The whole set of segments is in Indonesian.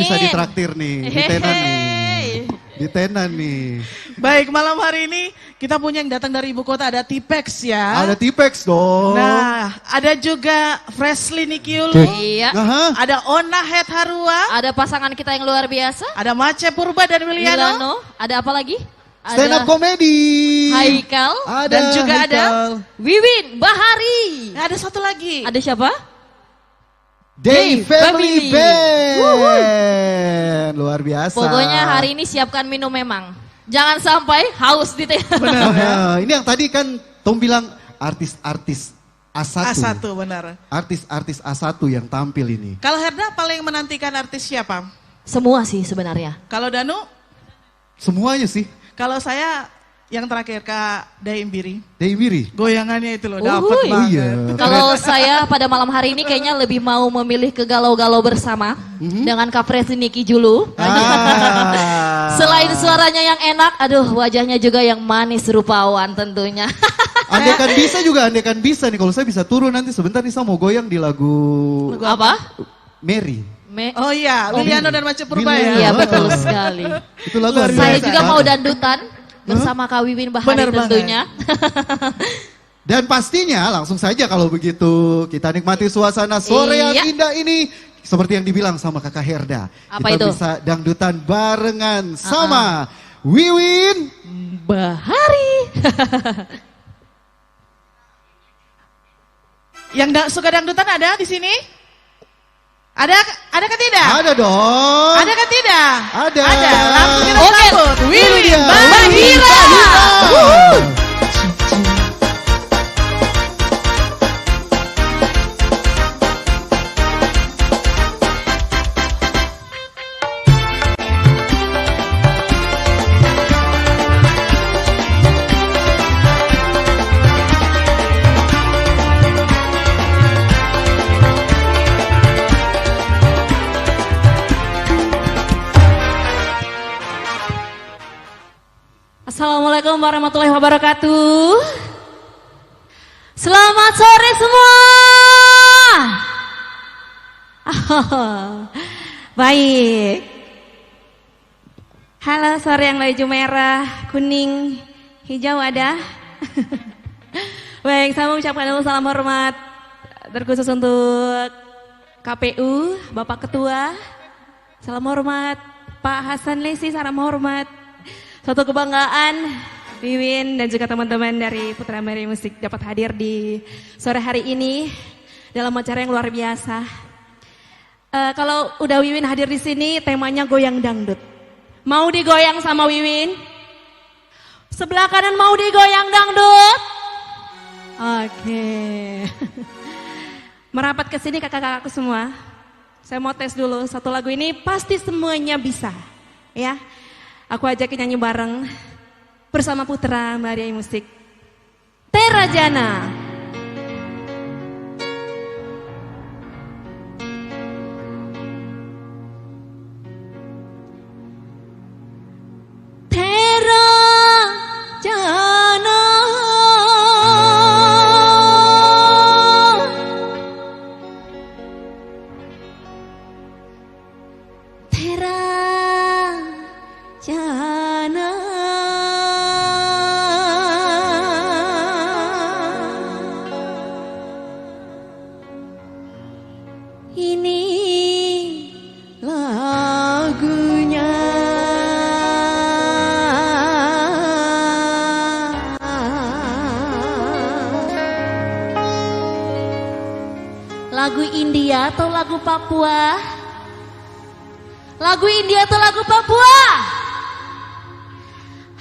bisa ditraktir nih, ditenan nih. Ditenan nih. Baik, malam hari ini kita punya yang datang dari ibu kota, ada Tipex ya. Ada Tipex dong. Nah, ada juga Freshly Nikiulu. Iya. Ada Ona Het Harua. Ada pasangan kita yang luar biasa. Ada Mace Purba dan Wiliano. Milano. Ada apa lagi? Stand up comedy. Haikal. Dan juga ada Wiwin Bahari. Nah, ada satu lagi. Ada siapa? Day Family Family. Band. Luar biasa. Pokoknya hari ini siapkan minum memang. Jangan sampai haus di teh. Benar ya? Ini yang tadi kan Tom bilang artis-artis A1. A1 benar. Artis-artis A1 yang tampil ini. Kalau Herda paling menantikan artis siapa? Semua sih sebenarnya. Kalau Danu? Semuanya sih. Kalau saya yang terakhir Kak Daimbiri. Daimbiri. Goyangannya itu loh dapat Uhuy. banget. Oh iya. Kalau saya pada malam hari ini kayaknya lebih mau memilih ke galau-galau bersama dengan Kak Freshly Niki Julu. Selain suaranya yang enak, aduh wajahnya juga yang manis rupawan tentunya. Andaikan bisa juga, andaikan bisa nih. Kalau saya bisa turun nanti sebentar nih saya mau goyang di lagu Apa? Mary. Oh iya, Wiliano dan Mace Purba ya. Iya betul sekali. Itu lagu Luar Saya biasa. juga mau dandutan bersama Kak Wiwin Bahari Benar banget. tentunya. Dan pastinya langsung saja kalau begitu kita nikmati suasana sore yang Iya. indah ini. Seperti yang dibilang sama Kakak Herda. Apa kita itu? bisa dangdutan barengan sama Wiwin Bahari. Yang suka dangdutan ada di sini? Ada kan tidak? Ada dong. Ada kan tidak? Ada. Ada. Langsung kita Oke. sambut Ini Wiwin dia, Bahira. Assalamualaikum warahmatullahi wabarakatuh. Selamat sore semua. Baik. Halo sore yang baju merah, kuning, hijau ada. Baik, saya mengucapkan dulu salam hormat terkhusus untuk KPU, Bapak Ketua. Salam hormat Pak Hasan Lesi, salam hormat. Suatu kebanggaan Wiwin dan juga teman-teman dari Putra Mary Musik dapat hadir di sore hari ini dalam acara yang luar biasa. Kalau udah Wiwin hadir di sini, temanya goyang dangdut. Mau digoyang sama Wiwin? Sebelah kanan mau digoyang dangdut? Oke. Merapat ke sini kakak-kakakku semua. Saya mau tes dulu satu lagu ini pasti semuanya bisa, ya. Aku ajakin nyanyi bareng bersama Putra Maria Musik. Terajana. Terajana. Terajana. Ini lagunya. Lagu India atau lagu Papua? Lagu India atau lagu Papua?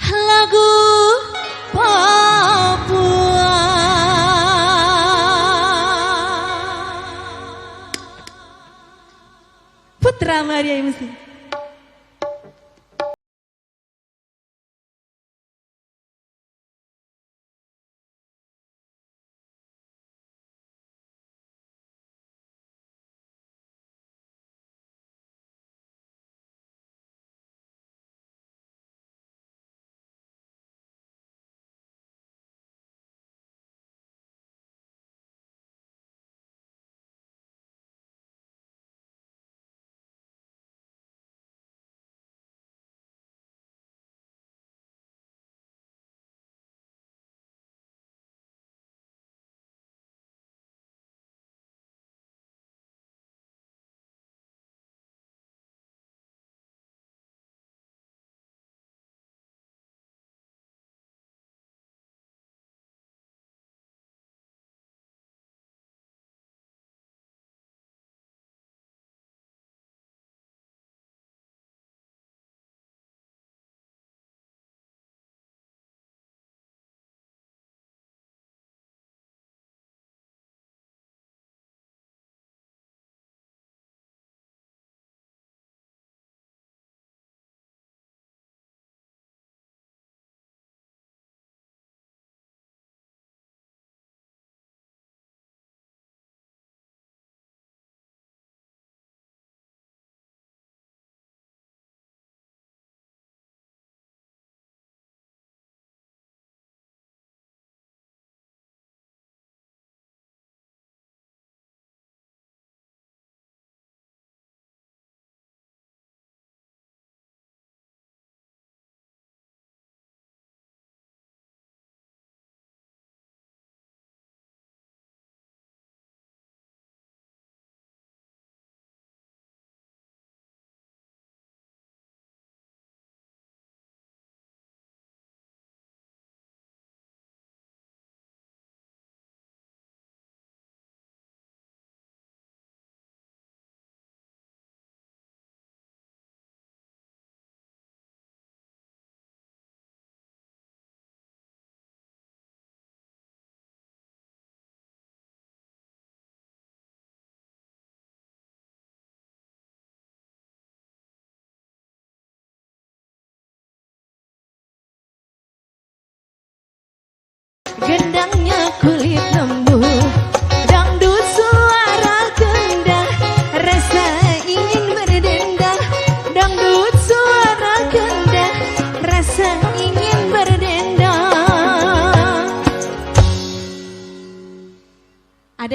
Lagu Papua. Putra Maria Musik.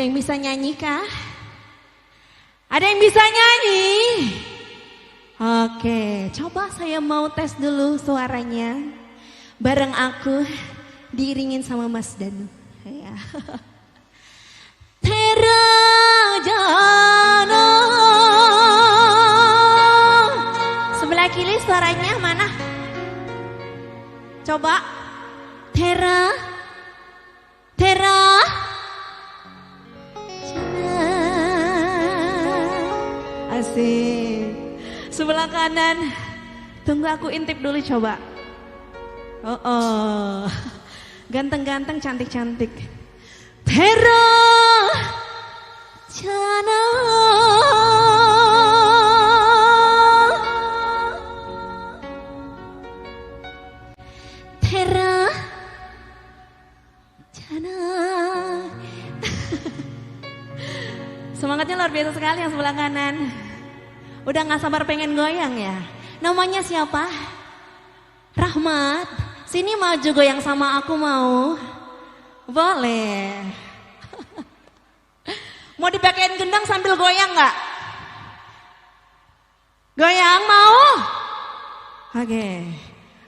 Ada yang bisa nyanyi kah? Ada yang bisa nyanyi? Oke, coba saya mau tes dulu suaranya. Bareng aku, diiringin sama Mas Danu. Ya. Terajana. Sebelah kiri suaranya mana? Coba. Tera. Asik. Sebelah kanan. Tunggu aku intip dulu coba. Oh. Ganteng-ganteng, cantik-cantik. Tera Jana. Tera Jana. Semangatnya luar biasa sekali yang sebelah kanan. Udah gak sabar pengen goyang ya. Namanya siapa? Rahmat. Sini maju goyang sama aku mau. Boleh. Mau dipakein gendang sambil goyang gak? Goyang mau? Oke.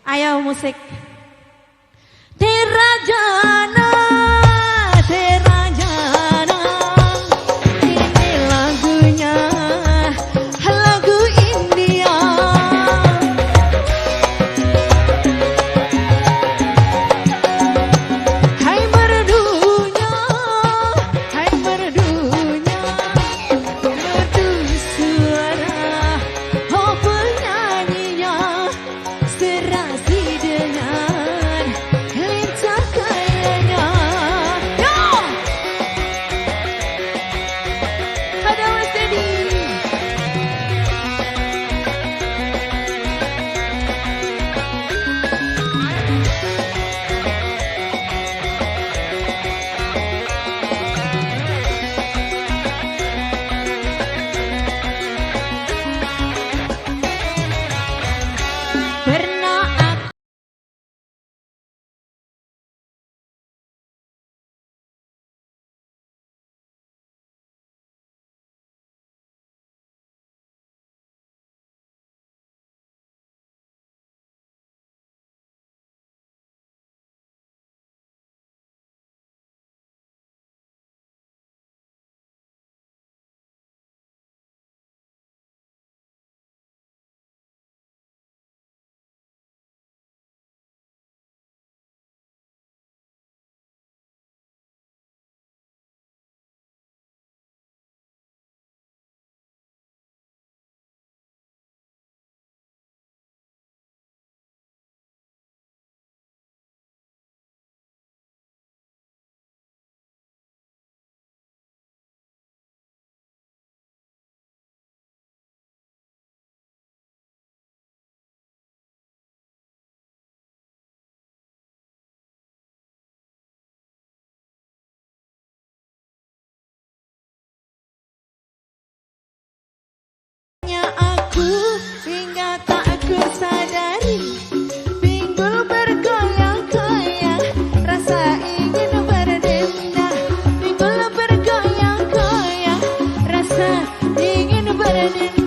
Ayo musik. Terajana. Aku hingga tak aku sadari, pinggul bergoyang-goyang, rasa ingin berdendang. Pinggul bergoyang-goyang, rasa ingin berdendang.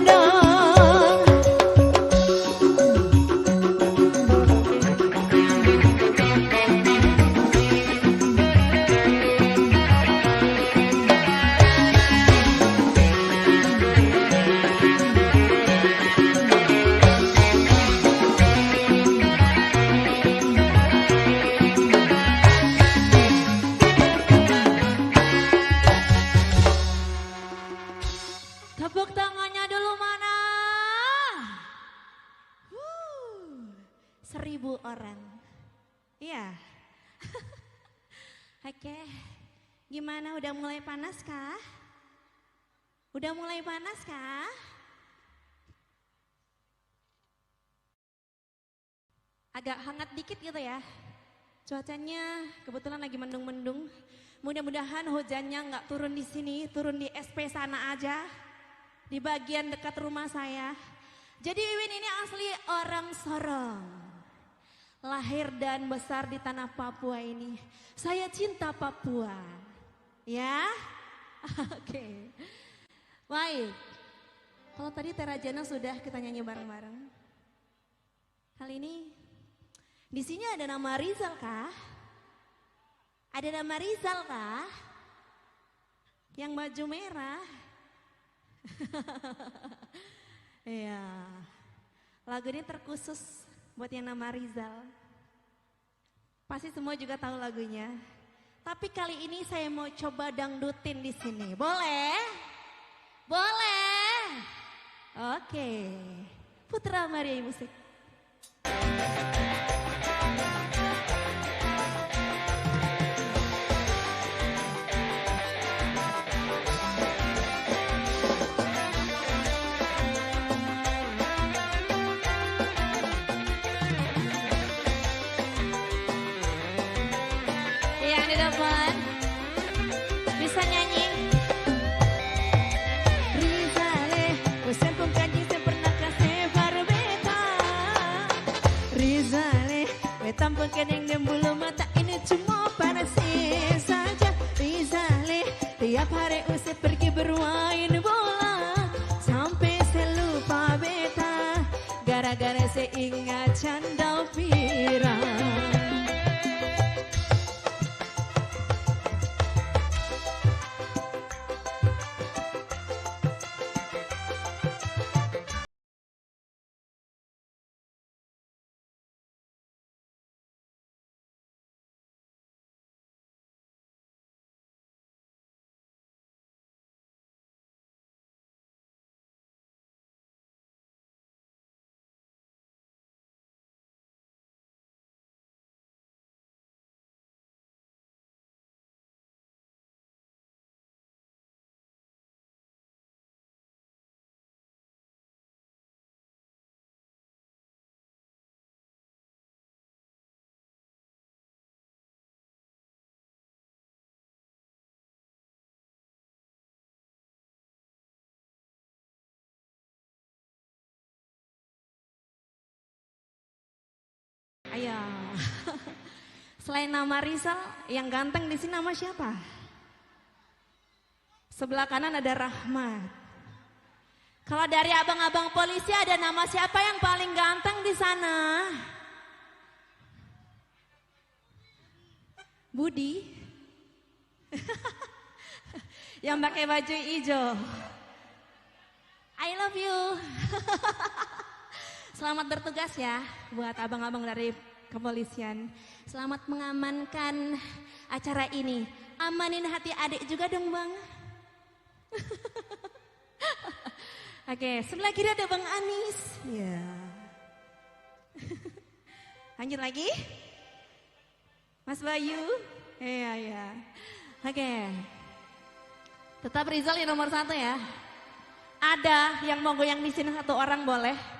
Tepuk tangannya dulu mana? 1000 orang. Iya. Oke. Gimana, udah mulai panas kah? Udah mulai panas kah? Agak hangat dikit gitu ya. Cuacanya kebetulan lagi mendung-mendung. Mudah-mudahan hujannya nggak turun di sini, turun di SP sana aja. Di bagian dekat rumah saya. Jadi Wiwin ini asli orang Sorong. Lahir dan besar di tanah Papua ini. Saya cinta Papua. Ya. Oke. Baik. Kalau tadi Terajana sudah kita nyanyi bareng-bareng. Kali ini di sini ada nama Rizal kah? Ada nama Rizal kah? Yang baju merah. Iya. Lagu ini terkhusus buat yang nama Rizal. Pasti semua juga tahu lagunya. Tapi kali ini saya mau coba dangdutin di sini. Boleh? Boleh. Oke. Putra Maria Musik. Yang di depan bisa nyanyi. Rizale, usen pun kanji pernah kasih barbeta. Rizale, tampang keneng dan bulu mata ini cuma panasnya saja. Rizale, tiap hari usai pergi bermain bola sampai saya lupa beta gara-gara saya ingat canda pirang. Ayo. Selain nama Rizal, yang ganteng di sini nama siapa? Sebelah kanan ada Rahmat. Kalau dari abang-abang polisi ada nama siapa yang paling ganteng di sana? Budi. Yang pakai baju hijau. I love you. Selamat bertugas ya buat abang-abang dari kepolisian. Selamat mengamankan acara ini. Amanin hati adik juga dong bang. Oke, sebelah kiri ada Bang Anis. Ya. Lanjut lagi. Mas Bayu. Iya, iya. Oke. Tetap Rizal yang nomor 1 ya. Ada yang mau goyang di sini 1 orang boleh?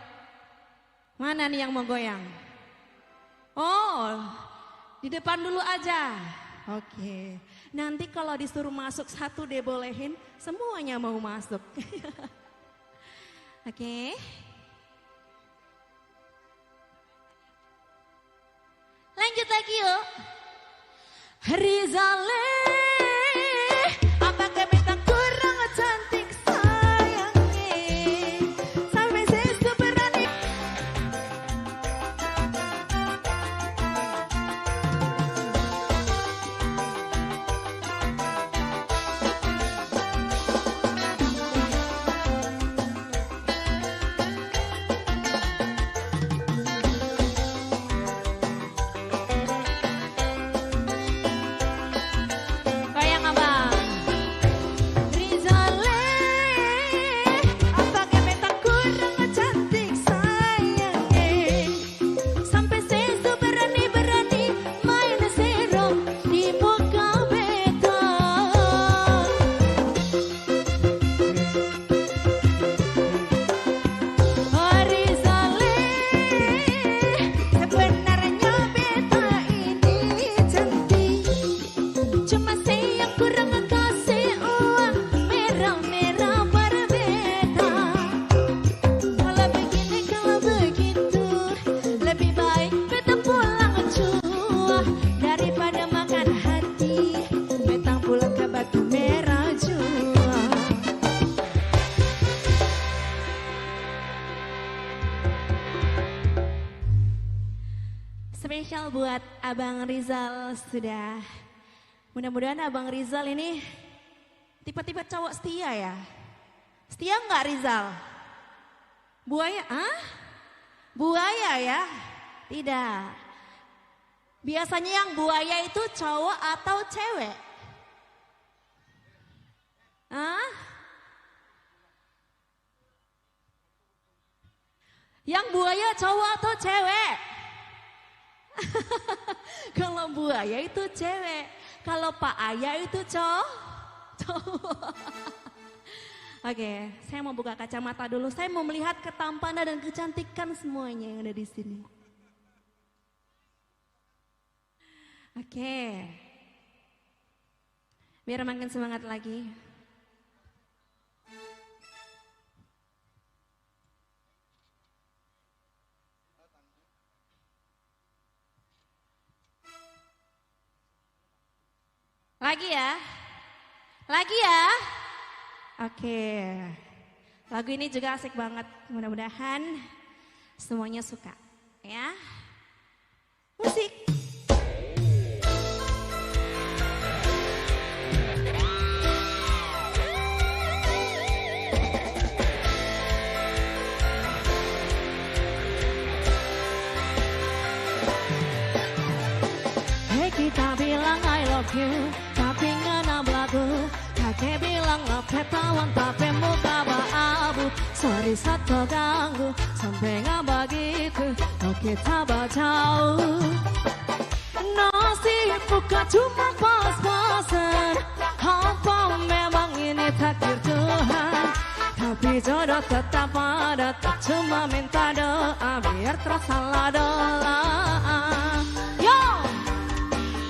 Mana nih yang mau goyang? Oh, di depan dulu aja. Oke. Nanti kalau disuruh masuk 1 dibolehin, semuanya mau masuk. Oke. Lanjut lagi yuk. Rizale, apakah beta kurang cantik sayangnya? Sampai sesu berani. Spesial buat Abang Rizal sudah. Mudah-mudahan Abang Rizal ini tipe-tipe cowok setia ya. Setia nggak Rizal? Buaya, ah? Buaya ya? Tidak. Biasanya yang buaya itu cowok atau cewek? Hah? Yang buaya cowok atau cewek? Kalau buaya itu cewek, kalau Pak Ayah itu cowok. Oke, saya mau buka kacamata dulu. Saya mau melihat ketampanan dan kecantikan semuanya yang ada di sini. Oke, biar makin semangat lagi. Lagi ya? Lagi ya? Oke. Lagu ini juga asik banget. Mudah-mudahan semuanya suka. Ya. Musik. Hey, kita bilang I love you, tapi ngana belagu. Kakek bilang ngepetawan tapi muka abu. Sorry satu ganggu, sampai ngabagiku. Oh kita jauh. Nasib bukan cuma pas-pasan. Apa memang ini takdir Tuhan? Tapi jodoh tetap ada, tak cuma minta doa biar tersalah doa. Yo!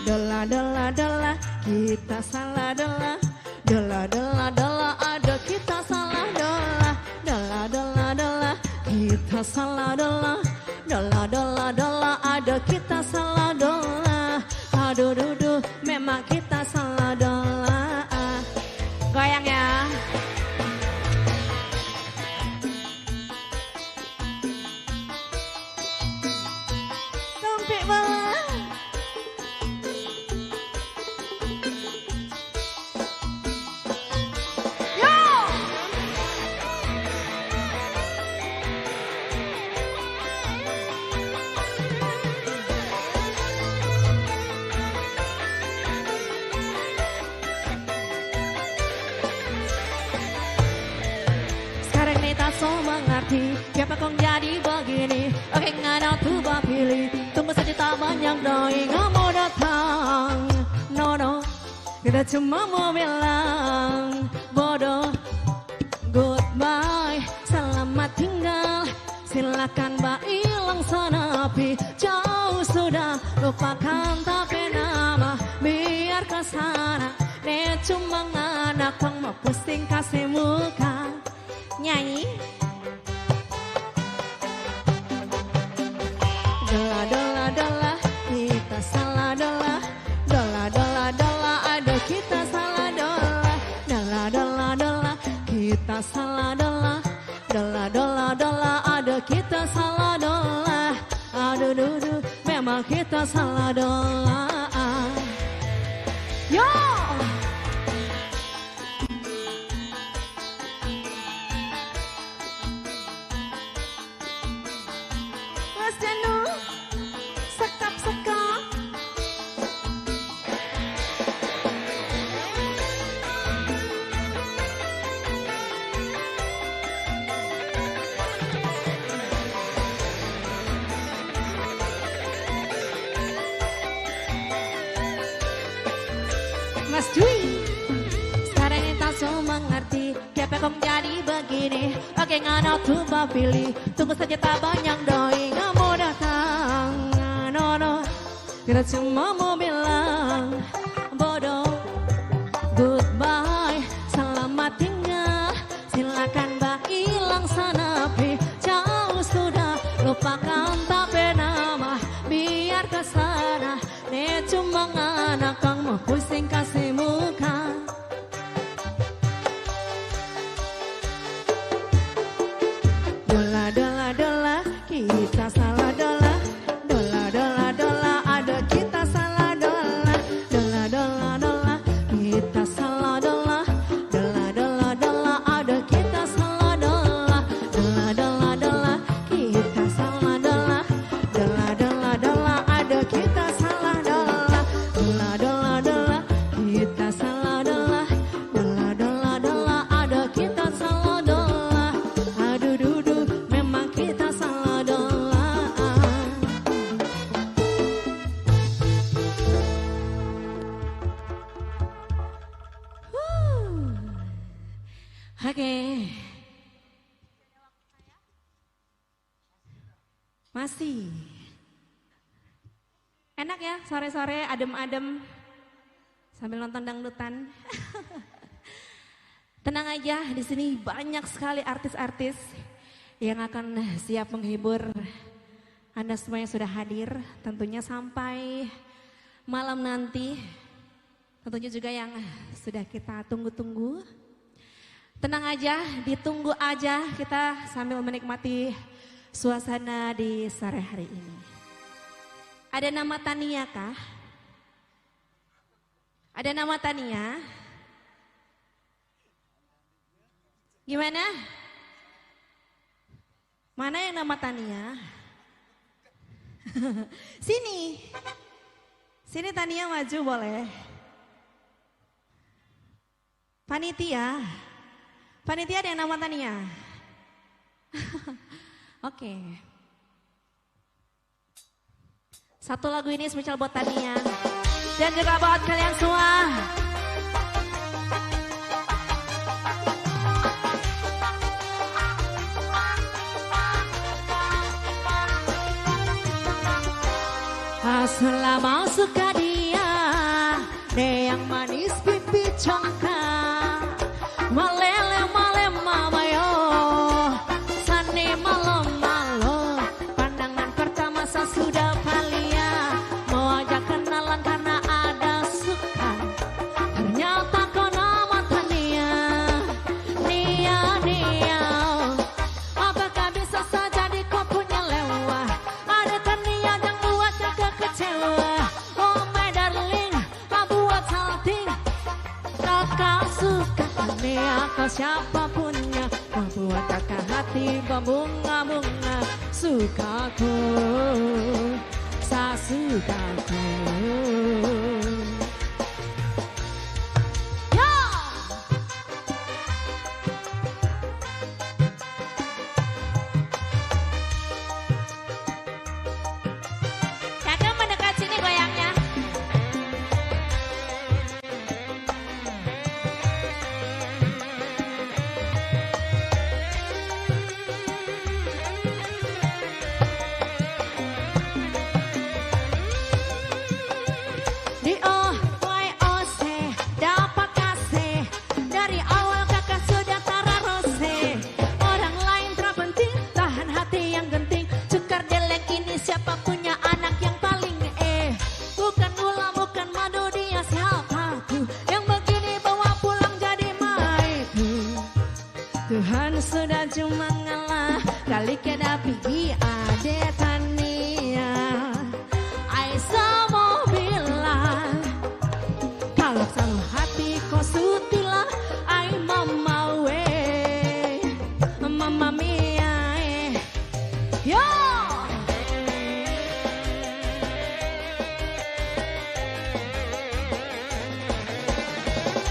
Dola, kita salah dola. Dola, ada kita salah dola. Dola, kita salah dola. Dola, ada kita salah dola. Aduh, memang kita salah dola. Goyang ya. Sampai bawah. So mengerti, siapa kong jadi begini. Oke nggak ada tuh pilih, tunggu saja tak banyak doi nggak mau datang. No, kita cuma mau bilang bodoh. Goodbye, selamat tinggal. Silakan mbak hilang sana, api jauh sudah lupakan tapi nama biar kesana. Dia cuma anak pang mau pusing kasih muka. Nyanyi. Dola, kita salah dola. Dola, ada kita salah dola. Dola, kita salah dola. Dola, ada kita salah dola. Aduh, memang kita salah dola. Yo! Sekap. Mas Dwi, sekarang ini tak so mengerti. Kenapa kau jadi begini? Oke nggak tuh pilih, tunggu saja tak banyak doi nggak mau datang. No, kita cuma mau bilang bodoh. Goodbye, selamat tinggal. Silakan mbak hilang sana, pi jauh sudah lupakan tapi nama biar kesana. Dia cuma anak kang mau pusing kasih muka. Dola, Masih. Enak ya sore-sore adem-adem sambil nonton dangdutan. Tenang aja, di sini banyak sekali artis-artis yang akan siap menghibur Anda semua yang sudah hadir, tentunya sampai malam nanti. Tentunya juga yang sudah kita tunggu-tunggu. Tenang aja, ditunggu aja kita sambil menikmati suasana di sore hari ini. Ada nama Tania kah? Ada nama Tania? Gimana? Mana yang nama Tania? Sini. Sini Tania maju boleh. Panitia. Panitia ada yang nama Tania? Oke. Satu lagu ini spesial buat Tania. Dan juga buat kalian semua. Selama suka dia, yang manis pipi congkak, malele malem mamayo, sane malam malo, pandangan pertama saya sudah palia, mau ajak kenalan karena ada suka, ternyata kau nama Tania, Nia Nia, apakah bisa saja di kau punya lewah, ada Tania yang buat jaga kecewa, oh my darling, kau buat salting, kakak suka Tania kau siapapunnya, kau buat kakak hati berbunga-bunga, sukaku, saya sukaku. Kakak mendekat sini goyangnya. Di OYOC dapat kasih, dari awal kakak sudah tararose, orang lain terpenting, tahan hati yang genting, cukar delek ini siapa punya anak yang paling bukan gula bukan madu dia siapaku, yang begini bawa pulang jadi maiku, Tuhan sudah cuma ngalah, kali kita pergi ade Tania, Aisyah mau bilang, kalau sama hati kau sutilah, ay mama we, mama mia, yo.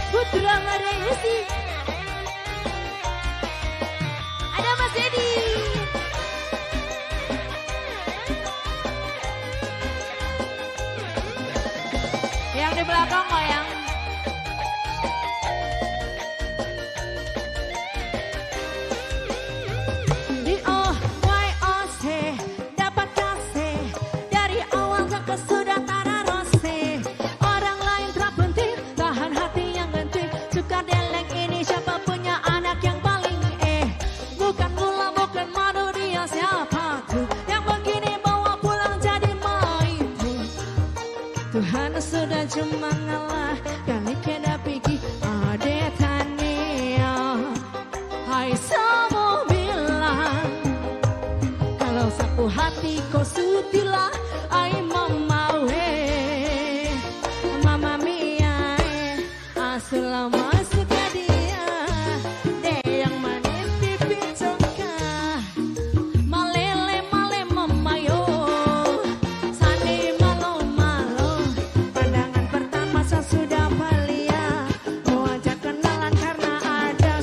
Putra Maresi, ada Mas Edi. Yang di belakang goyang. Di OYOC dapat kasih, dari awal kakak sudah tararose, orang lain terpenting, tahan hati yang genting, suka delek ini siapa punya anak yang paling bukan gula bukan madu dia siapaku, yang begini bawa pulang jadi maiku, Tuhan sudah cuma ngalah, kali kita pergi ade Tania, hai sama bilang, kalau sapu hati kau sutilah, ay mama we, mama mia, selama suka dia, yang manis pipi congkak, malele malem mamayo, sani malo malo, pandangan pertama saya sudah palia, mau ajak kenalan karena ada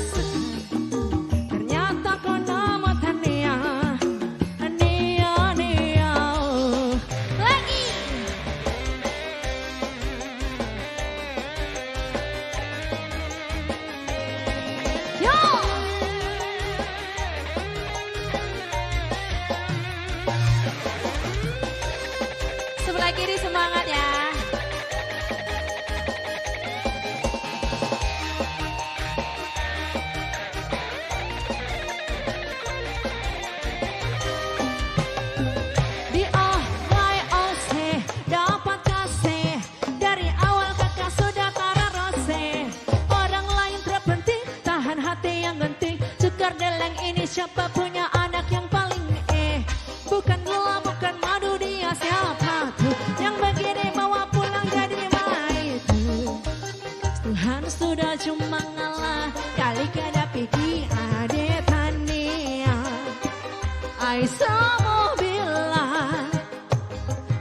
ternyata kau nama Tania, Nia Nia, lagi. sebelah kiri semangat ya. Di OYOC dapat kasih dari awal kakak sudah tara rose. Orang lain terpenting, tahan hati yang genting. Cukar deleng ini siapa punya anak yang paling bukan gula, bukan madu, dia siapa tuh yang begini bawa pulang jadi maitu. Tuhan sudah cuma ngalah kali kadapi di ade tania. Aisyah bilang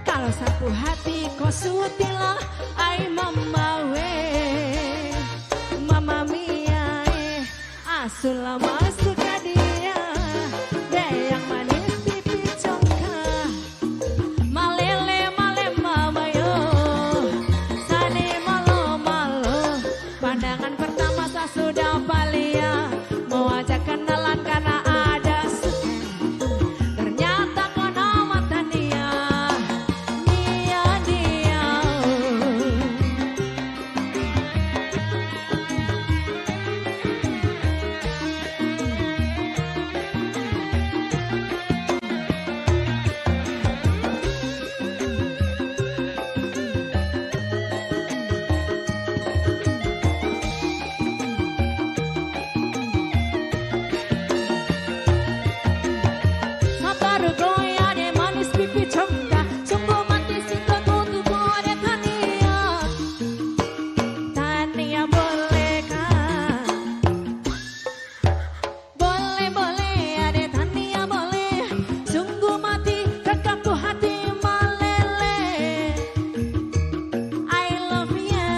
kalau sapu hati kau sutilah ai mamawe mama mia asulah masuk ke dia deh yang manis pipi congka malele male mama yo sane malo malo pandangan pertama saya sudah palia mau ajak kenalan karena ada suka ternyata kau nama Tania dia Sabar goya de manis pipi congka sungguh mati singgah tubuh ada Tania. Tania bolehkah? Boleh ada Tania boleh. Sungguh mati kakakku hati malele. I love ya.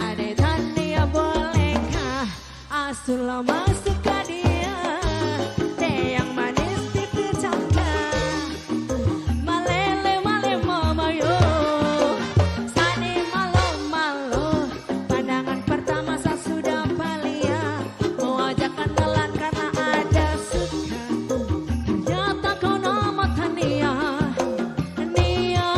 Ada Tania bolehkah? Asulah masuk ke dia. Deh yang manis pipi congka. Malele male mama yo. Sane malo malo. Pandangan pertama saya sudah palia. Mau ajak kenalan karena ada suka. Ternyata kau nama Tania. Nia.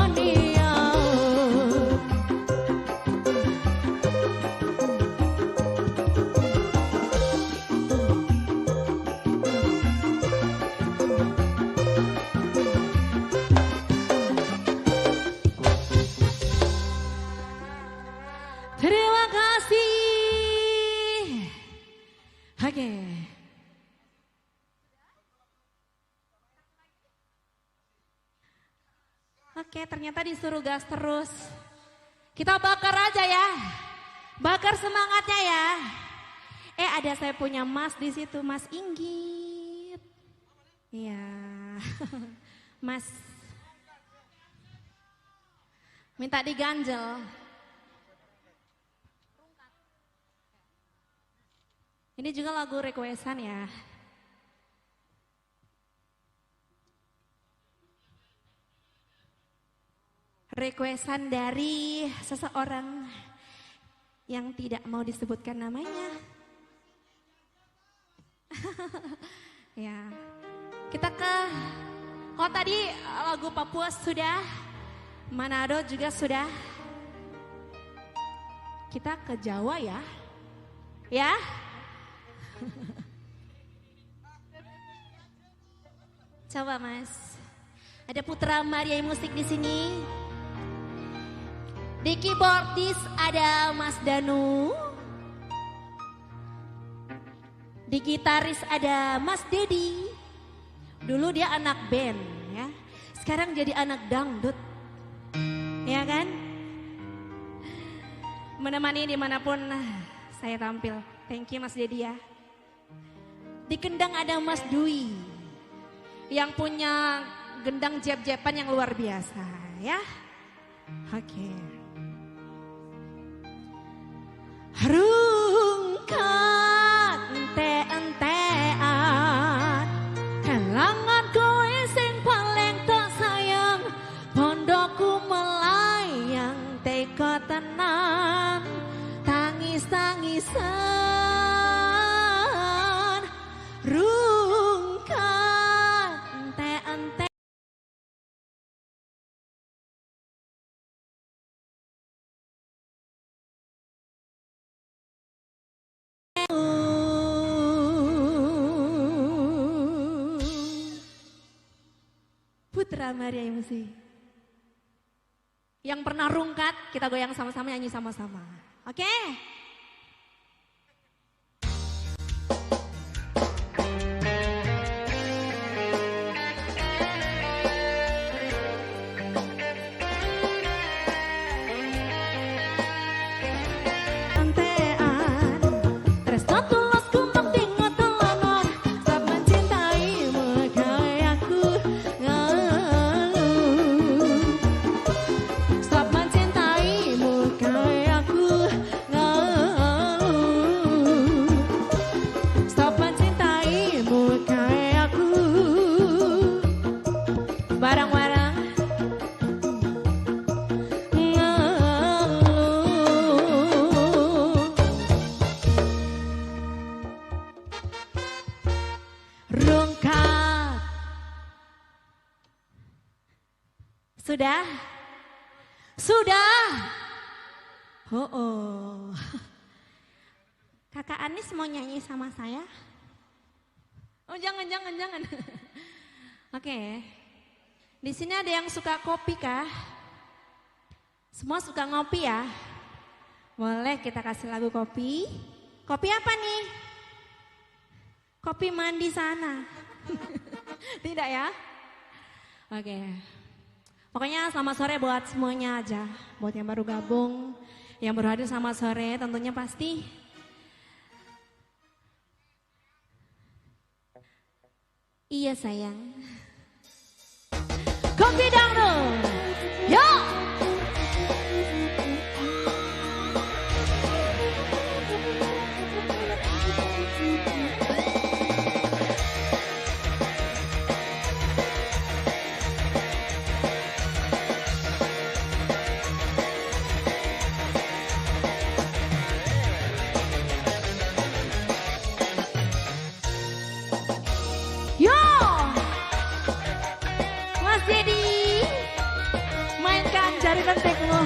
Terima kasih. Oke. Oke, ternyata disuruh gas terus. Kita bakar aja ya. Bakar semangatnya ya. Ada saya punya Mas di situ, Mas Inggit. Iya. Mas. Minta diganjel. Ini juga lagu requestan ya. Requestan dari seseorang yang tidak mau disebutkan namanya. Ya. Kita ke tadi lagu Papua sudah, Manado juga sudah. Kita ke Jawa ya. Ya. Coba Mas. Ada Putra Maria Musik di sini. Di keyboardis ada Mas Danu. Di gitaris ada Mas Dedi. Dulu dia anak band ya. Sekarang jadi anak dangdut. Ya kan? Menemani dimanapun saya tampil. Thank you Mas Dedi ya. Di kendang ada Mas Dwi yang punya gendang jeb-jeban yang luar biasa ya. Oke. Harungkan ente-entean kelangan kowe sing paling tak sayang pondokku melayang teko tenan tangis-tangisan Putra Maria MC. Yang pernah rungkat, kita goyang sama-sama, nyanyi sama-sama. Oke? Sudah? Sudah? Oh. Kakak Anis mau nyanyi sama saya? Oh jangan. Oke. Di sini ada yang suka kopi kah? Semua suka ngopi ya? Boleh kita kasih lagu kopi. Kopi apa nih? Kopi mandi sana. Tidak ya? Oke. Pokoknya selamat sore buat semuanya aja. Buat yang baru gabung, yang baru hadir selamat sore tentunya pasti. Iya sayang. Kopi dangdut. Yo! Jari lentikmu.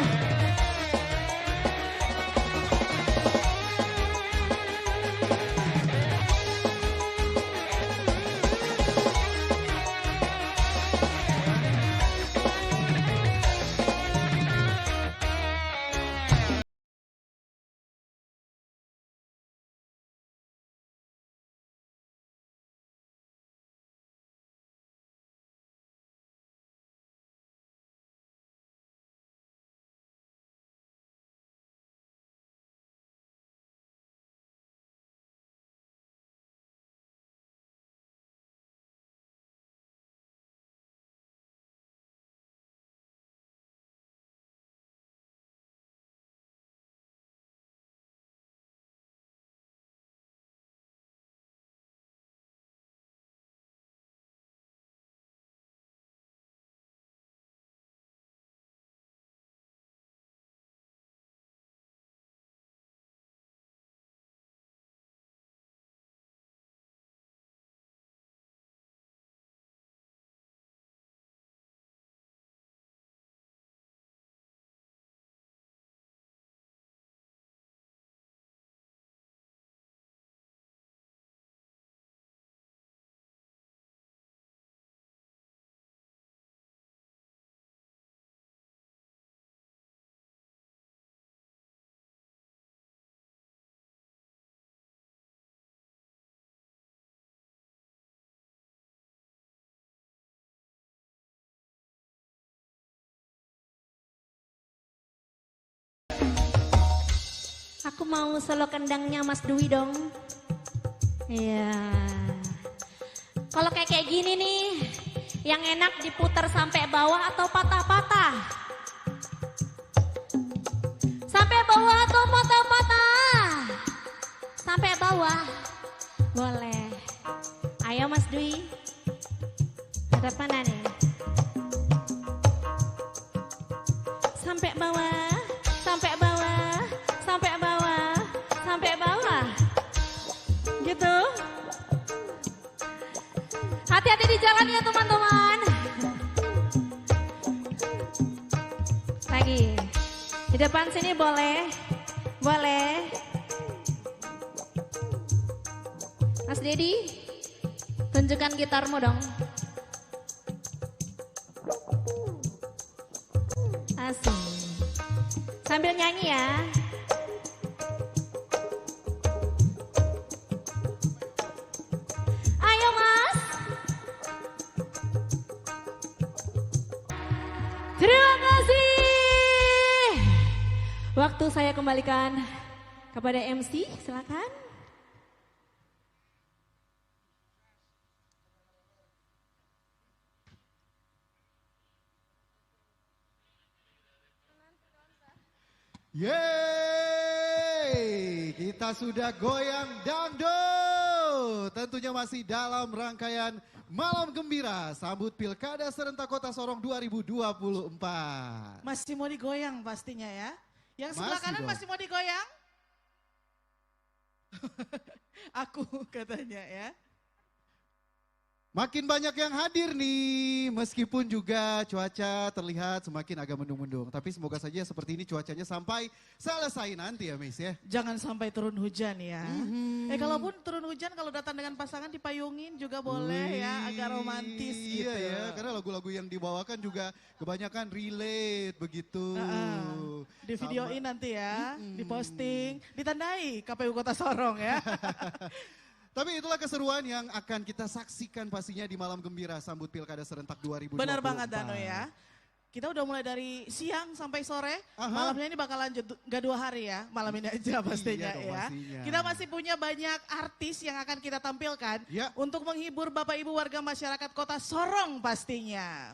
Aku mau solo kendangnya Mas Dwi dong. Iya. Kalau kayak gini nih, yang enak diputar sampai bawah atau patah-patah? Sampai bawah atau patah-patah? Sampai bawah. Boleh. Ayo Mas Dwi. Hadap mana nih? Sampai bawah, sampai bawah, sampai bawah, sampai bawah. Gitu. Hati-hati di jalan ya teman-teman. Lagi. Di depan sini boleh. Boleh. Mas Dedi, tunjukkan gitarmu dong. Asik. Sambil nyanyi ya. Ayo Mas. Terima kasih. Waktu saya kembalikan kepada MC, silakan. Yeay, kita sudah goyang dangdut. Tentunya masih dalam rangkaian Malam Gembira sambut Pilkada Serentak Kota Sorong 2024. Masih mau digoyang pastinya ya. Yang sebelah Masih kanan dong. masih mau digoyang? Aku katanya ya. Makin banyak yang hadir nih, meskipun juga cuaca terlihat semakin agak mendung-mendung. Tapi semoga saja seperti ini cuacanya sampai selesai nanti ya Miss ya. Jangan sampai turun hujan ya. Kalaupun turun hujan kalau datang dengan pasangan dipayungin juga boleh ya, agak romantis gitu. Iya ya, karena lagu-lagu yang dibawakan juga kebanyakan relate begitu. Di videoin nanti ya, diposting, ditandai KPU Kota Sorong ya. Tapi itulah keseruan yang akan kita saksikan pastinya di Malam Gembira sambut Pilkada Serentak 2024. Benar banget Dano ya. Kita udah mulai dari siang sampai sore. Malamnya ini bakal lanjut, gak 2 hari ya. Malam ini aja pastinya Iya dong, ya. pastinya. Kita masih punya banyak artis yang akan kita tampilkan. Ya. Untuk menghibur Bapak Ibu warga masyarakat Kota Sorong pastinya.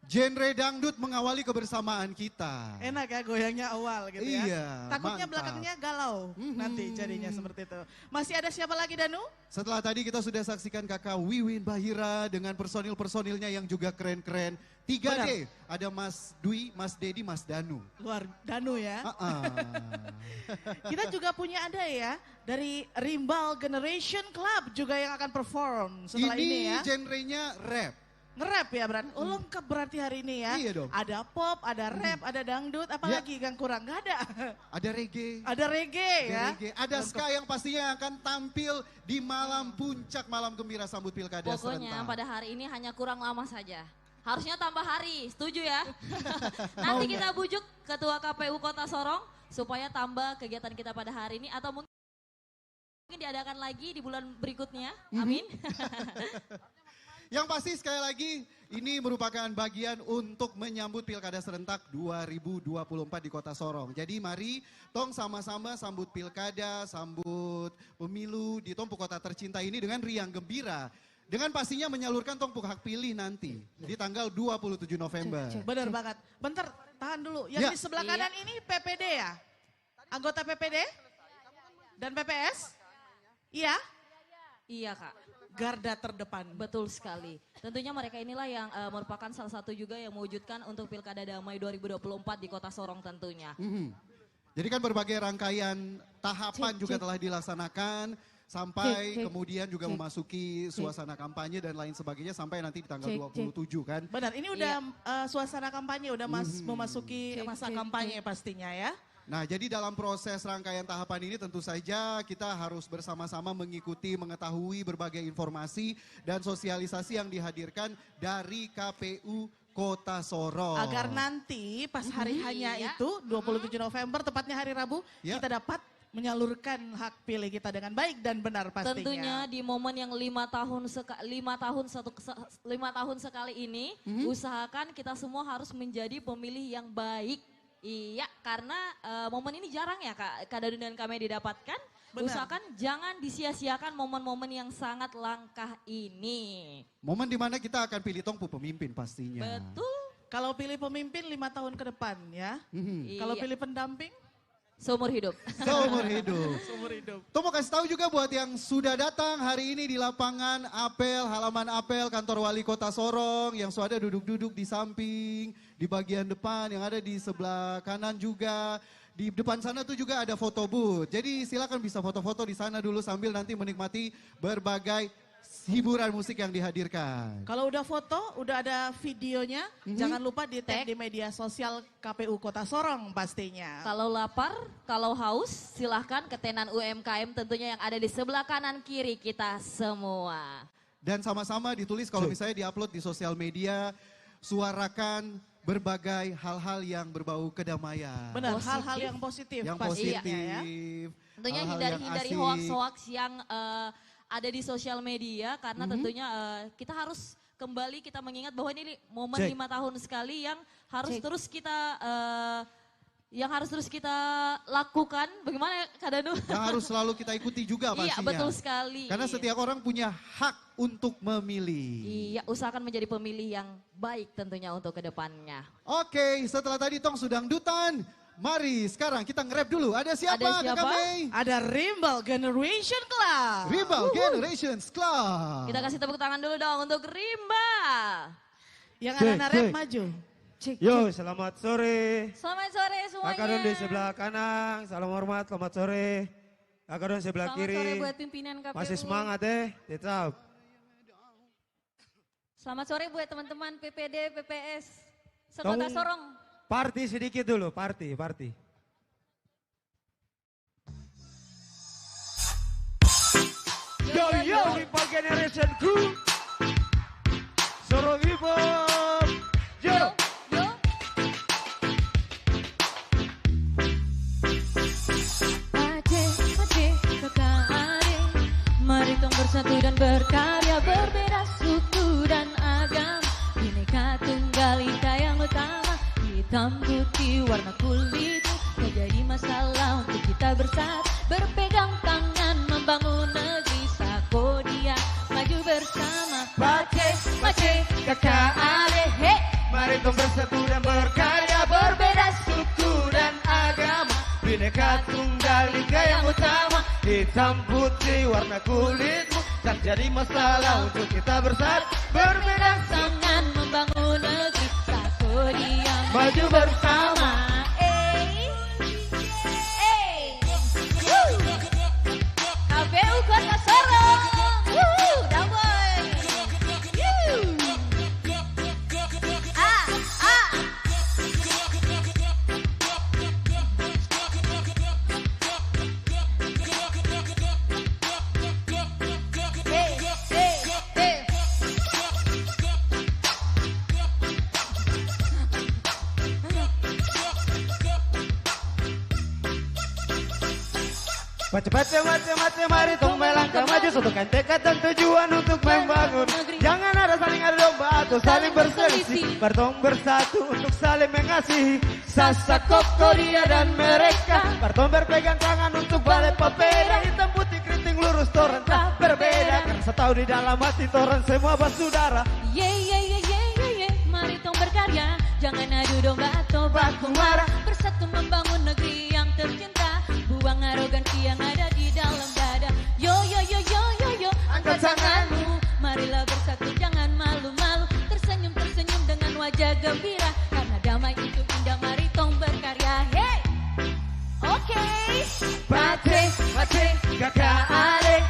Genre dangdut mengawali kebersamaan kita. Enak ya goyangnya awal gitu ya. Iya, Takutnya mantap. belakangnya galau nanti jadinya seperti itu. Masih ada siapa lagi Danu? Setelah tadi kita sudah saksikan kakak Wiwin Bahira dengan personil-personilnya yang juga keren-keren. 3D, ada Mas Dwi, Mas Dedi, Mas Danu. Luar Danu ya. Ah. Kita juga punya ada ya dari Rimbal Generation Club juga yang akan perform setelah ini ya. genrenya rap. Nge-rap ya berarti. Oh lengkap berarti hari ini ya. Iya dong. Ada pop, ada rap, ada dangdut, apalagi yang kurang? Gak ada. Ada reggae. Ada reggae ya. Reggae. Ada ska yang pastinya akan tampil di malam puncak Malam Gembira sambut Pilkada Pokoknya Serentak. pada hari ini hanya kurang lama saja. Harusnya tambah hari, setuju ya? Nanti kita bujuk Ketua KPU Kota Sorong supaya tambah kegiatan kita pada hari ini atau mungkin diadakan lagi di bulan berikutnya. Amin. Yang pasti sekali lagi ini merupakan bagian untuk menyambut Pilkada Serentak 2024 di Kota Sorong. Jadi mari tong sama-sama sambut Pilkada, sambut pemilu di Tompu Kota tercinta ini dengan riang gembira. Dengan pastinya menyalurkan tong hak pilih nanti di tanggal 27 November. Bener banget. Bentar, tahan dulu. Ya. Yang di sebelah kanan ini PPD ya? Anggota PPD? Dan PPS? Iya? Iya Kak, Garda terdepan. betul sekali. Tentunya mereka inilah yang merupakan salah satu juga yang mewujudkan untuk Pilkada Damai 2024 di Kota Sorong tentunya. Jadi kan berbagai rangkaian tahapan juga telah dilaksanakan sampai kemudian juga memasuki suasana kampanye dan lain sebagainya sampai nanti di tanggal 27 kan. Benar, ini udah suasana kampanye, udah memasuki masa kampanye pastinya ya. Nah, jadi dalam proses rangkaian tahapan ini tentu saja kita harus bersama-sama mengikuti, mengetahui berbagai informasi dan sosialisasi yang dihadirkan dari KPU Kota Sorong. Agar nanti pas hari hanya itu 27 November tepatnya hari Rabu Ya. kita dapat menyalurkan hak pilih kita dengan baik dan benar pastinya. Tentunya di momen yang 5 tahun sekali ini, usahakan kita semua harus menjadi pemilih yang baik. Iya, karena momen ini jarang ya Kak Danu dan kami didapatkan. Benar. Usahakan jangan disia-siakan momen-momen yang sangat langka ini. Momen di mana kita akan pilih tongpu pemimpin pastinya. Betul. Kalau pilih pemimpin 5 tahun ke depan ya. Iya. Kalau pilih pendamping Seumur hidup. Seumur hidup. seumur hidup. Tuh mau kasih tahu juga buat yang sudah datang hari ini di lapangan apel, halaman apel kantor wali kota Sorong yang sudah duduk-duduk di samping, di bagian depan, yang ada di sebelah kanan juga. Di depan sana tuh juga ada foto booth. Jadi silakan bisa foto-foto di sana dulu sambil nanti menikmati berbagai hiburan musik yang dihadirkan. Kalau udah foto, udah ada videonya, jangan lupa di tag di media sosial KPU Kota Sorong pastinya. Kalau lapar, kalau haus, silahkan ke tenan UMKM tentunya yang ada di sebelah kanan kiri kita semua. Dan sama-sama ditulis kalau misalnya diupload di sosial media, suarakan berbagai hal-hal yang berbau kedamaian. Benar, Positif. hal-hal yang positif. Yang pastinya positif. ya. Tentunya hal-hal yang hindari asik. hoax-hoax yang ada di sosial media karena tentunya kita harus kembali kita mengingat bahwa ini momen Cek. 5 tahun sekali yang harus Cek. terus kita lakukan. Bagaimana Kak Danu? Yang harus selalu kita ikuti juga pastinya. Iya, betul sekali. Karena setiap orang punya hak untuk memilih. Iya, usahakan menjadi pemilih yang baik tentunya untuk kedepannya. Oke, setelah tadi Tong sudah dutan, mari sekarang kita nge-rap dulu. Ada siapa? Ada siapa? Kakak Mei? Ada Rimbal Generation Club. Rimbal Generations Club. Kita kasih tepuk tangan dulu dong untuk Rimba. Yang Cek, anak-anak rap cek. maju. Yo, selamat sore. Selamat sore semuanya. Kakak Don di sebelah kanan, salam hormat, selamat sore. Kakak Don sebelah Selamat kiri. sore buat pimpinan KPU. Masih semangat tetap. Selamat sore buat teman-teman PPD, PPS, Sekota Tong- Sorong. Party sedikit dulu, party. Yo, Rimbal Generation Crew. Sorong Hip Hop. Yo. Yo. Aceh, kakak adik, mari tong bersatu dan berkarya, berbeda suku dan agama, Bhinneka Tunggal Ika yang utama, hitam putih warna kulit, tak jadi masalah untuk kita bersatu, berpegang tangan membangun negeri Sakodia, maju bersama. Aceh, kakak adik, hey. Mari tong bersatu dan berkarya, berbeda suku dan agama, Bhinneka Tunggal Ika yang utama, hitam putih warna kulitmu, tak jadi masalah untuk kita bersatu, berbeda Tangan membangun negeri Sakodia, maju bersama. KPU Kota Sorong. Damai. Macam-macam mari tong melangkah maju, satukan tekad dan tujuan untuk membangun. Jangan ada saling adu domba atau saling berselisih, Partong bersatu untuk saling mengasihi. Sasakop, Korea dan mereka, Partong berpegang tangan untuk balai papeda. Hitam putih keriting lurus toran tak berbeda, karena setahu di dalam hati toran semua bersaudara. Mari tong berkarya, jangan adu domba atau baku marah, bersatu membangun negeri yang tercinta, buang arogansi yang ada di dalam dada. Yo, angkat tanganmu, marilah bersatu jangan malu-malu, tersenyum dengan wajah gembira, karena damai itu indah, mari tong berkarya. Hey, oke. Aceh, kakak adik,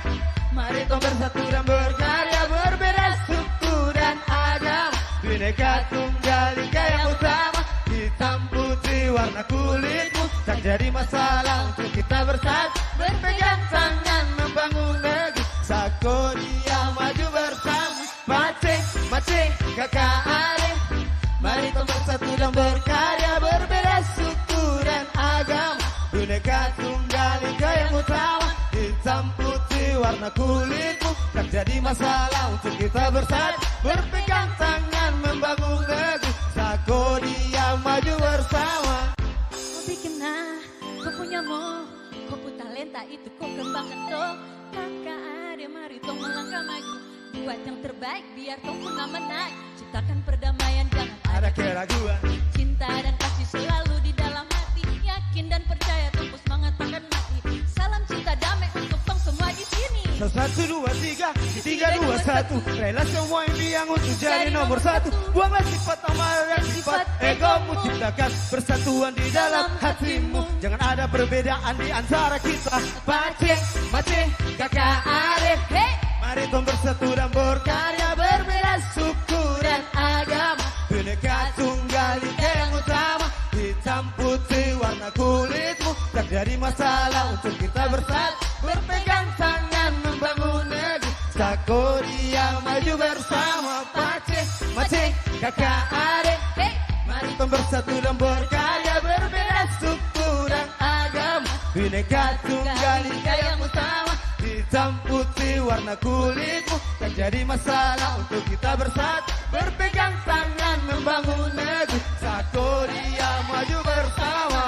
mari tong bersatu dan berkarya, berbeda suku dan agama, Bhinneka Tunggal Ika yang utama, hitam putih warna kulitmu, tak jadi masalah untuk kita bersatu, berpegang tangan membangun negeri Sakodia, maju bersama. Aceh, kakak adik, mari tong bersatu dan berkarya, berbeda suku dan agama, Bhinneka Tunggal Ika yang utama, hitam putih warna kulitmu, tak jadi masalah untuk kita bersatu, berpegang tangan membangun negeri Sakodia, maju bersama. Kau bikin kau punya kau punya talenta itu kau kembangkan toh. Kakak adik mari tong melangkah maju, buat yang terbaik biar tong pun menang, ciptakan perdamaian jangan Ada keraguan, cinta dan kasih selalu di dalam hati, yakin dan percaya tunggu semangat takkan mati, salam cinta damai untuk tong semua di sini. 1, 2, 3, 2, 1, rela semua impian untuk jadi nomor 1. Buanglah sifat amarah dan sifat egomu, ciptakan persatuan di dalam hatimu. Jangan ada perbedaan di antara kita. Aceh, kakak adik, Hey, mari tong bersatu dan berkarya, berbeda suku dan agama, Bhinneka Tunggal Ika yang utama, hitam putih warna kulitmu, tak jadi masalah untuk kita bersatu, berpegang tangan membangun negeri Sakodia, maju bersama. Aceh, kakak adik. Mari kita bersatu dan berkarya, berbeda suku dan agama, Bhinneka Tunggal Ika yang utama. Hitam putih warna kulitmu tak jadi masalah untuk kita bersatu, berpegang tangan membangun negeri. Satu dia maju bersama.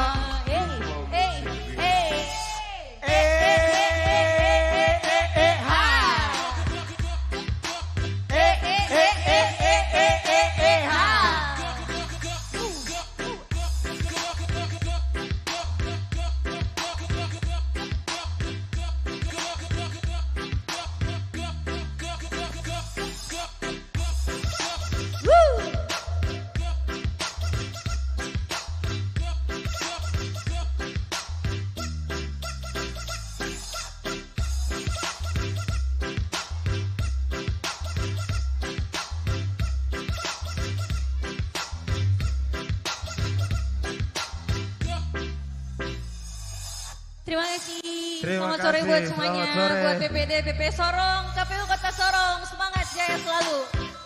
Terima kasih. Terima Selamat sore kasih. buat semuanya. Selamat sore. Buat BPD, BP Sorong, KPU Kota Sorong. Semangat jaya selalu.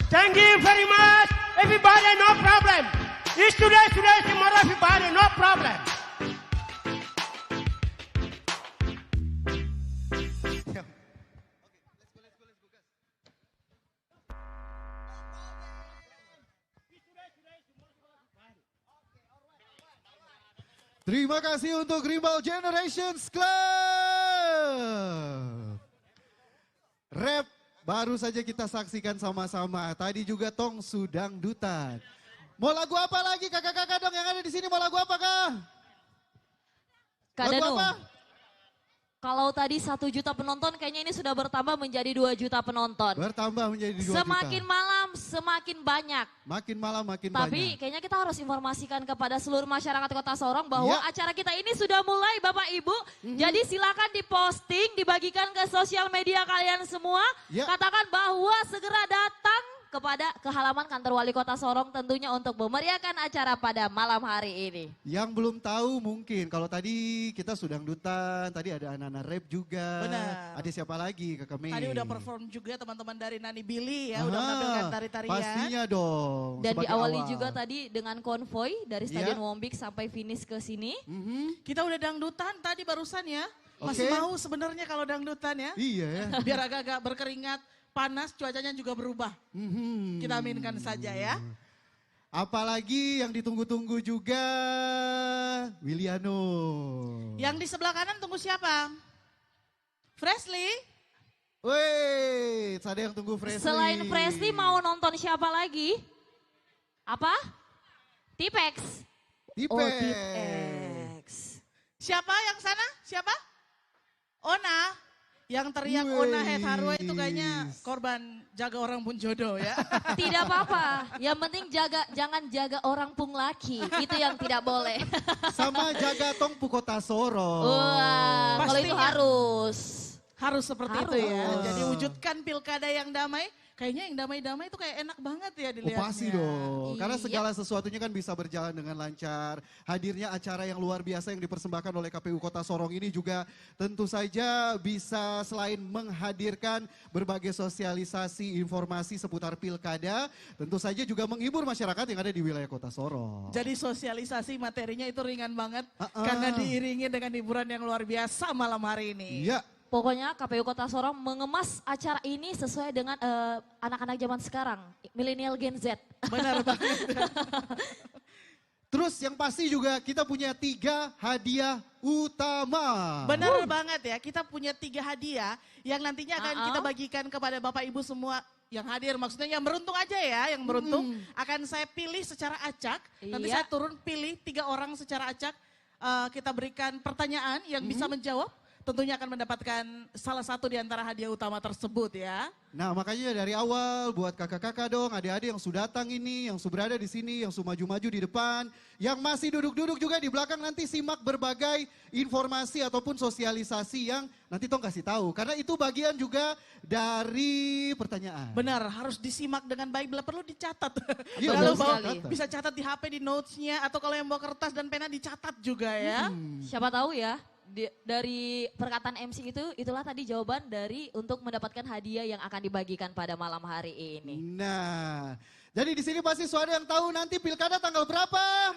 Thank you very much. Everybody, no problem. It's today, tomorrow, everybody, no problem. Terima kasih untuk Rimba Generations Club. Rap baru saja kita saksikan sama-sama. Tadi juga Tong Sudang Dutan. Mau lagu apa lagi kakak-kakak dong yang ada di sini? Mau lagu apa kak? Kak Lagu Danu, apa? kalau tadi 1 juta penonton, kayaknya ini sudah bertambah menjadi 2 juta penonton. Bertambah menjadi 2 Semakin juta. malam, semakin banyak. Makin malam makin Tapi banyak. kayaknya kita harus informasikan kepada seluruh masyarakat Kota Sorong bahwa Ya. acara kita ini sudah mulai Bapak Ibu. Jadi silakan diposting, dibagikan ke sosial media kalian semua. Ya. Katakan bahwa segera datang ke halaman kantor Wali Kota Sorong tentunya untuk memeriahkan acara pada malam hari ini. Yang belum tahu mungkin kalau tadi kita Sudang Dutan, tadi ada anak-anak rap juga. Benar. Ada siapa lagi kakak Mei? Tadi udah perform juga teman-teman dari Nani Billy ya, udah Aha, menampilkan tari-tarian. Pastinya dong. Dan sebagai diawali awal. juga tadi dengan konvoy dari Ya. Stadion Wombik sampai finish ke sini. Mhm. Kita udah dangdutan tadi barusan ya. Masih Oke. mau sebenarnya kalau dangdutan ya. Iya ya. Biar agak-agak berkeringat, panas, cuacanya juga berubah. Mhm. Kita aminkan saja ya. Apalagi yang ditunggu-tunggu juga Wiliano. Yang di sebelah kanan tunggu siapa? Freshly? Wait, ada yang tunggu Fresley. Selain Presley mau nonton siapa lagi? Apa? Tipex. Tipex. Oh, Tipex. Siapa yang sana? Siapa? Ona. Yang teriak Wih. Ona Het Harwa itu kayaknya korban jaga orang pun jodoh ya. Tidak apa-apa. Yang penting jangan jaga orang pung laki. Itu yang tidak boleh. Sama jaga Tong Kota Sorong. Wah, kalau itu Pastinya. harus. Harus seperti Harus. itu ya. Jadi wujudkan pilkada yang damai. Kayaknya yang damai-damai itu kayak enak banget ya Oh dilihatnya. pasti dong, karena Iya. segala sesuatunya kan bisa berjalan dengan lancar. Hadirnya acara yang luar biasa yang dipersembahkan oleh KPU Kota Sorong ini juga tentu saja bisa selain menghadirkan berbagai sosialisasi informasi seputar pilkada, tentu saja juga menghibur masyarakat yang ada di wilayah Kota Sorong. Jadi sosialisasi materinya itu ringan banget. Ah. Karena diiringi dengan hiburan yang luar biasa malam hari ini. Iya, Pokoknya KPU Kota Sorong mengemas acara ini sesuai dengan anak-anak zaman sekarang. Millennial Gen Z. Benar banget. terus yang pasti juga kita punya 3 hadiah utama. Benar banget ya. Kita punya 3 hadiah yang nantinya akan Uh-uh. kita bagikan kepada Bapak Ibu semua yang hadir. Maksudnya yang beruntung aja ya. Yang beruntung akan saya pilih secara acak. Nanti Iya. saya turun pilih 3 orang secara acak. Kita berikan pertanyaan yang bisa menjawab. Tentunya akan mendapatkan salah satu di antara hadiah utama tersebut ya. Nah makanya dari awal buat kakak-kakak dong, adik-adik yang sudah datang ini, yang sudah berada di sini, yang sudah maju-maju di depan, yang masih duduk-duduk juga di belakang nanti simak berbagai informasi ataupun sosialisasi yang nanti Tong kasih tahu. Karena itu bagian juga dari pertanyaan. Benar, harus disimak dengan baik, bila perlu dicatat. Iya, Kalau betul bawa, sekali. bisa catat di HP, di notesnya, atau kalau yang bawa kertas dan pena dicatat juga ya. Siapa tahu ya, dari perkataan MC itulah tadi jawaban dari untuk mendapatkan hadiah yang akan dibagikan pada malam hari ini. Nah, Jadi di sini pasti suara yang tahu nanti pilkada tanggal berapa?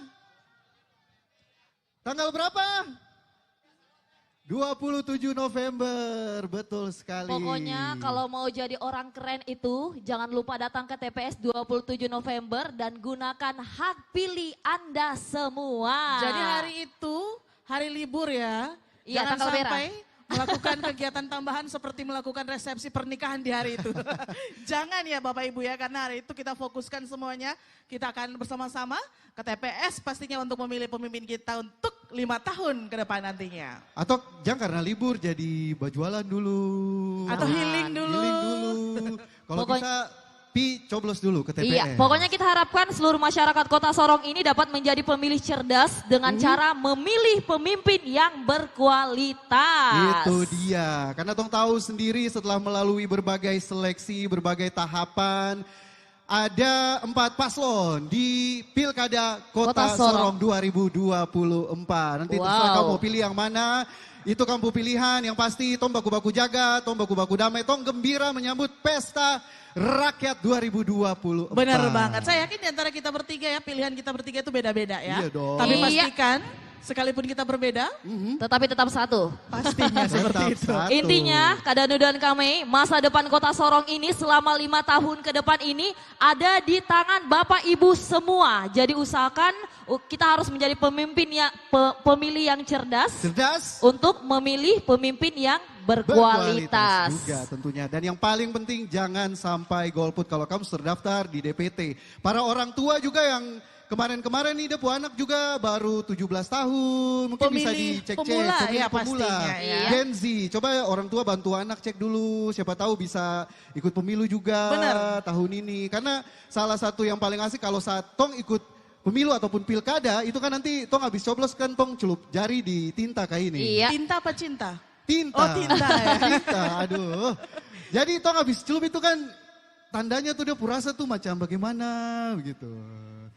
Tanggal berapa? 27 November, betul sekali. Pokoknya kalau mau jadi orang keren itu jangan lupa datang ke TPS 27 November dan gunakan hak pilih Anda semua. Jadi hari itu hari libur ya. Iya, Jangan tanggal merah. sampai melakukan kegiatan tambahan seperti melakukan resepsi pernikahan di hari itu. Jangan ya Bapak Ibu ya, karena hari itu kita fokuskan semuanya. Kita akan bersama-sama ke TPS pastinya untuk memilih pemimpin kita untuk 5 tahun ke depan nantinya. Atau jangan karena libur jadi bajualan dulu. Atau healing dulu. Healing dulu. Kalau Pokoknya- bisa coblos dulu ke TPS. Iya, pokoknya kita harapkan seluruh masyarakat Kota Sorong ini dapat menjadi pemilih cerdas dengan cara memilih pemimpin yang berkualitas. Itu dia. Karena Tong tahu sendiri setelah melalui berbagai seleksi, berbagai tahapan, ada 4 paslon di Pilkada Kota Kota Sorong. Sorong 2024. Nanti terserah Wow. kamu mau pilih yang mana. Itu kamu pilihan, yang pasti Tong baku-baku jaga, Tong baku-baku damai, Tong gembira menyambut pesta rakyat 2024. Benar banget. Saya yakin di antara kita bertiga ya, pilihan kita bertiga itu beda-beda ya. Iya dong. Tapi Iya. pastikan sekalipun kita berbeda, Tetapi tetap satu. pastinya seperti Tetap itu. satu. Intinya, Kak Danu dan Kame, masa depan Kota Sorong ini selama 5 tahun ke depan ini ada di tangan Bapak Ibu semua. Jadi usahakan kita harus menjadi pemimpin yang pemilih yang cerdas Cerdas, untuk memilih pemimpin yang berkualitas. juga tentunya. Dan yang paling penting jangan sampai golput kalau kamu terdaftar di DPT. Para orang tua juga yang kemarin-kemarin nih Depu anak juga baru 17 tahun. Mungkin bisa Pemilih dicek-cek. pemula pemilih ya pemula. pastinya ya. Gen Z, coba orang tua bantu anak cek dulu. Siapa tahu bisa ikut pemilu juga Benar. tahun ini. Karena salah satu yang paling asik kalau saat Tong ikut pemilu ataupun pilkada itu kan nanti Tong habis coblos kan Tong celup jari di tinta kayak ini. Iya. Tinta apa cinta? Tinta. Oh, tinta ya. Tinta, aduh. Jadi Tong habis celup itu kan tandanya tuh dia purasa tuh macam bagaimana begitu.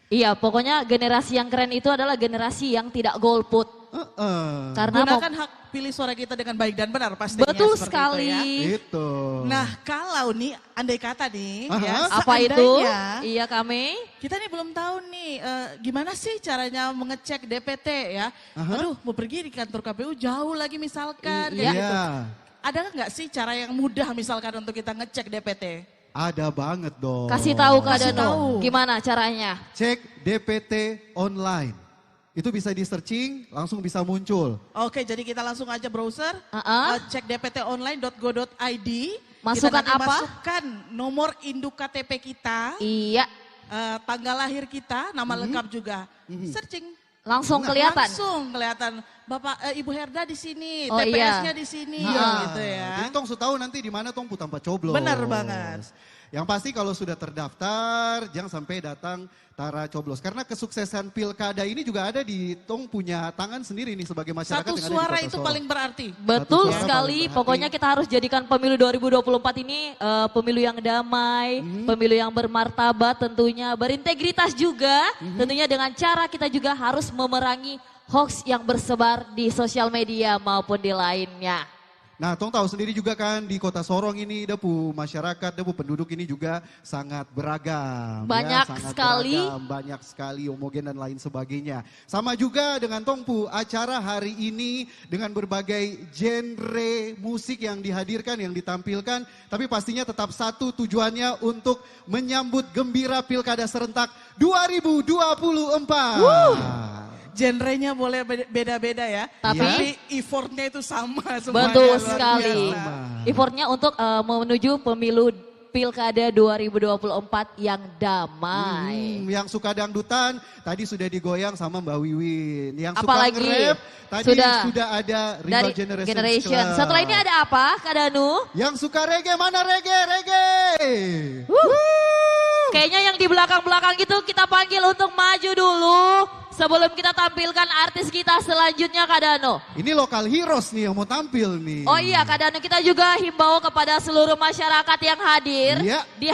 Iya, pokoknya generasi yang keren itu adalah generasi yang tidak golput. Karena mau- Gunakan hak pilih suara kita dengan baik dan benar pastinya. betul seperti sekali. itu ya. Itu. Nah kalau nih andai kata nih Aha. ya, Apa itu? seandainya Iya, Kame. kita nih belum tahu nih gimana sih caranya mengecek DPT ya. Aduh mau pergi di kantor KPU jauh lagi misalkan. kayak Iya. gitu. Ada nggak sih cara yang mudah misalkan untuk kita ngecek DPT? Ada banget dong. Kasih tahu Kak Kasih Danu, tahu. gimana caranya? Cek DPT online. Itu bisa di searching, langsung bisa muncul. Oke jadi kita langsung aja browser, cek dptonline.go.id. Masukkan kita nanti apa? Masukkan nomor induk KTP kita, Iya, tanggal lahir kita, nama lengkap juga. Searching. langsung kelihatan. Langsung kelihatan. Bapak Ibu Herda di sini, Oh, iya. TPS-nya di sini Iya. gitu ya. Jadi Tong sudah tahu nanti di mana Tong tanpa coblos. Benar banget. Yang pasti kalau sudah terdaftar jangan sampai datang tara coblos. Karena kesuksesan pilkada ini juga ada di Tong punya tangan sendiri nih sebagai masyarakat Satu yang ada di suara Kota itu Sorong. paling berarti. Betul suara sekali, paling berarti. pokoknya kita harus jadikan pemilu 2024 ini pemilu yang damai, pemilu yang bermartabat tentunya, berintegritas juga, tentunya dengan cara kita juga harus memerangi hoax yang bersebar di sosial media maupun di lainnya. Nah, Tong tahu sendiri juga kan di Kota Sorong ini Depu masyarakat, Depu penduduk ini juga sangat beragam. Banyak sangat sekali. beragam, banyak sekali homogen dan lain sebagainya. Sama juga dengan Tongpu, acara hari ini dengan berbagai genre musik yang dihadirkan, yang ditampilkan. Tapi pastinya tetap satu tujuannya untuk menyambut gembira Pilkada Serentak 2024. Genrenya boleh beda-beda ya. Tapi- effortnya itu sama semuanya. Betul luar sekali. biasa. Effortnya untuk menuju pemilu Pilkada 2024 yang damai. Yang suka dangdutan tadi sudah digoyang sama Mbak Wiwin. Yang suka Apalagi nge-rap tadi sudah ada dari Rival Generation. Club. Setelah ini ada apa, Kak Danu? Yang suka reggae mana reggae? Reggae. Kayaknya yang di belakang-belakang itu kita panggil untuk maju dulu. Sebelum kita tampilkan artis kita selanjutnya, Kak Danu. Ini lokal heroes nih yang mau tampil nih. Oh iya, Kak Danu, kita juga himbau kepada seluruh masyarakat yang hadir Iya. di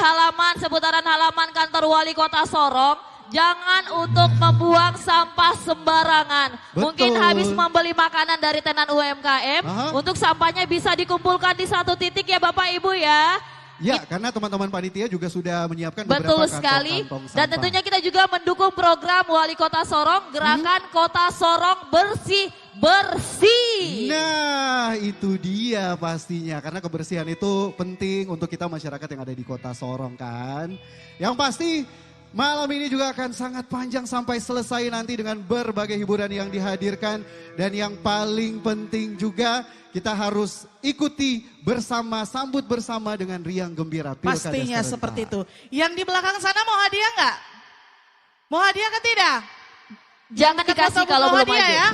seputaran halaman kantor wali kota Sorong. Jangan untuk membuang sampah sembarangan. Betul. Mungkin habis membeli makanan dari tenan UMKM, Aha. untuk sampahnya bisa dikumpulkan di satu titik ya Bapak Ibu ya. Ya, karena teman-teman panitia juga sudah menyiapkan Betul beberapa sekali. kantong-kantong Dan sampah. tentunya kita juga mendukung program Wali Kota Sorong, Gerakan Kota Sorong Bersih. Nah, itu dia pastinya. Karena kebersihan itu penting untuk kita masyarakat yang ada di Kota Sorong kan. Yang pasti malam ini juga akan sangat panjang sampai selesai nanti dengan berbagai hiburan yang dihadirkan. Dan yang paling penting juga kita harus ikuti bersama, sambut bersama dengan riang gembira Pilkada Pastinya serentak. seperti itu. Yang di belakang sana mau hadiah nggak? Mau hadiah ke tidak? Jangan Dekat dikasih foto kalau mau belum hadiah maju. ya.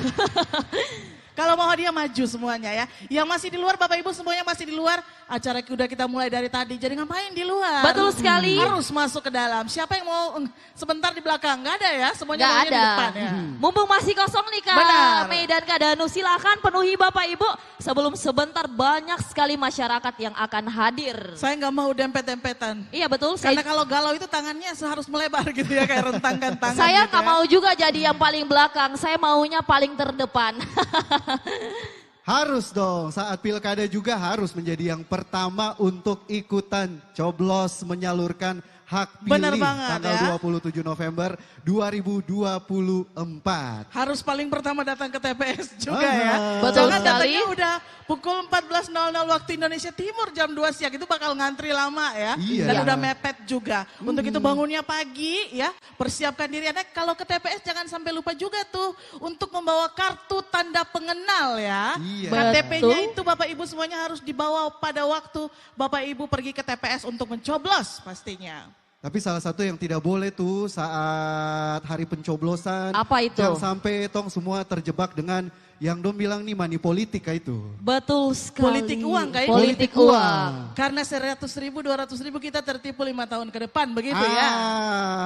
Kalau mau hadiah maju semuanya ya. Yang masih di luar Bapak Ibu semuanya masih di luar. Acara udah kita mulai dari tadi. Jadi ngapain di luar? Betul sekali. Harus masuk ke dalam. Siapa yang mau sebentar di belakang? Nggak ada ya. Semuanya Nggak maunya ada. di depan ya. Mumpung masih kosong nih Kak Benar. Mei dan Kak Danu, silakan penuhi Bapak Ibu. Sebelum sebentar banyak sekali masyarakat yang akan hadir. Saya nggak mau dempet-dempetan. Iya betul. Karena kalau galau itu tangannya harus melebar gitu ya. Kayak rentangkan tangan Saya gitu nggak ya. mau juga jadi yang paling belakang. Saya maunya paling terdepan. Harus dong, saat pilkada juga harus menjadi yang pertama untuk ikutan coblos menyalurkan hak pilih Benar banget, tanggal ya. 27 November 2024. Harus paling pertama datang ke TPS juga Aha. ya. Betul Jangan sekali. datangnya udah pukul 14.00 waktu Indonesia Timur jam 2 siang. Itu bakal ngantri lama ya. Iya. Dan udah mepet juga. Untuk itu bangunnya pagi ya. Persiapkan diri. Anda kalau ke TPS jangan sampai lupa juga tuh. Untuk membawa kartu tanda pengenal ya. Iya. KTP-nya itu Bapak Ibu semuanya harus dibawa pada waktu Bapak Ibu pergi ke TPS untuk mencoblos pastinya. Tapi salah satu yang tidak boleh tuh saat hari pencoblosan. Apa itu? Jangan sampai tong semua terjebak dengan yang dong bilang nih money politik kayak itu. Betul sekali. Politik uang kayak Politik uang. Karena 100.000, 200.000 kita tertipu 5 tahun ke depan begitu ya.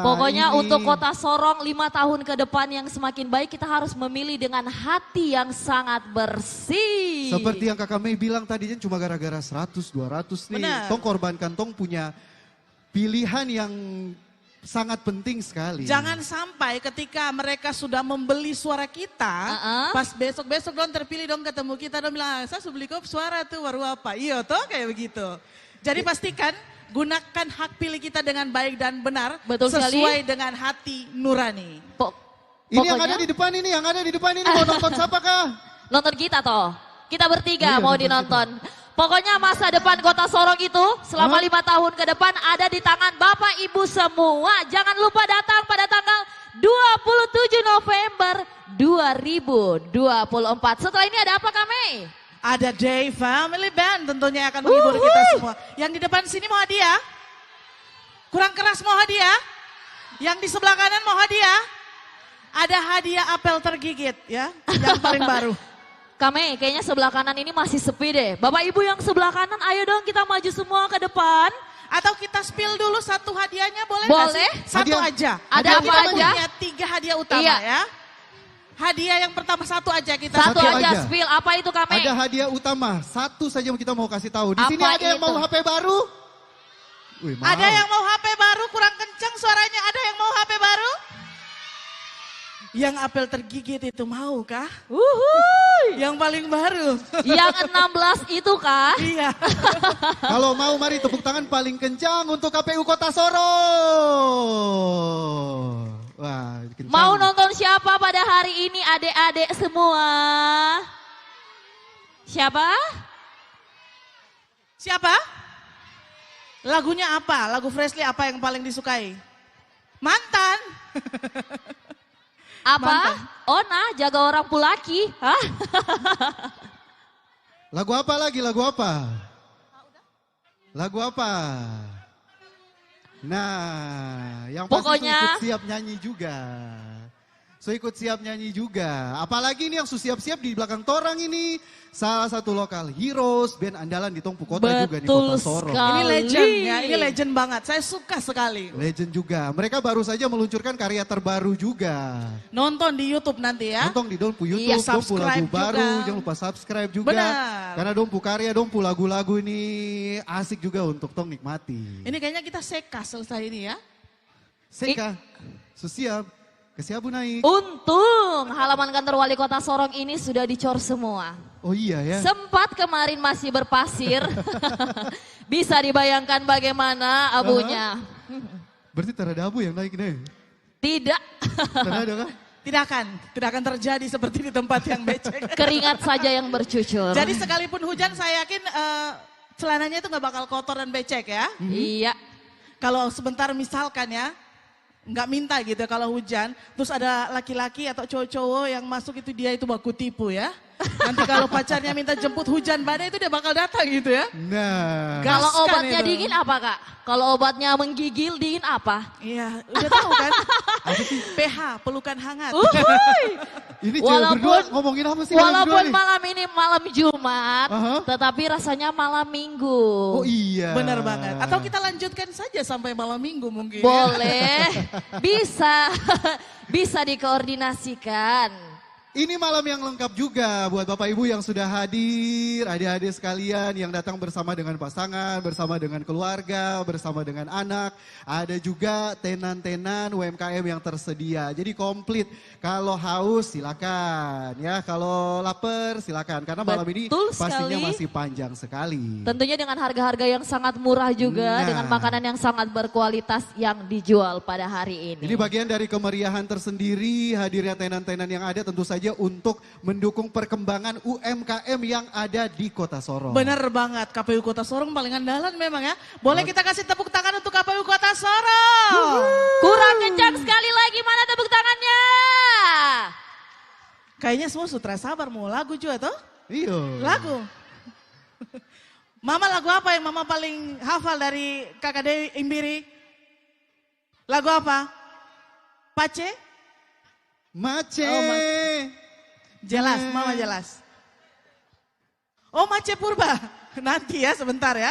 Pokoknya ini. untuk Kota Sorong 5 tahun ke depan yang semakin baik kita harus memilih dengan hati yang sangat bersih. Seperti yang Kakak Mei bilang tadi kan cuma gara-gara 100, 200 nih. Benar. Tong korbankan tong punya pilihan yang sangat penting sekali. Jangan sampai ketika mereka sudah membeli suara kita, pas besok-besok dong terpilih dong ketemu kita dong bilang, saya sudah beli kok suara tuh baru apa. Iya toh kayak begitu. Jadi pastikan gunakan hak pilih kita dengan baik dan benar. Betul sekali. sesuai dengan hati nurani. Ini yang Pokoknya- ada di depan ini, yang ada di depan ini mau nonton siapa kah? Nonton kita toh. Kita bertiga Iya, mau nonton dinonton. Pokoknya masa depan Kota Sorong itu selama 5 tahun ke depan ada di tangan Bapak Ibu semua. Jangan lupa datang pada tanggal 27 November 2024. Setelah ini ada apa kami? Ada Day Family Band tentunya akan menghibur kita semua. Yang di depan sini mau hadiah? Kurang keras mau hadiah? Yang di sebelah kanan mau hadiah? Ada hadiah apel tergigit ya, yang paling baru. Kami kayaknya sebelah kanan ini masih sepi deh. Bapak Ibu yang sebelah kanan ayo dong kita maju semua ke depan. Atau kita spill dulu satu hadiahnya boleh nggak Boleh. sih? Satu Hadiah. aja. Ada Kita apa aja? punya 3 hadiah utama Iya. ya. Hadiah yang pertama satu aja kita. Satu Satu aja aja. spill. Apa itu kami? Ada hadiah utama, satu saja yang kita mau kasih tahu. Di sini Apa ada yang mau itu? HP baru? Wih, mau. Ada yang mau HP baru kurang kencang suaranya. Ada yang mau HP baru? Yang apel tergigit itu mau kah? Wuhui. Yang paling baru. Yang 16 itu kah? Iya. Kalau mau mari tepuk tangan paling kencang untuk KPU Kota Sorong. Wah, kencang. Mau nonton siapa pada hari ini adik-adik semua? Siapa? Siapa? Lagunya apa? Lagu Freshly apa yang paling disukai? Mantan. Apa? Mantan. Ona, jaga orang Pulaki. Hah? Lagu apa lagi? Lagu apa? Lagu apa? Nah, yang pasti Pokoknya- ikut siap nyanyi juga. Ikut siap nyanyi juga. Apalagi ini yang siap-siap di belakang torang ini. Salah satu lokal heroes, band andalan di Tongpu Kota juga di Betul Kota Sorong. sekali. Ini legend ya, ini legend banget. Saya suka sekali. Legend juga. Mereka baru saja meluncurkan karya terbaru juga. Nonton di YouTube nanti ya. Nonton di Dompu YouTube, Iya, Dompu lagu subscribe baru, juga. jangan lupa subscribe juga. Benar. Karena Dompu karya, Dompu lagu-lagu ini asik juga untuk tong nikmati. Ini kayaknya kita seka selesai ini ya. Seka, susiap, kesiabu naik. Untung halaman kantor wali kota Sorong ini sudah dicor semua. Oh iya ya. Sempat kemarin masih berpasir. Bisa dibayangkan bagaimana abunya. Berarti terada abu yang naik nih. Tidak. Terada kan? Tidak akan terjadi seperti di tempat yang becek. Keringat saja yang bercucur. Jadi sekalipun hujan saya yakin celananya itu nggak bakal kotor dan becek ya. Iya. Kalau sebentar misalkan ya, nggak minta gitu kalau hujan, terus ada laki-laki atau cowok-cowok yang masuk itu dia itu baku tipu ya. Nanti kalau pacarnya minta jemput hujan badai itu dia bakal datang gitu ya. Nah. Kalau Gaskan obatnya itu. dingin apa kak? Kalau obatnya menggigil dingin apa? Iya, udah tahu kan? PH, pelukan hangat. Ini cewek Walaupun- berdua ngomongin apa sih kalian berdua Walaupun nih? malam ini malam Jumat, Aha. tetapi rasanya malam Minggu. Oh iya. Benar banget. Atau kita lanjutkan saja sampai malam minggu mungkin. Boleh, bisa, bisa dikoordinasikan. Ini malam yang lengkap juga buat Bapak Ibu yang sudah hadir, adik-adik sekalian yang datang bersama dengan pasangan, bersama dengan keluarga, bersama dengan anak. Ada juga tenan-tenan UMKM yang tersedia. Jadi komplit. Kalau haus silakan ya, kalau lapar silakan. Karena malam ini Betul pastinya sekali. masih panjang sekali. Tentunya dengan harga-harga yang sangat murah juga, Nah. dengan makanan yang sangat berkualitas yang dijual pada hari ini. Ini bagian dari kemeriahan tersendiri, hadirnya tenan-tenan yang ada tentu saja untuk mendukung perkembangan UMKM yang ada di Kota Sorong. Bener banget, KPU Kota Sorong paling andalan memang ya. Boleh kita kasih tepuk tangan untuk KPU Kota Sorong. Kurang kencang sekali lagi, mana tepuk tangannya? Kayaknya semua sutra sabar mau lagu juga toh? Iya. Lagu. Mama lagu apa yang mama paling hafal dari Kakak Dewi Imbiri? Lagu apa? Pace? Mace. Oh, Jelas, mama jelas. Oh Mace Purba, nanti ya sebentar ya.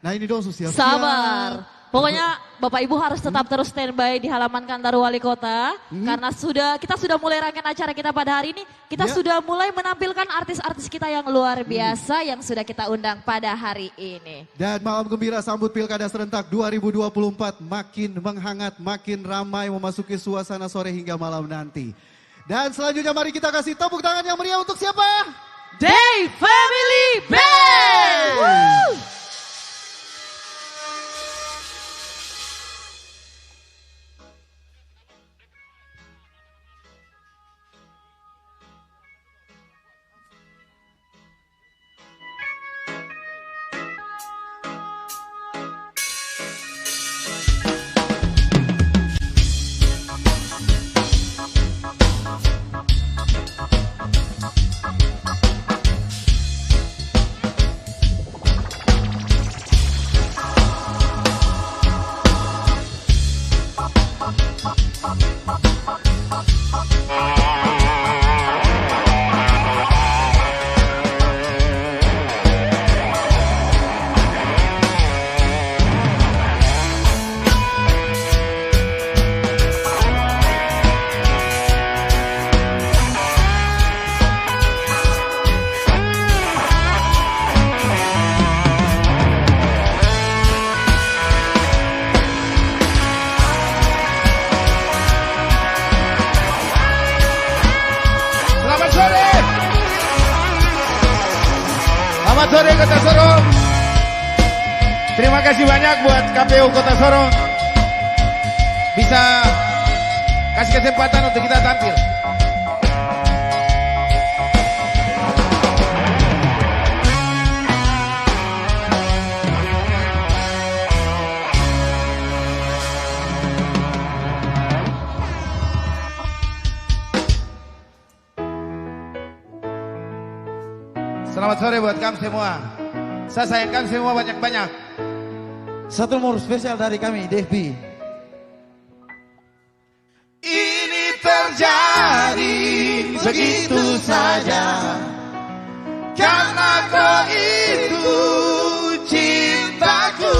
Nah ini dong siap-siap. Sabar. Pokoknya Bapak Ibu harus tetap terus standby di halaman kantor wali kota. Karena kita sudah mulai rangkaian acara kita pada hari ini. Kita Ya. sudah mulai menampilkan artis-artis kita yang luar biasa yang sudah kita undang pada hari ini. Dan malam gembira sambut Pilkada Serentak 2024 makin menghangat, makin ramai memasuki suasana sore hingga malam nanti. Dan selanjutnya mari kita kasih tepuk tangan yang meriah untuk siapa? Day Family Band. Selamat sore. Selamat sore Kota Sorong. Terima kasih banyak buat KPU Kota Sorong. Bisa kasih kesempatan untuk kita tampil. Selamat sore buat kamu semua. Saya sayang kamu semua banyak-banyak. Satu nomor spesial dari kami, Devi. Ini terjadi begitu saja karena kau itu cintaku.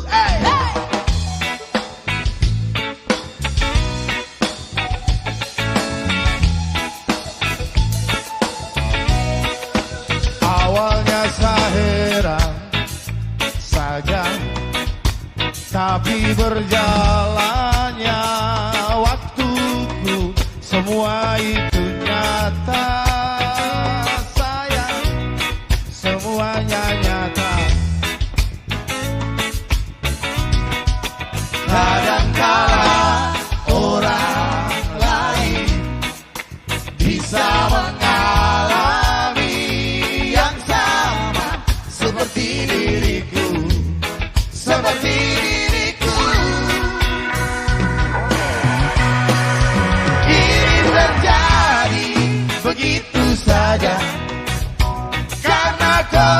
Hey! Awalnya saya heran saja, tapi berjalannya waktuku semua itu nyata, sayang, semuanya nyata.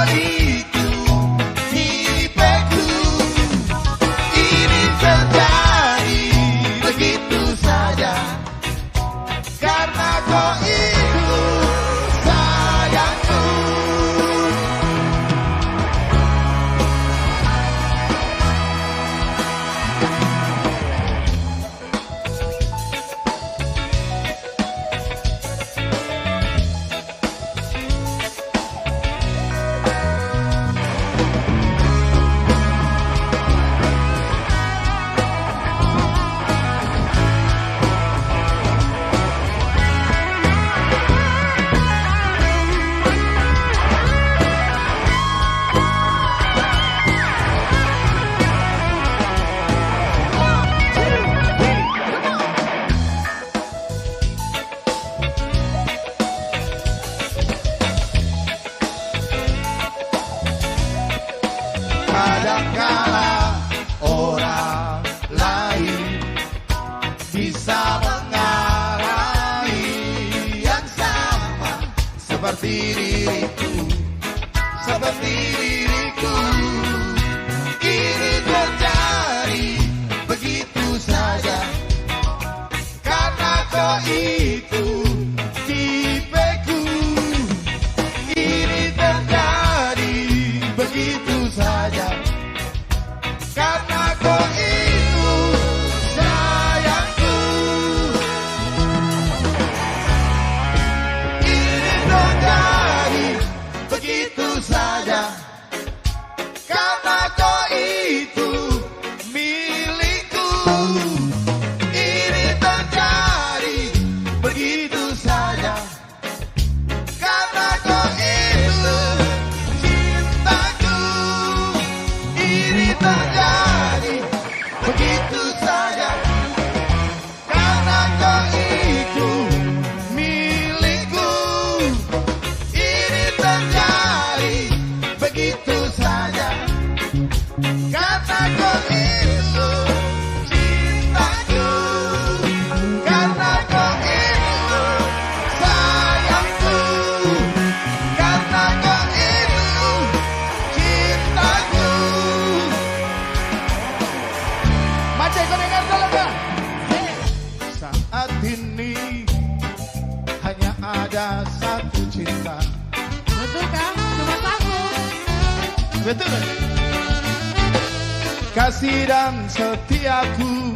kau itu tipeku. Ini terjadi begitu saja karena kau itu sayangku. Kadangkala orang lain bisa mengalami yang sama seperti diriku, seperti diriku. Ini terjadi begitu saja karena kau itu tipeku. Ini terjadi begitu saja karena kau itu sayangku. Ini terjadi begitu saja karena kau itu milikku. Ini terjadi begitu saja karena kau itu cintaku. Ini terjadi begitu saja karena kau itu milikku. Ini terjadi begitu saja karena kau itu cintaku. Karena kau itu sayangku. Karena kau itu cintaku. Macet kau dengar kalau enggak? Saat ini hanya ada satu cinta. Betul kan? Cuma satu. Betul. Kasih dan setiaku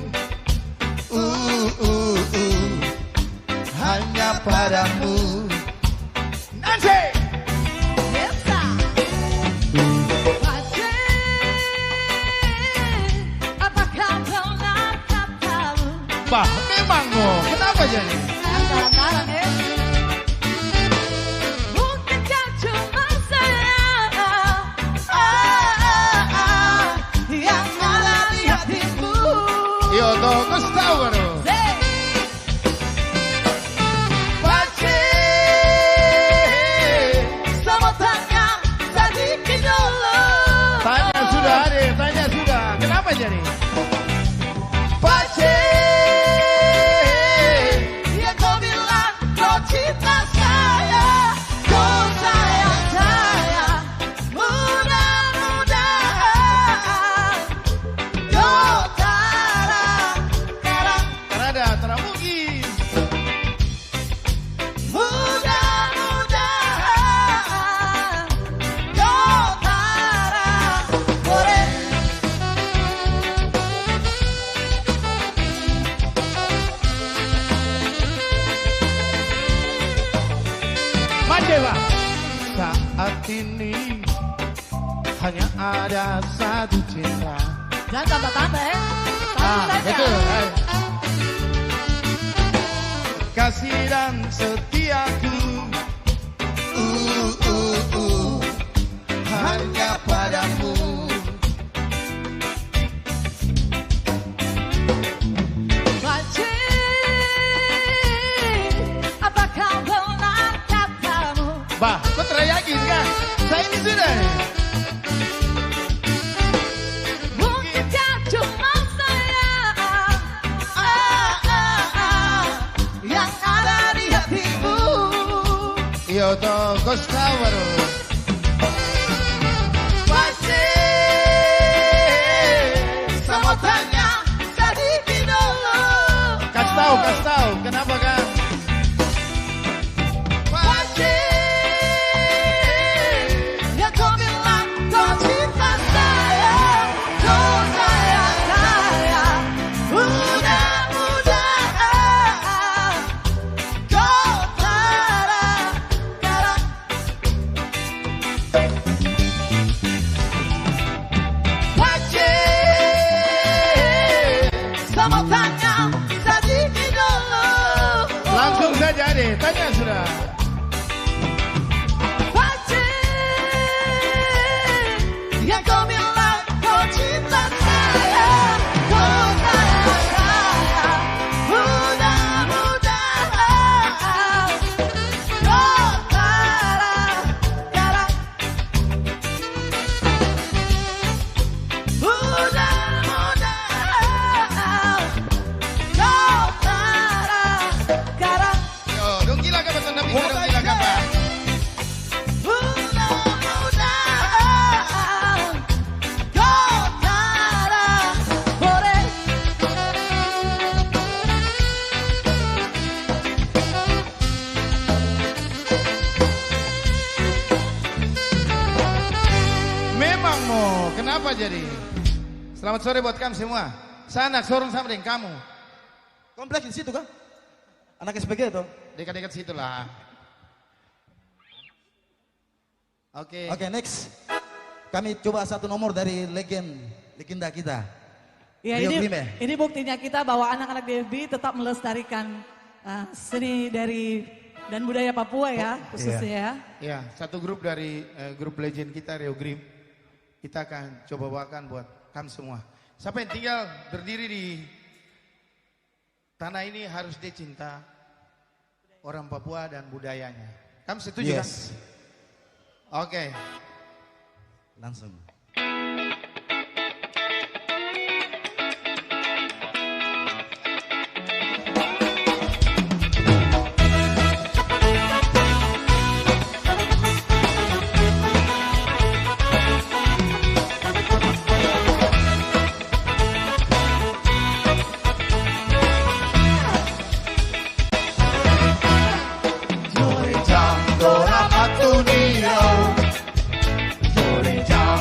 hanya padamu. Nanti Biasa. Apakah pernah katamu? Bah, memang oh. Kenapa jadi? Dalam-dalam ya. Bukankah cuma saya yang ada di hatimu? Io toh Gustavaro. Sama tanya sedikit dulu. Tanya sudah, Ade. Tanya sudah. Kenapa jadi? Pace. Yang kau bilang kau cinta saya, kau sayang saya. Mudah-mudahan kau Karada, teramugi. mudah-mudahan kau boleh. Madewa. Saat ini hanya ada satu cinta. Jangan tambah-tambah ya. Betul. Kasih dan setiaku hanya padamu. Apakah benar katamu? Bah, kok teriakin kan? Saya ini sudah. Bukankah cuma saya yang ada di hatimu? Io toh Gustavaro. kasih tahu. Kenapa kan? Yang kau bilang kau cinta saya, kau sayang saya, mudah-mudahan kau sekarang. Sama tanya sedikit dulu. Langsung saja deh, tanya sudah. Yang kau bilang kau cinta saya, kau sayang saya, mudah-mudahan kau sekarang. Mudah-mudahan kau sekarang. Yo, dong gila ka ba ito? Dong gila ka ba? Mudah-mudahan kau sekarang. Boleh. Memang mo, kenapa jadi? Selamat sore buat kamu semua. Sana sorong sama dengan kamu. Kompleks di situ kan? Anak SPG itu. Dekat-dekat situ lah. Oke. Oke, next. Kami coba satu nomor dari legenda kita. Ya, Rio ini, Grime. ini buktinya kita bahwa anak-anak DFB tetap melestarikan seni dari dan budaya Papua ya, khususnya ya. Ya, satu grup dari grup legend kita Rio Grim. Kita akan coba bawakan buat kamu semua. Siapa yang tinggal berdiri di tanah ini harus dia cinta orang Papua dan budayanya. Kamu setuju kan? Yes. Oke. Langsung. Jore jam dora patu niau, jore jam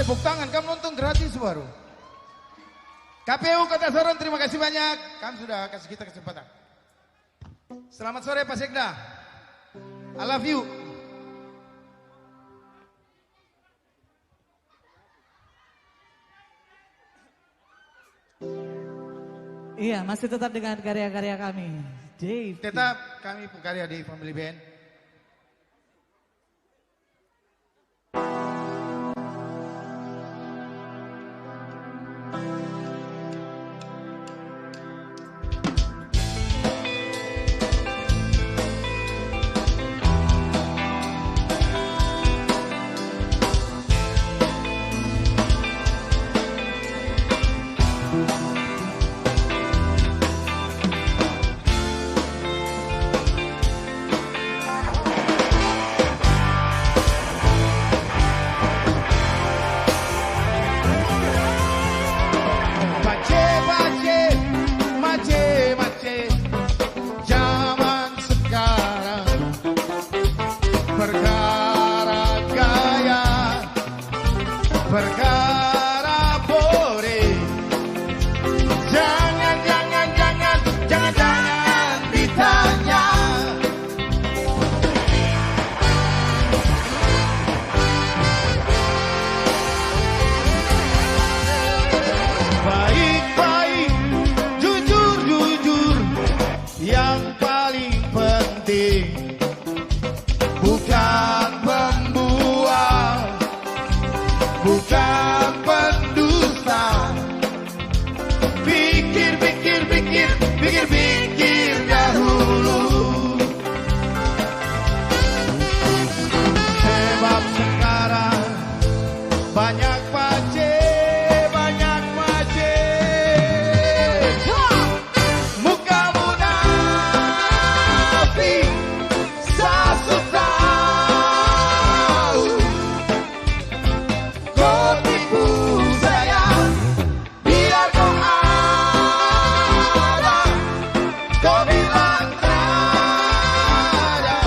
tepuk tangan, kamu nonton gratis baru. KPU Kota Sorong, terima kasih banyak. Kamu sudah kasih kita kesempatan. Selamat sore Pak Sekda. I love you. Iya, masih tetap dengan karya-karya kami. Dave. Tetap kami pengkarya di Family Band. Perkara boleh, jangan ditanya. Baik-baik, jujur, yang paling penting bukan pembual, bukan pendusta. Pikir dahulu. Sebab sekarang banyak pace, muka munafik, sasut tahu. Kau tipu saya, biar kau ada. Kau bilang ada,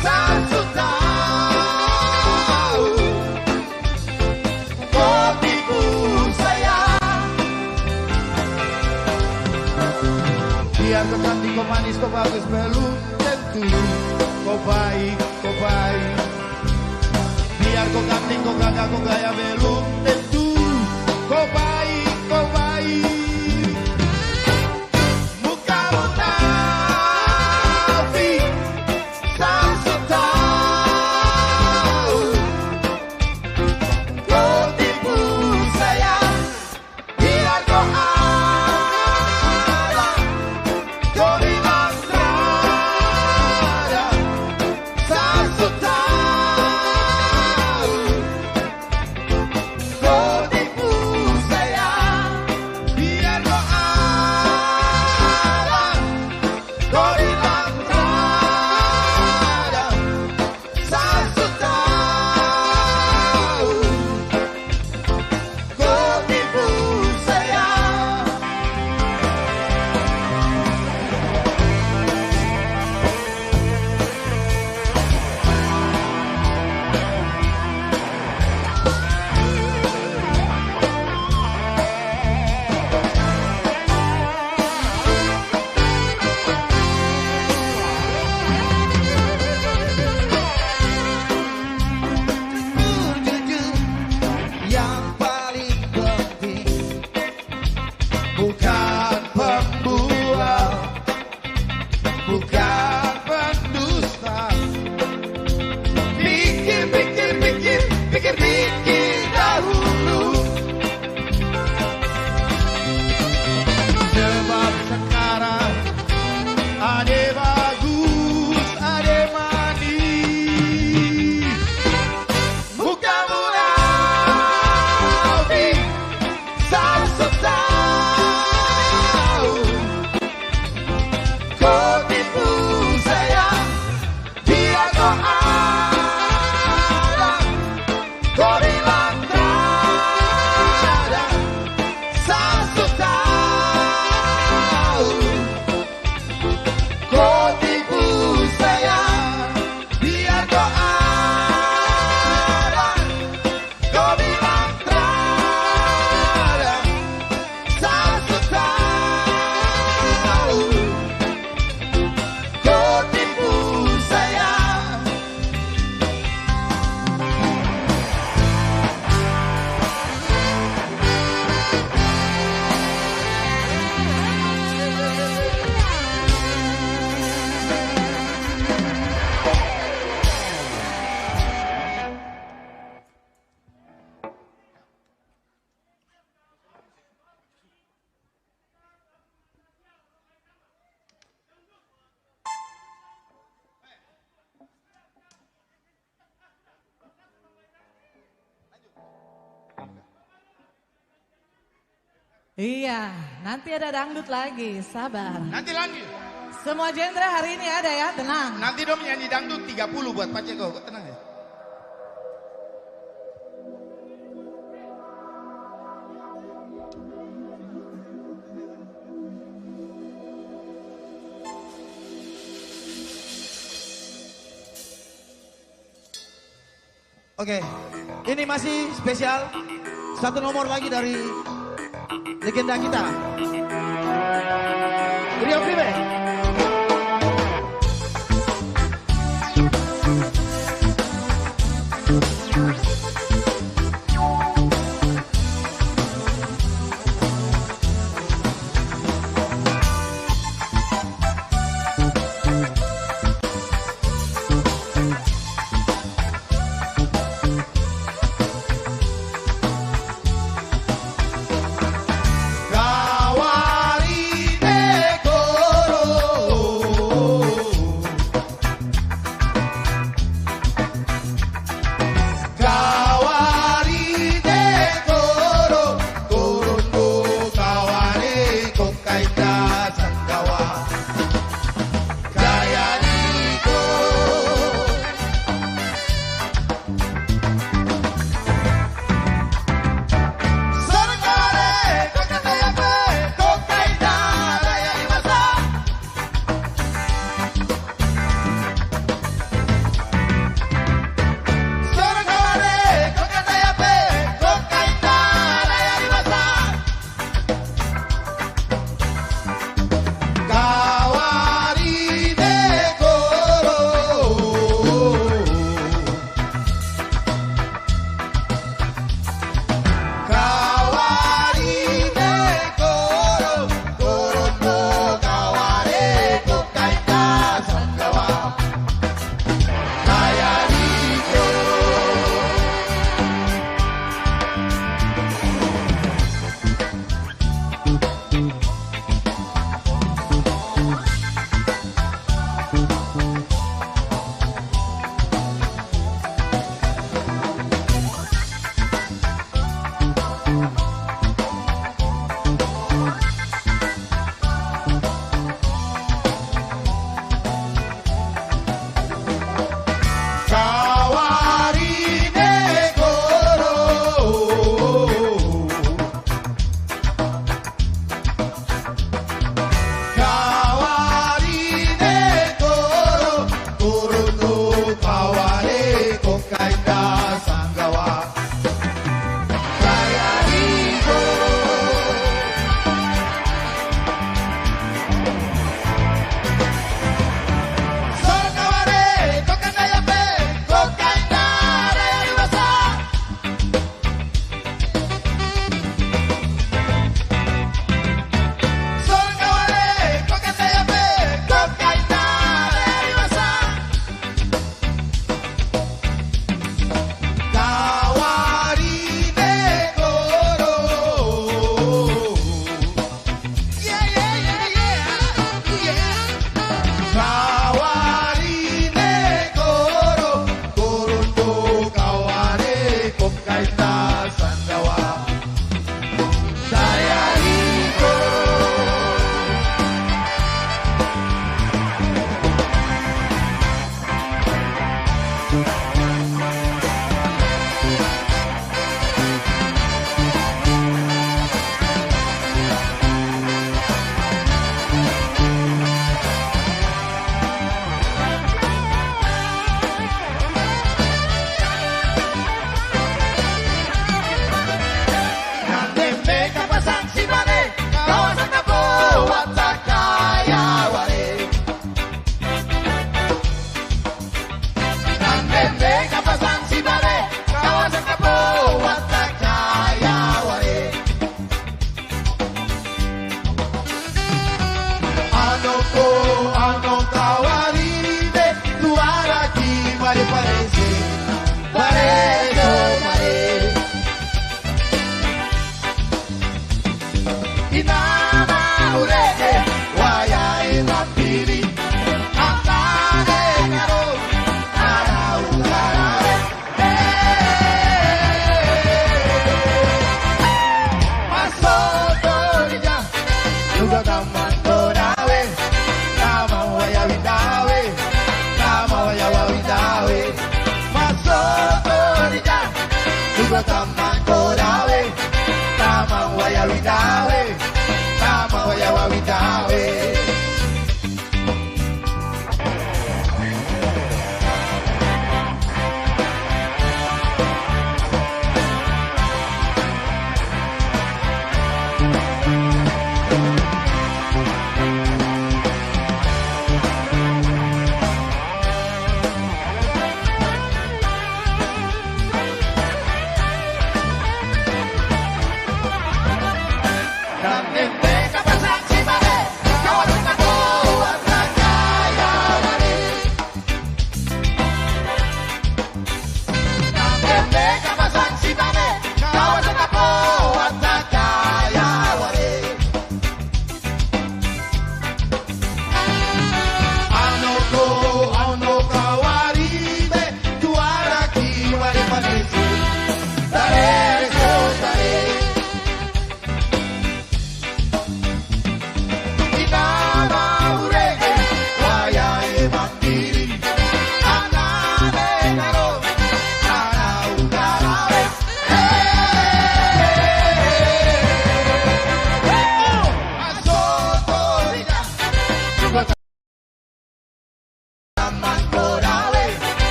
sasut tahu. Kau tipu saya. Biar kau cantik, kau manis, kau bagus, belum tentu kau baik. Biar kau ganteng, kau gagah, kau gaya, belum tentu kau baik. Muka munafik, sasut tahu. Kau tipu saya, biar kau ada. Kau bilang ada, sasut tahu. Kau tipu saya, biar kau ada. Kau bilang ada, sasut tahu. Kau tipu saya. Jujur, yang paling penting bukan pembual, bukan pendusta. Pikir dahulu. Sebab sekarang ade bagus, ade manis. Muka munafik, sasut tahu. Kau tipu Iya, nanti ada dangdut lagi, sabar. Nanti lanjut. Semua genre hari ini ada ya, tenang. Nanti dong nyanyi dangdut 30 buat Pak Ceko, tenang ya. Oke, ini masih spesial. Satu nomor lagi dari legenda kita. Rio Pribe.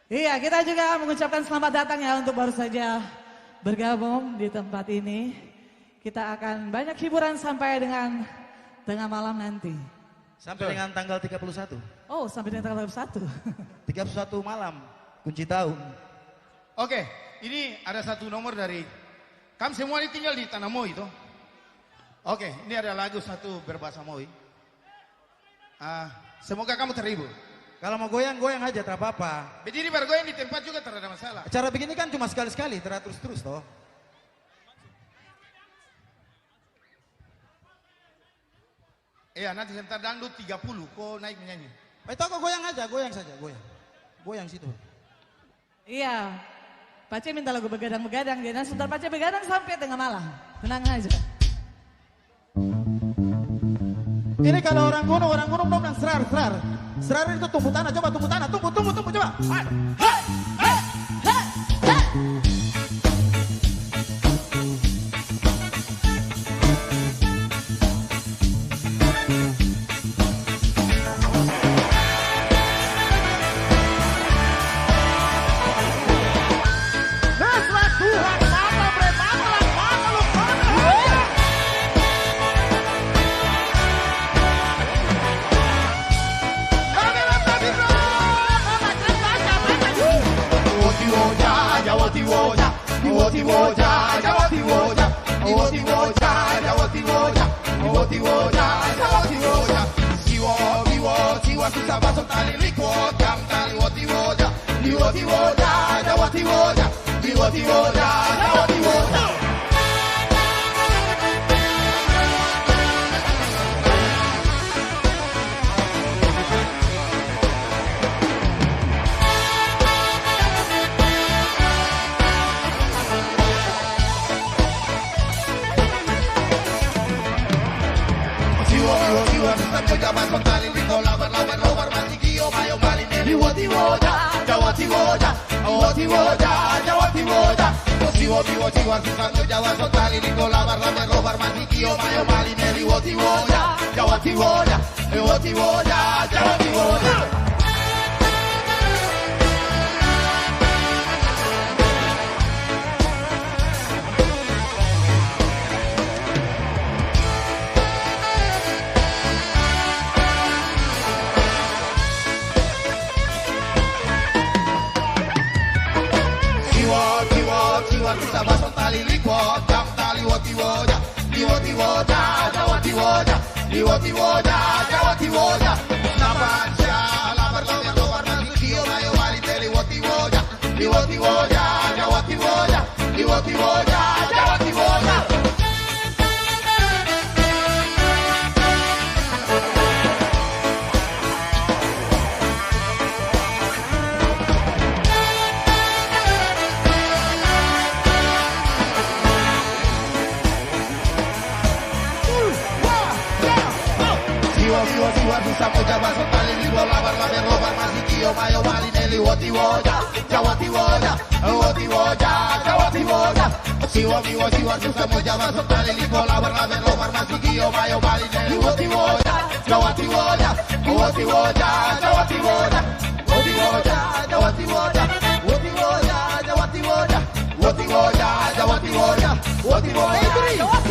Iya, kita juga mengucapkan selamat datang ya untuk baru saja bergabung di tempat ini. Kita akan banyak hiburan sampai dengan tengah malam nanti. Sampai dengan tanggal 31. Oh, sampai dengan tanggal 1. 31 malam, kunci tahun. Oke, ini ada satu nomor dari kami semua ini tinggal di Tanah Moi itu. Oke, ini ada lagu satu berbahasa Moi. Semoga kamu terhibur. Kalau mau goyang-goyang aja, tak apa-apa. Berdiri bergoyang di tempat juga tidak ada masalah. Acara begini kan cuma sekali-sekali, tidak terus-terus toh. Iya, nanti sebentar dangdut 30, kok naik menyanyi. Itu kok goyang aja, goyang saja, goyang. Goyang situ. Iya, Pace minta lagu begadang-begadang. Dia sebentar Pace begadang sampai tengah malam. Tenang aja. Ini kalau orang gunung belum bilang serar. Serar itu tumbuh tanah, coba tumbuh tanah, tumbuh coba.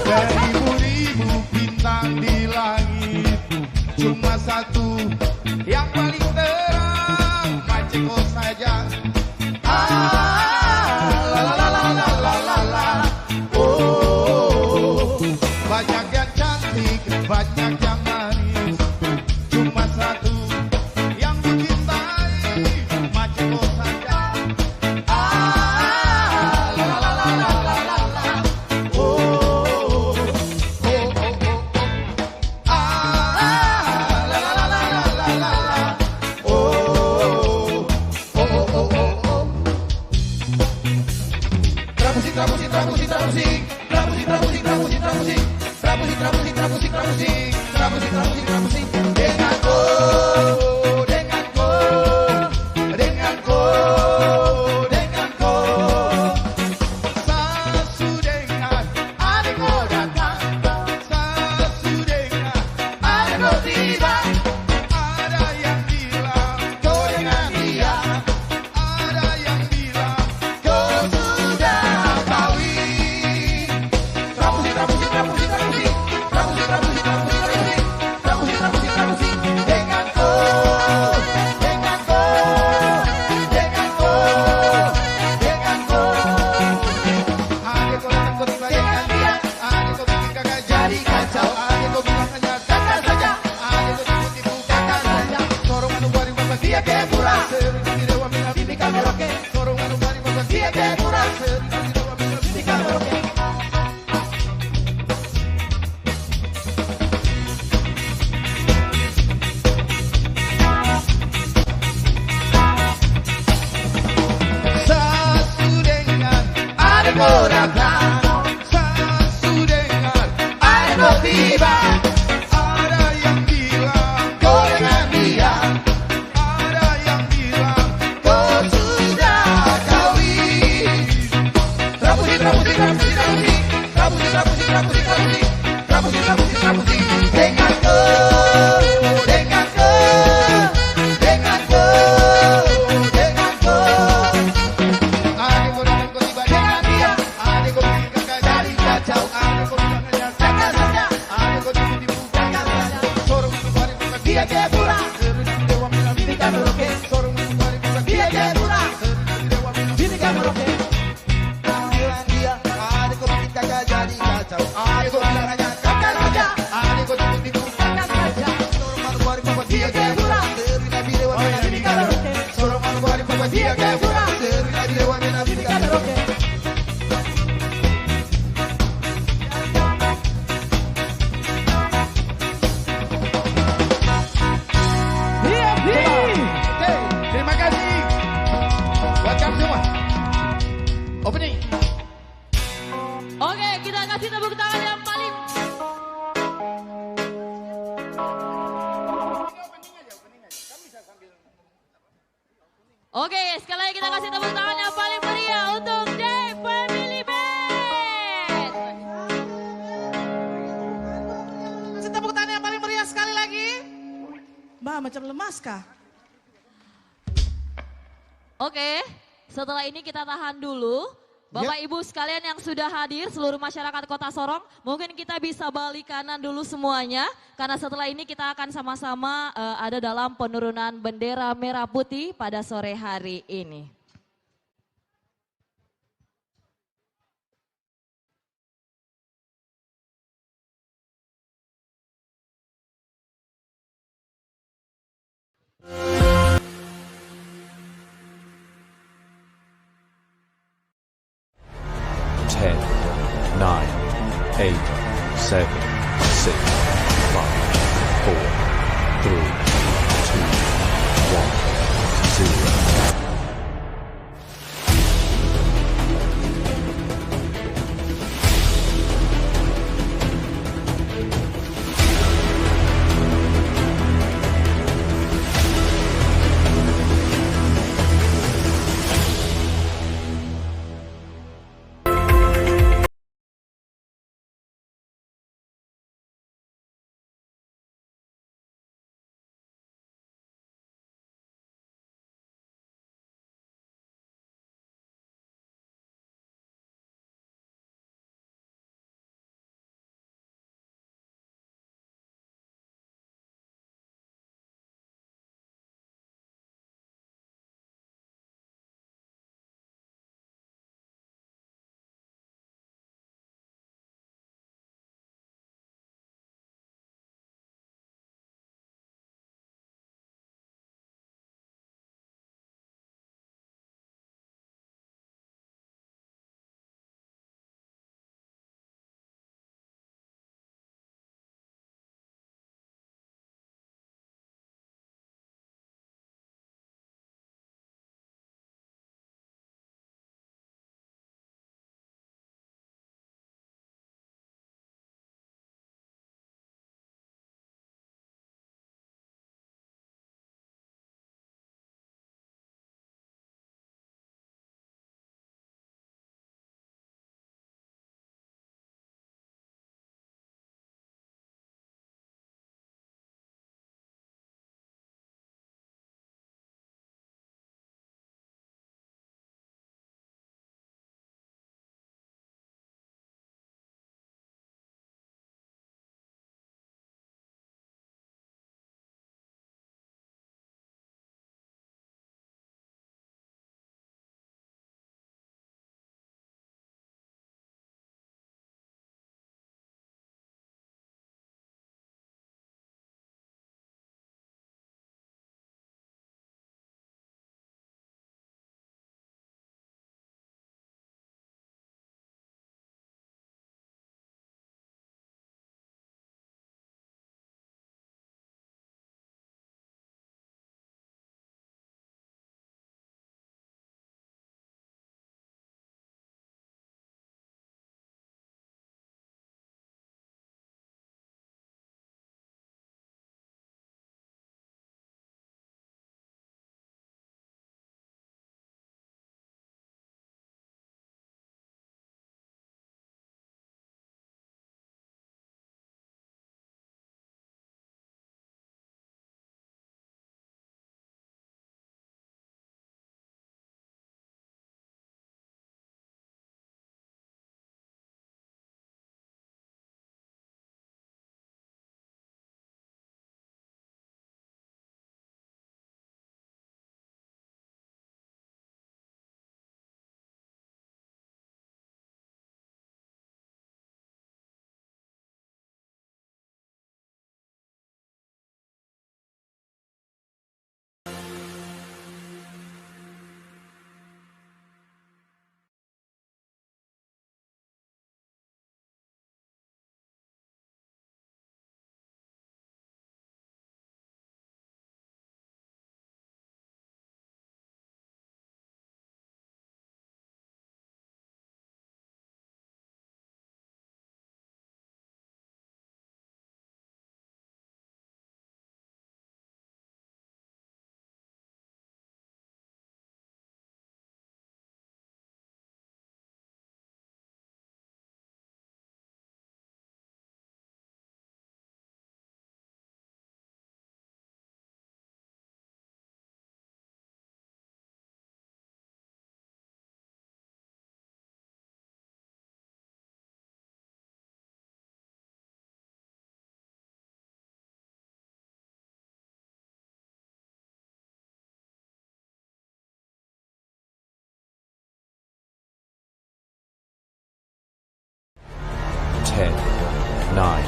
Beribu-ribu bintang di langit, cuma satu yang paling terang, Maceko saja. Oh, banyak yang cantik, banyak yang manis, cuma satu yang kucintai, Maceko saja. pura, Dewa mina bibika meroke, sorong anu bari baba dia ke pura, Dewa mina bibika meroke. Sasudengan ada korakan, sasudengan ada tiba. Ada yang bilang kau dengan dia, ada yang bilang kau sudah kawin. Rapusi, rapusi, rapusi, rapusi, rapusi, rapusi, rapusi, rapusi, rapusi, rapusi, rapusi, denganku, denganku, denganku, denganku. Adikku datang kau tiba dengan dia, adikku bikin kakak jadi kacau, adikku bilang hanya kakak saja, adikku tipu-tipu kakak saja. Sorong kembali bukan dia ke pura, Dewa mina bibika meroke, sorong kembali bukan dia ke pura, Dewa mina bibika meroke. Bilang dia, adikku bikin kakak jadi kacau, adikku bilang hanya kakak saja, adikku tipu-tipu kakak saja. Sorong kembali bukan dia ke pura, Dewa mina bibika meroke, sorong kembali bukan dia ke pura, Dewa mina bibika meroke. Oke, terima kasih buat kamu semua. Opening. Oke, kita kasih tepuk tangan yang paling. Oke, sekali lagi kita kasih tepuk tangan yang paling meriah untuk J Family Band. Kasih tepuk tangan yang paling meriah sekali lagi. Mbak macam lemas kah? Oke, setelah ini kita tahan dulu. Bapak Ibu sekalian yang sudah hadir, seluruh masyarakat Kota Sorong, mungkin kita bisa balik kanan dulu semuanya. Karena setelah ini kita akan sama-sama ada dalam penurunan bendera merah putih pada sore hari ini. Ten, 9, 8, 7, 6, 5, 4, 3, 2, 1, 0. 10, 9,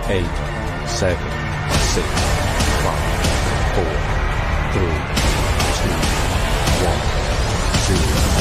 8, 7, 6, 5, 4, 3, 2, 1, 0.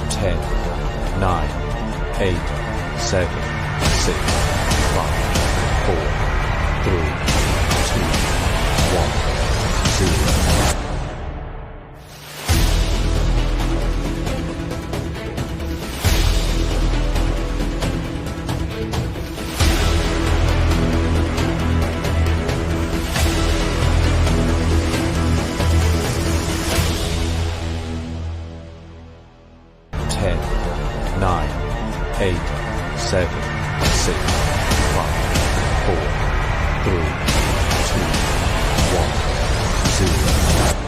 10, 9, 8, 7, 6, 5, 4, 3, 2, 1, 0. Ten, 9, 8, 7, 6, 5, 4, 3, 2, 1, 0.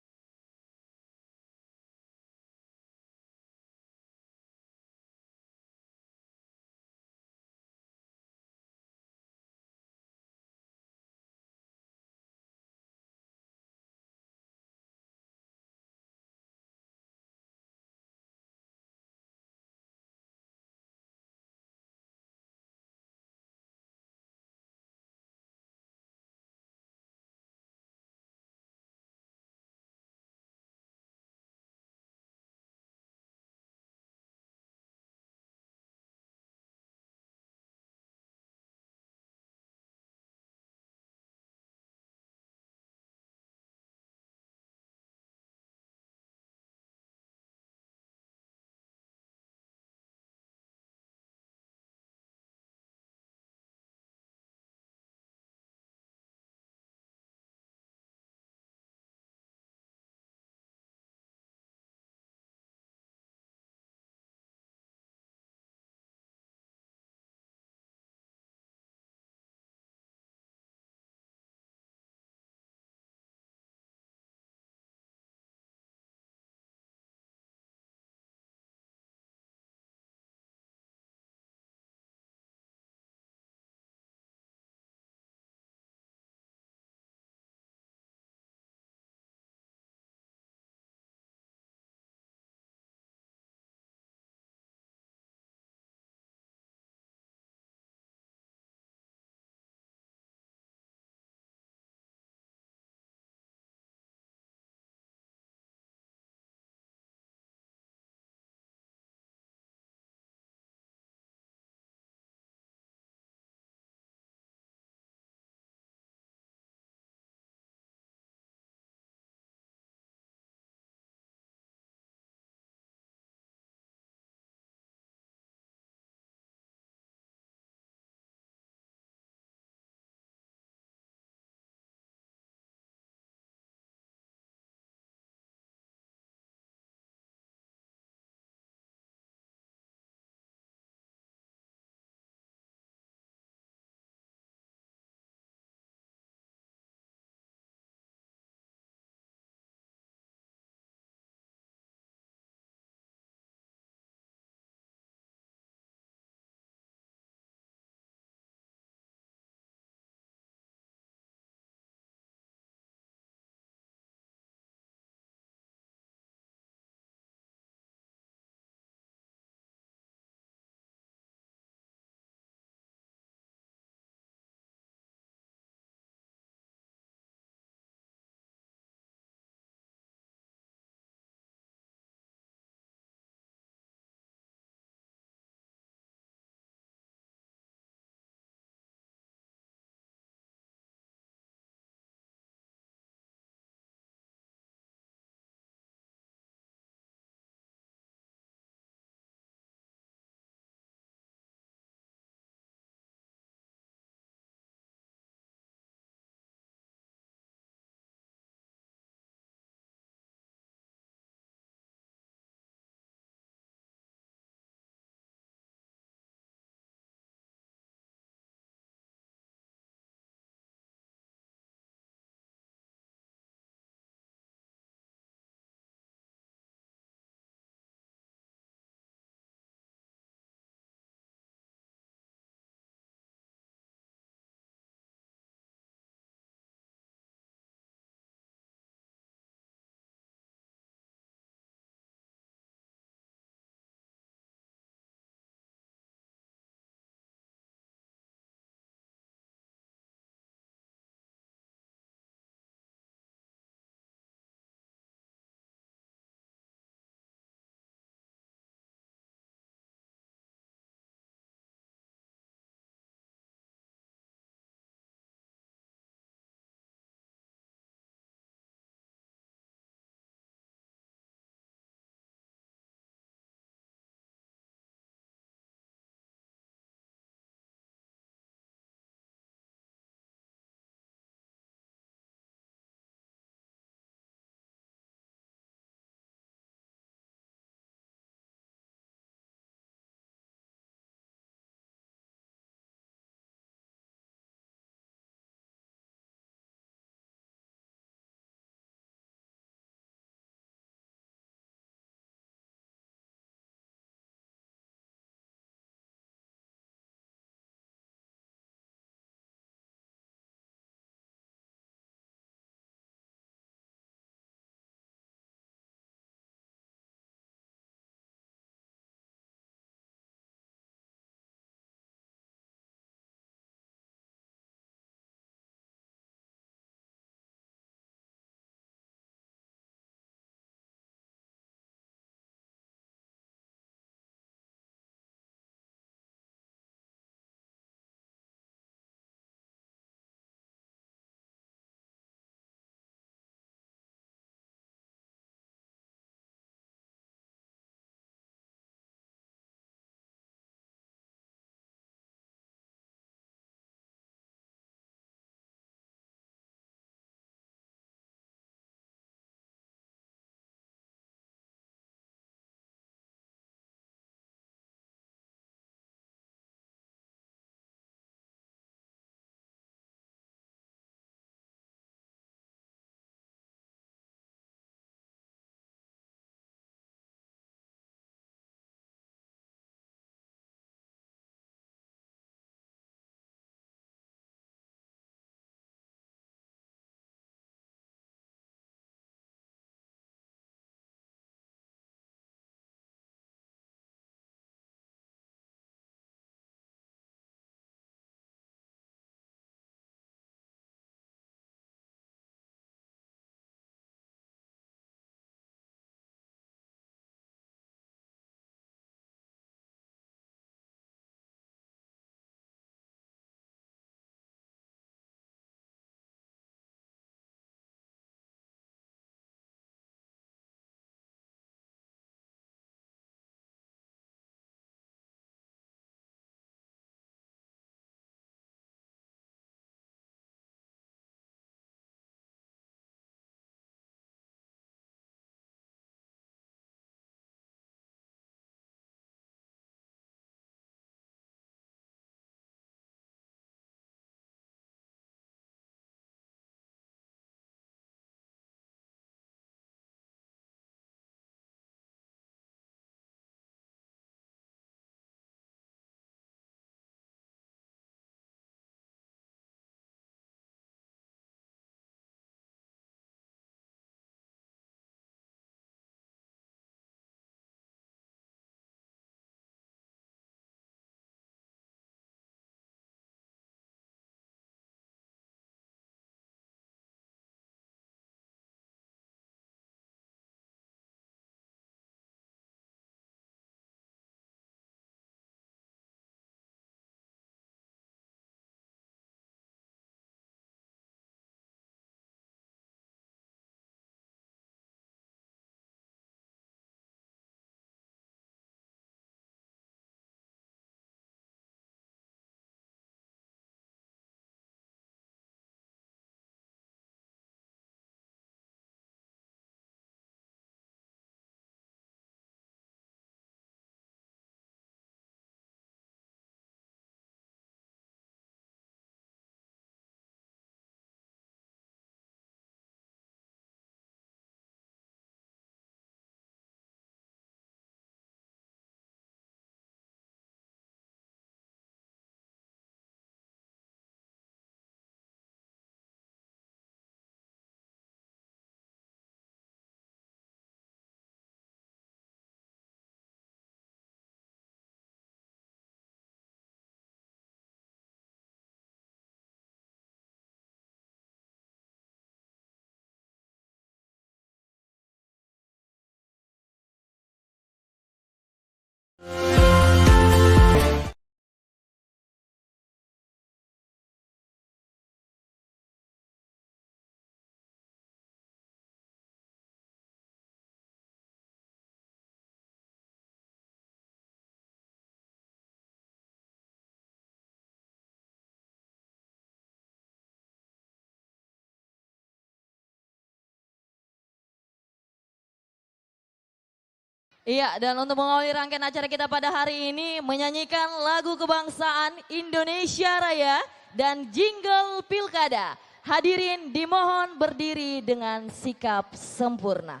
Iya, dan untuk mengawali rangkaian acara kita pada hari ini menyanyikan lagu kebangsaan Indonesia Raya dan jingle pilkada. Hadirin dimohon berdiri dengan sikap sempurna.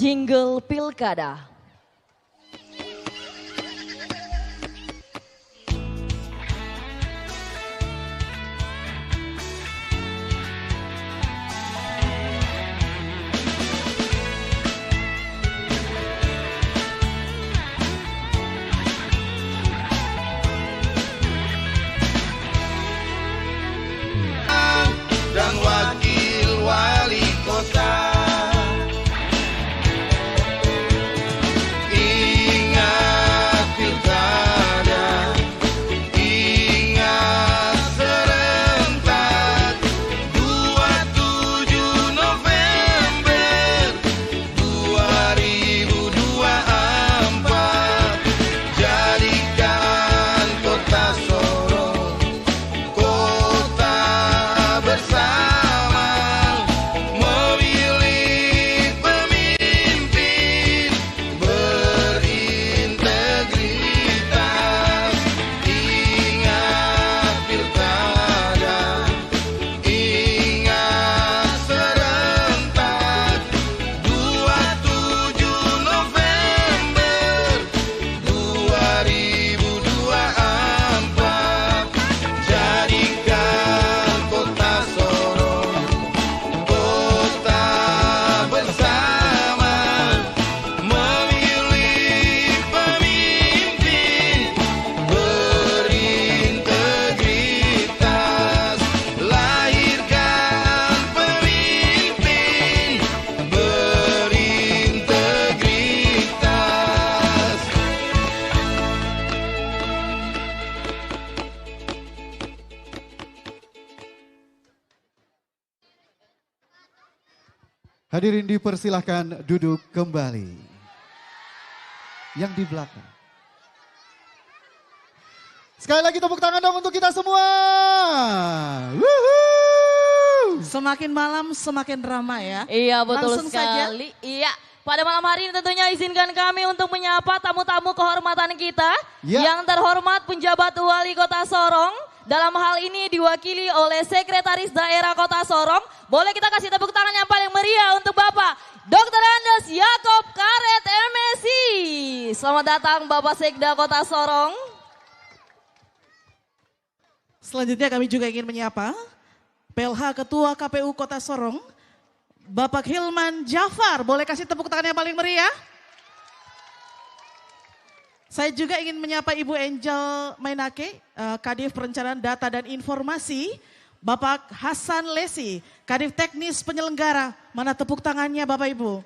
Jingle pilkada. Dan wakil wali kota. Ingat pilkada, ingat serentak 27 November 2024. Jadikan kota Sorong kota bersama, memilih pemimpin berintegritas. Ingat pilkada, ingat serentak 27 November 2024. Jadikan kota Sorong kota bersama, memilih pemimpin berintegritas. Lahirkan pemimpin berintegritas. Hadirin dipersilahkan duduk kembali. Yang di belakang. Sekali lagi tepuk tangan dong untuk kita semua. Wuhu. Semakin malam semakin ramai ya. Iya betul Langsung saja. sekali. Iya. Pada malam hari ini tentunya izinkan kami untuk menyapa tamu-tamu kehormatan kita. Ya. Yang terhormat penjabat Wali Kota Sorong. Dalam hal ini diwakili oleh Sekretaris Daerah Kota Sorong. Boleh kita kasih tepuk tangan yang paling meriah untuk Bapak Dr. Andes Yakob Karet MSI. Selamat datang Bapak Sekda Kota Sorong. Selanjutnya kami juga ingin menyapa PLH Ketua KPU Kota Sorong, Bapak Hilman Jafar. Boleh kasih tepuk tangan yang paling meriah? Saya juga ingin menyapa Ibu Angel Mainake, Kadif Perencanaan Data dan Informasi. Bapak Hasan Lesi, Kadif Teknis Penyelenggara. Mana tepuk tangannya Bapak Ibu?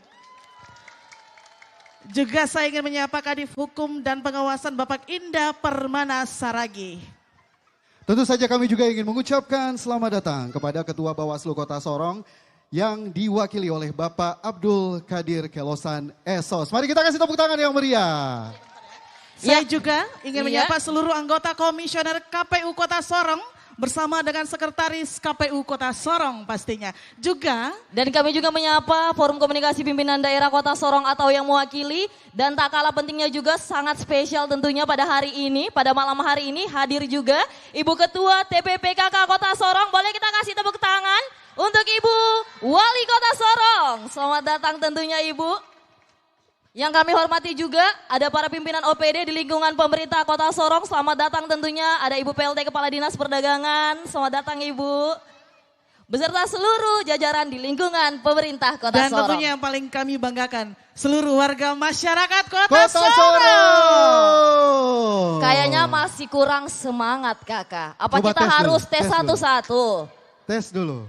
Juga saya ingin menyapa Kadif Hukum dan Pengawasan Bapak Indah Permana Saragi. Tentu saja kami juga ingin mengucapkan selamat datang kepada Ketua Bawaslu Kota Sorong yang diwakili oleh Bapak Abdul Kadir Kelosan Esos. Mari kita kasih tepuk tangan yang meriah. Saya juga ingin menyapa seluruh anggota Komisioner KPU Kota Sorong bersama dengan Sekretaris KPU Kota Sorong pastinya. Juga dan kami juga menyapa Forum Komunikasi Pimpinan Daerah Kota Sorong atau yang mewakili, dan tak kalah pentingnya juga sangat spesial tentunya pada hari ini, pada malam hari ini hadir juga Ibu Ketua TPPKK Kota Sorong. Boleh kita kasih tepuk tangan untuk Ibu Wali Kota Sorong. Selamat datang tentunya Ibu. Yang kami hormati juga ada para pimpinan OPD di lingkungan pemerintah Kota Sorong. Selamat datang tentunya ada Ibu PLT Kepala Dinas Perdagangan. Selamat datang Ibu. Beserta seluruh jajaran di lingkungan pemerintah Kota Sorong. Dan tentunya yang paling kami banggakan, seluruh warga masyarakat Kota Sorong. Kayaknya masih kurang semangat Kakak. Apa Coba kita harus dulu, tes satu-satu? Tes dulu.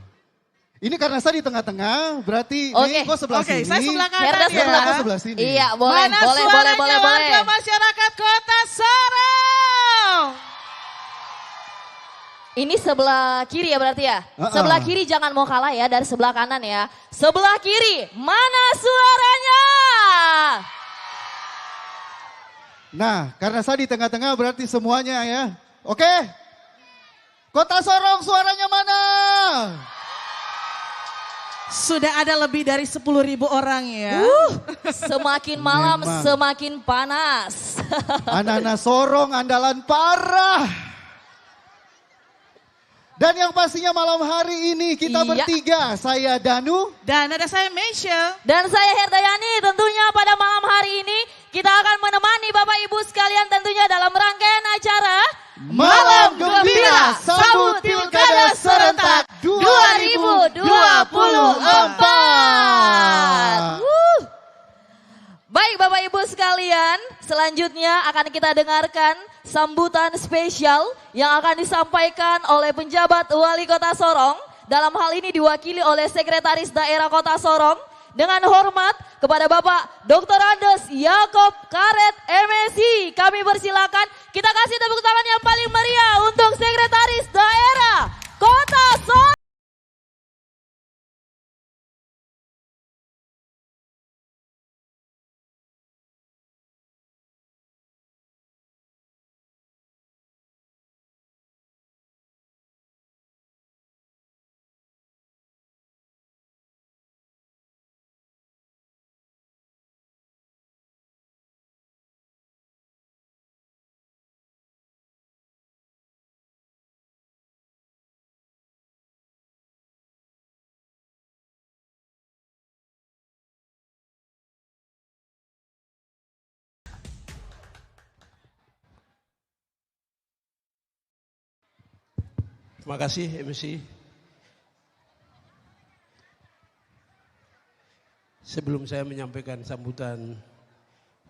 Ini karena saya di tengah-tengah, berarti nih kok sebelah sini. Oke, saya sebelah kanan Herda ya. Sebelah sini. Iya, boleh, Mana boleh, suaranya boleh. warga masyarakat Kota Sorong? Ini sebelah kiri ya berarti ya? Sebelah kiri jangan mau kalah ya dari sebelah kanan ya. Sebelah kiri, mana suaranya? Nah, karena saya di tengah-tengah berarti semuanya ya. Oke? Kota Sorong suaranya mana? Sudah ada lebih dari 10.000 orang ya. Semakin malam Memang. semakin panas. Anak-anak Sorong andalan parah. Dan yang pastinya malam hari ini kita Iya. bertiga. Saya Danu. Dan ada saya Meisha. Dan saya Herdayani, tentunya pada malam hari ini kita akan menemani Bapak Ibu sekalian tentunya dalam rangkaian acara Malam Gembira Sambut Pilkada Serentak 2024. Baik Bapak Ibu sekalian, selanjutnya akan kita dengarkan sambutan spesial yang akan disampaikan oleh penjabat Wali Kota Sorong. Dalam hal ini diwakili oleh Sekretaris Daerah Kota Sorong. Dengan hormat kepada Bapak Dr. Andes Yakob Karet MSI. Kami persilakan, kita kasih tepuk tangan yang paling meriah untuk Sekretaris Daerah Kota Sorong. Terima kasih MC. Sebelum saya menyampaikan sambutan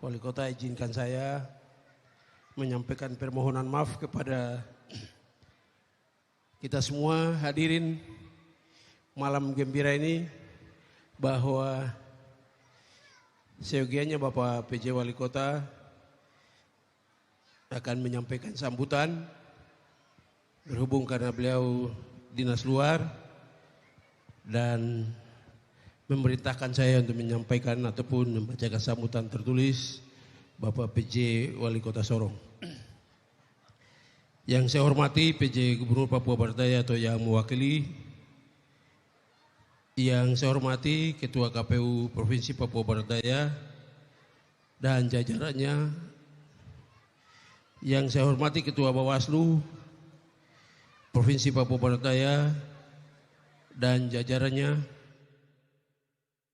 Wali Kota, izinkan saya menyampaikan permohonan maaf kepada kita semua hadirin malam gembira ini, bahwa seyogianya Bapak PJ Wali Kota akan menyampaikan sambutan. Berhubung karena beliau dinas luar dan memerintahkan saya untuk menyampaikan ataupun membacakan sambutan tertulis Bapak PJ Wali Kota Sorong. Yang saya hormati PJ Gubernur Papua Barat Daya atau yang mewakili. Yang saya hormati Ketua KPU Provinsi Papua Barat Daya dan jajarannya. Yang saya hormati Ketua Bawaslu Provinsi Papua Barat Daya dan jajarannya.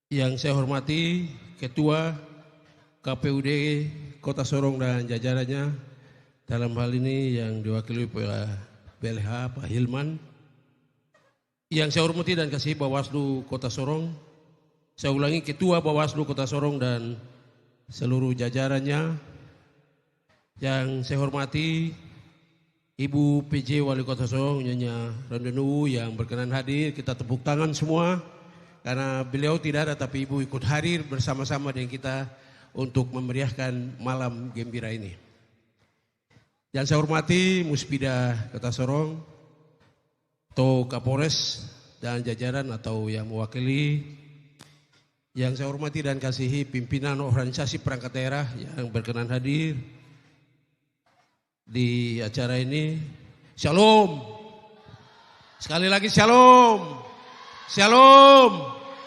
Yang saya hormati Ketua KPUD Kota Sorong dan jajarannya. Dalam hal ini yang diwakili Pak PLH Pak Hilman. Yang saya hormati dan kasih Bawaslu Kota Sorong. Saya ulangi, Ketua Bawaslu Kota Sorong dan seluruh jajarannya. Yang saya hormati Ibu PJ Wali Kota Sorong, Nyonya Rondenu yang berkenan hadir. Kita tepuk tangan semua karena beliau tidak ada tapi Ibu ikut hadir bersama-sama dengan kita untuk memeriahkan malam gembira ini. Yang saya hormati Muspida Kota Sorong, To Kapolres dan jajaran atau yang mewakili. Yang saya hormati dan kasihi pimpinan organisasi perangkat daerah yang berkenan hadir di acara ini. Shalom. Sekali lagi shalom. Shalom.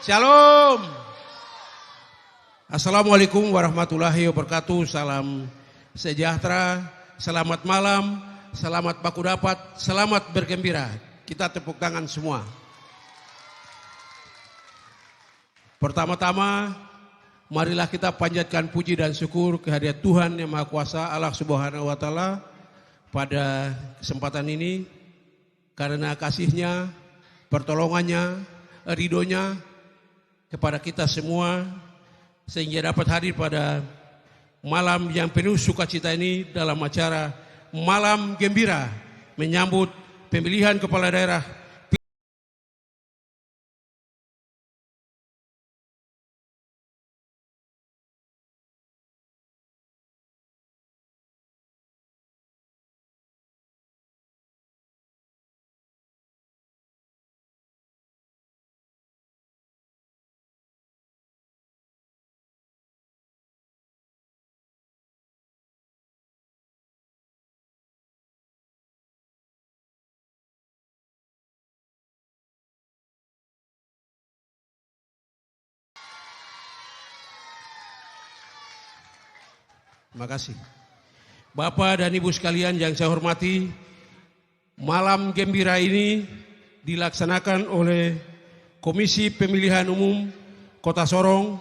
Shalom. Assalamualaikum warahmatullahi wabarakatuh. Salam sejahtera, selamat malam, selamat baku dapat, selamat bergembira. Kita tepuk tangan semua. Pertama-tama, marilah kita panjatkan puji dan syukur kehadirat Tuhan Yang Maha Kuasa Allah Subhanahu wa Ta'ala pada kesempatan ini, karena kasih-Nya, pertolongannya, ridhonya kepada kita semua, sehingga dapat hadir pada malam yang penuh sukacita ini dalam acara Malam Gembira menyambut pemilihan kepala daerah. Terima kasih. Bapak dan Ibu sekalian yang saya hormati, malam gembira ini dilaksanakan oleh Komisi Pemilihan Umum Kota Sorong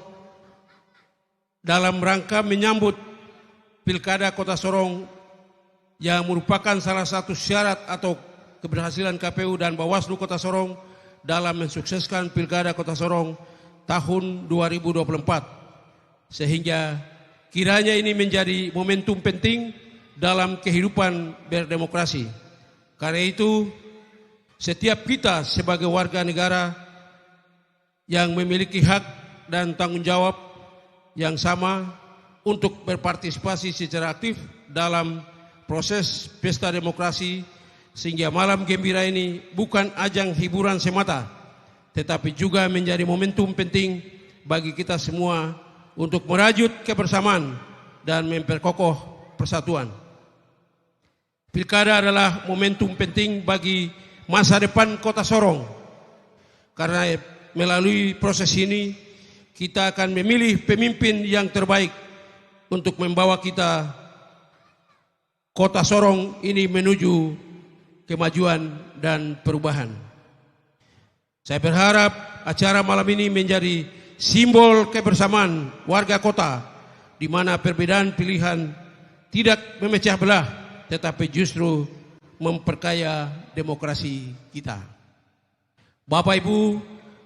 dalam rangka menyambut Pilkada Kota Sorong yang merupakan salah satu syarat atau keberhasilan KPU dan Bawaslu Kota Sorong dalam mensukseskan Pilkada Kota Sorong tahun 2024. Sehingga kiranya ini menjadi momentum penting dalam kehidupan berdemokrasi. Karena itu, setiap kita sebagai warga negara yang memiliki hak dan tanggung jawab yang sama untuk berpartisipasi secara aktif dalam proses pesta demokrasi, sehingga malam gembira ini bukan ajang hiburan semata, tetapi juga menjadi momentum penting bagi kita semua untuk merajut kebersamaan dan memperkokoh persatuan. Pilkada adalah momentum penting bagi masa depan Kota Sorong. Karena melalui proses ini kita akan memilih pemimpin yang terbaik untuk membawa kita Kota Sorong ini menuju kemajuan dan perubahan. Saya berharap acara malam ini menjadi simbol kebersamaan warga kota, di mana perbedaan pilihan tidak memecah belah, tetapi justru memperkaya demokrasi kita. Bapak Ibu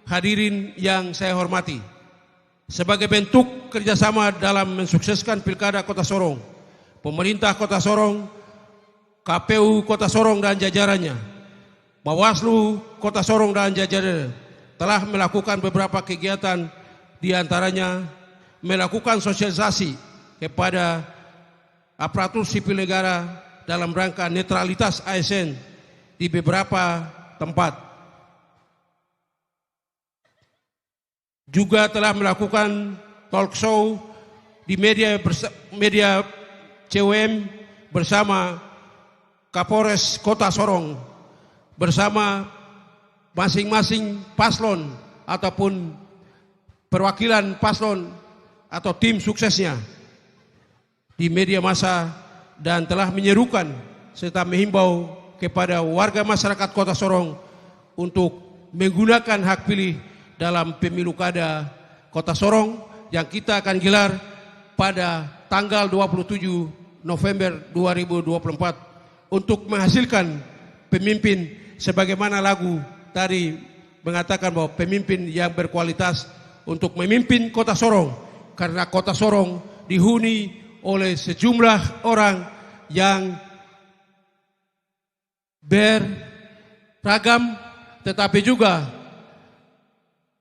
hadirin yang saya hormati, sebagai bentuk kerjasama dalam mensukseskan Pilkada Kota Sorong, pemerintah Kota Sorong, KPU Kota Sorong dan jajarannya, Bawaslu Kota Sorong dan jajarannya telah melakukan beberapa kegiatan, di antaranya melakukan sosialisasi kepada aparatur sipil negara dalam rangka netralitas ASN di beberapa tempat. Juga telah melakukan talk show di media CWM bersama Kapolres Kota Sorong, bersama masing-masing paslon ataupun perwakilan paslon atau tim suksesnya di media massa, dan telah menyerukan serta menghimbau kepada warga masyarakat Kota Sorong untuk menggunakan hak pilih dalam pemilu kada Kota Sorong yang kita akan gelar pada tanggal 27 November 2024 untuk menghasilkan pemimpin sebagaimana lagu tadi mengatakan bahwa pemimpin yang berkualitas untuk memimpin Kota Sorong, karena Kota Sorong dihuni oleh sejumlah orang yang beragam, tetapi juga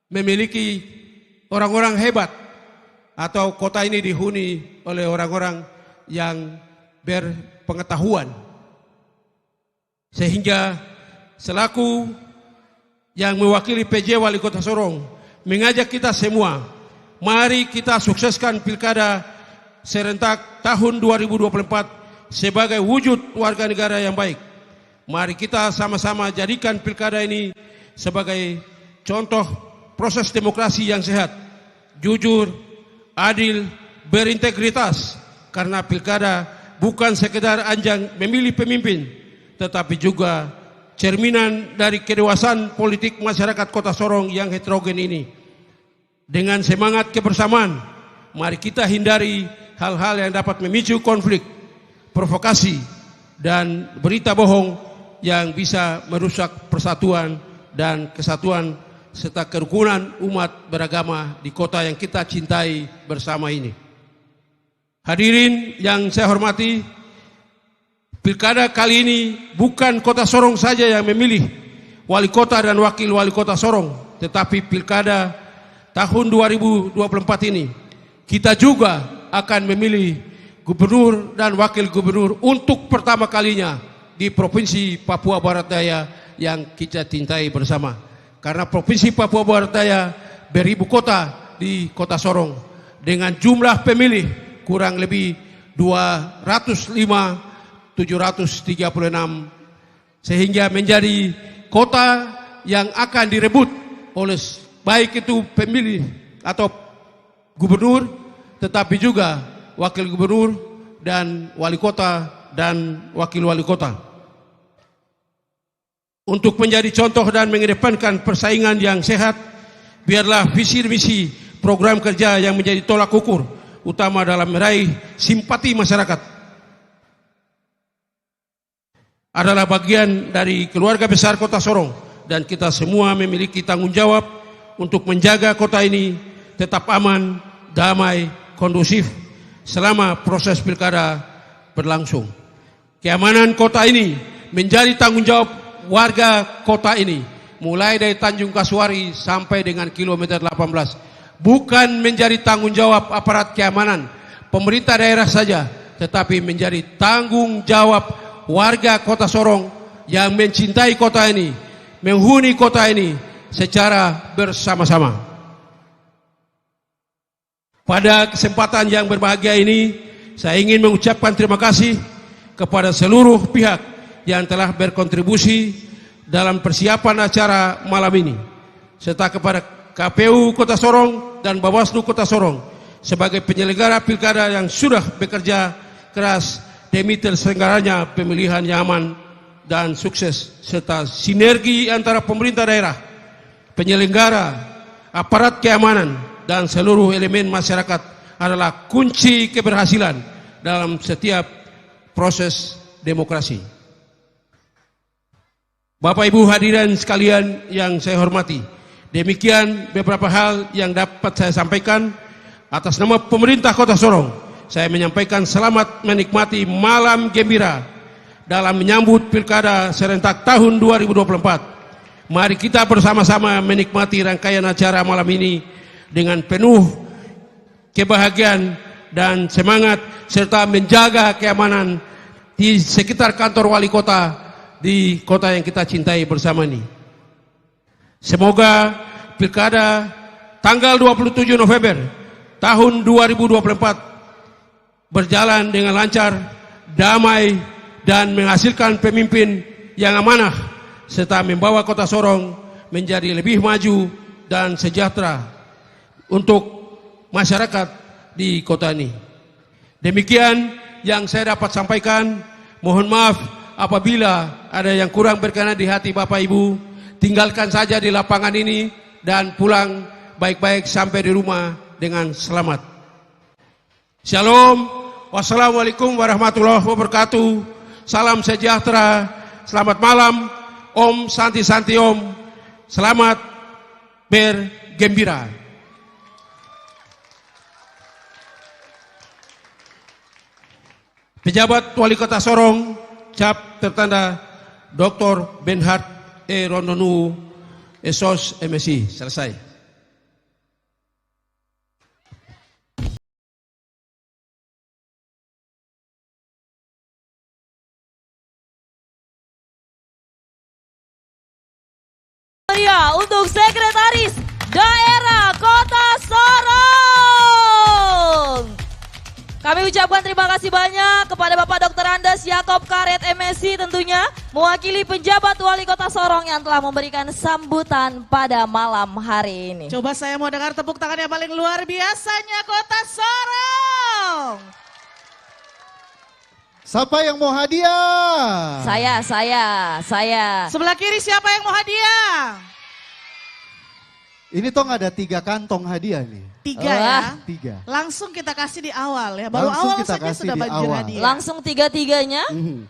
memiliki orang-orang hebat, atau kota ini dihuni oleh orang-orang yang berpengetahuan. Sehingga selaku yang mewakili PJ Wali Kota Sorong mengajak kita semua, mari kita sukseskan pilkada serentak tahun 2024 sebagai wujud warga negara yang baik. Mari kita sama-sama jadikan pilkada ini sebagai contoh proses demokrasi yang sehat, jujur, adil, berintegritas. Karena pilkada bukan sekedar ajang memilih pemimpin, tetapi juga cerminan dari kedewasaan politik masyarakat Kota Sorong yang heterogen ini. Dengan semangat kebersamaan, mari kita hindari hal-hal yang dapat memicu konflik, provokasi, dan berita bohong yang bisa merusak persatuan dan kesatuan serta kerukunan umat beragama di kota yang kita cintai bersama ini. Hadirin yang saya hormati, pilkada kali ini bukan Kota Sorong saja yang memilih wali kota dan wakil wali kota Sorong, tetapi pilkada tahun 2024 ini kita juga akan memilih gubernur dan wakil gubernur untuk pertama kalinya di Provinsi Papua Barat Daya yang kita cintai bersama. Karena Provinsi Papua Barat Daya beribu kota di Kota Sorong dengan jumlah pemilih kurang lebih 205.736, sehingga menjadi kota yang akan direbut oleh baik itu pemilih atau gubernur, tetapi juga wakil gubernur dan wali kota dan wakil wali kota. Untuk menjadi contoh dan mengedepankan persaingan yang sehat, biarlah visi misi program kerja yang menjadi tolak ukur utama dalam meraih simpati masyarakat adalah bagian dari keluarga besar Kota Sorong, dan kita semua memiliki tanggung jawab untuk menjaga kota ini tetap aman, damai, kondusif selama proses pilkada berlangsung. Keamanan kota ini menjadi tanggung jawab warga kota ini, mulai dari Tanjung Kasuari sampai dengan kilometer 18. Bukan menjadi tanggung jawab aparat keamanan pemerintah daerah saja, tetapi menjadi tanggung jawab warga Kota Sorong yang mencintai kota ini, menghuni kota ini secara bersama-sama. Pada kesempatan yang berbahagia ini, saya ingin mengucapkan terima kasih kepada seluruh pihak yang telah berkontribusi dalam persiapan acara malam ini, serta kepada KPU Kota Sorong dan Bawaslu Kota Sorong sebagai penyelenggara pilkada yang sudah bekerja keras demi terselenggaranya pemilihan yang aman dan sukses, serta sinergi antara pemerintah daerah, penyelenggara, aparat keamanan, dan seluruh elemen masyarakat adalah kunci keberhasilan dalam setiap proses demokrasi. Bapak Ibu hadirin sekalian yang saya hormati, demikian beberapa hal yang dapat saya sampaikan. Atas nama pemerintah Kota Sorong, saya menyampaikan selamat menikmati malam gembira dalam menyambut pilkada serentak tahun 2024. Mari kita bersama-sama menikmati rangkaian acara malam ini dengan penuh kebahagiaan dan semangat, serta menjaga keamanan di sekitar kantor wali kota di kota yang kita cintai bersama ini. Semoga pilkada tanggal 27 November tahun 2024 berjalan dengan lancar, damai, dan menghasilkan pemimpin yang amanah, serta membawa Kota Sorong menjadi lebih maju dan sejahtera untuk masyarakat di kota ini. Demikian yang saya dapat sampaikan. Mohon maaf apabila ada yang kurang berkenan di hati Bapak Ibu. Tinggalkan saja di lapangan ini dan pulang baik-baik sampai di rumah dengan selamat. Shalom, wassalamualaikum warahmatullahi wabarakatuh. Salam sejahtera, selamat malam, Om Santi Santi Om, selamat bergembira. Pejabat Wali Kota Sorong, cap tertanda Dr. Benhard E. Rondonu, Esos MSI. Selesai. Ya, untuk Sekretaris Daerah Kota Sorong. Kami ucapkan terima kasih banyak kepada Bapak Dr. Andes Yakob Karet MSI tentunya mewakili penjabat Wali Kota Sorong yang telah memberikan sambutan pada malam hari ini. Coba saya mau dengar tepuk tangan yang paling luar biasanya Kota Sorong. Siapa yang mau hadiah? Saya. Sebelah kiri siapa yang mau hadiah? Ini Tong ada 3 kantong hadiah nih. 3 ya? 3. Langsung kita kasih di awal ya. Baru Langsung awal kita saja kasih sudah di banjir awal. hadiah. Langsung 3-3-nya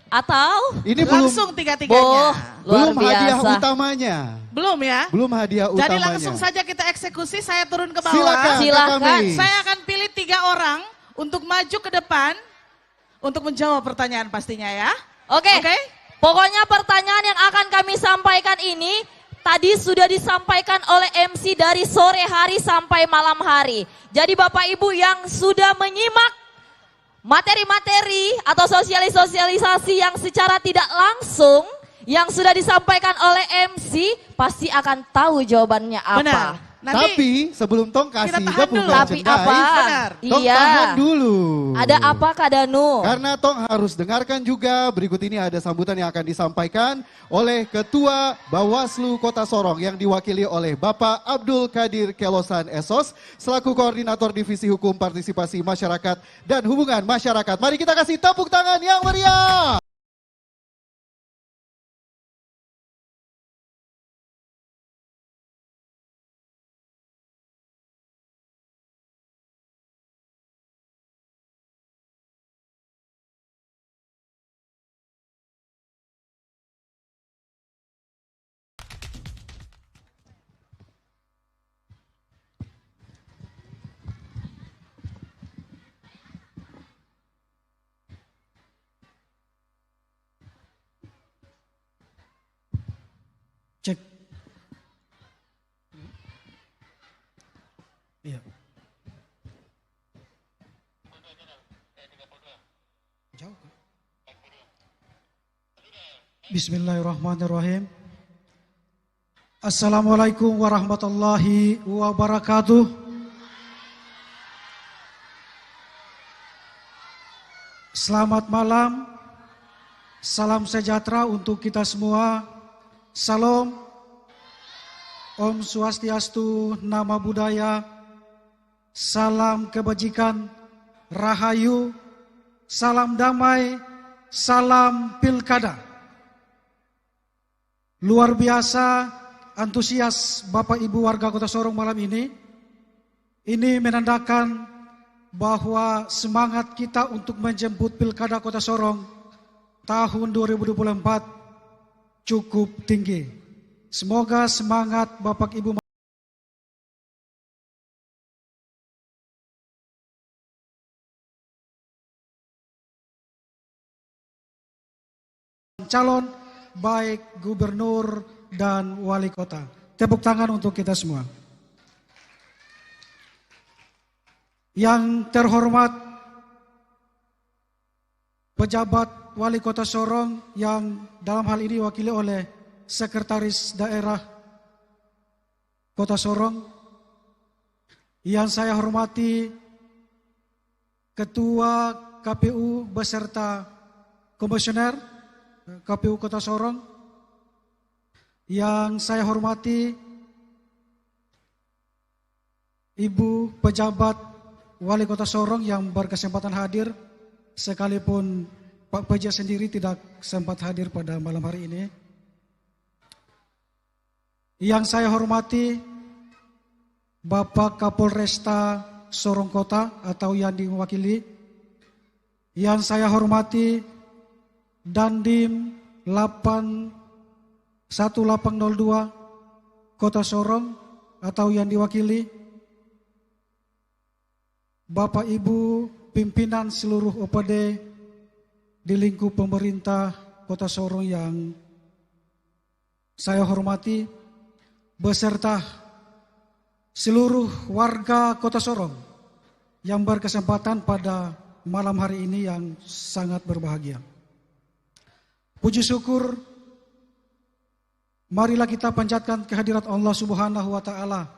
atau Ini belum Langsung 3-3-nya. belum luar hadiah biasa. utamanya. Belum ya? Belum hadiah utamanya. Jadi langsung saja kita eksekusi, saya turun ke bawah. Silakan. Silakan. Kak Kamis. Saya akan pilih 3 orang untuk maju ke depan untuk menjawab pertanyaan pastinya ya. Oke. Oke? Pokoknya pertanyaan yang akan kami sampaikan ini tadi sudah disampaikan oleh MC dari sore hari sampai malam hari. Jadi Bapak Ibu yang sudah menyimak materi-materi atau sosialisasi yang secara tidak langsung yang sudah disampaikan oleh MC pasti akan tahu jawabannya apa. Benar. Tapi sebelum Tong kasih Kita tahan gabung dulu. Tapi merchandise, apa? Benar. Tong Iya. tahan dulu. Ada apa Kak Danu? Karena Tong harus dengarkan juga berikut ini ada sambutan yang akan disampaikan oleh Ketua Bawaslu Kota Sorong yang diwakili oleh Bapak Abdul Kadir Kelosan Esos selaku Koordinator Divisi Hukum Partisipasi Masyarakat dan Hubungan Masyarakat. Mari kita kasih tepuk tangan yang meriah. Cek. Iya. Jauh. Bismillahirrahmanirrahim. Assalamualaikum warahmatullahi wabarakatuh. Selamat malam. Salam sejahtera untuk kita semua. Salam, Om Swastiastu, Nama Budaya, salam kebajikan, rahayu, salam damai, salam pilkada. Luar biasa antusias Bapak Ibu warga Kota Sorong malam ini. Ini menandakan bahwa semangat kita untuk menjemput pilkada Kota Sorong tahun 2024 cukup tinggi. Semoga semangat Bapak Ibu calon baik gubernur dan wali kota. Tepuk tangan untuk kita semua. Yang terhormat pejabat Wali Kota Sorong yang dalam hal ini diwakili oleh Sekretaris Daerah Kota Sorong. Yang saya hormati Ketua KPU beserta Komisioner KPU Kota Sorong. Yang saya hormati Ibu pejabat Wali Kota Sorong yang berkesempatan hadir, sekalipun Pak PJ sendiri tidak sempat hadir pada malam hari ini. Yang saya hormati Bapak Kapolresta Sorong Kota atau yang diwakili. Yang saya hormati Dandim 1802 Kota Sorong atau yang diwakili. Bapak Ibu pimpinan seluruh OPD di lingkup pemerintah Kota Sorong yang saya hormati, beserta seluruh warga Kota Sorong yang berkesempatan pada malam hari ini yang sangat berbahagia. Puji syukur, marilah kita panjatkan kehadirat Allah Subhanahu wa Ta'ala,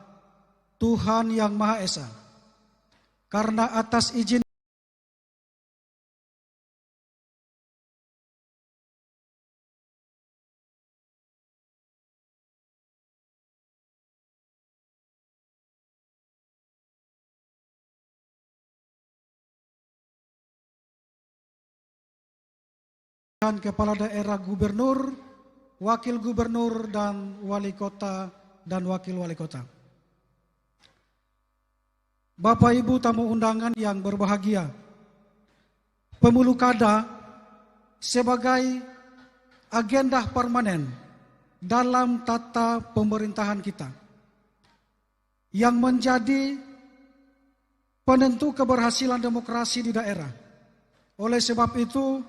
Tuhan yang Maha Esa, karena atas izin kepala daerah, gubernur, wakil gubernur, dan wali kota dan wakil wali kota. Bapak Ibu tamu undangan yang berbahagia, pemilu kada sebagai agenda permanen dalam tata pemerintahan kita yang menjadi penentu keberhasilan demokrasi di daerah. Oleh sebab itu,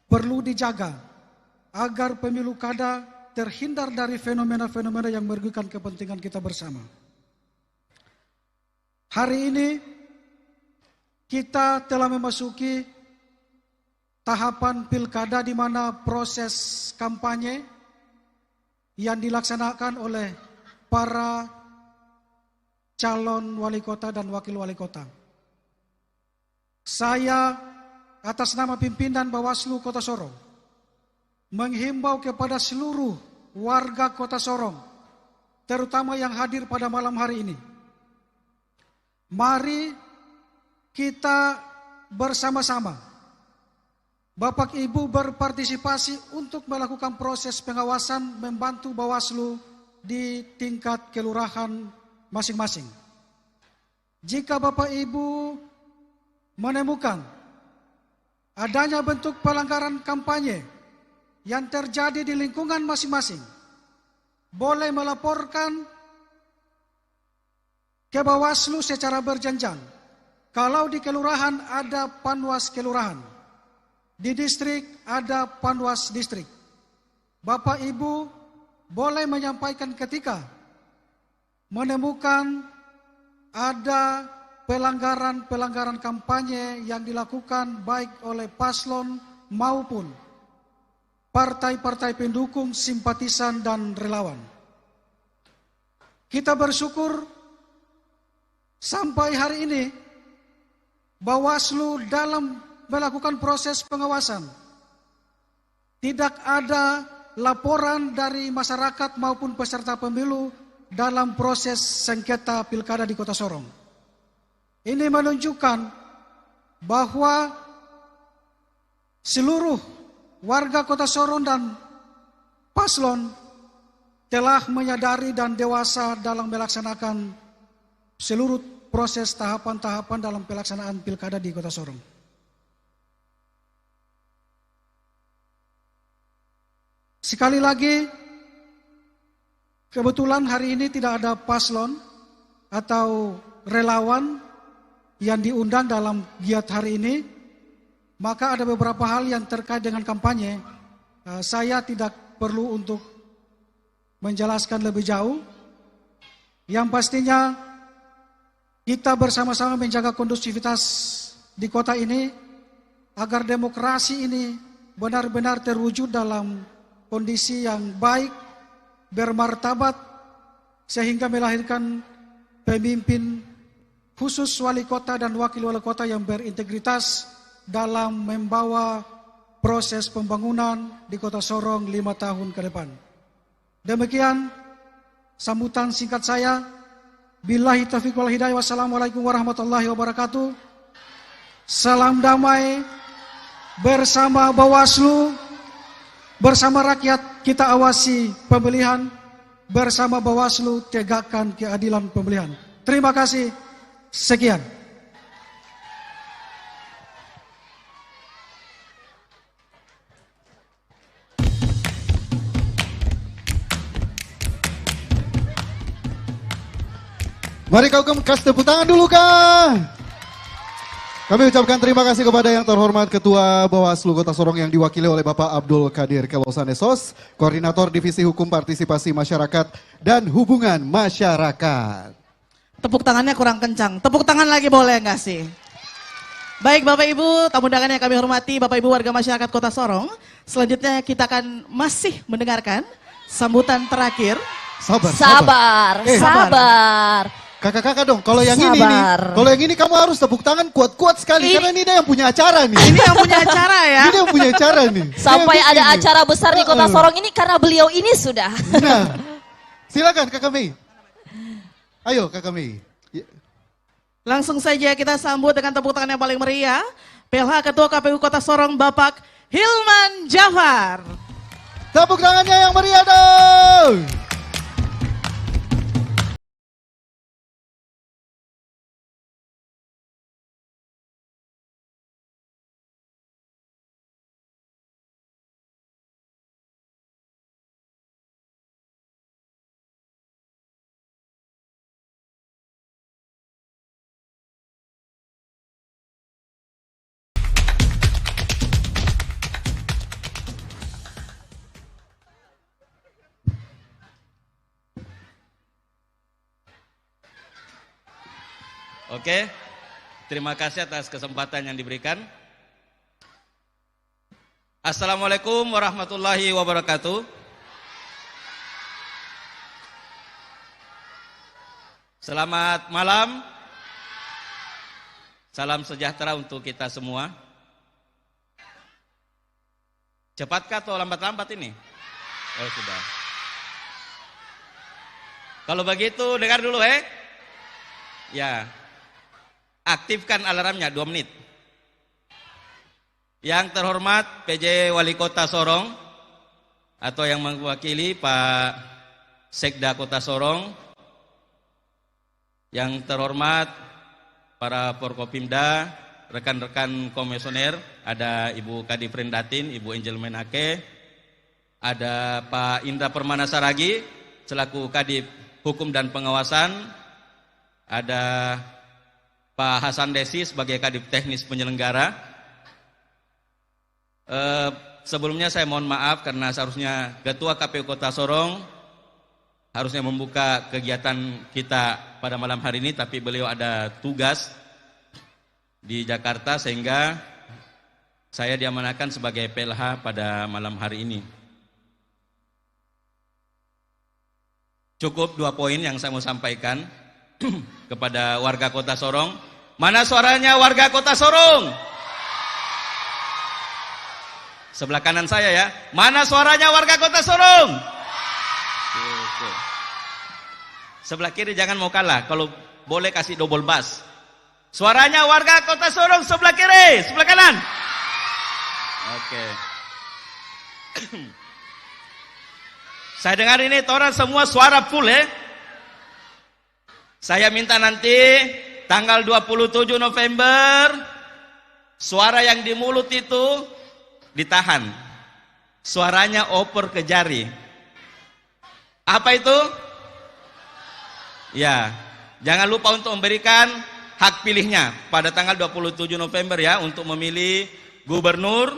perlu dijaga agar pemilu kada terhindar dari fenomena-fenomena yang merugikan kepentingan kita bersama. Hari ini kita telah memasuki tahapan pilkada di mana proses kampanye yang dilaksanakan oleh para calon wali kota dan wakil wali kota. Saya atas nama pimpinan Bawaslu Kota Sorong menghimbau kepada seluruh warga Kota Sorong, terutama yang hadir pada malam hari ini. Mari kita bersama-sama, Bapak Ibu, berpartisipasi untuk melakukan proses pengawasan membantu Bawaslu di tingkat kelurahan masing-masing. Jika Bapak Ibu menemukan adanya bentuk pelanggaran kampanye yang terjadi di lingkungan masing-masing, boleh melaporkan ke Bawaslu secara berjenjang. Kalau di kelurahan ada panwas kelurahan, di distrik ada panwas distrik. Bapak Ibu boleh menyampaikan ketika menemukan ada pelanggaran-pelanggaran kampanye yang dilakukan baik oleh paslon maupun partai-partai pendukung, simpatisan, dan relawan. Kita bersyukur sampai hari ini Bawaslu dalam melakukan proses pengawasan tidak ada laporan dari masyarakat maupun peserta pemilu dalam proses sengketa pilkada di Kota Sorong. Ini menunjukkan bahwa seluruh warga Kota Sorong dan paslon telah menyadari dan dewasa dalam melaksanakan seluruh proses tahapan-tahapan dalam pelaksanaan pilkada di Kota Sorong. Sekali lagi, kebetulan hari ini tidak ada paslon atau relawan yang diundang dalam giat hari ini, maka ada beberapa hal yang terkait dengan kampanye. Saya tidak perlu untuk menjelaskan lebih jauh. Yang pastinya kita bersama-sama menjaga kondusivitas di kota ini agar demokrasi ini benar-benar terwujud dalam kondisi yang baik, bermartabat, sehingga melahirkan pemimpin khusus wali kota dan wakil wali kota yang berintegritas dalam membawa proses pembangunan di Kota Sorong 5 tahun ke depan. Demikian sambutan singkat saya. Billahi taufiq wal hidayah. Wassalamualaikum warahmatullahi wabarakatuh. Salam damai bersama Bawaslu, bersama rakyat kita awasi pemilihan, bersama Bawaslu tegakkan keadilan pemilihan. Terima kasih. Sekian. Mari kau kasih tepuk tangan dulu kah? Kami ucapkan terima kasih kepada yang terhormat Ketua Bawaslu Kota Sorong yang diwakili oleh Bapak Abdul Qadir Kelosanesos, Koordinator Divisi Hukum Partisipasi Masyarakat dan Hubungan Masyarakat. Tepuk tangannya kurang kencang. Tepuk tangan lagi boleh nggak sih? Baik Bapak Ibu, tamu undangan yang kami hormati, Bapak Ibu warga masyarakat Kota Sorong. Selanjutnya kita akan masih mendengarkan sambutan terakhir. Sabar. Kakak-kakak dong, kalau yang ini nih, kalau yang ini kamu harus tepuk tangan kuat-kuat sekali karena ini dia yang punya acara nih. Ini yang punya acara ya. Ini yang punya acara nih. Sampai ada acara besar di Kota Sorong ini karena beliau ini sudah. Nah, silakan Kakak Mei. Ayo Kakak Mei. Langsung saja kita sambut dengan tepuk tangan yang paling meriah. PLH Ketua KPU Kota Sorong Bapak Hilman Jafar. Tepuk tangannya yang meriah dong. Oke, terima kasih atas kesempatan yang diberikan. Assalamualaikum warahmatullahi wabarakatuh. Selamat malam. Salam sejahtera untuk kita semua. Cepatkah atau lambat-lambat ini? Oh sudah. Kalau begitu dengar dulu ya. Aktifkan alarmnya 2 menit. Yang terhormat PJ Wali Kota Sorong atau yang mewakili Pak Sekda Kota Sorong, yang terhormat para Forkopimda, rekan-rekan komisioner, ada Ibu Kadif Rendatin, Ibu Angel Menake, ada Pak Indra Permana Saragi selaku Kadif Hukum dan Pengawasan, ada Pak Hasan Desi sebagai Kadif Teknis Penyelenggara. Sebelumnya saya mohon maaf karena seharusnya Ketua KPU Kota Sorong harusnya membuka kegiatan kita pada malam hari ini, tapi beliau ada tugas di Jakarta sehingga saya diamanahkan sebagai PLH pada malam hari ini. Cukup 2 poin yang saya mau sampaikan kepada warga Kota Sorong. Mana suaranya warga Kota Sorong? Sebelah kanan saya ya. Mana suaranya warga Kota Sorong? Sebelah kiri jangan mau kalah. Kalau boleh kasih double bass. Suaranya warga Kota Sorong sebelah kiri, sebelah kanan. Oke. Saya dengar ini orang semua suara full Saya minta nanti tanggal 27 November suara yang di mulut itu ditahan. Suaranya oper ke jari. Apa itu? Ya, jangan lupa untuk memberikan hak pilihnya pada tanggal 27 November ya, untuk memilih gubernur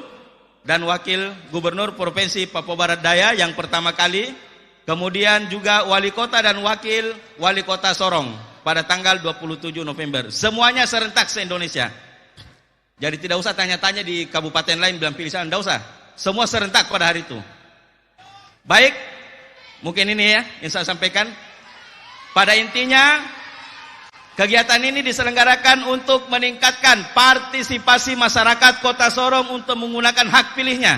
dan wakil gubernur Provinsi Papua Barat Daya yang pertama kali. Kemudian juga wali kota dan wakil wali kota Sorong pada tanggal 27 November. Semuanya serentak se-Indonesia. Jadi tidak usah tanya-tanya di kabupaten lain bilang pilih sana, tidak usah. Semua serentak pada hari itu. Baik, mungkin ini ya yang saya sampaikan. Pada intinya, kegiatan ini diselenggarakan untuk meningkatkan partisipasi masyarakat Kota Sorong untuk menggunakan hak pilihnya.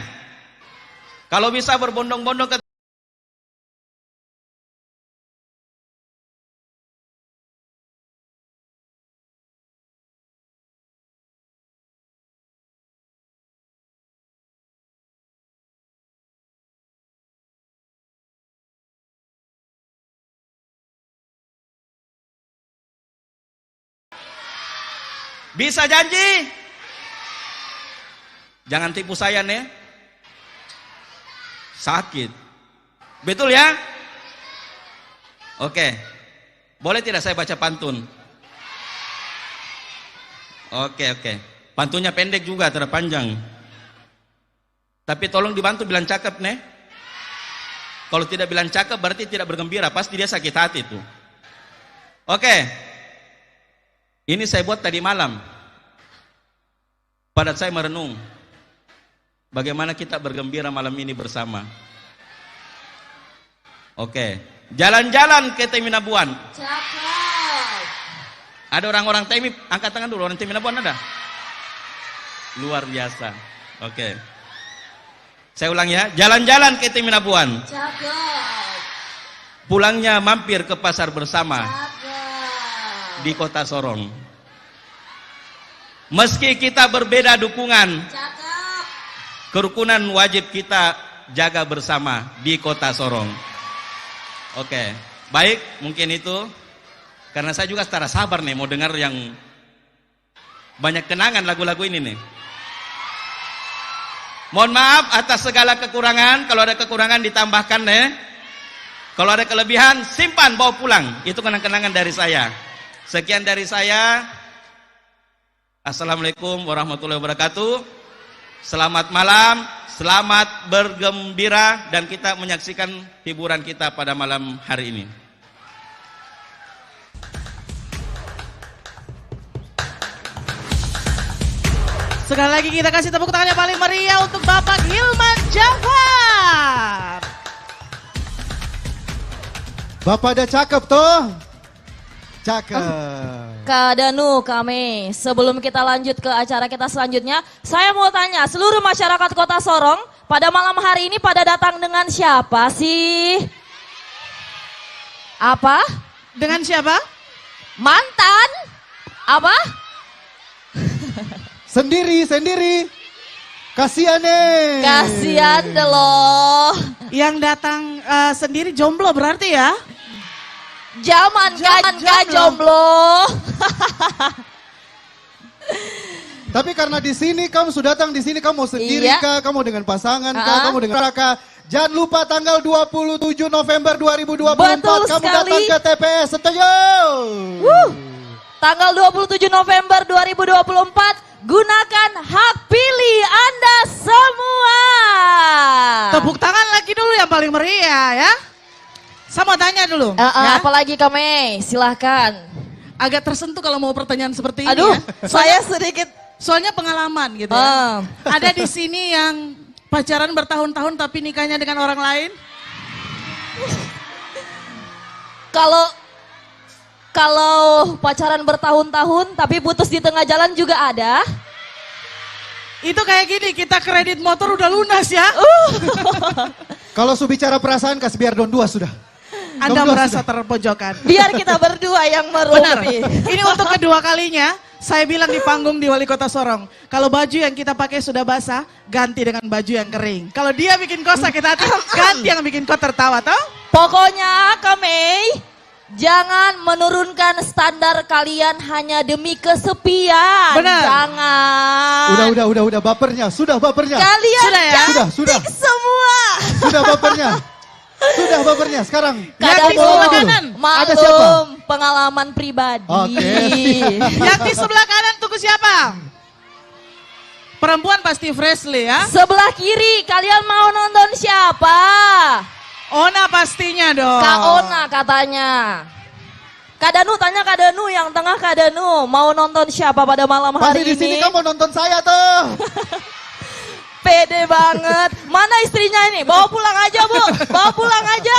Kalau bisa berbondong-bondong ke bisa janji? Jangan tipu saya nih. Sakit. Betul ya? Oke. Boleh tidak saya baca pantun? Oke. Pantunya pendek juga, tidak panjang. Tapi tolong dibantu bilang cakep nih. Kalau tidak bilang cakep berarti tidak bergembira, pasti dia sakit hati tuh. Oke. Ini saya buat tadi malam. Pada saya merenung. Bagaimana kita bergembira malam ini bersama. Oke. Jalan-jalan ke Teminabuan. Cakep. Ada orang-orang Temi, angkat tangan dulu. Orang Teminabuan ada? Luar biasa. Oke. Saya ulang ya. Jalan-jalan ke Teminabuan. Cakep. Pulangnya mampir ke pasar bersama. Cakep. Di Kota Sorong. Meski kita berbeda dukungan. Cakep. Kerukunan wajib kita jaga bersama di Kota Sorong. Oke, baik, mungkin itu. Karena saya juga setara sabar nih mau dengar yang banyak kenangan lagu-lagu ini nih. Mohon maaf atas segala kekurangan. Kalau ada kekurangan ditambahkan deh. Kalau ada kelebihan simpan bawa pulang. Itu kenang-kenangan dari saya. Sekian dari saya. Assalamualaikum warahmatullahi wabarakatuh. Selamat malam. Selamat bergembira dan kita menyaksikan hiburan kita pada malam hari ini. Sekali lagi kita kasih tepuk tangan yang paling meriah untuk Bapak Hilman Jafar. Bapak ada cakep tuh. Cakep. Kak Danu, kami sebelum kita lanjut ke acara kita selanjutnya, saya mau tanya seluruh masyarakat Kota Sorong pada malam hari ini pada datang dengan siapa sih? Apa? Dengan siapa? Mantan? Apa? Sendiri. Kasihan nih. Kasihan deh loh. Yang datang sendiri jomblo berarti ya? Zaman kan jomblo. Tapi karena di sini kamu sudah datang di sini kamu mau sendiri Iya. kah? Kamu dengan pasangan kah? Kamu dengan kah? Jangan lupa tanggal 27 November 2024 Betul kamu sekali. datang ke TPS. Setuju? Tanggal 27 November 2024 gunakan hak pilih Anda semua. Tepuk tangan lagi dulu yang paling meriah ya. Saya mau tanya dulu. Ya. Apalagi kami, silahkan. Agak tersentuh kalau mau pertanyaan seperti ini Aduh, ya. saya sedikit. Soalnya pengalaman gitu ya. Ada di sini yang pacaran bertahun-tahun tapi nikahnya dengan orang lain? Kalau pacaran bertahun-tahun tapi putus di tengah jalan juga ada. Itu kayak gini, kita kredit motor udah lunas ya. Kalau su bicara perasaan kasih biar don 2 sudah. Anda Kamu merasa sudah. terpojokan. Biar kita berdua yang Benar. merupi. Ini untuk kedua kalinya, saya bilang di panggung di Wali Kota Sorong. Kalau baju yang kita pakai sudah basah, ganti dengan baju yang kering. Kalau dia bikin kau sakit hati, ganti yang bikin kau tertawa, toh? Pokoknya kami jangan menurunkan standar kalian hanya demi kesepian. Benar. Jangan. Udah bapernya, sudah bapernya. Kalian Sudah ya? Sudah. cantik semua. Sudah bapernya. Sudah bapernya sekarang. Yang di Tolong sebelah dulu. kanan. Ada siapa? Maklum, pengalaman pribadi. Oke. Yang di sebelah kanan tunggu siapa? Perempuan pasti Freshly ya. Sebelah kiri, kalian mau nonton siapa? Ona pastinya dong. Kak Ona katanya. Kak Danu, tanya Kak Danu, yang tengah Kak Danu. Mau nonton siapa pada malam Pasti hari di sini ini? kamu nonton saya tuh. Pede banget. Mana istrinya ini? Bawa pulang aja, Bu. Bawa pulang aja.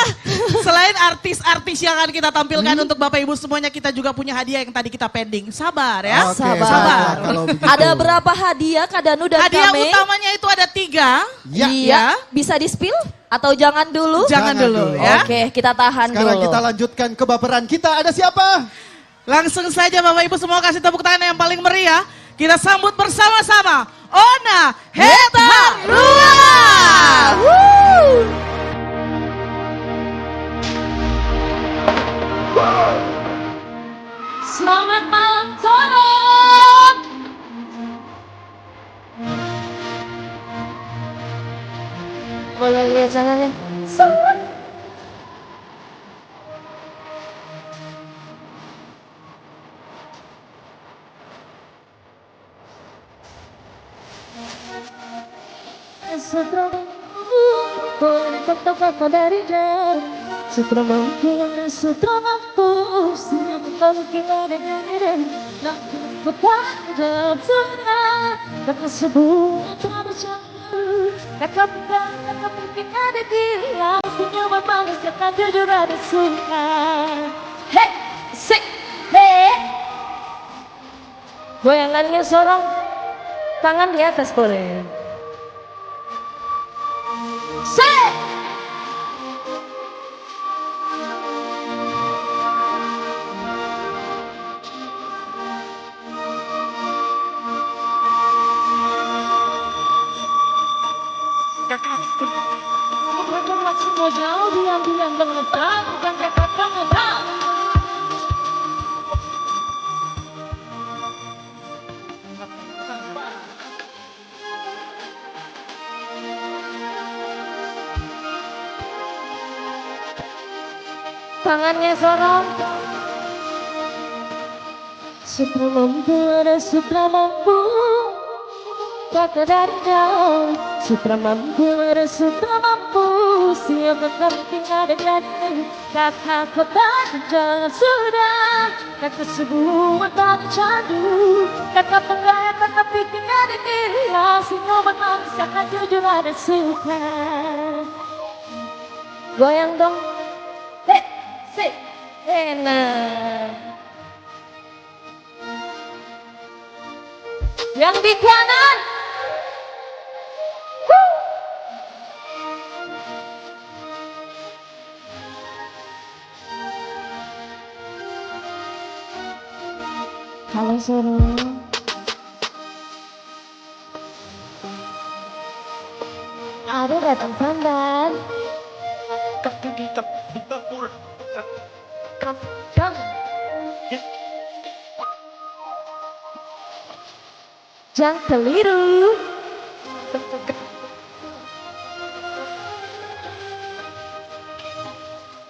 Selain artis-artis yang akan kita tampilkan untuk Bapak Ibu semuanya, kita juga punya hadiah yang tadi kita pending. Sabar ya. Oke, Sabar. sabar. Kalau begitu. Ada berapa hadiah Kak Danu dan Hadiah kami? utamanya itu ada 3. Ya. Iya. Bisa di-spill? Atau jangan dulu? Jangan dulu dulu. ya. Oke, kita tahan Sekarang dulu. kita lanjutkan kebaperan kita. Ada siapa? Langsung saja Bapak Ibu semua kasih tepuk tangan yang paling meriah. Kita sambut bersama-sama Ona Hetarua. Selamat malam Sorong. Boleh lihat jangan ya. kata dari jauh. Sutra mampu, sutra mampu, siapa kita dengan nak bertahan sudah kata sebuah tak berjauh. Kata pegang, kata penting ada dia, senyuman manis kata jujur ada suka. Hey, sik, hey. Goyangannya sorong, tangan di atas boleh. Sik. Mau jauh diam-diam mengetah, bukan kata mengetah. Tangannya sorong. Sutra mampu, ada sutra mampu. Kata dari jauh, sutra mampu, ada sutra mampu. Siapa penting ada jadi kata kota jangan sudah. Kata sebuah tak candu. Kata penggaya, kata pikir ada diri. Siapa manis akan jujur ada suka. Goyang dong. Hei, sik, enak. Yang di kanan. Halo suruh. Ada datang pandan. Jangan keliru.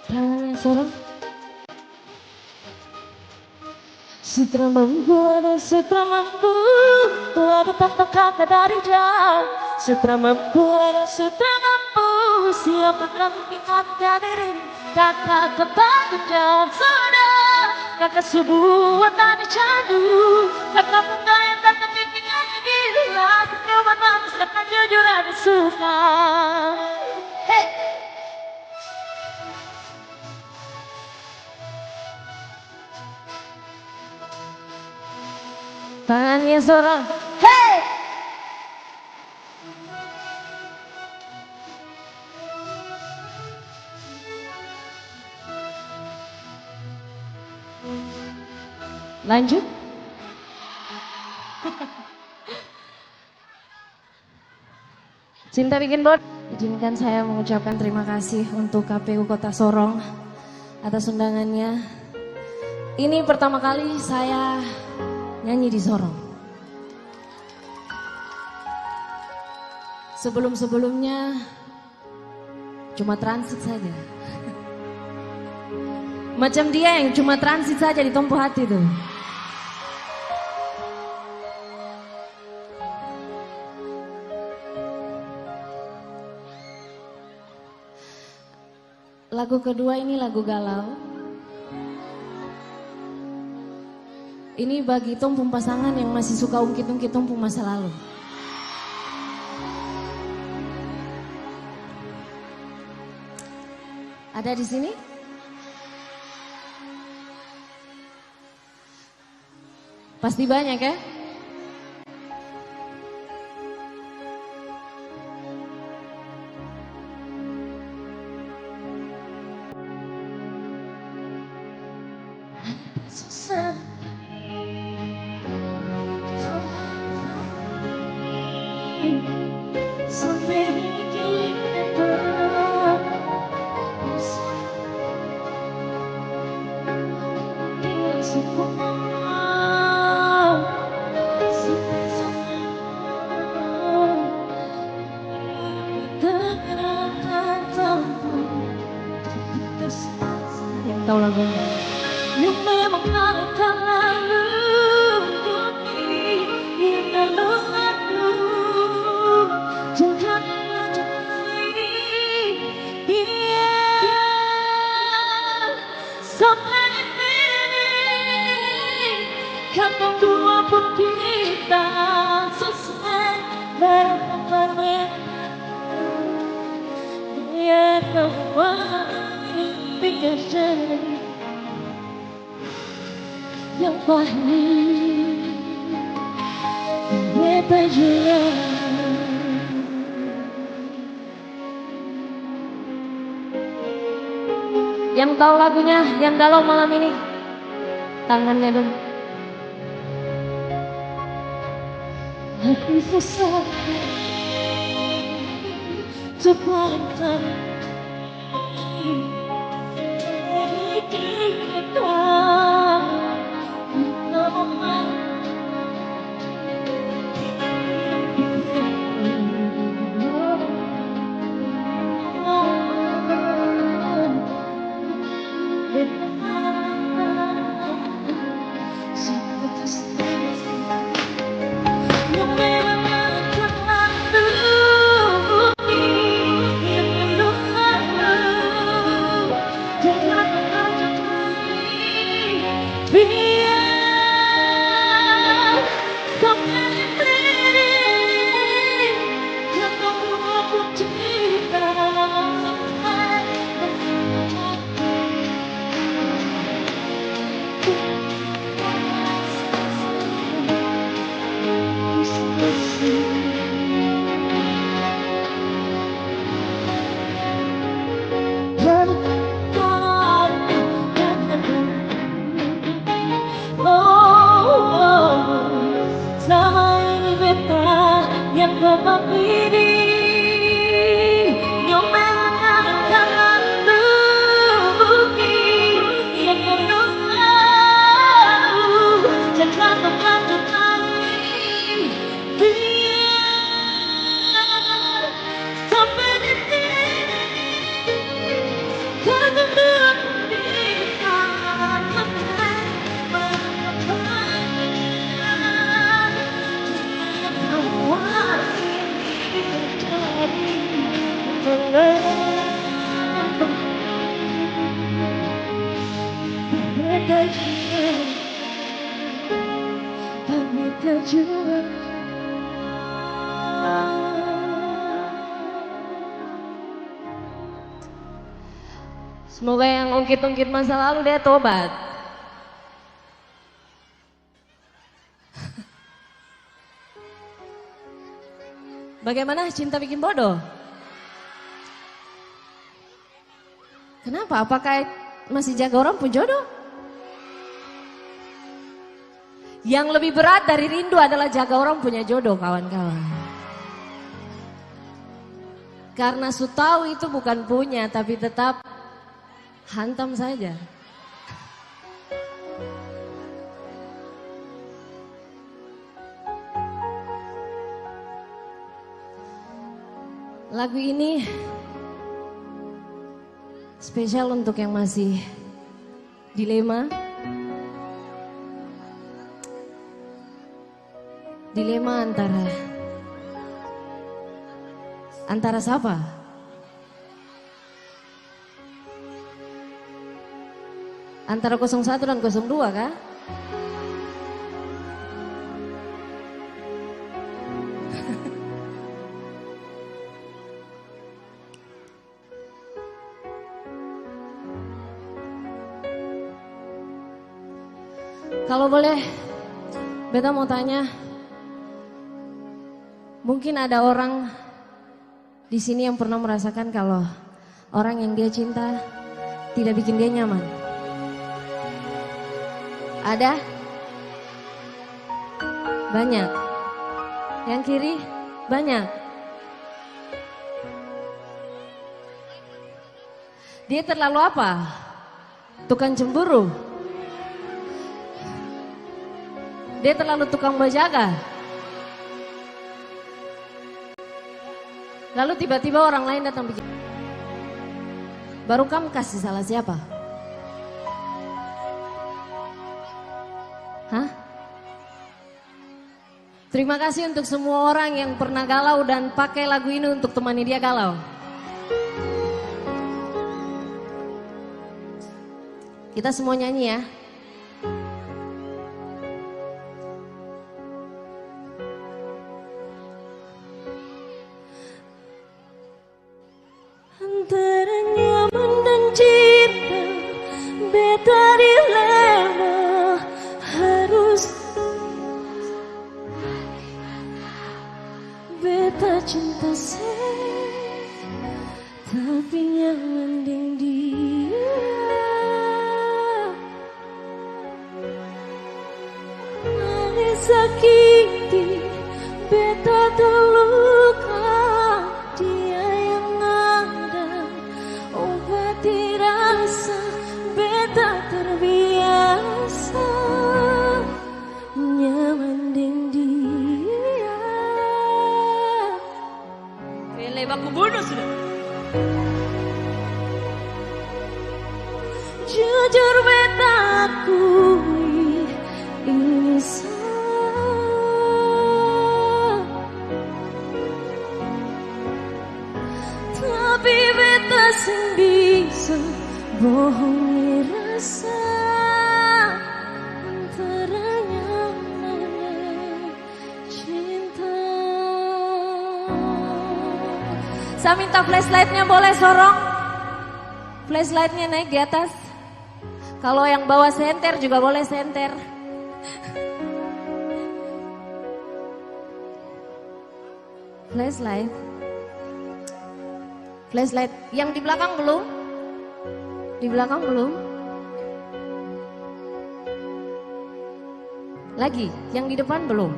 Tangannya sorong. Sutra mampu, ada sutra mampu. Ada tata kata dari jauh. Sutra mampu, ada sutra mampu. Siapa nanti kata diri. Kata kebahagiaan sudah. Kata sebuah tadi candu. Kata penggaya, kata pikiran gila. Senyuman manis, kata jujur ada suka. Hey. Tangannya seorang. Hey. Lanjut. Cinta bikin bot. Izinkan saya mengucapkan terima kasih untuk KPU Kota Sorong atas undangannya. Ini pertama kali saya nyanyi di Sorong. Sebelum-sebelumnya cuma transit saja. Macam dia yang cuma transit saja di Tompo Hati tuh. Lagu kedua ini lagu galau. Ini bagi tompung pasangan yang masih suka ungkit-ungkit tompung masa lalu. Ada di sini? Pasti banyak ya? Susah. Sampai kita tahu lagunya. Yang memang akan lalu hingga lalu jangan terjadi di biar sampai kata dua pun kita selesai berperbeda. Biar semua pikir jadi yang pahit beta juga. Yang tahu lagunya, yang galau malam ini, tangannya dong. Aku susah terpaksa kita. Yang bapak ini nyomelkan tangan tubuhi yang penuh tahu jangan terlanjut lagi biar sampai di sini karena kita semoga yang ungkit-ungkit masa lalu dia tobat. Bagaimana cinta bikin bodoh? Kenapa? Apakah masih jaga orang pun jodoh? Yang lebih berat dari rindu adalah jaga orang punya jodoh, kawan-kawan. Karena su tahu itu bukan punya, tapi tetap hantam saja. Lagu ini spesial untuk yang masih dilema. Dilema antara siapa? Antara 01 dan 02 kah? Kalau boleh, beta mau tanya, mungkin ada orang di sini yang pernah merasakan kalau orang yang dia cinta tidak bikin dia nyaman. Ada? Banyak. Yang kiri? Banyak. Dia terlalu apa? Tukang cemburu? Dia terlalu tukang berjaga? Lalu tiba-tiba orang lain datang bikin. Baru kamu kasih salah siapa? Hah? Terima kasih untuk semua orang yang pernah galau dan pakai lagu ini untuk temani dia galau. Kita semua nyanyi ya. Antara nyaman dan cinta, beta dilema harus. Beta cinta tapi nyaman dengan dia. Manis sakiti, beta terluka. Dia yang ada, obati rasa. Beta terbiasa nyaman dengan dia. Bele baku bunuh sudah. Jujur beta akui ini salah, tapi beta sing bisa bohongi rasa antara nyaman cinta. Saya minta flashlightnya boleh sorong. Flashlightnya naik di atas. Kalau yang bawa senter juga boleh senter. Flashlight. Flashlight. Yang di belakang belum? Di belakang belum? Lagi. Yang di depan belum?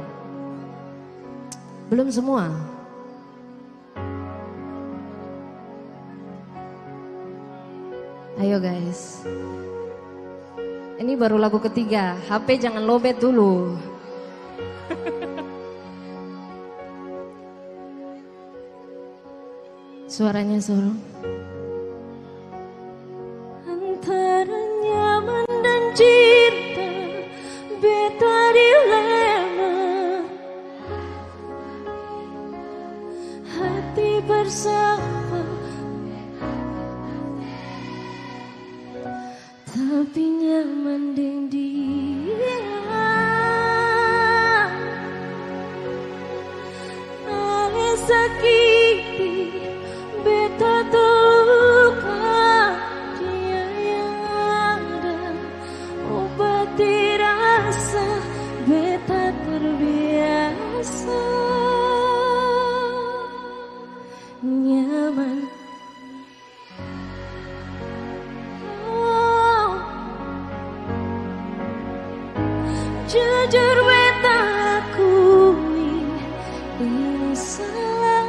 Belum semua. Ayo guys. Ini baru lagu ketiga. HP jangan lowbat dulu. Suaranya sorong. Antara nyaman dan cinta, beta dilema. Hati bersama, tapi nyaman dengan dia. Manis sakiti, beta terluka. Dia yang ada, obati rasa. Beta terbiasa nyaman. Jujur beta akui ini salah,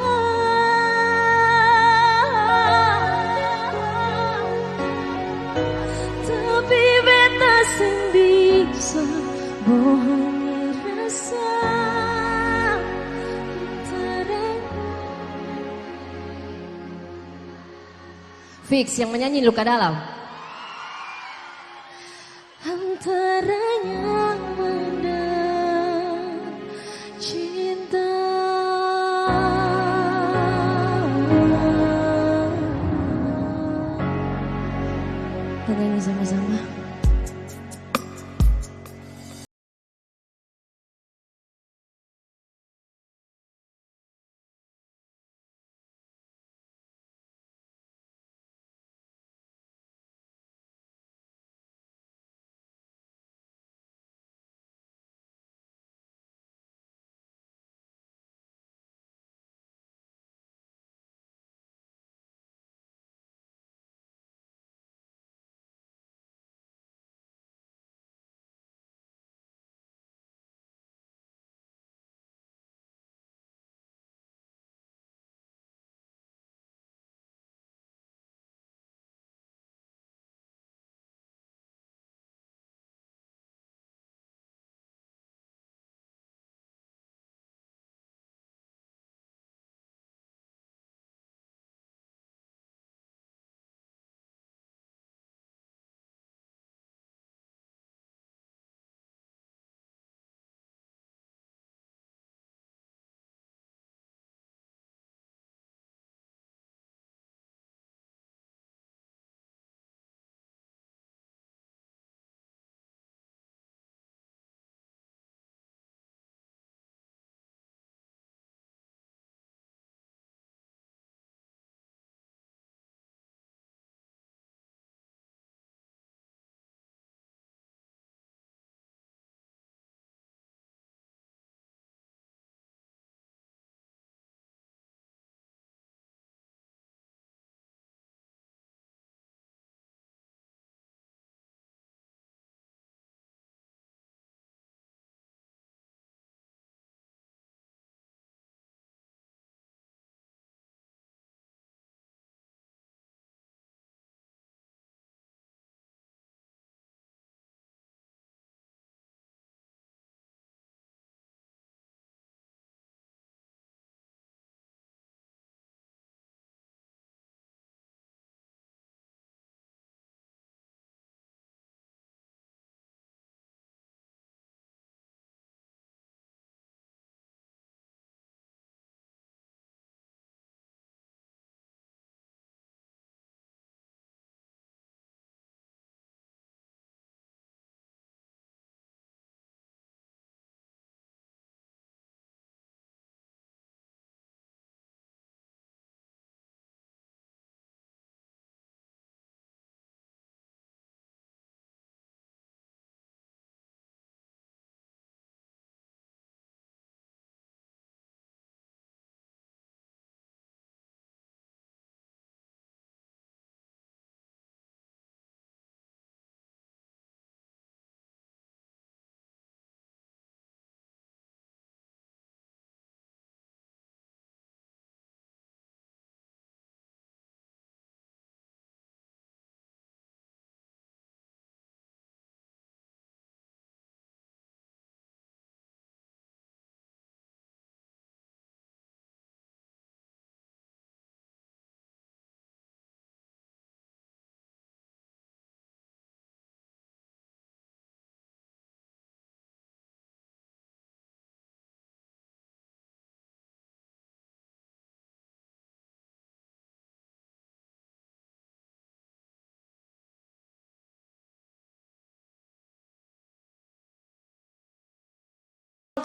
tapi beta sing bisa bohongi rasa antara. Fix yang menyanyi luka dalam. Antara nyaman dan cinta. Kita nyanyi sama-sama.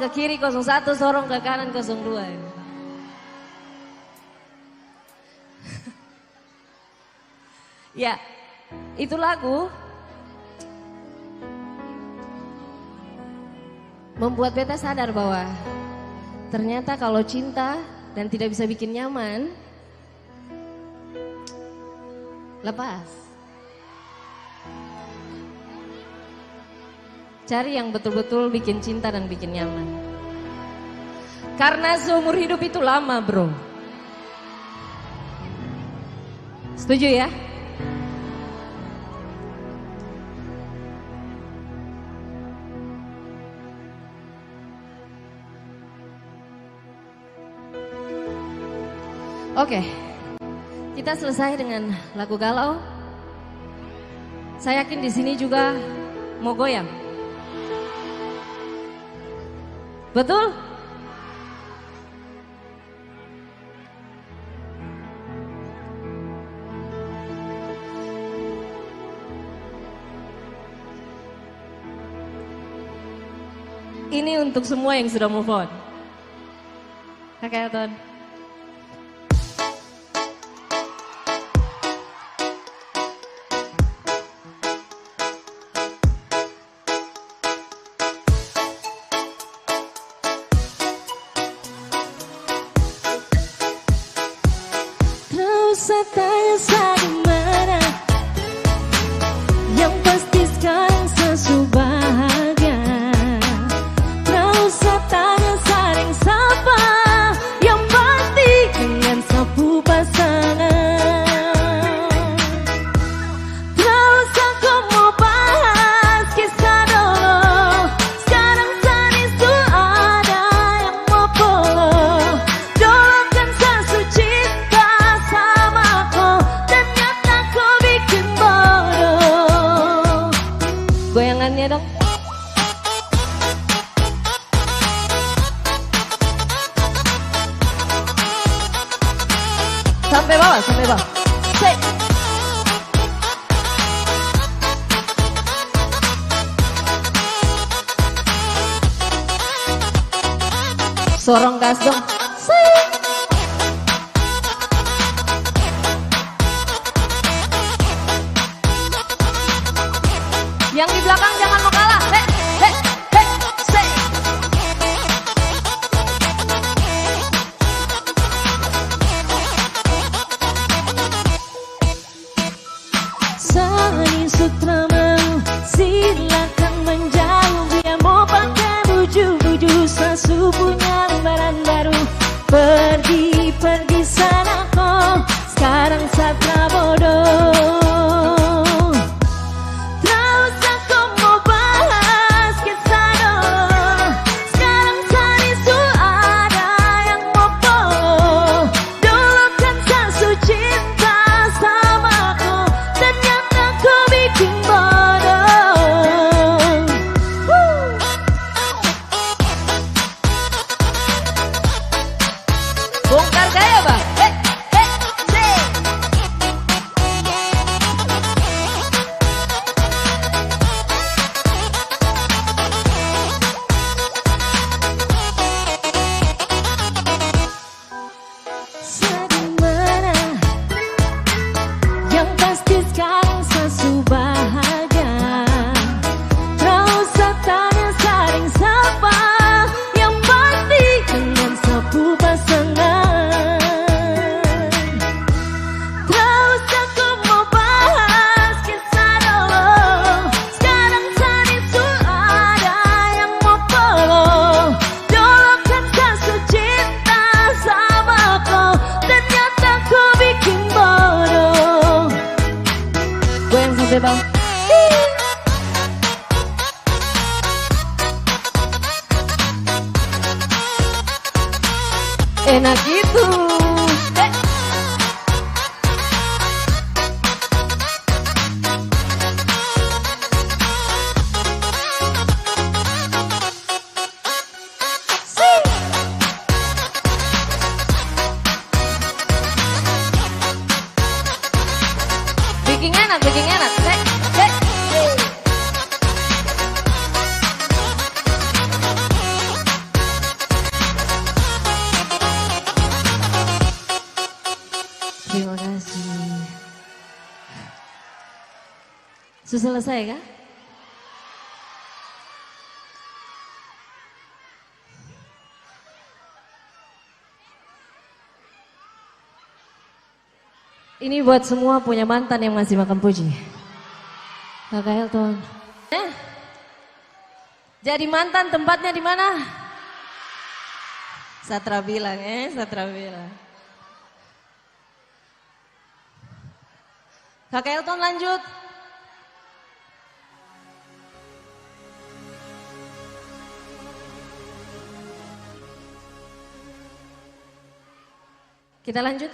ke kiri 01, sorong ke kanan 02. Ya, itu lagu membuat beta sadar bahwa ternyata kalau cinta dan tidak bisa bikin nyaman, lepas. Cari yang betul-betul bikin cinta dan bikin nyaman. Karena seumur hidup itu lama, bro. Setuju ya? Oke, kita selesai dengan lagu galau. Saya yakin di sini juga mau goyang. Betul? Ini untuk semua yang sudah move on. Oke, Elton. Usah tanya saya gimana, yang pasti sekarang saya bahagia. Tak usah tanya saling sapa, yang pasti dengan sapu pasangan. Tak usah kau mau bahas kisah dulu, sekarang tadi ada yang mau follow. Dulu kan saya cinta sama kau, ternyata kau bikin bodoh. Goyangannya dong. Sampai bawah, sampai bawah. Say. Sorong gas dong. Say. Yang di belakang jangan mau kalah. Say. Sani Sutra mau silakan menjauh, dia mau pakai buju-buju sasu punya lembaran baru. Pergi sana kok, sekarang Satra bodoh. Tak usah kau mau bahas kisah dulu, sekarang tadi ada yang mau follow. Dulu kan saya cinta sama kau, ternyata kau bikin bodoh. Bongkar gaya bang. Segimana, yang pasti sekarang saya bahagia. Tak usah tanya saling sapa, yang pasti dengan sapu pasangan. Tak usah kau mau bahas kisah dulu, sekarang tadi ada yang mau follow. Dulu kan saya cinta sama kau, ternyata kau bikin bodoh. Goyang sampai bawah. Enak gitu. Bikin enak, bikin enak. Sudah selesai kah? Ini buat semua punya mantan yang masih makan puji. Kakak Elton. Jadi mantan tempatnya di mana? Satra bilang, Satra bilang. Kakak Elton lanjut. Kita lanjut.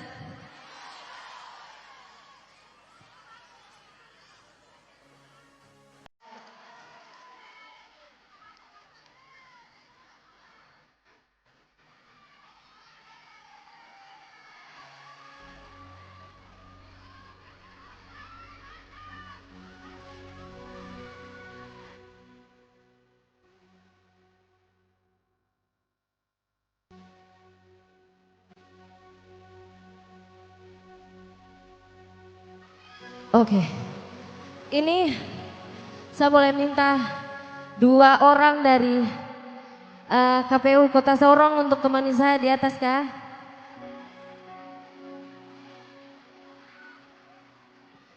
Oke, ini saya boleh minta 2 orang dari KPU Kota Sorong untuk temani saya di atas kah?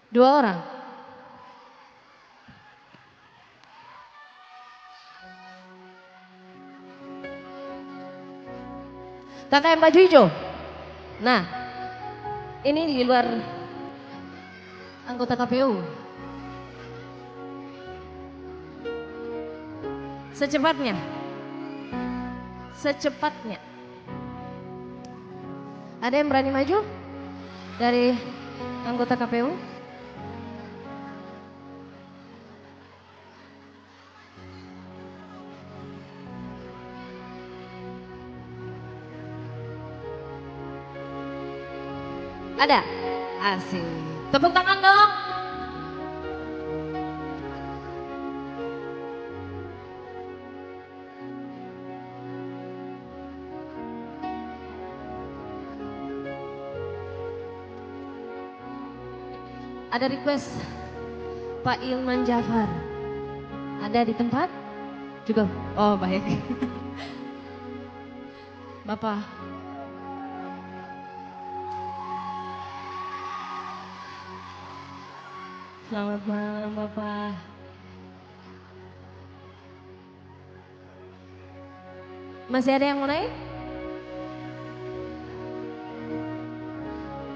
Dua orang. Kakak yang baju hijau. Nah, ini di luar anggota KPU. Secepatnya. Secepatnya. Ada yang berani maju dari anggota KPU? Ada? Asik. Tepuk tangan dong. Ada request Pak Ilman Jafar. Ada di tempat? Juga. Oh, baik. Bapak. Selamat malam Bapak. Masih ada yang mau naik?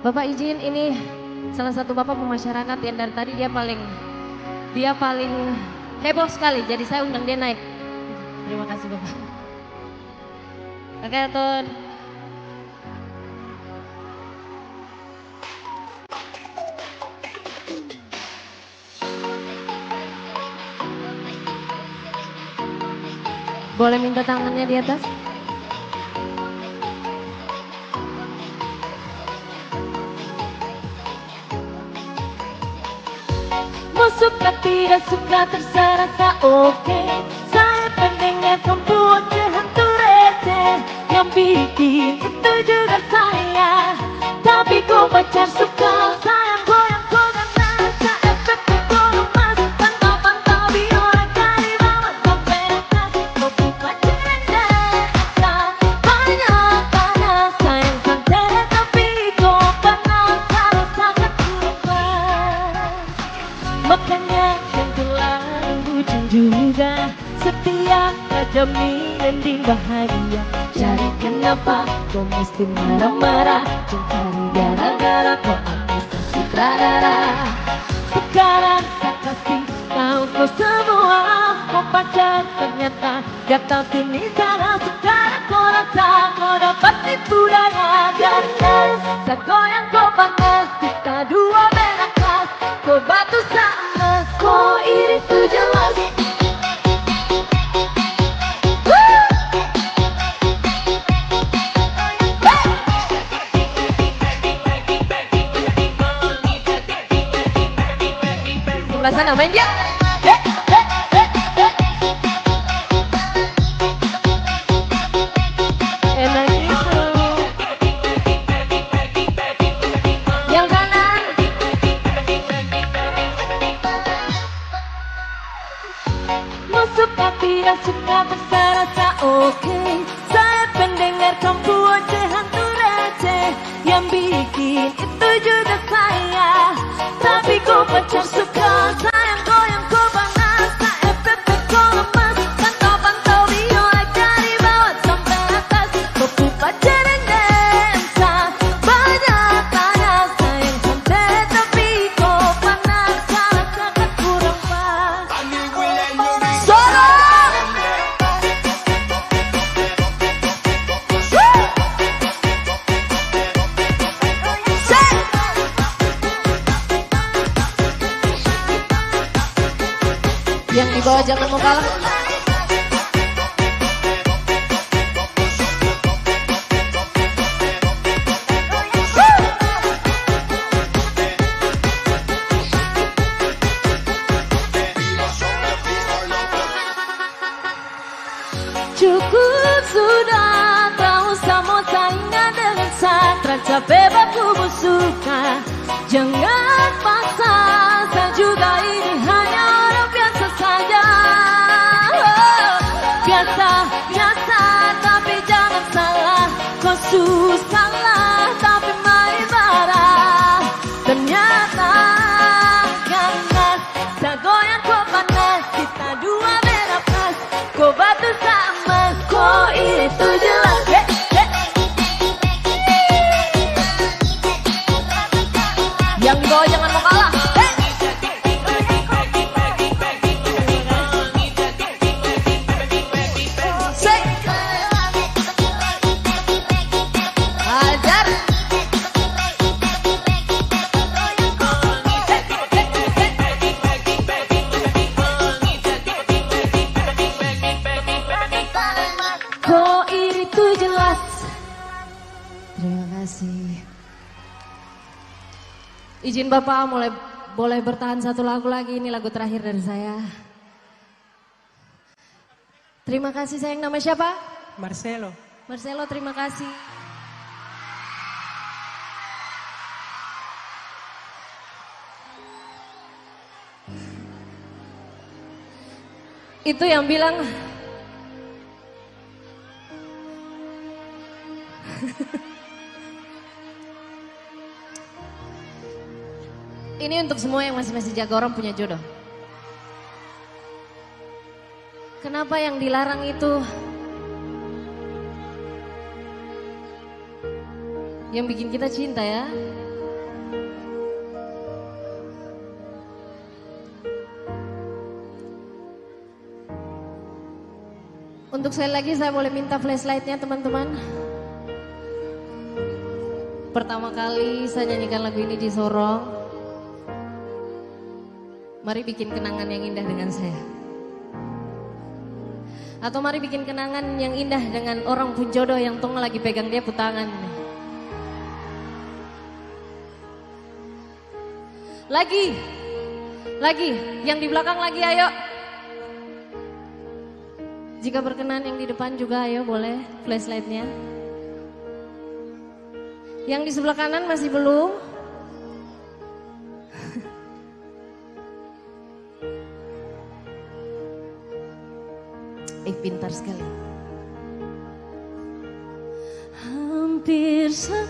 Bapak izin, ini salah satu Bapak pemasyarakat yang dari tadi dia paling heboh sekali, jadi saya undang dia naik. Terima kasih Bapak. Oke, Elton. Boleh minta tangannya di atas? Mau suka tidak suka terserah tak oke. Saya pendengar membuat hantu receh. Yang bikin itu juga saya. Tapi kau pacar suka sayang goyang goyang nasa efek pukul emas. Pantau-pantau biola dari bawah sampai atas. Kopi pacar rendah banyak panas. Sayang santai tapi kau panas harus sangat kurang. Makanya yang telah bucin juga setia jaminan di bahagia. Cari kenapa kau mesti marah-marah. Cari gara-gara kau aku sutradara. Sekarang saya kasih tahu kau semua. Kau pacar ternyata gak tahu kini sana. Sekarang kau rasa kau dapat tipu daya. Karena saya goyang kau panas. Kita dua beda kelas. Kau batu sama, kau iri tuh jelas. Sebelah sana main dia. Enak gitu. Yang kanan. tapi aslinya terasa oke. Saya pendengar kamu ocehan tuh receh, yang bikin itu juga saya. Tapi ku pacar suka sayang goyang ku panas, tak FPP ku lemas. Pantau-pantau biola dari bawah sampai atas, kopi pacar dan dansa. Banyak tanya sayang santai, tapi kau panas sangat kurang pas. Yang di bawah jangan mau kalah. Cukup sudah, tak usah mau saingan dengan satra. Capek baku suka, jangan paksa. Saya juga ini hanya orang biasa saja. Biasa, tapi jangan salah. Kau susahlah, tapi mari marah. Ternyata ganas, saya goyang kau panas. Kita dua beda pas, kau batu sama, kau itu jelas. Yang di bawah jangan mau kalah. Ajar. Kok itu jelas. Terima kasih. Izin Bapak boleh bertahan satu lagu lagi, ini lagu terakhir dari saya. Terima kasih sayang, nama siapa? Marcelo. Marcelo, terima kasih. Itu yang bilang ini untuk semua yang masih jaga orang punya jodoh. Kenapa yang dilarang itu yang bikin kita cinta ya? Untuk sekali lagi saya boleh minta flashlightnya teman-teman. Pertama kali saya nyanyikan lagu ini di Sorong. Mari bikin kenangan yang indah dengan saya. Atau mari bikin kenangan yang indah dengan orang pun jodoh yang tong lagi pegang dia putangan. Lagi, yang di belakang lagi ayo. Jika berkenan yang di depan juga ayo boleh flashlightnya. Yang di sebelah kanan masih belum. Pintar sekali. Hampir setagai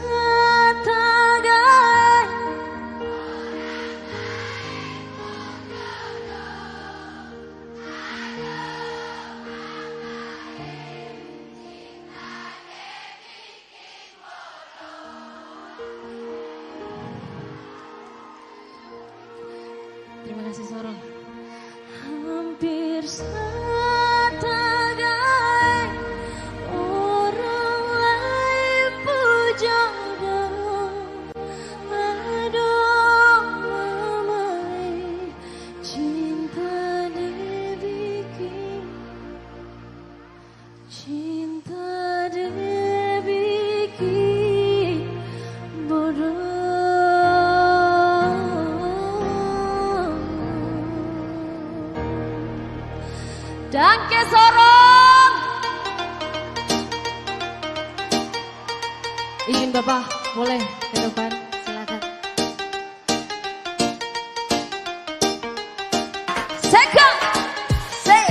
Terima kasih Sorong. hampir setagai orang lain pujodoh. Aduh mamai cinta dibikin, cinta dibikin bodoh. Danke Sorong. Izin Bapak boleh ke depan, silakan. Second, say,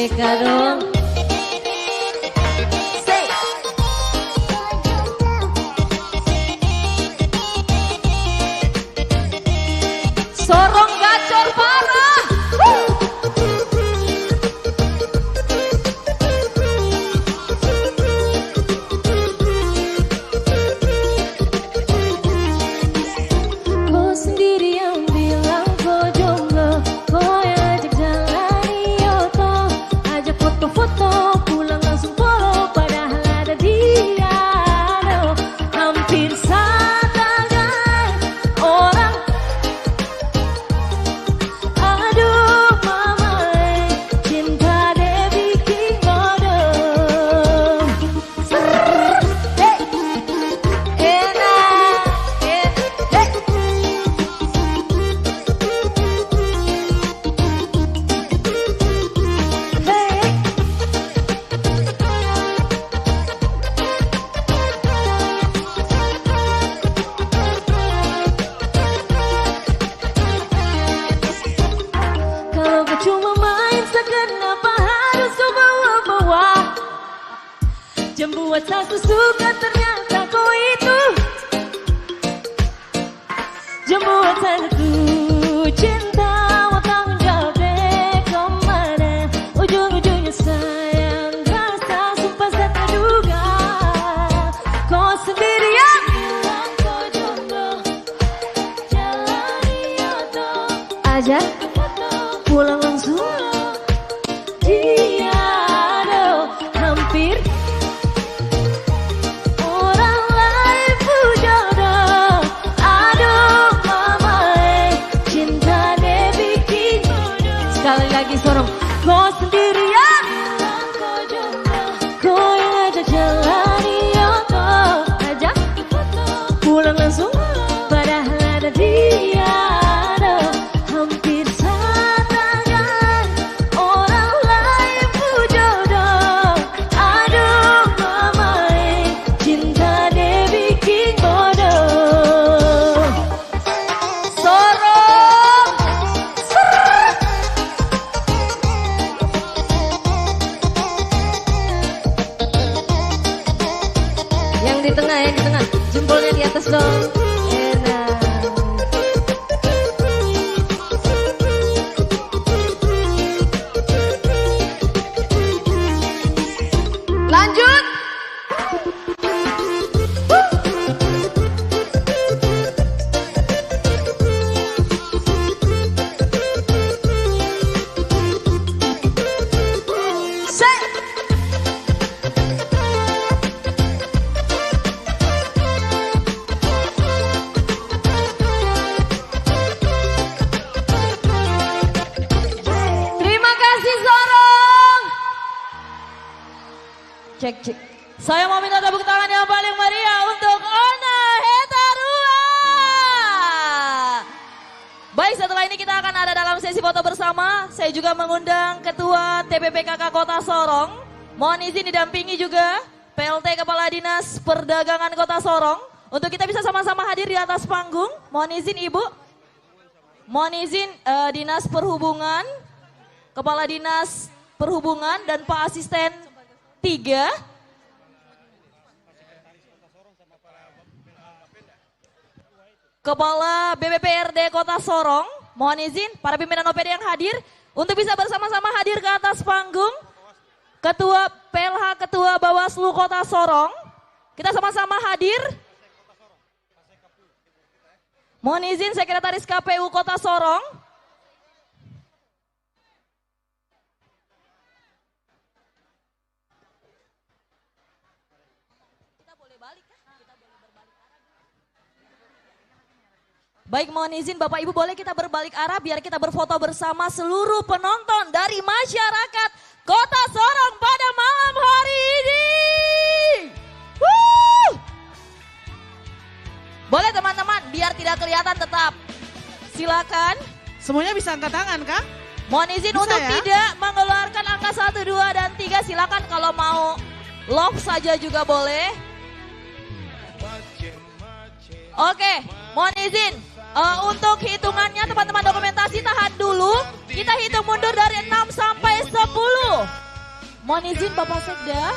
TBK dong. Say. Sorong gacor parah. Kau sendiri yang bilang kau jomblo, kau yang ajak jalan Yoto, ajak foto-foto, pulang langsung follow, padahal ada dia. No, hampir satangan orang. Aduh mama, cinta deh bikin bodoh. Hey, enak, hey. Kalau kau cuma main sekenapa harus kau bawa-bawa? Jam buat satu suka ternyata kau itu. Jam buat satu cinta, mau tanggung jawab deh kemana? Ujung-ujungnya sayang rasa sumpah saya terduga. Kau sendirian bilang kau jomblo, jalani Yoto, ajak pulang langsung dia. Aduh, hampir orang lain pun jodoh. Aduh mama, cinta deh bikin bodoh. Sekali lagi sorong. Kau sendirian bilang kau jomblo, kau yang ajak jalani Yoto, ajak pulang langsung padahal ada dia. Aduh, hampir satangan orang lain pun jodoh. Aduh mama, cinta deh bikin bodoh. Sorong. Yang di tengah, jempolnya di atas dong. Enak. Lanjut. Say. Terima kasih Sorong. Cek cek. Saya mau minta tepuk tangan yang paling meriah untuk Ona Hetarua. Baik, setelah ini kita akan ada dalam sesi foto bersama. Saya juga mengundang Ketua TPPKK Kota Sorong. Mohon izin didampingi juga PLT Kepala Dinas Perdagangan Kota Sorong. Untuk kita bisa sama-sama hadir di atas panggung. Mohon izin Ibu. Mohon izin Dinas Perhubungan, Kepala Dinas Perhubungan dan Pak Asisten 3. Kepala BPPRD Kota Sorong, mohon izin para pimpinan OPD yang hadir untuk bisa bersama-sama hadir ke atas panggung. Ketua PLH, Ketua Bawaslu Kota Sorong, kita sama-sama hadir. Mohon izin Sekretaris KPU Kota Sorong. Baik, mohon izin Bapak Ibu boleh kita berbalik arah biar kita berfoto bersama seluruh penonton dari masyarakat Kota Sorong pada malam hari ini. Woo! Boleh teman-teman biar tidak kelihatan tetap. Silakan. Semuanya bisa angkat tangan Kang? Mohon izin Bisa untuk ya? tidak mengeluarkan angka 1, 2, dan 3. Silakan kalau mau love saja juga boleh. Oke, mohon izin. Untuk hitungannya teman-teman dokumentasi tahan dulu. Kita hitung mundur dari 6 sampai 10. Mohon izin Bapak Sekda.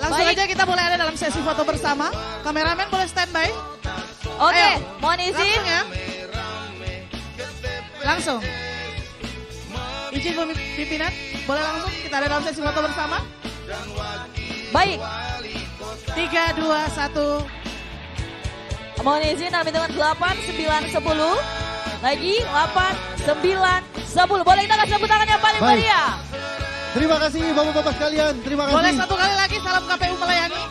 Langsung Baik. aja kita boleh ada dalam sesi foto bersama. Kameramen boleh standby. Oke, Ayo. mohon izin. Langsung ya. Langsung. Izin pimpinan, boleh langsung kita ada dalam sesi foto bersama. Baik. 3, 2, 1. Mohon izin dalam hitungan 8, 9, 10. Lagi 8, 9, 10. Boleh kita kasih tepuk tangan yang paling Baik. meriah. Terima kasih bapak-bapak sekalian, terima kasih. Boleh satu kali lagi salam KPU melayani.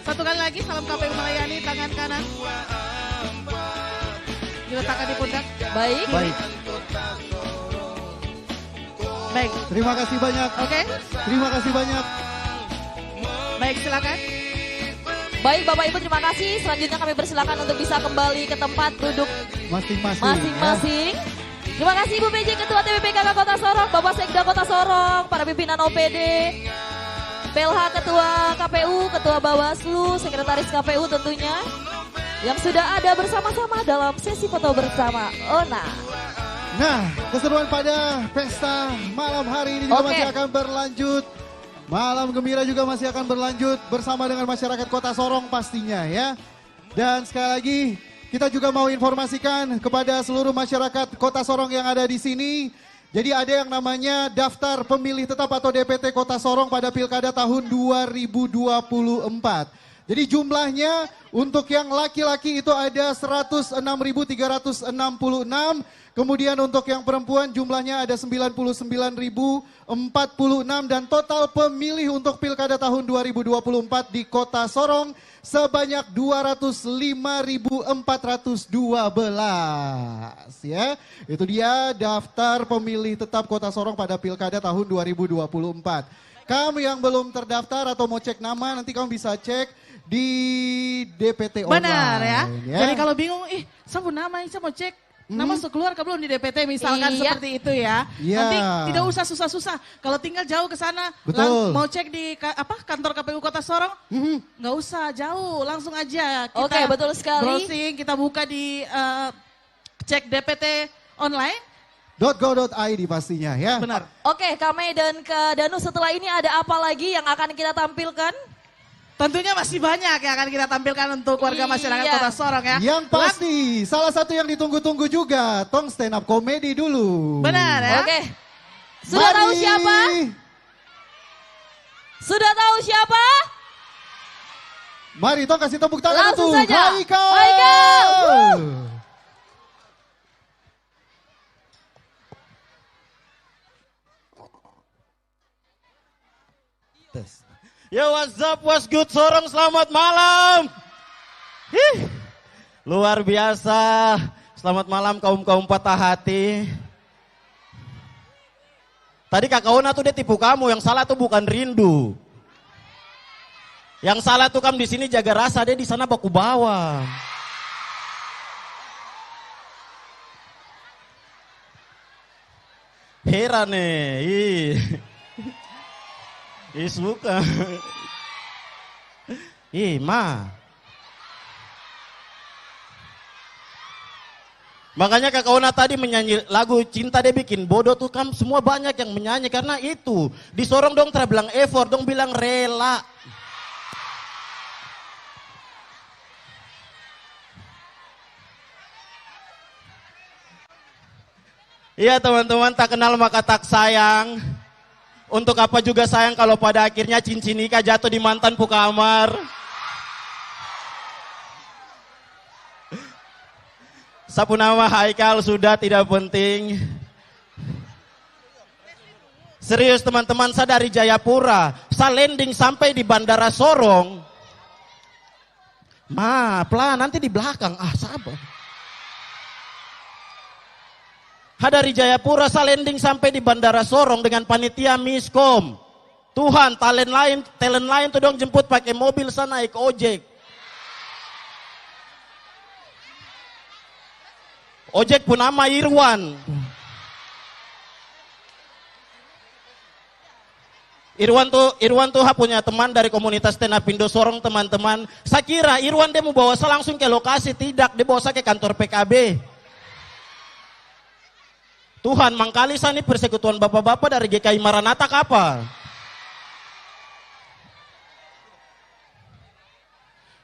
Satu kali lagi salam KPU melayani, tangan kanan. Diletakkan di pundak. Baik. Baik. Baik. Terima kasih banyak. Oke. Terima kasih banyak. Baik, silakan. Baik Bapak Ibu, terima kasih. Selanjutnya kami persilakan untuk bisa kembali ke tempat duduk Masing-masing. masing-masing. Terima kasih Ibu PJ Ketua TPPKK Kota Sorong, Bapak Sekda Kota Sorong, para pimpinan OPD, PLH Ketua KPU, Ketua Bawaslu, Sekretaris KPU tentunya, yang sudah ada bersama-sama dalam sesi foto bersama ONA. Nah, keseruan pada pesta malam hari ini juga Oke. masih akan berlanjut. Malam gembira juga masih akan berlanjut bersama dengan masyarakat Kota Sorong pastinya ya. Dan sekali lagi kita juga mau informasikan kepada seluruh masyarakat Kota Sorong yang ada di sini. Jadi ada yang namanya daftar pemilih tetap atau DPT Kota Sorong pada Pilkada tahun 2024. Jadi jumlahnya untuk yang laki-laki itu ada 106.366. Kemudian untuk yang perempuan jumlahnya ada 99.046 dan total pemilih untuk Pilkada tahun 2024 di Kota Sorong sebanyak 205.412 ya. Itu dia daftar pemilih tetap Kota Sorong pada Pilkada tahun 2024. Kamu yang belum terdaftar atau mau cek nama nanti kamu bisa cek di DPT online. Benar ya. Jadi kalau bingung, saya mau nama, saya mau cek. Nama sudah keluar belum di DPT misalkan Iya. seperti itu ya. Iya. Nanti tidak usah susah-susah. Kalau tinggal jauh ke sana, Betul. mau cek di kantor KPU Kota Sorong, nggak usah jauh, langsung aja. Kita Oke, betul sekali. browsing, kita buka di cek DPT online. .go.id pastinya ya. Benar. Oke, Kame dan Kak Danu, setelah ini ada apa lagi yang akan kita tampilkan? Tentunya masih banyak yang akan kita tampilkan untuk warga masyarakat Iya. Kota Sorong ya. Yang pasti salah satu yang ditunggu-tunggu juga Tong stand up comedy dulu. Benar ya. Oke. Sudah Mari. tahu siapa? Sudah tahu siapa? Mari Tong kasih tepuk tangan Langsung untuk saja. Haikal. Haikal. Tes. Yo, what's up, what's good, Sorong, selamat malam. Luar biasa, selamat malam kaum-kaum patah hati. Tadi Kak Kauna tuh dia tipu kamu, yang salah tuh bukan rindu. Yang salah tuh kamu di sini jaga rasa, dia di sana baku bawang. Heran nih, suka. Ma. Makanya Kak Kauna tadi menyanyi lagu Cinta Dia Bikin Bodoh tuh kan semua banyak yang menyanyi karena itu. Di Sorong dong bilang effort, dong bilang rela. Iya teman-teman, tak kenal maka tak sayang. Untuk apa juga sayang kalau pada akhirnya cincin nikah jatuh di mantan pukamar. Sapu nama Haikal sudah tidak penting. Serius teman-teman, saya dari Jayapura. Saya landing sampai di Bandara Sorong. Pelan nanti di belakang. Sabar. Dari Jayapura saya landing sampai di Bandara Sorong dengan panitia miskom. Tuhan, talent lain tuh dong jemput pakai mobil, saya naik ojek. Ojek pun nama Irwan. Irwan tuh punya teman dari komunitas stand up Indo Sorong teman-teman. Saya kira Irwan dia mau bawa saya langsung ke lokasi, tidak, dia bawa saya ke kantor PKB. Tuhan, mangkali saya ini persekutuan bapak-bapak dari GKI Maranatha apa?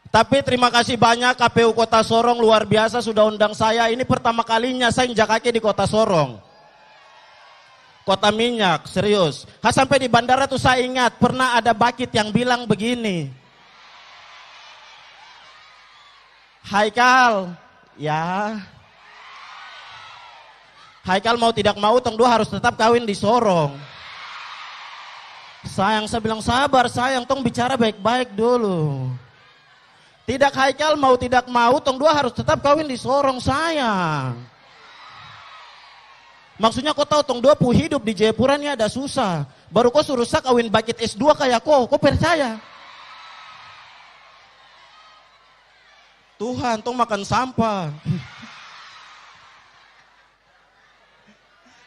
Tapi terima kasih banyak KPU Kota Sorong, luar biasa sudah undang saya. Ini pertama kalinya saya injak kaki di Kota Sorong. Kota minyak, serius. Sampai di bandara tuh saya ingat, pernah ada bakit yang bilang begini. Haikal, ya. Haikal mau tidak mau, tong dua harus tetap kawin di Sorong. Sayang, saya bilang sabar sayang, tong bicara baik-baik dulu. Tidak Haikal mau tidak mau, tong dua harus tetap kawin di Sorong sayang. Maksudnya kau tahu tong dua pu hidup di Jayapura ini ada susah. Baru kau suruh saya kawin bakit S2 kayak kau percaya? Tuhan, tong makan sampah.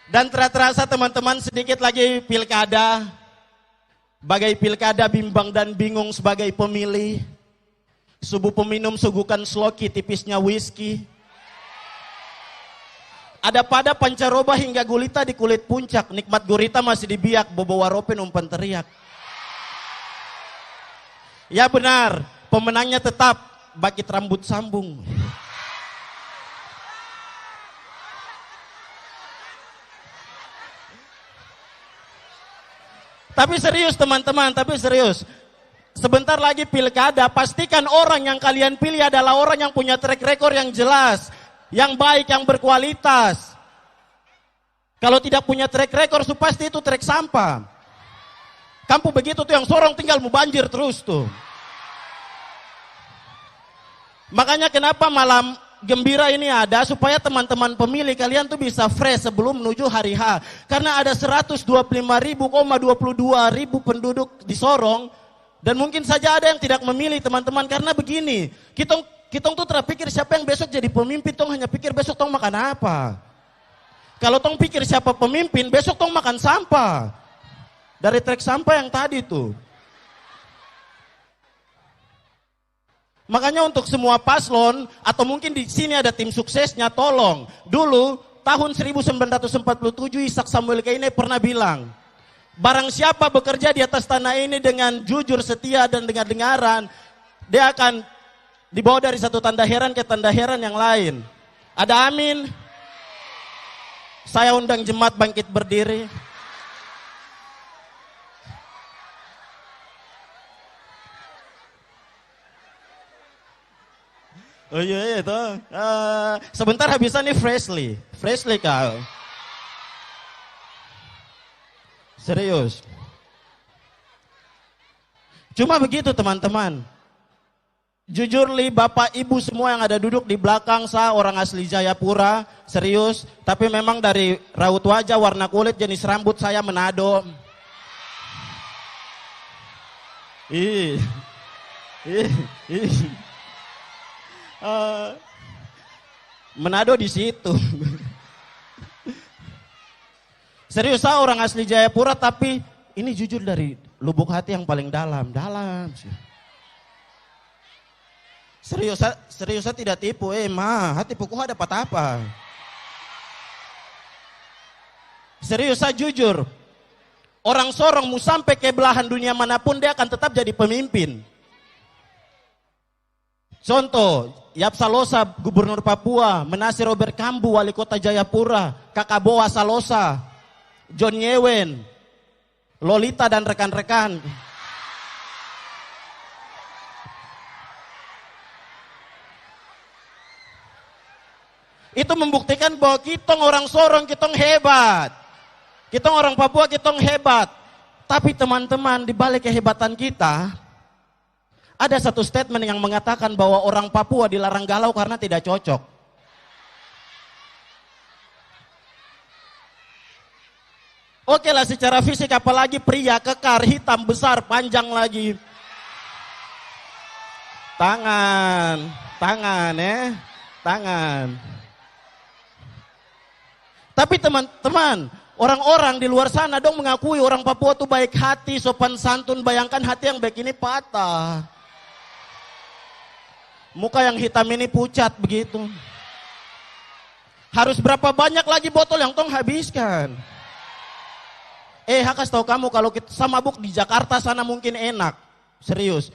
Dan terasa teman-teman sedikit lagi pilkada. Bagai pilkada bimbang dan bingung sebagai pemilih. Subuh peminum suguhkan sloki tipisnya whisky. Ada pada pancaroba hingga gulita di kulit puncak. Nikmat gurita masih dibiak, bobo waropin umpan teriak. Ya benar, pemenangnya tetap bakit rambut sambung. Tapi serius teman-teman, tapi serius. Sebentar lagi pilkada, pastikan orang yang kalian pilih adalah orang yang punya track record yang jelas, yang baik, yang berkualitas. Kalau tidak punya track record, pasti itu track sampah. Kampung begitu tuh yang Sorong tinggal mau banjir terus tuh. Makanya kenapa malam gembira ini ada, supaya teman-teman pemilih kalian tuh bisa fresh sebelum menuju hari H. Karena ada 125.022 penduduk di Sorong. Dan mungkin saja ada yang tidak memilih teman-teman, karena begini, kita tuh terpikir siapa yang besok jadi pemimpin, tong hanya pikir besok tong makan apa. Kalau tong pikir siapa pemimpin, besok tong makan sampah. Dari trek sampah yang tadi tuh. Makanya untuk semua paslon, atau mungkin di sini ada tim suksesnya, tolong. Dulu, tahun 1947 Ishak Samuel Kaine pernah bilang, barang siapa bekerja di atas tanah ini dengan jujur, setia, dan dengar-dengaran, dia akan dibawa dari satu tanda heran ke tanda heran yang lain. Ada amin? Saya undang jemaat bangkit berdiri. Oh iya itu. Sebentar habisan nih Freshly kau. Serius. Cuma begitu teman-teman. Jujur li bapak ibu semua yang ada duduk di belakang, saya orang asli Jayapura, serius. Tapi memang dari raut wajah, warna kulit, jenis rambut saya Manado. Manado di situ. Serius, saya orang asli Jayapura, tapi ini jujur dari lubuk hati yang paling dalam. Serius, saya tidak tipu. Hati puku dapat apa? Serius, saya jujur. Orang Sorong mau sampai ke belahan dunia manapun, dia akan tetap jadi pemimpin. Contoh, Yap Salosa, Gubernur Papua, Menasir Robert Kambu, Wali Kota Jayapura, Kakak Boa Salosa, John Yewen, Lolita dan rekan-rekan. Itu membuktikan bahwa kita orang Sorong, kita hebat. Kita orang Papua, kita hebat. Tapi teman-teman, di balik kehebatan kita, ada satu statement yang mengatakan bahwa orang Papua dilarang galau karena tidak cocok. Oke lah, secara fisik apalagi pria kekar, hitam, besar, panjang lagi. Tangan. Tapi teman-teman, orang-orang di luar sana dong mengakui orang Papua tuh baik hati, sopan santun. Bayangkan hati yang baik ini patah. Muka yang hitam ini pucat begitu. Harus berapa banyak lagi botol yang tong habiskan? Hakas tahu kamu kalau kita mabuk di Jakarta sana mungkin enak. Serius.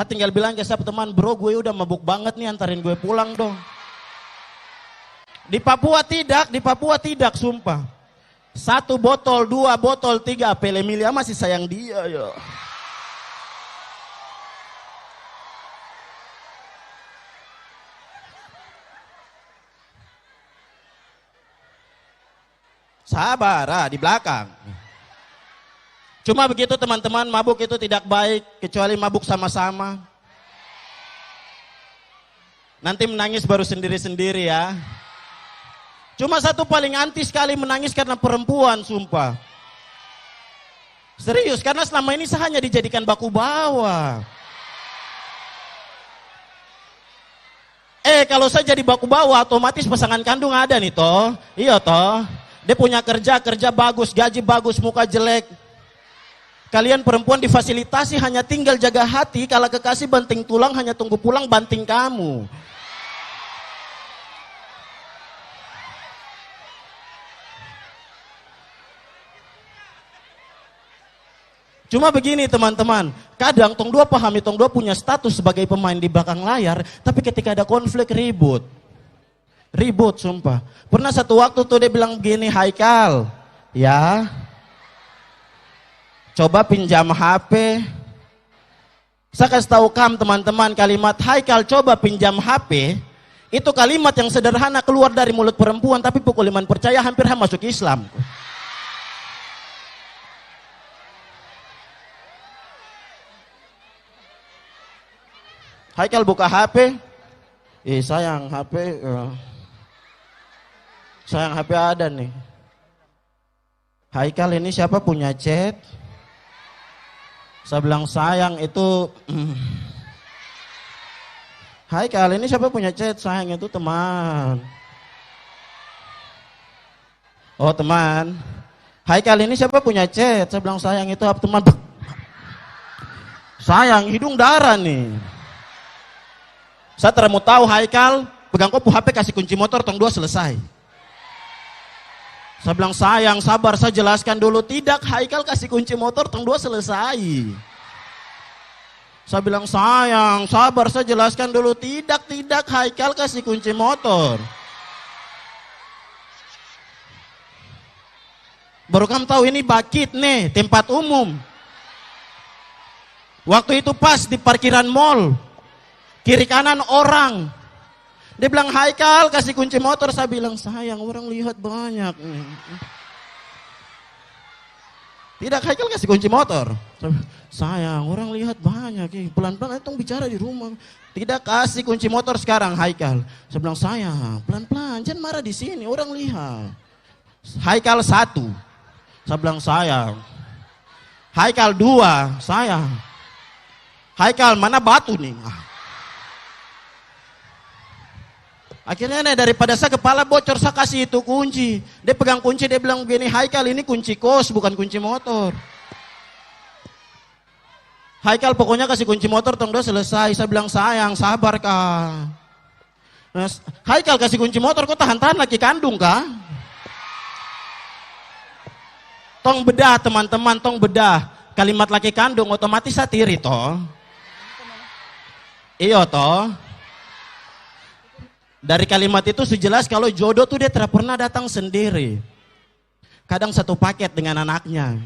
Tinggal bilang ke siapa teman, bro gue udah mabuk banget nih, antarin gue pulang dong. Di Papua tidak, sumpah. 1 botol, 2 botol, 3, Pele Emilia masih sayang dia ya. Sabar, di belakang. Cuma begitu teman-teman, mabuk itu tidak baik, kecuali mabuk sama-sama. Nanti menangis baru sendiri-sendiri ya. Cuma satu paling anti sekali menangis karena perempuan, sumpah. Serius, karena selama ini saya hanya dijadikan baku bawa. Kalau saya jadi baku bawa, otomatis pasangan kandung ada nih toh. Iya toh. Dia punya kerja bagus, gaji bagus, muka jelek. Kalian perempuan difasilitasi hanya tinggal jaga hati, kalau kekasih banting tulang hanya tunggu pulang banting kamu. Cuma begini teman-teman, kadang tong dua pahami, tong dua punya status sebagai pemain di belakang layar, tapi ketika ada konflik ribut, sumpah. Pernah satu waktu tuh dia bilang begini, Haikal, ya, coba pinjam HP. Saya kasih tahu kamu teman-teman, kalimat Haikal coba pinjam HP, itu kalimat yang sederhana keluar dari mulut perempuan, tapi pukul iman percaya hampir masuk Islam. Haikal buka HP, sayang HP, sayang HP ada nih. Haikal ini siapa punya chat? Saya bilang sayang itu, Haikal ini siapa punya chat? Sayang itu teman. Oh teman. Haikal ini siapa punya chat? Saya bilang sayang itu teman. Sayang hidung darah nih. Saya mau tahu Haikal, pegang kopu HP kasih kunci motor, tong dua selesai. Saya bilang sayang, sabar saya jelaskan dulu. Tidak, Haikal kasih kunci motor, tong dua selesai. Saya bilang sayang, sabar saya jelaskan dulu. Tidak, Haikal kasih kunci motor. Baru kamu tahu ini bakit nih, tempat umum. Waktu itu pas di parkiran mall. Kiri kanan orang. Dia bilang, Haikal kasih kunci motor. Saya bilang, sayang orang lihat banyak. Tidak, Haikal kasih kunci motor. Sayang orang lihat banyak. Pelan-pelan itu bicara di rumah. Tidak kasih kunci motor sekarang Haikal. Saya bilang, sayang pelan-pelan jangan marah di sini orang lihat. Haikal 1. Saya bilang sayang. Haikal 2. Sayang. Haikal mana batu nih? Akhirnya nih daripada saya kepala bocor saya kasih itu kunci. Dia pegang kunci dia bilang begini, Haikal ini kunci kos bukan kunci motor. Haikal pokoknya kasih kunci motor tong dua selesai. Saya bilang sayang sabar kah. Nah, Haikal kasih kunci motor kok tahan-tahan laki kandung kah? Tong bedah teman-teman, tong bedah. Kalimat laki kandung otomatis satiri toh. Iya toh. Dari kalimat itu sejelas kalau jodoh tuh dia tidak pernah datang sendiri. Kadang satu paket dengan anaknya.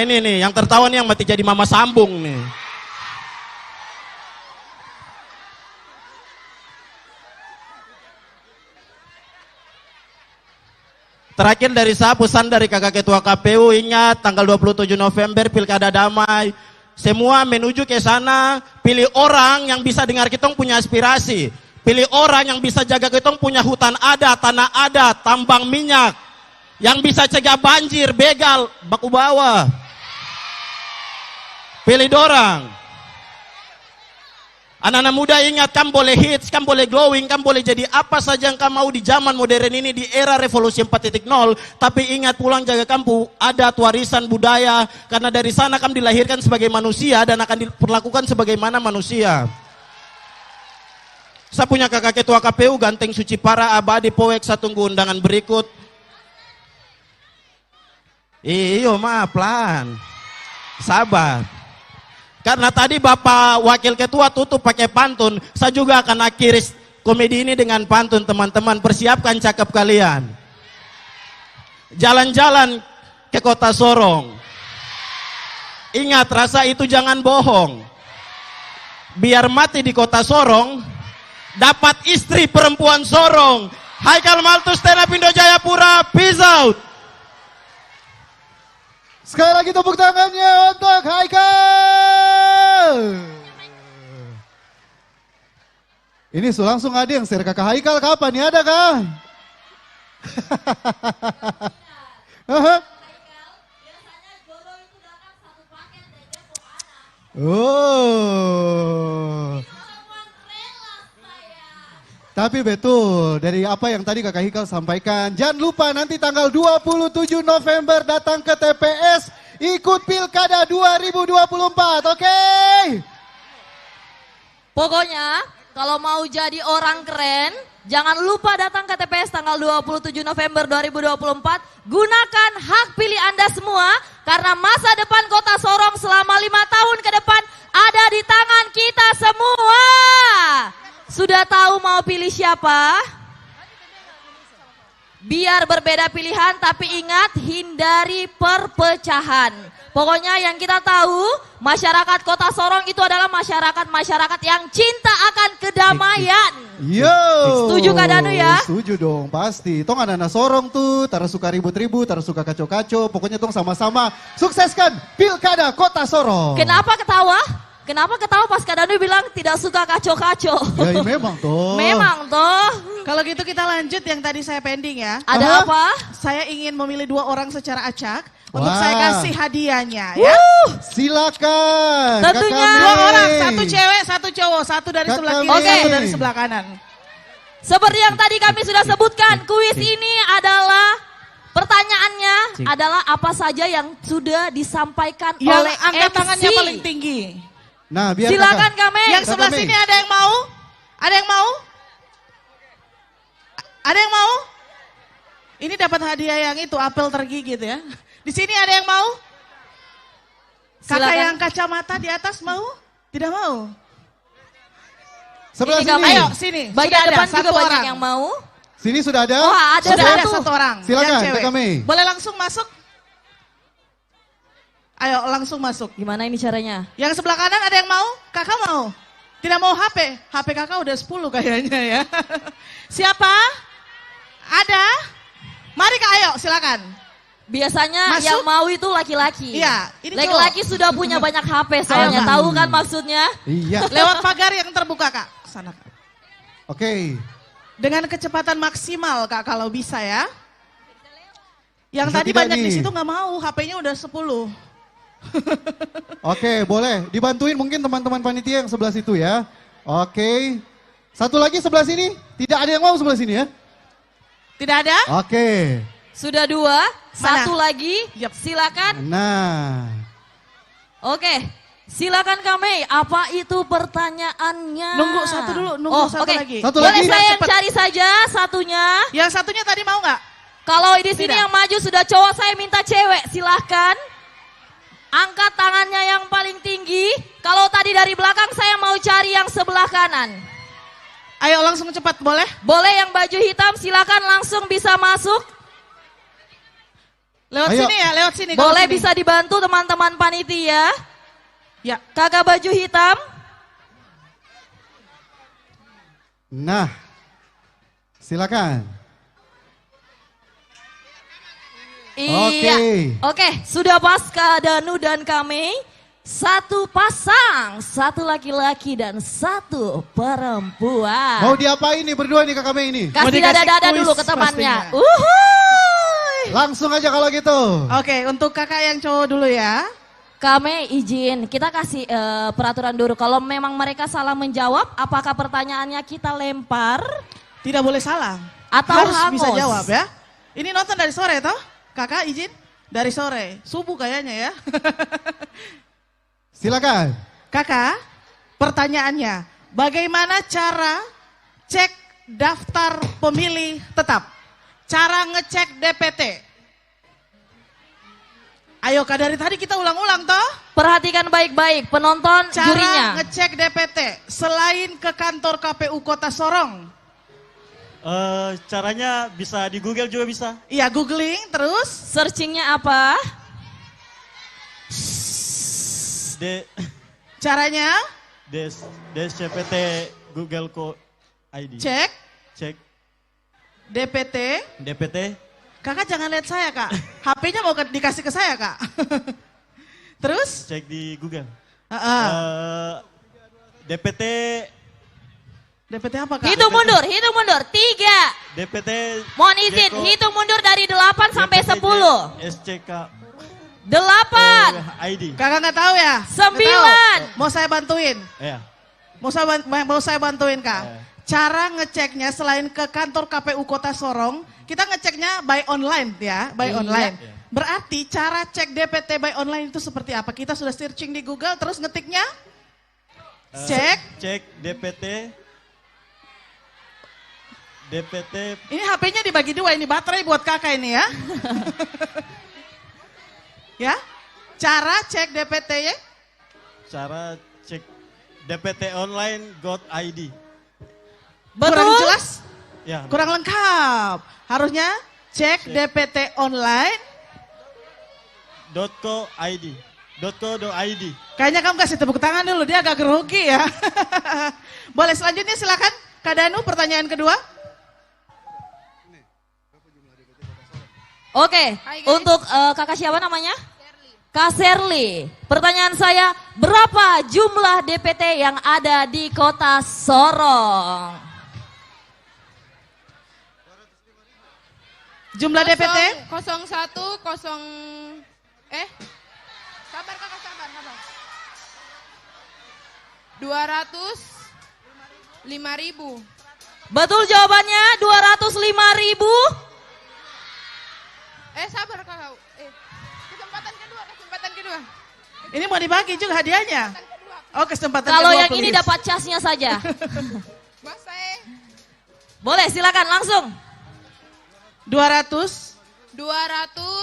Ini nih yang tertawa nih yang mati jadi mama sambung nih. Terakhir dari saya pesan dari kakak ketua KPU, ingat tanggal 27 November pilkada damai. Semua menuju ke sana, pilih orang yang bisa dengar kita punya aspirasi. Pilih orang yang bisa jaga kita punya hutan ada, tanah ada, tambang minyak. Yang bisa cegah banjir, begal, baku bawah. Pilih dorang. Anak-anak muda ingat, kamu boleh hits, kamu boleh glowing, kamu boleh jadi apa saja yang kamu mau di zaman modern ini, di era revolusi 4.0. Tapi ingat pulang jaga kamu adat warisan budaya. Karena dari sana kamu dilahirkan sebagai manusia dan akan diperlakukan sebagaimana manusia. Saya punya kakak ketua KPU ganteng suci para abadi poek, saya tunggu undangan berikut. Iyo mah pelan. Sabar. Karena tadi Bapak Wakil Ketua tutup pakai pantun, saya juga akan akhiri komedi ini dengan pantun teman-teman. Persiapkan cakep kalian. Jalan-jalan ke kota Sorong. Ingat rasa itu jangan bohong. Biar mati di kota Sorong, dapat istri perempuan Sorong. Haikal Maltus stand up Indo Jayapura, peace out. Sekali lagi tepuk tangannya untuk Haikal. Ini langsung ada yang share kakak Haikal kapan nih, ada kah? Oh. Tapi betul, dari apa yang tadi kakak Haikal sampaikan, jangan lupa nanti tanggal 27 November datang ke TPS, ikut Pilkada 2024, oke? Pokoknya kalau mau jadi orang keren, jangan lupa datang ke TPS tanggal 27 November 2024. Gunakan hak pilih Anda semua, karena masa depan kota Sorong selama 5 tahun ke depan ada di tangan kita semua. Sudah tahu mau pilih siapa? Biar berbeda pilihan, tapi ingat hindari perpecahan. Pokoknya yang kita tahu, masyarakat kota Sorong itu adalah masyarakat yang cinta akan kedamaian. Yo. Setuju Kak Danu ya? Setuju dong, pasti. Tong anak-anak Sorong tuh, tara suka ribut-ribut, tara suka kacau-kacau. Pokoknya tong sama-sama sukseskan Pilkada Kota Sorong. Kenapa ketawa? Kenapa ketawa pas Kak Danu bilang tidak suka kacau-kacau? Ya memang toh. Memang toh. Kalau gitu kita lanjut yang tadi saya pending ya. Ada apa? Saya ingin memilih 2 orang secara acak untuk Wah. saya kasih hadiahnya ya. Silakan. Tentunya Kakak 2 orang, Mei. 1 cewek, 1 cowok, 1 dari Kakak sebelah kiri, Mei. 1 dari sebelah kanan. Seperti yang tadi kami sudah sebutkan, kuis ini adalah pertanyaannya adalah apa saja yang sudah disampaikan Yang oleh angkat MC. tangannya paling tinggi. Nah, biar Silakan kakak. kami. Yang sebelah Kakak sini Mei. ada yang mau? Ada yang mau? Ada yang mau? Ini dapat hadiah yang itu, apel tergigit ya. Di sini ada yang mau? Kakak Silakan. yang kacamata di atas mau? Tidak mau? Sebelah Ini sini. kami. Ayo sini. Bagian Sudah ada depan juga 1 banyak orang. yang mau. Sini sudah ada. Oh, ada Sudah ada satu. 1 orang. Silakan, yang cewek. Kakak Mei. Boleh langsung masuk? Ayo langsung masuk. Gimana ini caranya? Yang sebelah kanan ada yang mau? Kakak mau? Tidak mau HP? HP kakak udah 10 kayaknya ya. Siapa? Ada? Mari Kak, ayo silakan. Biasanya Masuk. yang mau itu laki-laki. Iya, ini Laki-laki sudah punya banyak HP soalnya. Ayo, Kak. Tahu kan maksudnya? Iya. Lewat pagar yang terbuka Kak. Sana Kak. Oke. Dengan kecepatan maksimal Kak kalau bisa ya. Yang Bisa tadi tidak banyak nih? di situ nggak mau, HP-nya udah 10. Oke, boleh. Dibantuin mungkin teman-teman panitia yang sebelah situ ya. Oke. Satu lagi sebelah sini. Tidak ada yang mau sebelah sini ya. Tidak ada? Oke. Sudah 2, satu lagi. Silakan. Nah. Oke, silakan kami. Apa itu pertanyaannya? Nunggu satu dulu, nunggu satu oke. lagi. Satu Boleh lagi. saya yang Cepet. cari saja satunya. Yang satunya tadi mau nggak? Kalau di sini Tidak. yang maju sudah cowok, saya minta cewek. Silahkan. Angkat tangannya yang paling tinggi. Kalau tadi dari belakang saya mau cari yang sebelah kanan. Ayo langsung cepat, boleh? Boleh yang baju hitam silakan langsung bisa masuk. Lewat Ayo. sini ya, lewat sini. kalau Boleh sini. bisa dibantu teman-teman panitia. Ya. Kakak baju hitam. Nah. Silakan. Iya. Oke, sudah pas Kak Danu dan kami. Satu pasang, satu laki-laki dan satu perempuan. Mau diapain nih berdua nih kakak Mei ini? Mau Kasih dikasih dada-dada kuis dulu ke temannya. pastinya. Uhuy. Langsung aja kalau gitu. Oke, untuk kakak yang cowok dulu ya. Kami izin, kita kasih peraturan dulu. Kalau memang mereka salah menjawab, apakah pertanyaannya kita lempar? Tidak boleh salah. Atau harus hangus? bisa jawab ya. Ini nonton dari sore toh? Kakak izin? Dari sore. Subuh kayaknya ya. Silakan. Kakak, pertanyaannya. Bagaimana cara cek daftar pemilih tetap. Cara ngecek DPT. Ayo Kak, dari tadi kita ulang-ulang toh. Perhatikan baik-baik penonton Cara jurinya. ngecek DPT selain ke kantor KPU Kota Sorong. Caranya bisa di Google juga bisa. Iya, googling terus. Searchingnya apa? Caranya? DSCPT Google ID. Cek. Cek DPT. DPT. Kakak jangan lihat saya Kak. HP-nya mau dikasih ke saya Kak. Terus? Cek di Google. DPT. DPT apa Kak? Hitung mundur. 3. DPT. Mohon izin, hitung mundur dari 8 sampai 10. SCK. 8. ID. Kakak nggak tahu ya? 9. Mau saya bantuin? Iya. Mau saya bantuin Kak? Cara ngeceknya selain ke kantor KPU Kota Sorong, kita ngeceknya by online ya, by online. Berarti cara cek DPT by online itu seperti apa? Kita sudah searching di Google, terus ngetiknya? Cek DPT. Ini HP-nya dibagi dua, ini baterai buat kakak ini ya. Ya, cara cek DPT ya? Cara cek DPT online .id. Kurang jelas? Ya. Kurang lengkap. Harusnya cek DPT online. .co.id. Kayaknya kamu kasih tepuk tangan dulu, dia agak grogi ya. Boleh selanjutnya silakan Kak Danu, pertanyaan kedua. Oke, untuk kakak siapa namanya? Kak Serli. Pertanyaan saya, berapa jumlah DPT yang ada di Kota Sorong? Jumlah DPT? 01, sabar kakak, sabar. 205.000. Betul jawabannya, 205.000. Sabar kakak. Kesempatan kedua. Ini mau dibagi juga hadiahnya. Oh, kesempatan Kalau kedua. yang ini dapat casnya saja. Masa Boleh, silakan langsung. 200. 200.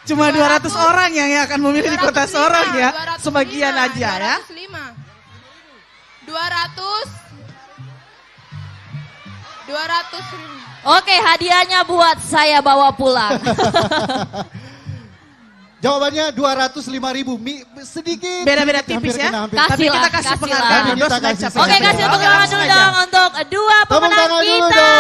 Cuma 200 orang yang akan memilih di Kota Sorong ya. Sebagian aja ya. 200.000. Oke, hadiahnya buat saya bawa pulang. Jawabannya 205.000. Sedikit. Beda-beda tipis ya. Tapi kita kasih penghargaan. Oke, kasih tepuk tangan dulu dong untuk dua pemenang kita.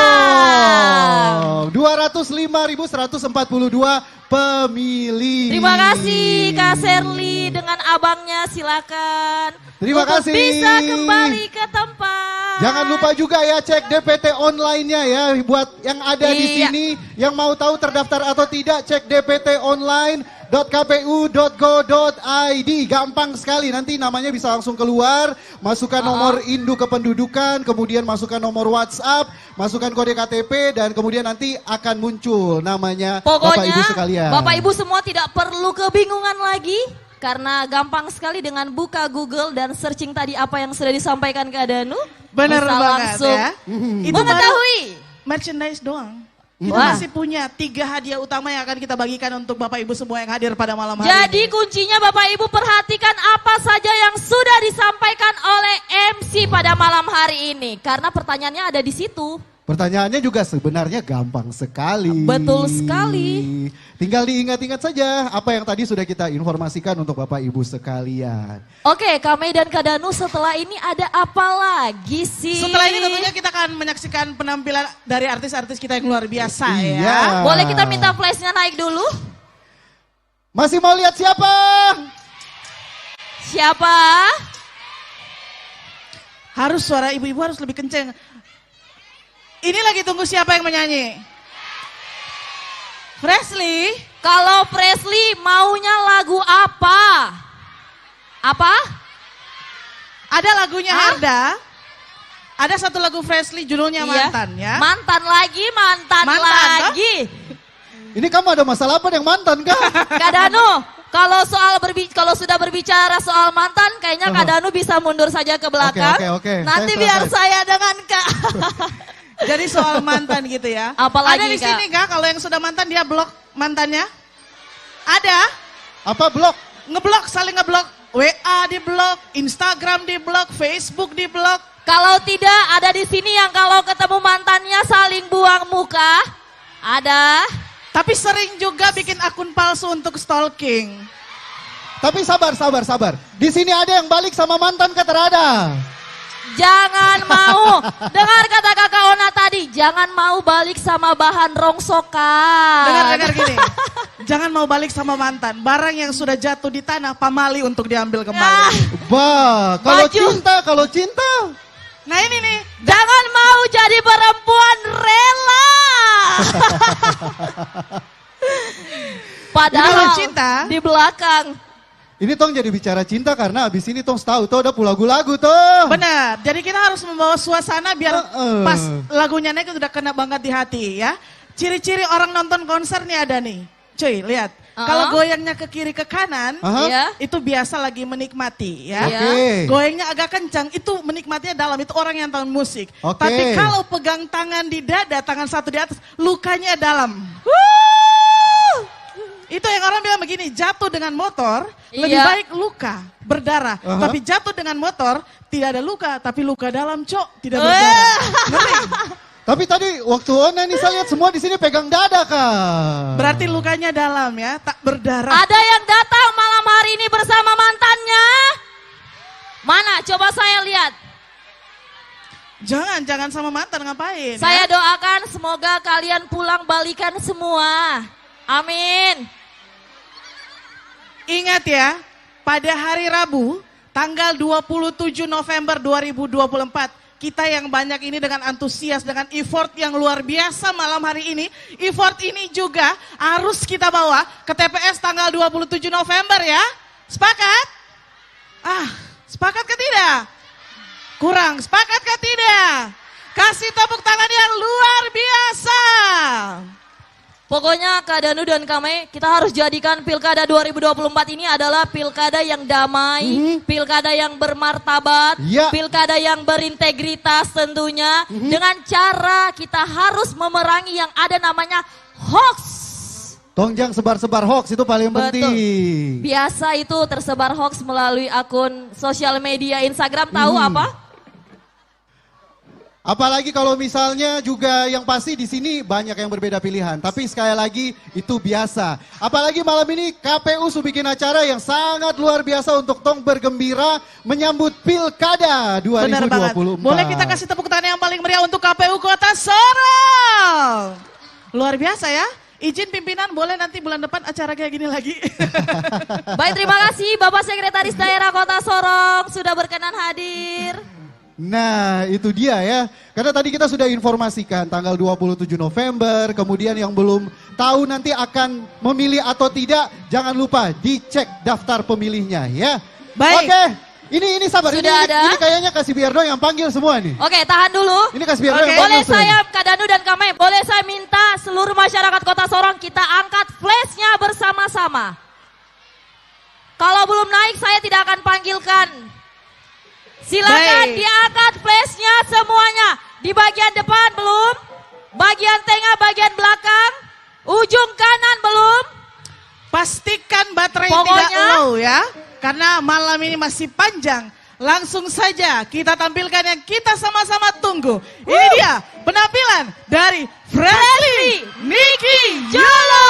205.142 pemilih. Terima kasih Kak Serli dengan abangnya, silakan. Terima kasih. Bisa kembali ke tempat. Jangan lupa juga ya cek DPT online-nya ya buat yang ada di sini yang mau tahu terdaftar atau tidak, cek DPT online.kpu.go.id. Gampang sekali, nanti namanya bisa langsung keluar, masukkan nomor induk kependudukan, kemudian masukkan nomor WhatsApp, masukkan kode KTP dan kemudian nanti akan muncul namanya Bapak Ibu sekalian. Bapak Ibu semua tidak perlu kebingungan lagi. Karena gampang sekali dengan buka Google dan searching tadi apa yang sudah disampaikan ke Danu. Benar bisa banget langsung ya. Itu mengetahui. Merchandise doang. Kita Wah. masih punya 3 hadiah utama yang akan kita bagikan untuk Bapak Ibu semua yang hadir pada malam hari Jadi ini. kuncinya Bapak Ibu perhatikan apa saja yang sudah disampaikan oleh MC pada malam hari ini. Karena pertanyaannya ada di situ. Pertanyaannya juga sebenarnya gampang sekali. Betul sekali. Tinggal diingat-ingat saja apa yang tadi sudah kita informasikan untuk Bapak Ibu sekalian. Oke, Kame dan Kak Danu, setelah ini ada apa lagi sih? Setelah ini tentunya kita akan menyaksikan penampilan dari artis-artis kita yang luar biasa ya. Boleh kita minta flashnya naik dulu? Masih mau lihat siapa? Siapa? Harus suara ibu-ibu harus lebih kenceng. Ini lagi tunggu siapa yang menyanyi? Presley. Kalau Presley maunya lagu apa? Apa? Ada lagunya Herda. Ada satu lagu Freshly judulnya Iya. Mantan ya. Mantan lagi, mantan lagi. Ini kamu ada masalah apa dengan mantan kah? Kak Danu, kalau sudah berbicara soal mantan, kayaknya Kak Danu bisa mundur saja ke belakang. Oke. Nanti Saya biar selesai. saya dengan Kak. Jadi soal mantan gitu ya. Apalagi, ada di Kak? sini Kak, kalau yang sudah mantan dia blok mantannya? Ada? Apa blok? Ngeblok, saling ngeblok. WA di blok, Instagram di blok, Facebook di blok. Kalau tidak, ada di sini yang kalau ketemu mantannya saling buang muka. Ada. Tapi sering juga bikin akun palsu untuk stalking. Tapi sabar. Di sini ada yang balik sama mantan kata Rada. Jangan mau. Dengar kata Kakak Ona tadi, jangan mau balik sama bahan rongsokan. Dengar gini. Jangan mau balik sama mantan. Barang yang sudah jatuh di tanah, pamali untuk diambil kembali. Bah, kalau cinta. Nah ini nih. Jangan mau jadi perempuan rela. Padahal Kalau cinta di belakang. Ini tong jadi bicara cinta karena abis ini tong tahu tuh udah lagu-lagu tuh. Benar. Jadi kita harus membawa suasana biar pas lagunya naik udah kena banget di hati ya. Ciri-ciri orang nonton konser nih ada nih. Cuy, lihat. Kalau goyangnya ke kiri ke kanan, itu biasa lagi menikmati ya. Goyangnya agak kencang, itu menikmatinya dalam, itu orang yang tahu musik. Tapi kalau pegang tangan di dada, tangan satu di atas, lukanya dalam. Itu yang orang bilang begini, jatuh dengan motor, lebih baik luka, berdarah. Tapi jatuh dengan motor, tidak ada luka, tapi luka dalam, Cok, tidak berdarah. Ngeri. Tapi tadi waktu Ona nih saya lihat semua di sini pegang dada Kak. Berarti lukanya dalam ya, tak berdarah. Ada yang datang malam hari ini bersama mantannya? Mana? Coba saya lihat. Jangan sama mantan ngapain? Saya doakan semoga kalian pulang balikan semua. Amin. Ingat ya, pada hari Rabu, tanggal 27 November 2024, kita yang banyak ini dengan antusias, dengan effort yang luar biasa malam hari ini. Effort ini juga harus kita bawa ke TPS tanggal 27 November ya. Sepakat? Sepakat ke tidak? Kurang, sepakat ke tidak? Kasih tepuk tangan yang luar biasa. Pokoknya Kak Danu dan Kame, kita harus jadikan Pilkada 2024 ini adalah pilkada yang damai, pilkada yang bermartabat, pilkada yang berintegritas tentunya. Dengan cara kita harus memerangi yang ada namanya hoax. Tongjang sebar-sebar hoax itu paling penting. Biasa itu tersebar hoax melalui akun sosial media Instagram, tahu apa? Apalagi kalau misalnya juga yang pasti di sini banyak yang berbeda pilihan. Tapi sekali lagi itu biasa. Apalagi malam ini KPU sudah bikin acara yang sangat luar biasa untuk tong bergembira menyambut Pilkada 2024. Benar banget. Boleh kita kasih tepuk tangan yang paling meriah untuk KPU Kota Sorong. Luar biasa ya. Izin pimpinan boleh nanti bulan depan acara kayak gini lagi. Baik, terima kasih Bapak Sekretaris Daerah Kota Sorong sudah berkenan hadir. Nah itu dia ya, karena tadi kita sudah informasikan tanggal 27 November, kemudian yang belum tahu nanti akan memilih atau tidak, jangan lupa dicek daftar pemilihnya ya. Baik. Oke, ini sabar, Sudah ada? ini kayaknya kasih Biardo yang panggil semua nih. Oke, tahan dulu. Ini kasih Biardo yang Boleh panggil semua. saya, Kak Danu dan Kame, boleh saya minta seluruh masyarakat Kota Sorong kita angkat flashnya bersama-sama. Kalau belum naik saya tidak akan panggilkan. Silakan diangkat flashnya semuanya. Di bagian depan belum, bagian tengah, bagian belakang, ujung kanan belum. Pastikan baterai tidak low ya, karena malam ini masih panjang. Langsung saja kita tampilkan yang kita sama-sama tunggu. Ini dia penampilan dari Freshly Nicky Jolo.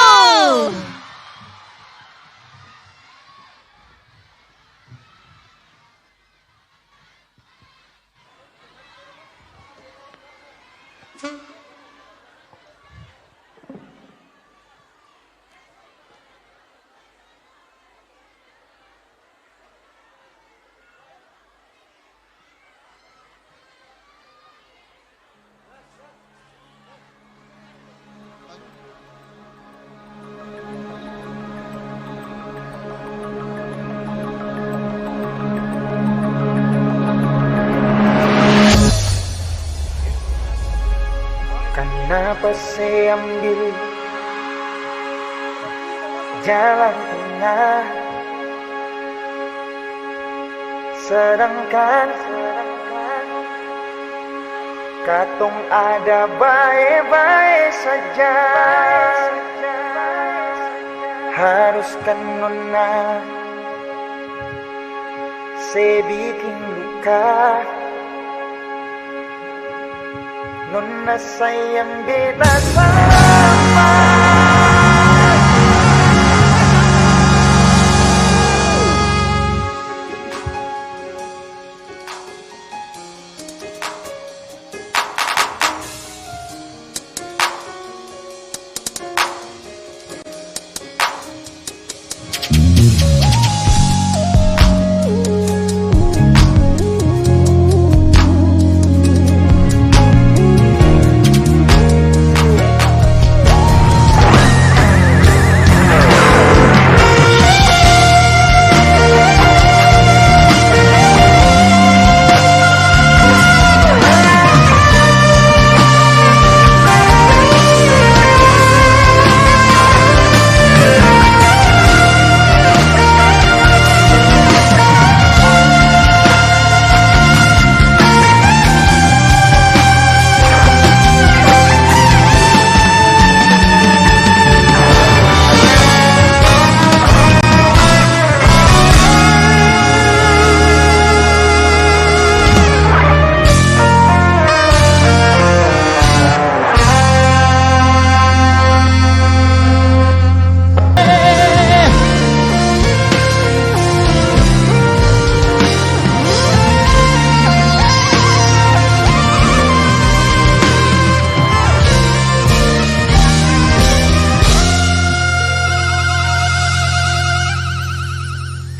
Kenapa saya ambil jalan tengah, sedangkan katong ada baik-baik saja. Haruskan nona saya bikin luka, nona sayang beda sama.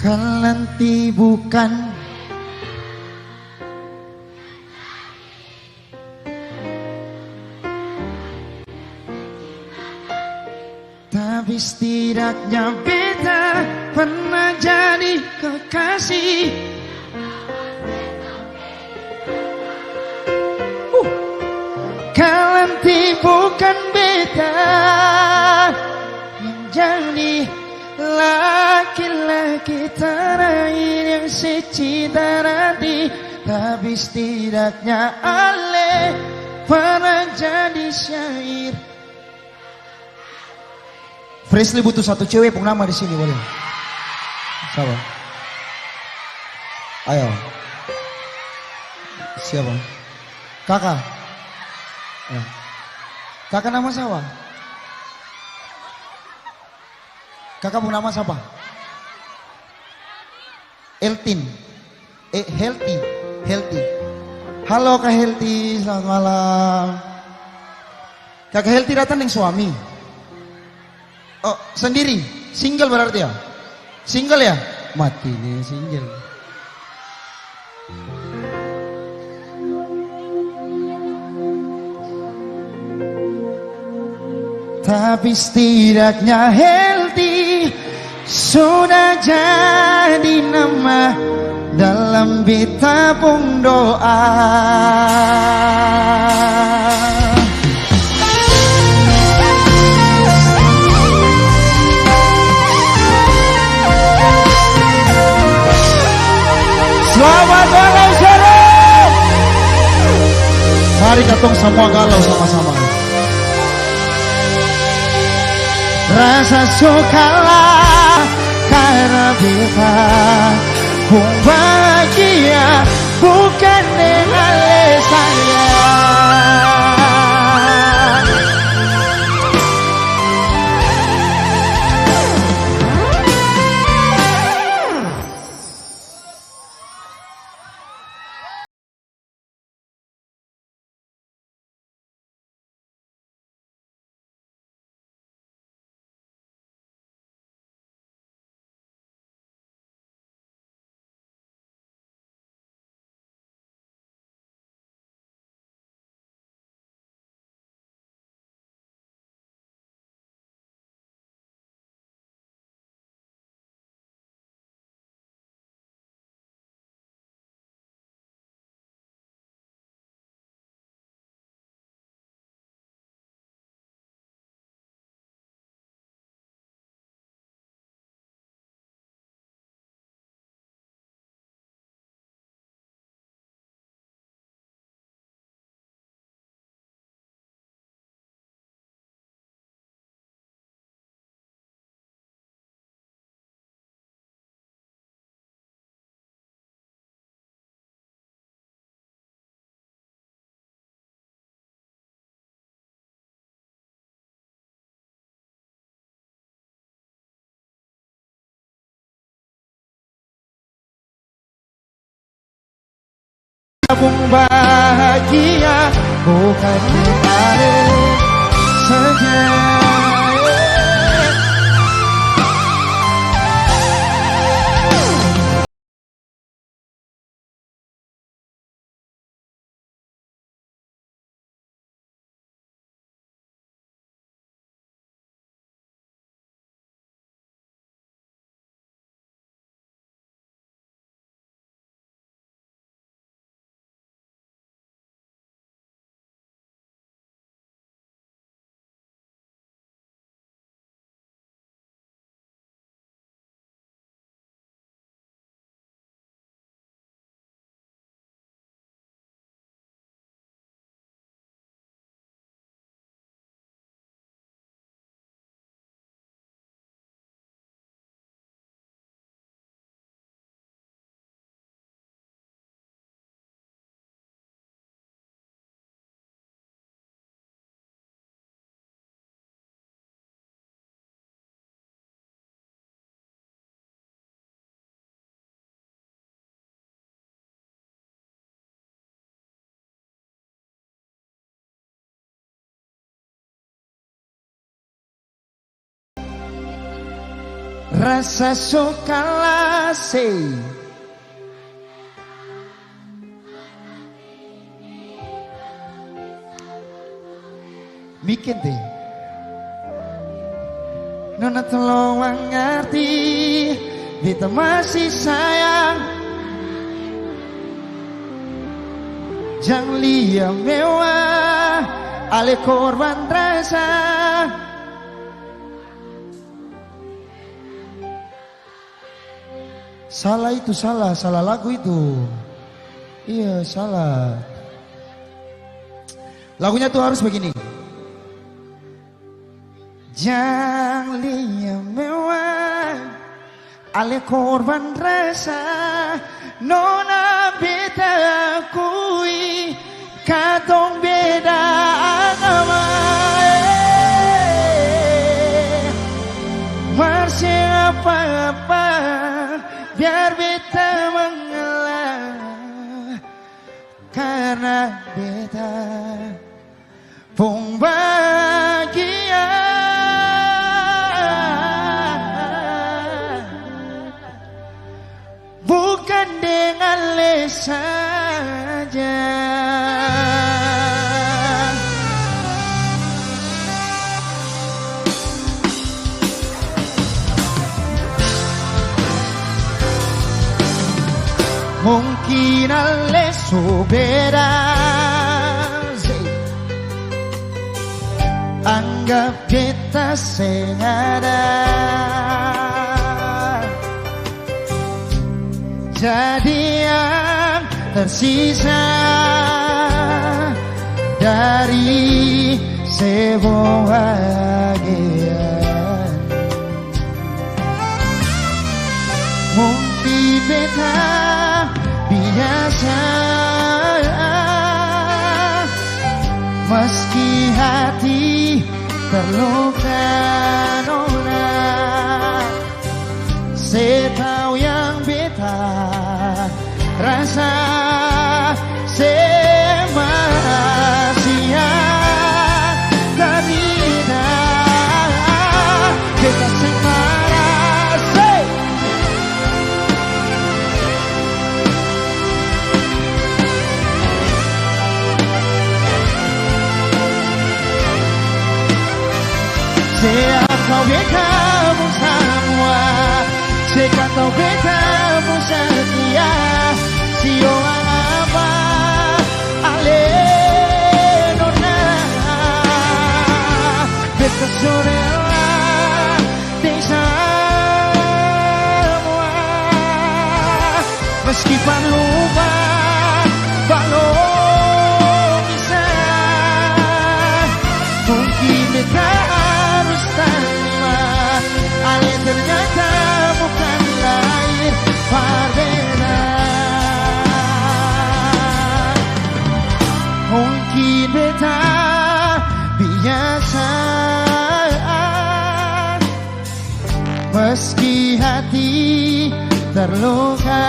Kalau nanti bukan tapi setidaknya beta pernah jadi kekasih. Kalau nanti bukan beta yang jadi laki-laki terakhir yang secita nanti, tapi setidaknya Ale pernah jadi syair. Freshly butuh satu cewek pun nama di sini boleh? Siapa? Ayo. Siapa? Kakak. Ya. Kakak nama siapa? Kakak pun nama siapa? Eltin. Healthy. Halo Kak Healthy, selamat malam. Kakak Healthy datang dengan suami. Oh, sendiri? Single berarti ya? Single ya? Mati nih single. Tapi setidaknya Healthy sudah jadi nama dalam beta pun doa. Selamat galau sore. Mari katong semua galau sama-sama. Rasa sukalah karena beta pun bahagia bukan dengan saya. pun bahagia bukan ada saja. Rasa sokalase mikir deh nona tolong ngerti beta masih sayang jangan lihat mewah ale korban rasa. Salah itu salah lagu itu. Iya salah. Lagunya tuh harus begini. Jangan lihat mewah, ale korban rasa, nona beta akui, katong beda agama. Masih apa-apa. Biar beta mengalah karena beta pun bahagia bukan dengan les saja. Mungkin alle soberan anggap kita sengaja jadi yang tersisa dari sebuah bahagian. Mungkin beta biasa meski hati terluka nona setau yang beta rasa semasih dari beta semarase kau betamu semua, sekarang kau betamu setia, sio apa ale nona, beta sorella de semua, meski lupa balong bisa, mungkin beta harus terima, ale ternyata bukan lain berbeda. Mungkin beta biasa, meski hati terluka.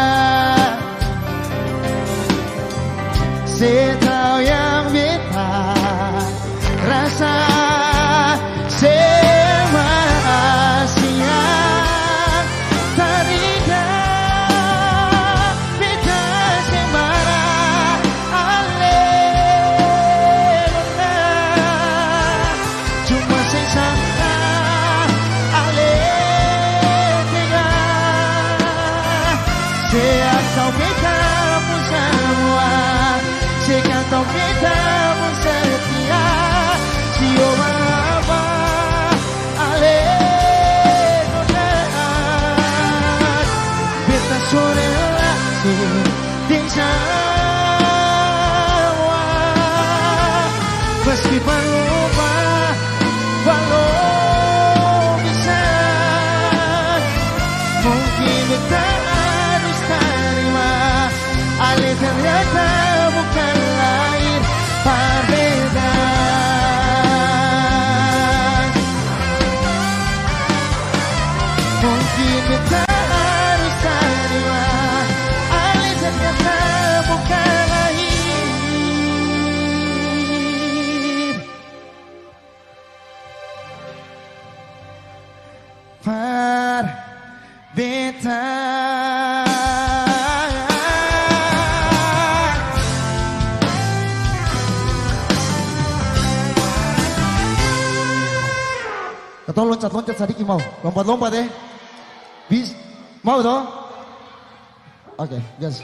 Setau yang beta rasa semasia terindah beta semara alena cuma sesangka alega seatau beta pun semua sekantau beta pun setia sioma apa alega beta sore lagi dinsawa meski berubah walau bisa mungkin beta harus terima ale ternyata bukan lain perbedaan mungkin beta harus terima ale ternyata bukan lain Atau loncat-loncat sedikit mau? Lompat-lompat ya? Bis? Mau toh? Oke, gas.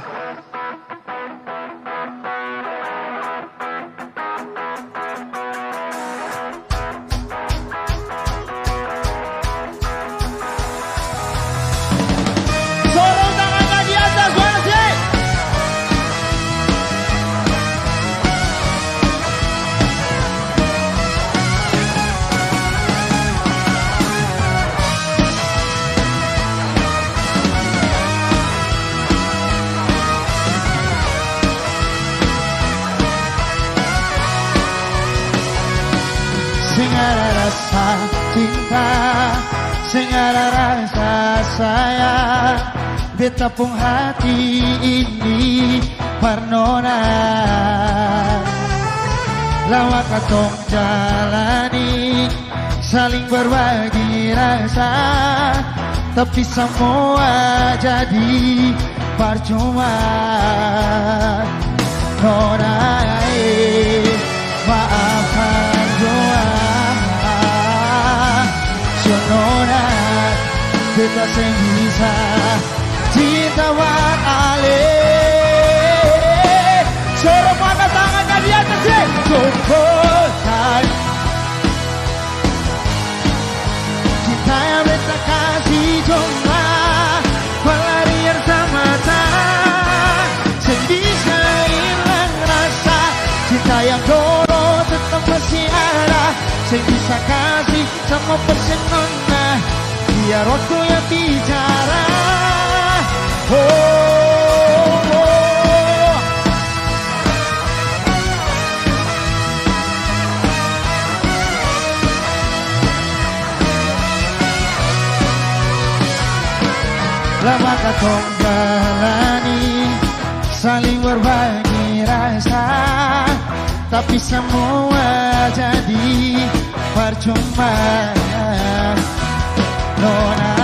Sorong tangannya di atas, mana sih? Sing ada rasa cinta, sing ada rasa sayang, betapung hati ini pernona. Lawak katong jalani, saling berbagi rasa, tapi semua jadi percuma. Nona, maafkan doa. Sonora, kita sing bisa cinta war ale. Suruh mana tangannya di atas sih? Cukup cinta yang beta kasih cuma pelarian semata. Sing bisa hilang rasa cinta yang dulu tetap masih ada. Sing bisa kasih sama persenona biar waktu yang bicara. Oh, oh. Lama katong jalani, saling berbagi rasa, tapi semua jadi percuma. Nona,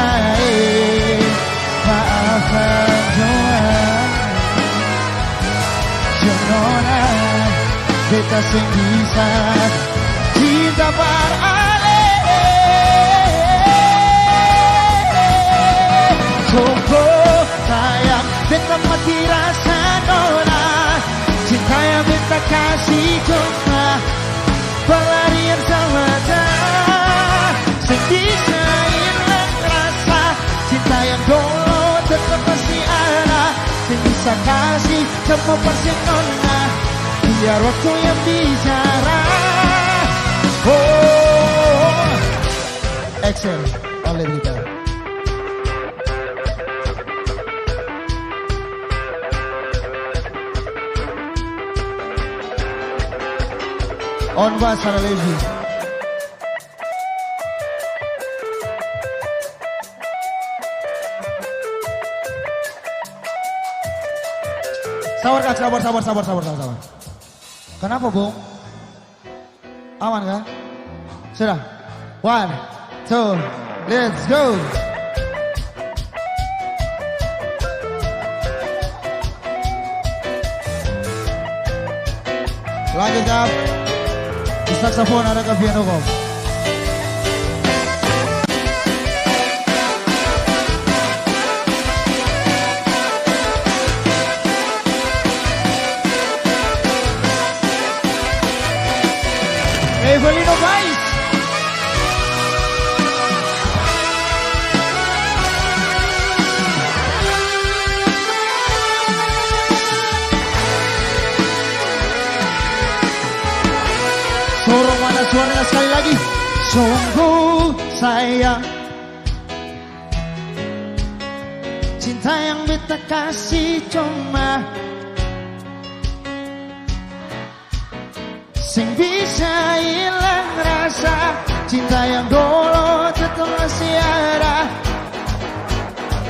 maafkan doa. Nona, beta sing bisa cinta berale. Cukup sayang, beta mati rasa nona. Cinta yang beta kasih cuma pelarian semata. Sing bisa hilang rasa cinta yang dulu tetap masih ada. Sing bisa kasih semua persenona biar waktu yang bicara. Oh, Excel oleh kita. On bass Sarah Levi. Sabar Kak, sabar. Kenapa, Bung? Aman kah? Sudah. 1, 2, let's go. Lanjut Kap. Di saksofon ada Kak piano Kap. Evelino guys. Sorong mana suaranya sekali lagi. Sungguh sayang, cinta yang beta kasih cuma sing bisa hilang rasa. Cinta yang dulu tetap masih ada.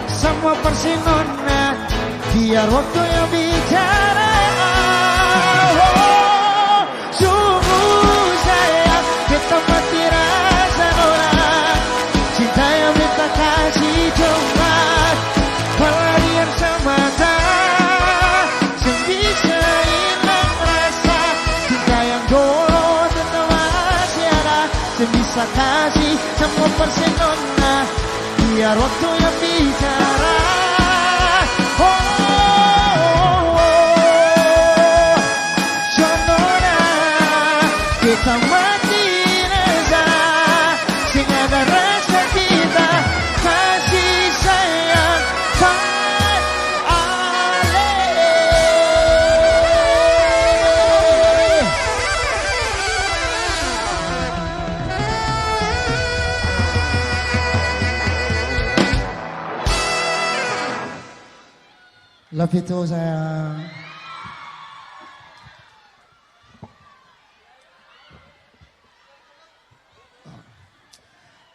Semua persinona, biar waktu yang bicara. Oh, sungguh sayang, kita mati rasa orang. Cinta yang beta kasih cuma pelarian semata. Sing bisa hilang rasa. Cinta yang dulu tetap masih ada. Sing bisa kasih semua persinona, biar waktu yang bicara. Oh, oh, oh. Sonora, kita mati rasa. Sing ada rasa kita kasih sayang. Love you too sayang.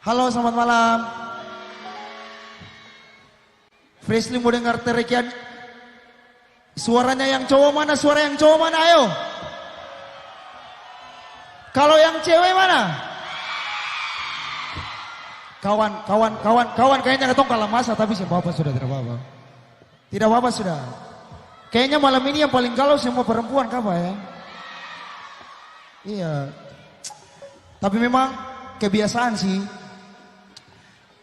Halo, selamat malam. Freshly mau dengar teriakan suaranya yang cowok mana? Suara yang cowok mana? Ayo. Kalau yang cewek mana? Kawan kayaknya ketong kalah masa, tapi siapa apa sudah tidak apa-apa. Tidak apa-apa sudah. Kayaknya malam ini yang paling galau semua perempuan kapa ya? Iya. Tapi memang kebiasaan sih.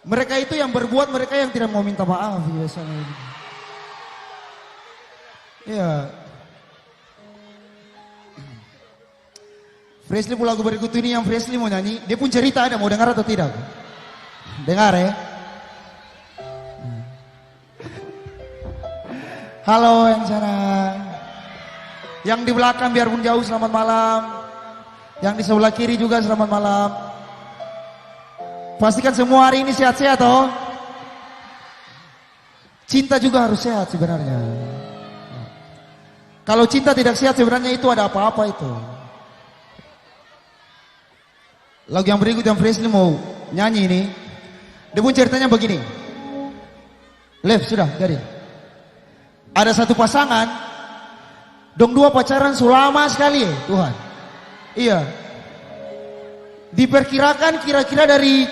Mereka itu yang berbuat, mereka yang tidak mau minta maaf biasanya. Iya. Freshly pun lagu berikut ini yang Freshly mau nyanyi. Dia pun cerita, ada mau dengar atau tidak? Dengar ya. Halo yang sana. Yang di belakang biarpun jauh selamat malam. Yang di sebelah kiri juga selamat malam. Pastikan semua hari ini sehat-sehat toh. Cinta juga harus sehat sebenarnya. Kalau cinta tidak sehat sebenarnya itu ada apa-apa itu. Lagu yang berikut yang Freshly mau nyanyi ini, dia pun ceritanya begini. Left sudah jadi. Ada satu pasangan, dong dua pacaran selama sekali Tuhan. Iya. Diperkirakan kira-kira dari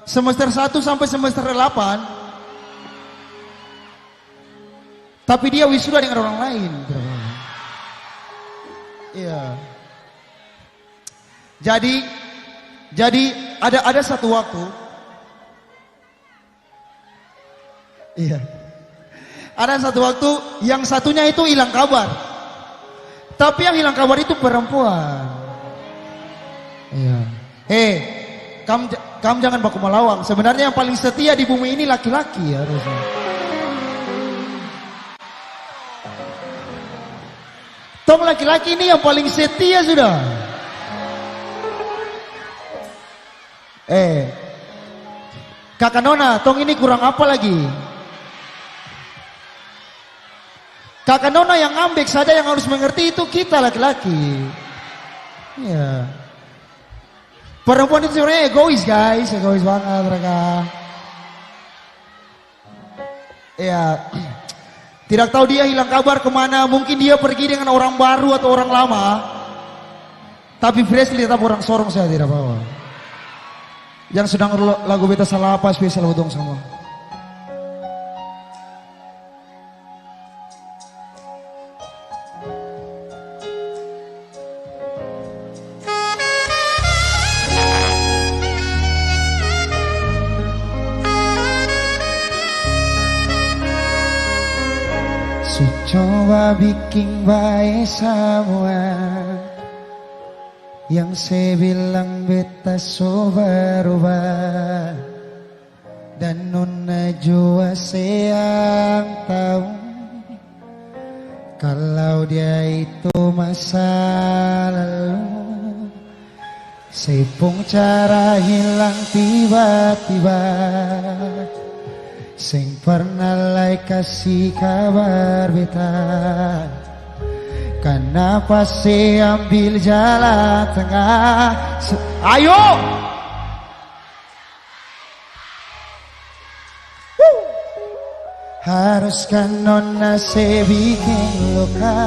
semester 1 sampai semester 8. Tapi dia wisuda dengan orang lain. Iya. Jadi ada satu waktu. Iya. Ada satu waktu yang satunya itu hilang kabar. Tapi yang hilang kabar itu perempuan. Iya. Kamu jangan baku melawang. Sebenarnya yang paling setia di bumi ini laki-laki harusnya. Tong laki-laki ini yang paling setia sudah. Kakak Nona, tong ini kurang apa lagi? Kakak Nona yang ngambek saja yang harus mengerti itu kita laki-laki. Iya. Perempuan itu sebenarnya egois guys, egois banget mereka. Iya. Tidak tahu dia hilang kabar kemana. Mungkin dia pergi dengan orang baru atau orang lama. Tapi Fresly tetap orang Sorong, saya tidak bawa. Yang sedang lagu beta salah apa spesial utong semua. Coba bikin baik semua yang saya bilang beta so berubah, dan nona jua sayang tahu kalau dia itu masa lalu. Saya pun cara hilang tiba-tiba, sing pernah lai kasih kabar beta. Kenapa sih ambil jalan tengah? Ayo! Haruskah nona saya bikin luka,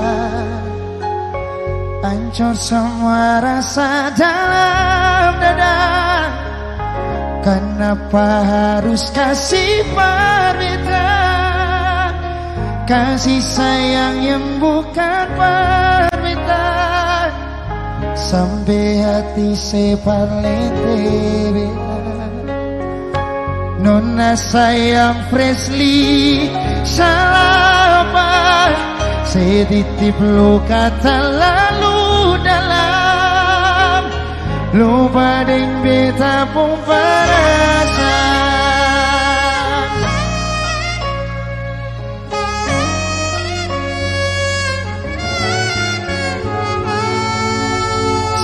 hancur semua rasa dalam dada. Kenapa harus kasih permintaan, kasih sayang yang bukan permintaan, sampai hati sepalete. Nona sayang Fresly, salah apa? Saya titip luka terlalu dalam, lupa deng beta pun perasaan.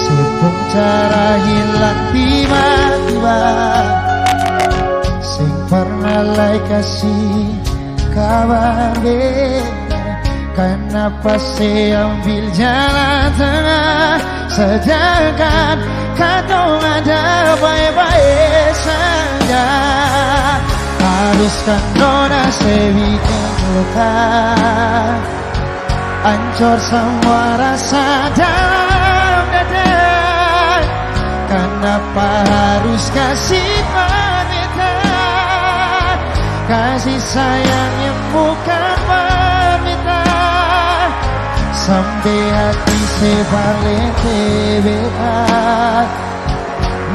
Sepung cara hilang tiba-tiba, sing pernah lai kasih kabar beta. Kenapa saya ambil jalan tengah, sedangkan kau ada baik-baik saja. Haruskah nona saya bikin luka, hancur semua rasa dalam dada. Kenapa harus kasih permintaan, kasih sayang yang bukan permintaan, sampai hati sepalete berat.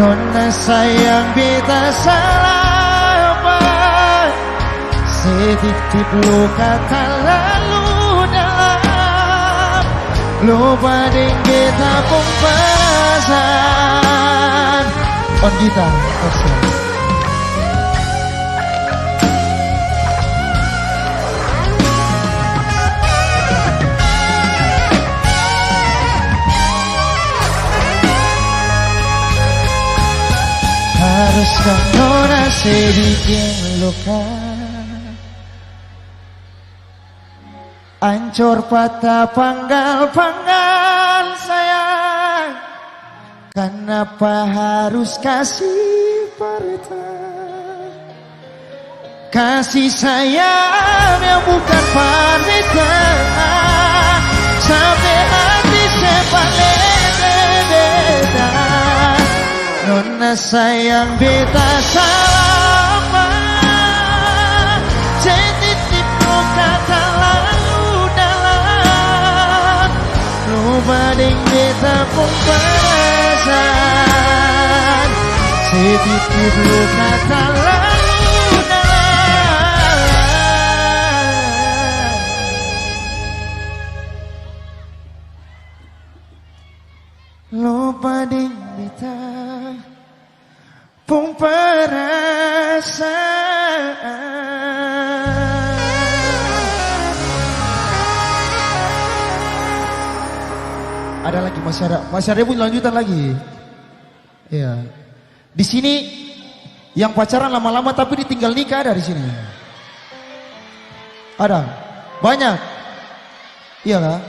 Nona sayang beta salah apa? Setitip luka terlalu dalam, lupa deng beta pun perasaan. On gitar, persen. Haruskah nona sedikit luka, hancur patah panggal-panggal sayang. Kenapa harus kasih permintaan, kasih sayang yang bukan permintaan, sampai hati sepalete beda. Nona sayang beta salah apa? Setitip luka terlalu dalam, lupa deng beta pun perasaan. Setitip luka terlalu dalam, lupa deng beta pun perasaan. Ada lagi, masih ada pun lanjutan lagi. Iya. Di sini yang pacaran lama-lama tapi ditinggal nikah ada di sini. Ada. Banyak. Iya kan?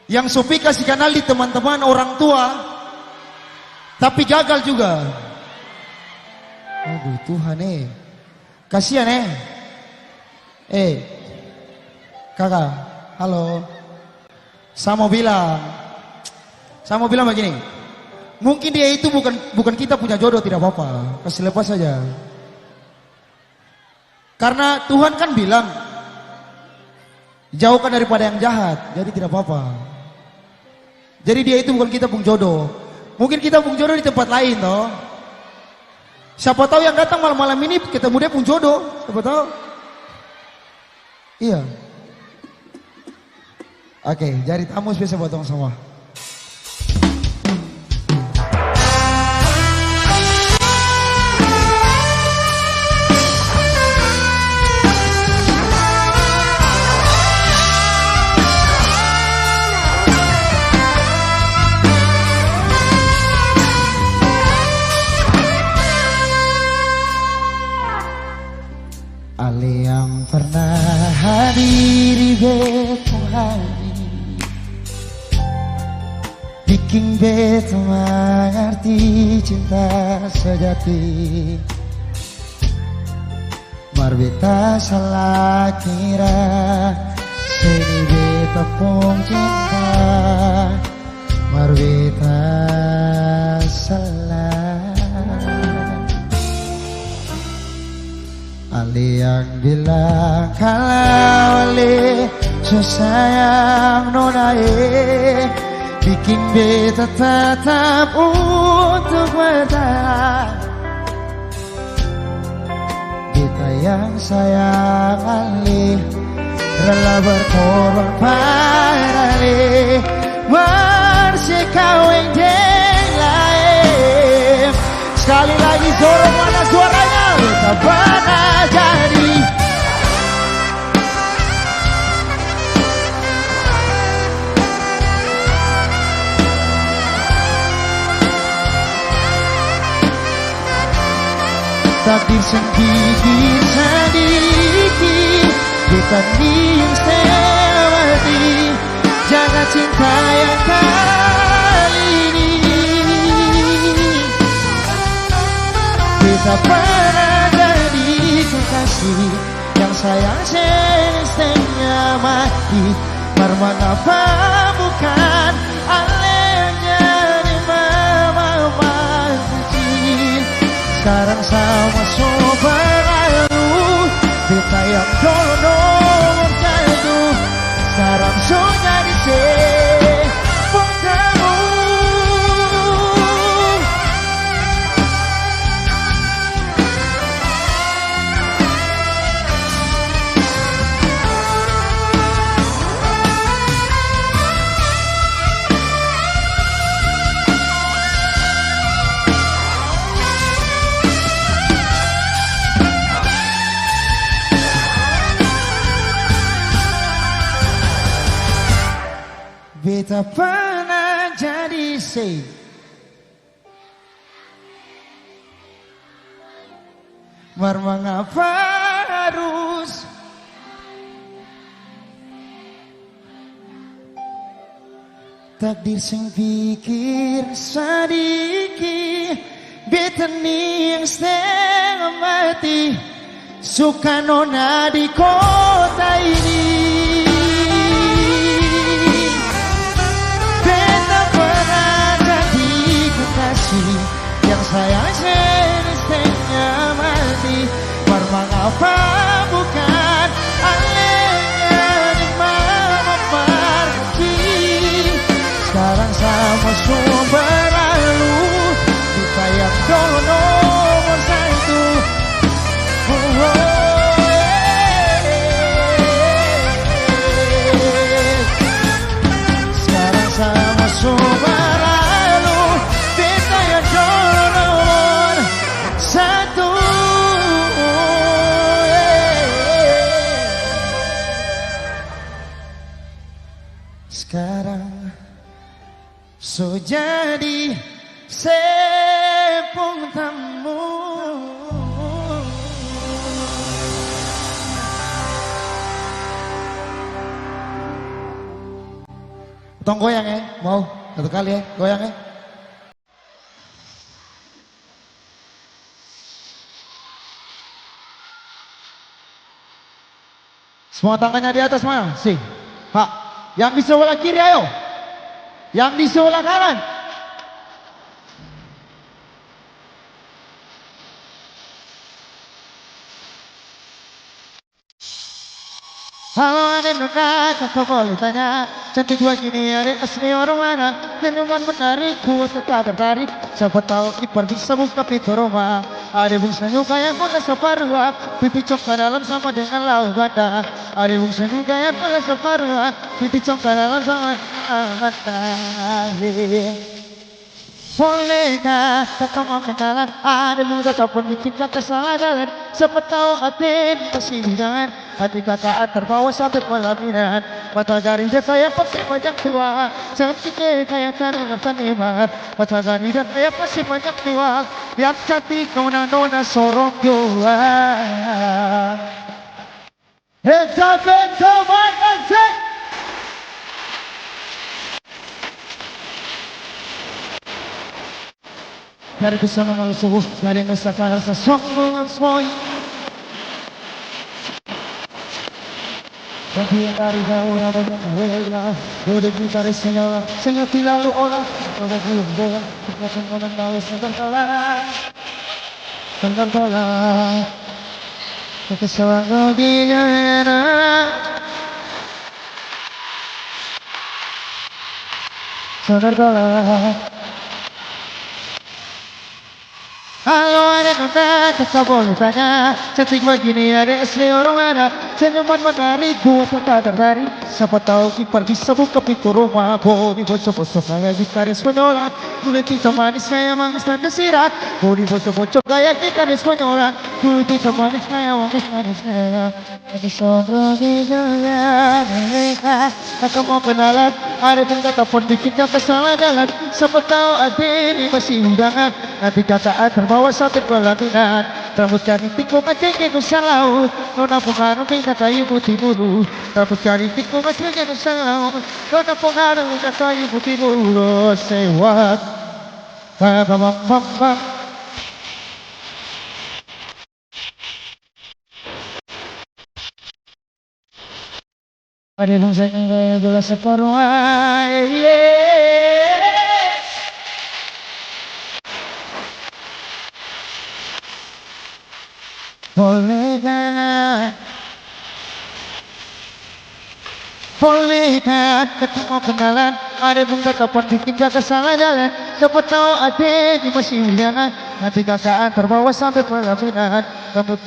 Yang Sopi kasih kenal di teman-teman orang tua, tapi gagal juga. Aduh Tuhan kasihan Kakak, halo. Saya mau bilang begini. Mungkin dia itu bukan kita punya jodoh, tidak apa-apa. Kasih lepas saja. Karena Tuhan kan bilang, jauhkan daripada yang jahat, jadi tidak apa-apa. Jadi dia itu bukan kita pun jodoh. Mungkin kita pun jodoh di tempat lain toh. Siapa tahu yang datang malam-malam ini ketemu dia pun jodoh, siapa tahu. Iya. Oke, jari tamu spesial buat orang semua. Ale yang pernah hadiri beta hari, bikin beta mengerti cinta sejati. Mar beta salah kira, sini beta pun cinta. Mar beta salah. Ale yang bilang kalau ale so sayang nonae, bikin beta tetap untuk bertahan. Beta yang sayang ale, rela berkorban pada ale, bersekaweng dengan lain. Sekali lagi Zorong, mana suaranya? Beta pernah jadi takdir sedikit beta ning sewati, jaga cinta yang kali ini. Beta pernah jadi kekasih yang sayang setengah mati. Mar mengapa bukan alenya di mama kecil. Sekarang sama so berlalu, beta yang dulu nomor satu, sekarang so jadi sepung kamu. Beta pernah jadi mar mengapa harus takdir sing pikir sedikit. Beta ning setengah mati, suka nona di kota ini. Yang sayang setengah mati, mar mengapa bukan alenya di mama pergi. Sekarang sama semua berlalu, kita yang dulu nomor satu. Sekarang sama semua berlalu, kita yang dulu nomor satu. Sekarang so jadi sepung tamu. Tong goyang ya, mau satu kali ya, goyang ya. Semua tangannya di atas mana? Si. Ha. Yang di sebelah kiri ayo. Yang di sebelah kanan. Halo adik muda, kau boleh tanya, cantik begini adik asli orang mana? Senyuman menarik, ku tak tertarik. Siapa tahu ipar bisa buka pintu rumah. Adik bung senyum kayak bola separuh, pipi coklat dalam sama dengan laut ganda. Adik bung senyum kayak bola separuh, pipi coklat dalam sama dengan ganda. Bolehkah kau mau kenalan? Ada muda ataupun bikin kata salah jalan. Siapa tahu hati pasti bidangan. Hati kata terbawa sampai pelaminan. Mata garing dia kayak pasti banyak tua. Cantiknya kayak tanah taniman. Mata garing dia kayak pasti banyak tua. Yang cantik kau nona sorong jua. Hands up and come on and say. Dari kesana malu subuh, dari ngesaka rasa sombong semua. Tapi yang dari jauh ada yang bela, udah kita resenya, sengat lalu orang, udah belum bola, kita semua tahu sedang kalah, kekesalan baginya. Sedang kalah. Halo adik muda, kau boleh tanya, cantik begini adik asli orang mana? Senyuman menarik, ku tak tertarik. Siapa tahu ipar bisa buka pintu rumah. Bodi bocor-bocor kayak gitaris penyolat. Kulit hitam manis kayak manis dan desirat. Bodi bocor-bocor kayak gitaris penyolat. Kulit hitam manis kayak manis kayak. Ini sombong gila mereka. Kau mau kenalan, ada pun kata pun bikinnya kesalahan jalan. Siapa tahu adik ini masih undangan. Nanti kataan terbawa satu pelaminan. Rambut cari tikung ngecengin nusa laut. Nona pengaruh minta kayu putih bulu. Rambut cari tikung ngecengin nusa laut. Nona pengaruh minta kayu putih bulu. Say what? Bam bam bam bam. Ada nusa yang bola separuh. Bolehkah ketemu kenalan? Ada pun kata pun bikin kata salah jalan. Siapa tahu adik di masih undangan. Nanti kakak terbawa sampai pelaminan. Rambut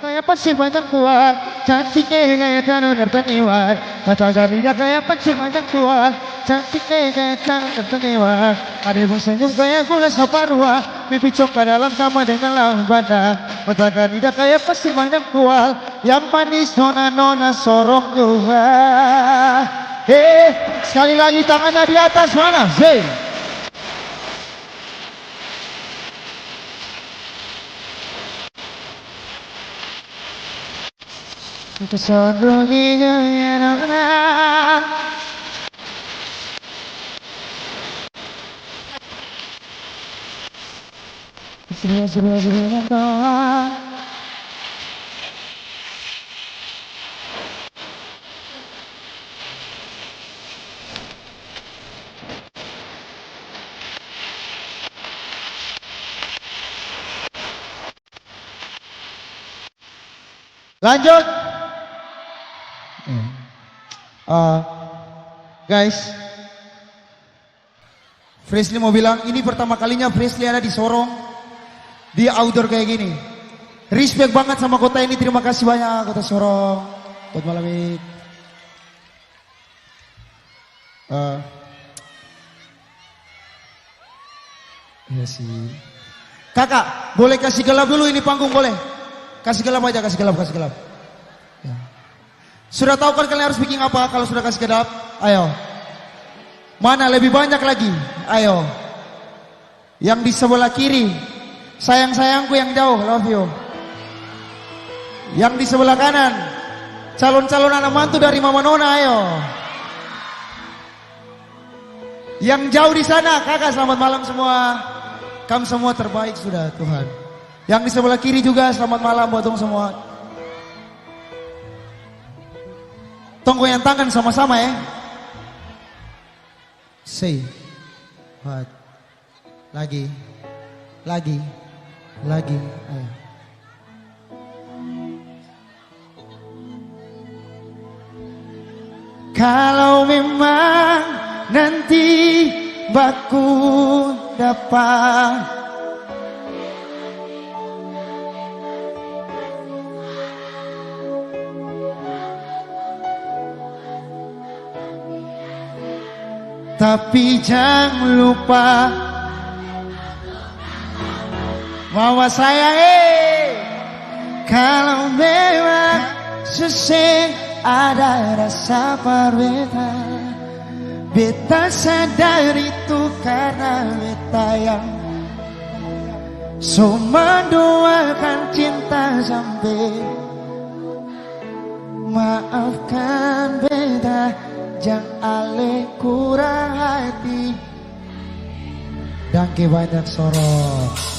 kayak pasti banyak kuat. Cantiknya kayak tanah tertaniwan. Mata garingnya kayak pasti banyak kuat. Cantiknya kayak tanah tertaniwan. Ada pun senyum kayak gula separuh. Pipi coklat dalam sama dengan laut bandang. Mata garingnya kayak pasti banyak kuat. Yang manis nona sorong juga. Sekali lagi tangannya di atas mana? Zay. Itu sendirinya yang ada. Sebenarnya kau. Lanjut. Guys, Frisley mau bilang ini pertama kalinya Frisley ada di Sorong di outdoor kayak gini. Respect banget sama kota ini, terima kasih banyak Kota Sorong buat malam ini. Iya sih. Kakak, boleh kasih gelap dulu ini panggung boleh? Kasih gelap aja, kasih gelap. Ya. Sudah tahu kan kalian harus bikin apa kalau sudah kasih gelap? Ayo. Mana lebih banyak lagi? Ayo. Yang di sebelah kiri. Sayang-sayangku yang jauh, love you. Yang di sebelah kanan. Calon-calon anak mantu dari Mama Nona, ayo. Yang jauh di sana, kakak selamat malam semua. Kamu semua terbaik sudah Tuhan. Yang di sebelah kiri juga selamat malam buat kamu semua. Tong goyang tangan sama-sama ya. Say. What? Lagi. Ayo. Kalau memang nanti baku dapat tapi jangan lupa bahwa saya kalau memang seseng ada rasa berbeda, beta sadar itu karena beta yang so mendoakan cinta sampai maafkan beta, jangan ale kurang hati. Danke banyak Sorong.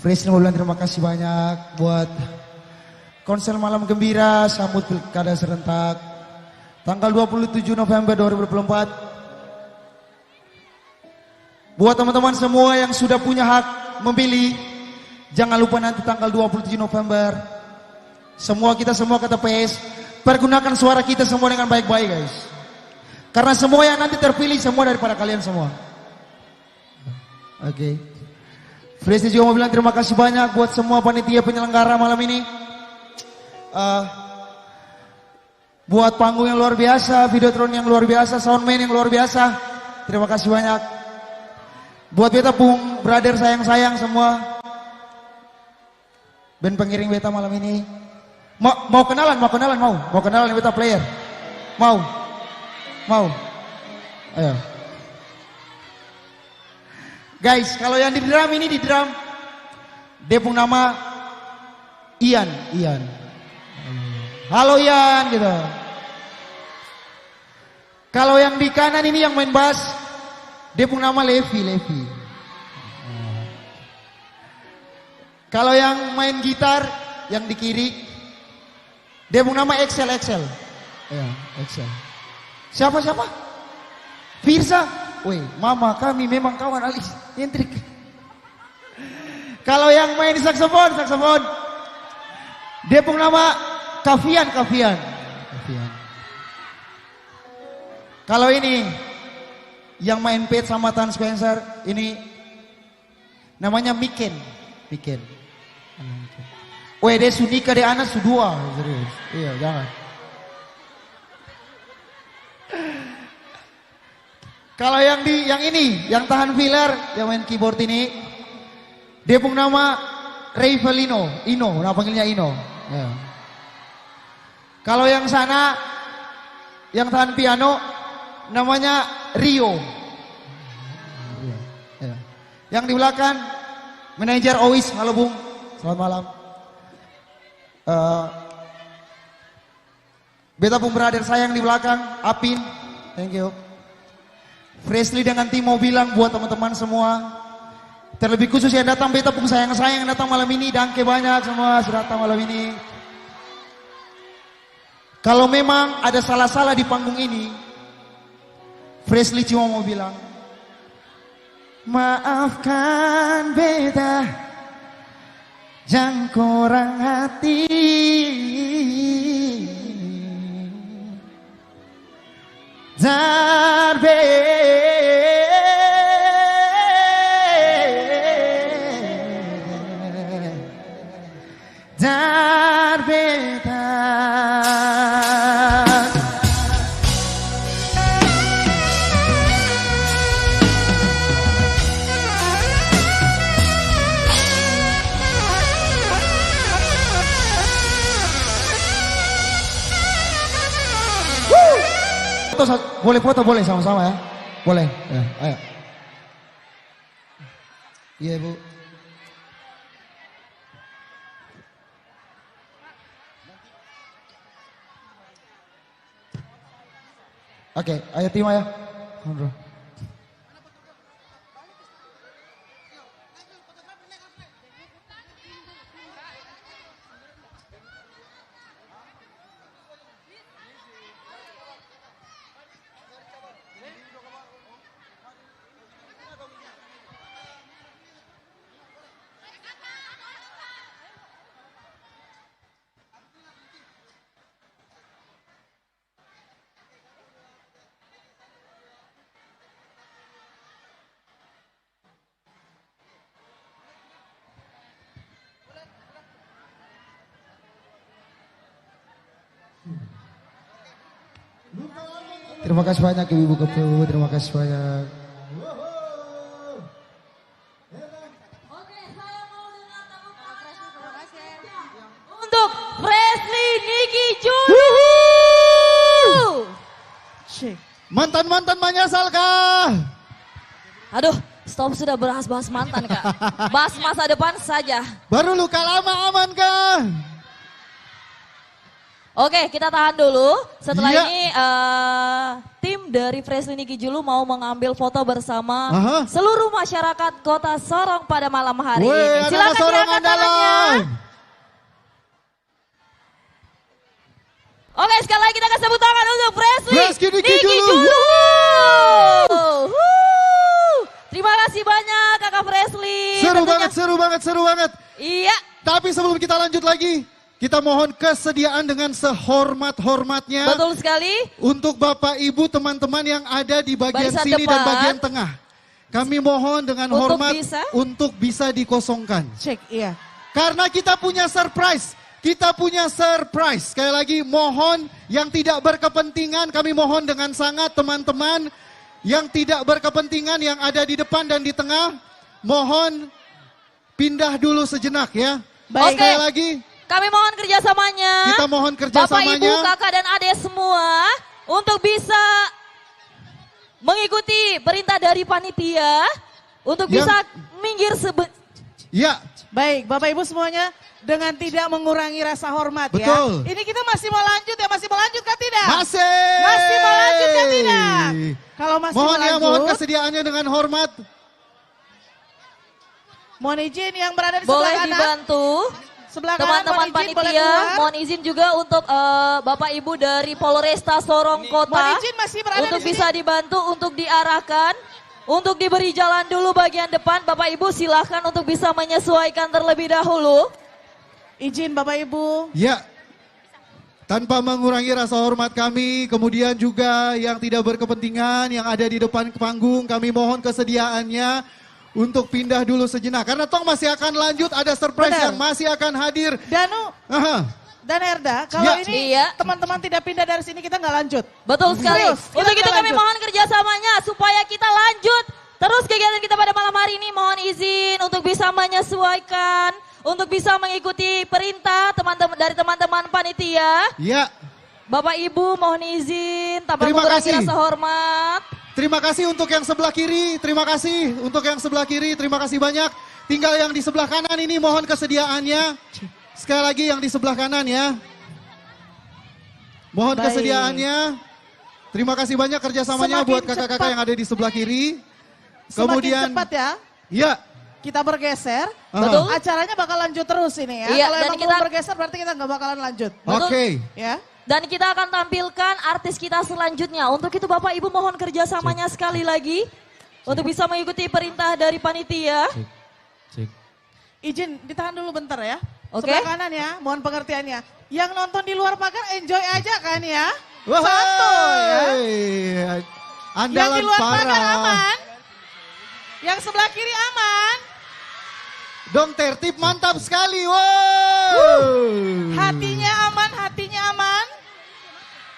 Fresh mau bilang terima kasih banyak buat konser malam gembira sambut pilkada serentak tanggal 27 November 2024. Buat teman-teman semua yang sudah punya hak memilih, jangan lupa nanti tanggal 27 November semua kita semua ke TPS, pergunakan suara kita semua dengan baik-baik guys. Karena semua yang nanti terpilih semua daripada kalian semua. Oke. Fresh juga mau bilang terima kasih banyak buat semua panitia penyelenggara malam ini. Buat panggung yang luar biasa, videotron yang luar biasa, soundman yang luar biasa. Terima kasih banyak. Buat beta pung brother sayang-sayang semua. Band pengiring beta malam ini. Mau kenalan beta player. Mau. Ayo. Guys, kalau yang di drum ini dia pun nama Ian. Halo Ian gitu. Kalau yang di kanan ini yang main bass, dia pun nama Levi. Kalau yang main gitar yang di kiri, dia pun nama Excel. Ya, Excel. Siapa? Firsa. Woi, mama kami memang kawan alis nyentrik. Kalau yang main saksofon, dia pun nama Kavian. Kalau ini yang main pet sama Tan Spencer, ini namanya Miken. Weh, dia sunika dia anak sudua, serius. Iya, jangan. Kalau yang ini, yang tahan filler, yang main keyboard ini, dia pun nama Rayvelino, nama panggilnya Ino. Ya. Kalau yang sana, yang tahan piano, namanya Rio. Ya. Yang di belakang, manajer Ois, halo Bung, selamat malam. Beta pun brother sayang di belakang, Apin, thank you. Freshly dengan tim mau bilang buat teman-teman semua, terlebih khusus yang datang beta pun sayang-sayang yang datang malam ini, dangke banyak semua sudah datang malam ini. Kalau memang ada salah-salah di panggung ini, Freshly cuma mau bilang, maafkan beta, jangan kurang hati. Darbe boleh foto boleh sama-sama ya, boleh ya, ayo. Iya Bu. Oke, ayo tim ya. Terima kasih banyak Ibu Kepu, terima kasih banyak. Untuk Freshly Niki Julu. Mantan-mantan menyesal kah? Aduh, stop sudah bahas mantan Kak. Bahas masa depan saja. Baru luka lama aman kah? Oke, kita tahan dulu. Setelah ini tim dari Freshly Niki Julu mau mengambil foto bersama seluruh masyarakat Kota Sorong pada malam hari ini. Silakan diangkat tangannya. Oke, sekali lagi kita kasih tepuk tangan untuk Freshly Niki Julu. Terima kasih banyak Kakak Freshly. Seru banget. Iya. Tapi sebelum kita lanjut lagi, kita mohon kesediaan dengan sehormat-hormatnya. Betul sekali. Untuk Bapak Ibu teman-teman yang ada di bagian barisan sini depan, dan bagian tengah. Kami mohon dengan hormat untuk bisa dikosongkan. Cek, iya. Karena kita punya surprise. kita punya surprise. Sekali lagi mohon yang tidak berkepentingan, kami mohon dengan sangat teman-teman yang tidak berkepentingan yang ada di depan dan di tengah, mohon pindah dulu sejenak ya. Baik. Sekali lagi. Kami mohon kerjasamanya. Kita mohon kerjasamanya. Bapak, Ibu, kakak dan adik semua untuk bisa mengikuti perintah dari panitia. Untuk bisa minggir Ya. Baik, Bapak Ibu semuanya dengan tidak mengurangi rasa hormat Betul. ya. Ini kita masih mau lanjut ya, masih mau lanjut kan tidak? Masih. Masih mau lanjut kan tidak? Kalau masih Mohon mau ya, lanjut. mohon kesediaannya dengan hormat. Mohon izin yang berada di boleh sebelah kanan. dibantu. Sebelah kanan, Teman-teman mohon izin, boleh panitia, keluar. mohon izin juga untuk Bapak Ibu dari Polresta Sorong Kota. Mohon izin masih berada untuk di sini. bisa dibantu, untuk diarahkan. Untuk diberi jalan dulu bagian depan, Bapak Ibu silahkan untuk bisa menyesuaikan terlebih dahulu. Izin Bapak Ibu. Ya. Tanpa mengurangi rasa hormat kami, kemudian juga yang tidak berkepentingan yang ada di depan panggung, kami mohon kesediaannya untuk pindah dulu sejenak. Karena toh masih akan lanjut, ada surprise Benar. yang masih akan hadir. Danu dan Erda, kalau Ya. ini teman-teman tidak pindah dari sini kita nggak lanjut. Betul sekali. Serius, kita Untuk itu nggak kami lanjut. mohon kerjasamanya supaya kita lanjut terus kegiatan kita pada malam hari ini. Mohon izin untuk bisa menyesuaikan, untuk bisa mengikuti perintah teman-teman dari teman-teman panitia. Ya. Bapak Ibu mohon izin tanpa Terima mengurangi kasih. rasa hormat. Terima kasih untuk yang sebelah kiri, terima kasih untuk yang sebelah kiri, terima kasih banyak. Tinggal yang di sebelah kanan ini mohon kesediaannya. Sekali lagi yang di sebelah kanan ya. Mohon Baik. kesediaannya. Terima kasih banyak kerjasamanya Semakin buat kakak-kakak cepat. yang ada di sebelah kiri. Semakin cepat ya. Ya. Kita bergeser, Betul. acaranya bakal lanjut terus ini ya. Iya, Kalau dan emang kita- belum bergeser berarti kita nggak bakalan lanjut. Oke. Ya. Dan kita akan tampilkan artis kita selanjutnya. Untuk itu Bapak Ibu mohon kerjasamanya sekali lagi. Untuk bisa mengikuti perintah dari panitia. Izin ditahan dulu bentar ya. Oke. Sebelah kanan ya, mohon pengertiannya. Yang nonton di luar pagar enjoy aja kan ya. Wah, Santuy ya. Yang Andalan di luar pagar parah. aman. Yang sebelah kiri aman. Dong tertib mantap sekali. Wow. Hatinya aman, hatinya aman.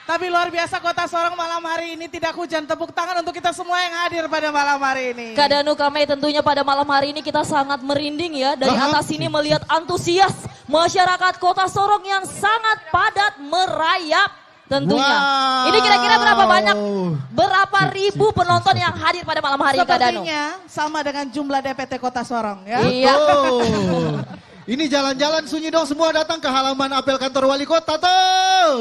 Tapi luar biasa Kota Sorong malam hari ini tidak hujan. Tepuk tangan untuk kita semua yang hadir pada malam hari ini. Kak Danu, kami tentunya pada malam hari ini kita sangat merinding ya. Dari atas sini melihat antusias masyarakat Kota Sorong yang sangat padat merayap tentunya. Wow. Ini kira-kira berapa banyak, berapa ribu penonton yang hadir pada malam hari ini, Kak Danu? Sepertinya sama dengan jumlah DPT Kota Sorong ya. Iya. Betul. Ini jalan-jalan sunyi dong, semua datang ke halaman apel kantor wali kota tuh.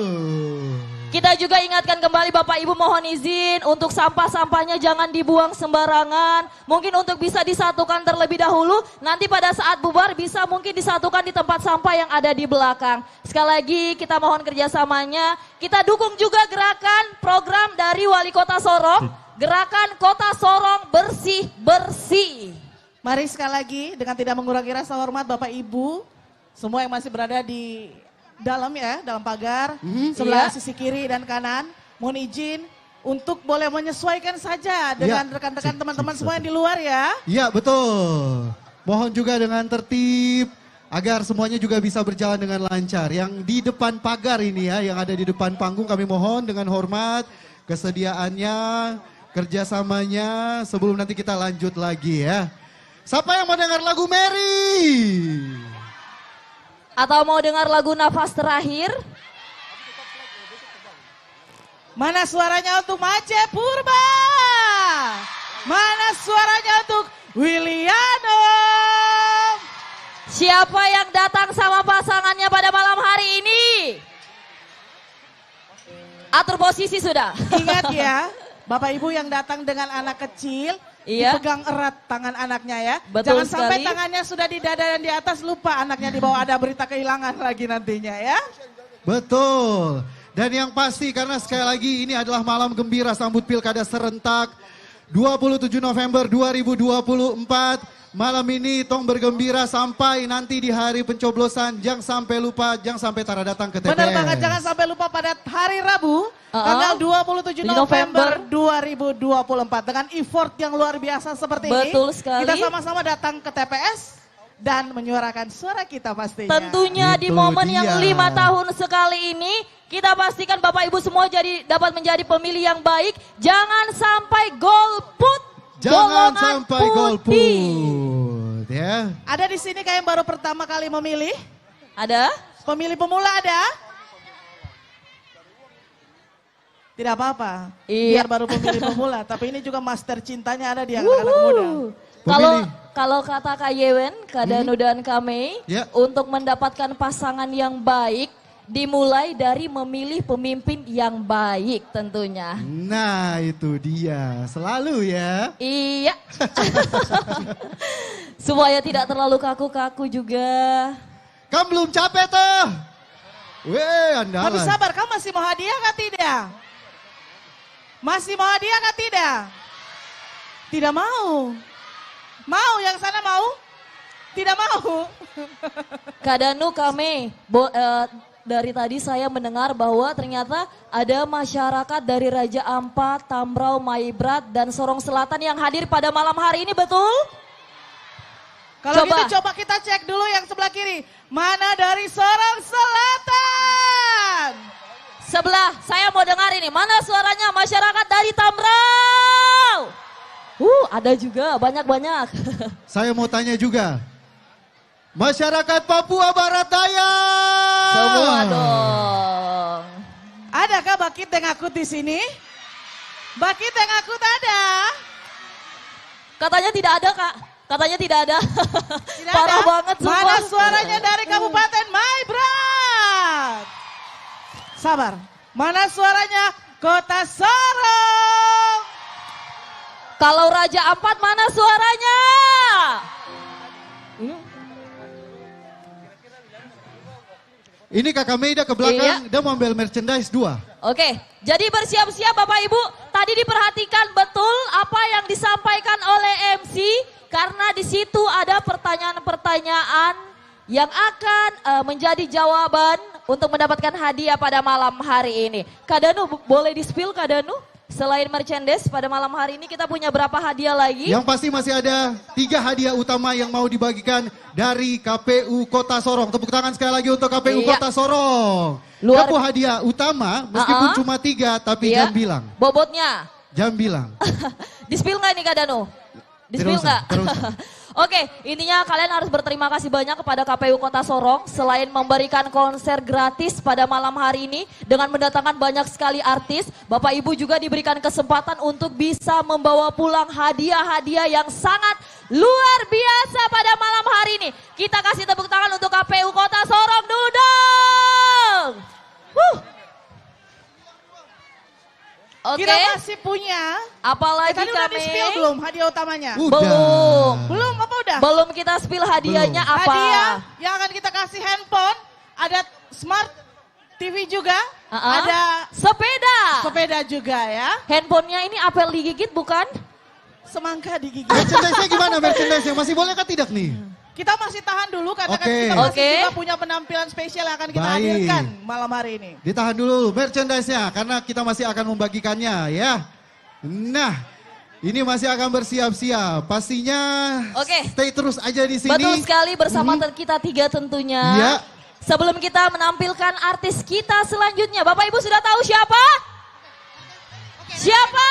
Kita juga ingatkan kembali Bapak Ibu mohon izin untuk sampah-sampahnya jangan dibuang sembarangan. Mungkin untuk bisa disatukan terlebih dahulu. Nanti pada saat bubar bisa mungkin disatukan di tempat sampah yang ada di belakang. Sekali lagi kita mohon kerjasamanya. Kita dukung juga gerakan program dari Wali Kota Sorong. Gerakan Kota Sorong Bersih-Bersih. Mari sekali lagi dengan tidak mengurangi rasa hormat Bapak Ibu. Semua yang masih berada di dalam ya, dalam pagar, sebelah Iya. sisi kiri dan kanan. Mohon izin untuk boleh menyesuaikan saja dengan rekan-rekan teman-teman semua yang di luar ya. Iya betul. Mohon juga dengan tertib agar semuanya juga bisa berjalan dengan lancar. Yang di depan pagar ini ya, yang ada di depan panggung kami mohon dengan hormat kesediaannya, kerjasamanya sebelum nanti kita lanjut lagi ya. Siapa yang mau dengar lagu Mary? Atau mau dengar lagu Nafas Terakhir? Mana suaranya untuk Mace Purba? Mana suaranya untuk Wiliano? Siapa yang datang sama pasangannya pada malam hari ini? Atur posisi sudah. Ingat ya, Bapak Ibu yang datang dengan anak kecil, Iya. dipegang erat tangan anaknya ya. Betul Jangan sampai sekali. tangannya sudah di dada dan di atas, lupa anaknya di bawah, ada berita kehilangan lagi nantinya ya. Betul. Dan yang pasti karena sekali lagi ini adalah malam gembira sambut Pilkada serentak 27 November 2024. Malam ini tong bergembira sampai nanti di hari pencoblosan. Jangan sampai lupa, jangan sampai tara datang ke TPS. Benar banget, jangan sampai lupa pada hari Rabu tanggal 27 November 2024 dengan effort yang luar biasa seperti ini. Betul sekali. Kita sama-sama datang ke TPS dan menyuarakan suara kita pastinya. Tentunya di Itu momen dia. yang 5 tahun sekali ini, kita pastikan Bapak Ibu semua dapat menjadi pemilih yang baik. Jangan sampai golput. Jangan golongan sampai putih. golput ya. Ada di sini kayak yang baru pertama kali memilih? Ada? Pemilih pemula ada? Tidak apa-apa. Iya. Biar baru pemilih pemula, tapi ini juga master cintanya ada di anak-anak muda. Kalau kata Kak Yewen, Kak Danu dan Kak Mei, Ya. untuk mendapatkan pasangan yang baik, dimulai dari memilih pemimpin yang baik tentunya. Nah itu dia, selalu ya. Iya. Supaya tidak terlalu kaku-kaku juga. Kamu belum capek tuh? Weh, Tapi andalan. sabar, kamu masih mau hadiah kah tidak? Masih mau hadiah kah tidak? Tidak mau. Mau, yang sana mau? Tidak mau. Kak Danu, kami dari tadi saya mendengar bahwa ternyata ada masyarakat dari Raja Ampat, Tambrau, Maibrat, dan Sorong Selatan yang hadir pada malam hari ini, betul? Kalau Coba. gitu coba kita cek dulu yang sebelah kiri. Mana dari Sorong Selatan? Sebelah, saya mau dengar ini. Mana suaranya masyarakat dari Tambrau? Ada juga, banyak-banyak. Saya mau tanya juga. Masyarakat Papua Barat Daya. Semua dong. Adakah Bakit yang akut di sini? Bakit yang akut ada? Katanya tidak ada, Kak. Katanya tidak ada. Tidak Parah ada? banget semua. Mana suaranya dari Kabupaten Maibrat? Sabar. Mana suaranya Kota Sorong? Kalau Raja Ampat mana suaranya? Ini Kakak Meida ke belakang, dia mau ambil merchandise 2. Oke, jadi bersiap-siap Bapak Ibu. Tadi diperhatikan betul apa yang disampaikan oleh MC. Karena di situ ada pertanyaan-pertanyaan yang akan menjadi jawaban untuk mendapatkan hadiah pada malam hari ini. Kak Danu, boleh di-spill Kak Danu? Selain merchandise, pada malam hari ini kita punya berapa hadiah lagi? Yang pasti masih ada 3 hadiah utama yang mau dibagikan dari KPU Kota Sorong. Tepuk tangan sekali lagi untuk KPU Iya. Kota Sorong. Luar- Kamu hadiah utama meskipun cuma 3 tapi Iya. jam bilang. Bobotnya. Jam bilang. Di-spill nggak nih Kak Danu? Di-spill Tidak usah, nggak? tidak usah. Oke, intinya kalian harus berterima kasih banyak kepada KPU Kota Sorong selain memberikan konser gratis pada malam hari ini dengan mendatangkan banyak sekali artis. Bapak Ibu juga diberikan kesempatan untuk bisa membawa pulang hadiah-hadiah yang sangat luar biasa pada malam hari ini. Kita kasih tepuk tangan untuk KPU Kota Sorong dulu dong. Oke. Kita masih punya. Apalagi tadi udah kami? di-spill belum hadiah utamanya? Belum. Belum apa udah? Belum kita spill hadiahnya apa? Hadiah yang akan kita kasih handphone, ada smart TV juga, ada sepeda. Sepeda juga ya. Handphonenya ini apel digigit bukan? Semangka digigit. Merchandise-nya gimana merchandise-nya? Masih boleh kah tidak nih? Kita masih tahan dulu karena kan Oke. kita masih Oke. juga punya penampilan spesial yang akan kita Baik. hadirkan malam hari ini. Ditahan dulu merchandise-nya karena kita masih akan membagikannya ya. Nah, ini masih akan bersiap-siap. Pastinya Oke. stay terus aja di sini. Betul sekali bersama kita tiga tentunya. Iya. Sebelum kita menampilkan artis kita selanjutnya, Bapak Ibu sudah tahu siapa? Siapa?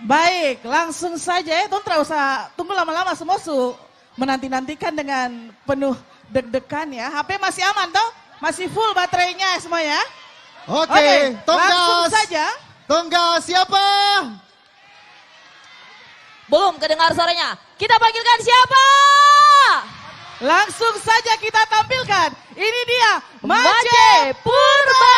Baik, langsung saja ya, Tuh tidak usah tunggu lama-lama semua menanti-nantikan dengan penuh deg-degan ya. HP masih aman toh? Masih full baterainya semua ya? Oke, Tonggas. langsung saja. Tonggas siapa? Belum kedengar suaranya. Kita panggilkan siapa? Langsung saja kita tampilkan. Ini dia Maje Purba.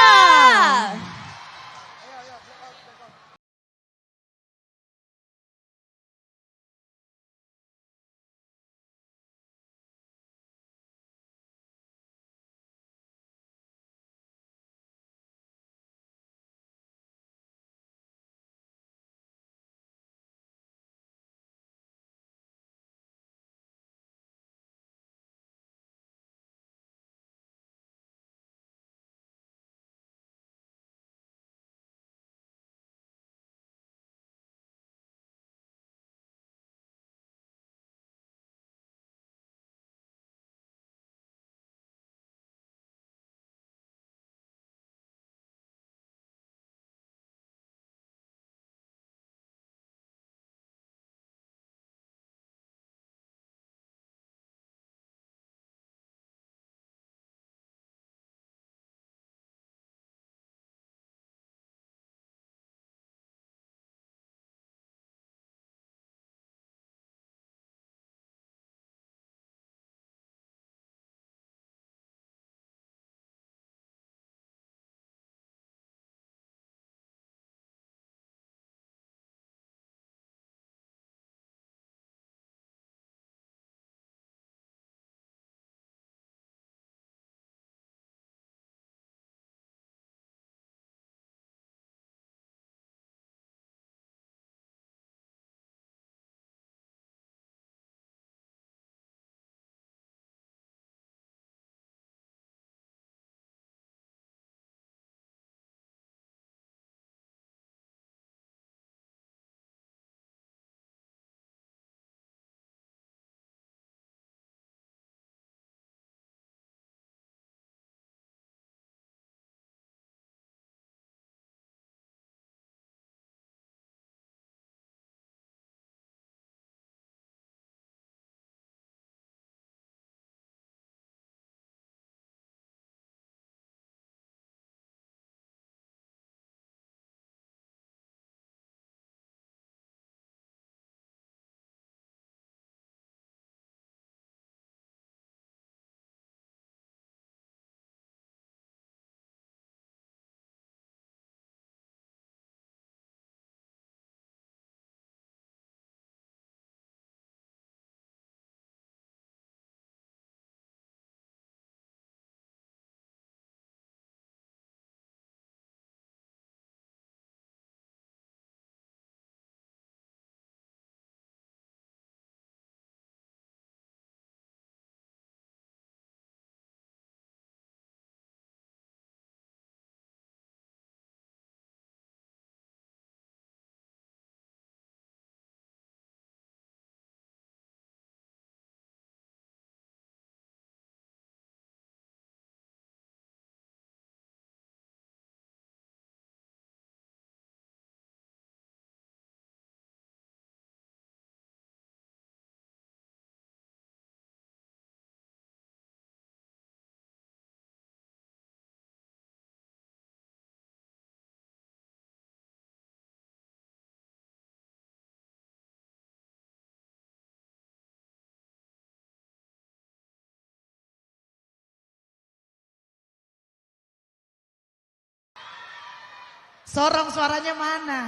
Sorong suaranya mana?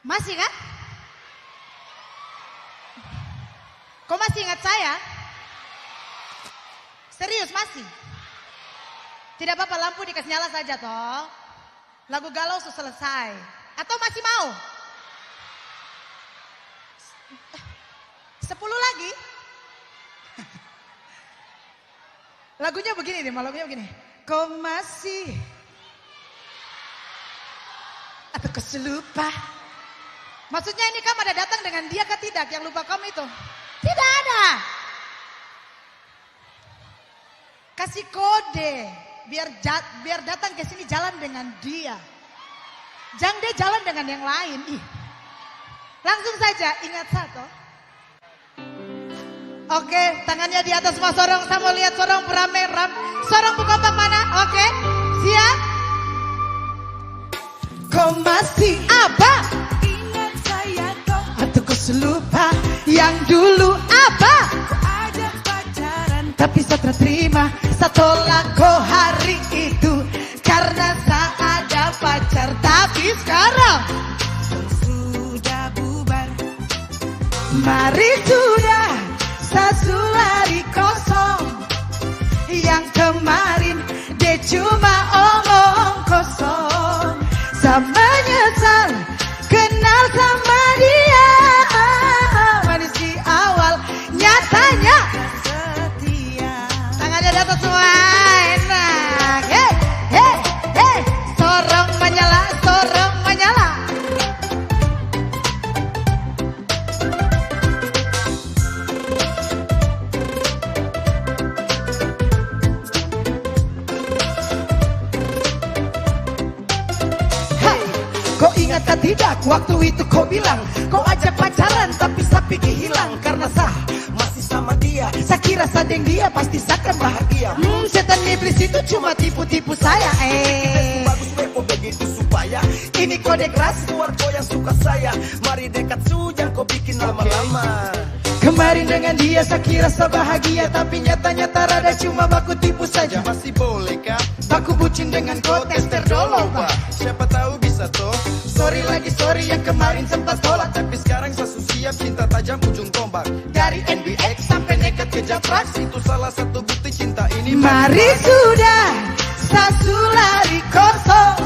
Masih kan? Kok masih ingat saya? Serius masih? Tidak apa-apa, lampu dikasih nyala saja toh. Lagu galau sudah selesai. Atau masih mau? 10 lagi? Lagunya begini deh, lagunya begini. Kau masih atau keselupa? Maksudnya ini kamu ada datang dengan dia kah tidak? Yang lupa kamu itu? Tidak ada. Kasih kode biar datang ke sini jalan dengan dia. Jangan dia jalan dengan yang lain. Ih. Langsung saja ingat satu. Oke, tangannya di atas semua sorong. Saya mau lihat sorong beramai. Sorong bukompak mana? Oke, siap. Kau masih apa? Ingat saya kau. Atau kau selupa yang dulu apa? Kau ajak pacaran tapi saya terima. Saya tolak kau hari itu karena saya ada pacar. Tapi sekarang sudah bubar. Mari sudah sesulari kosong. Yang kemarin dia cuma omong kosong. Saya menyesal kenal sama dia. Manis di awal nyatanya setia. Tangannya di atas semua enak. Hey, hey, hey. Sorong menyala, sorong menyala. Kau ingat tak tidak waktu itu kau bilang kau ajak pacaran tapi saya pikir hilang karena saya masih sama dia. Saya kira sadeng dia pasti saya akan bahagia. Setan iblis itu cuma tipu-tipu saya. Bagus bepo begitu supaya ini kode keras buat kau yang suka saya. Mari dekat jangan kau bikin lama-lama. Kemarin dengan dia saya kira saya bahagia tapi nyata-nyata rada cuma baku tipu saja. Masih boleh kah? Baku bucin dengan kau tester dulu pak. Siapa tahu bisa toh. Sorry lagi sorry yang kemarin sempat tolak. Tapi sekarang saya siap cinta tajam ujung tombak. Dari NBX sampai nekat ke Japrax. Itu salah satu bukti cinta ini. Mari sudah sasulari kosong.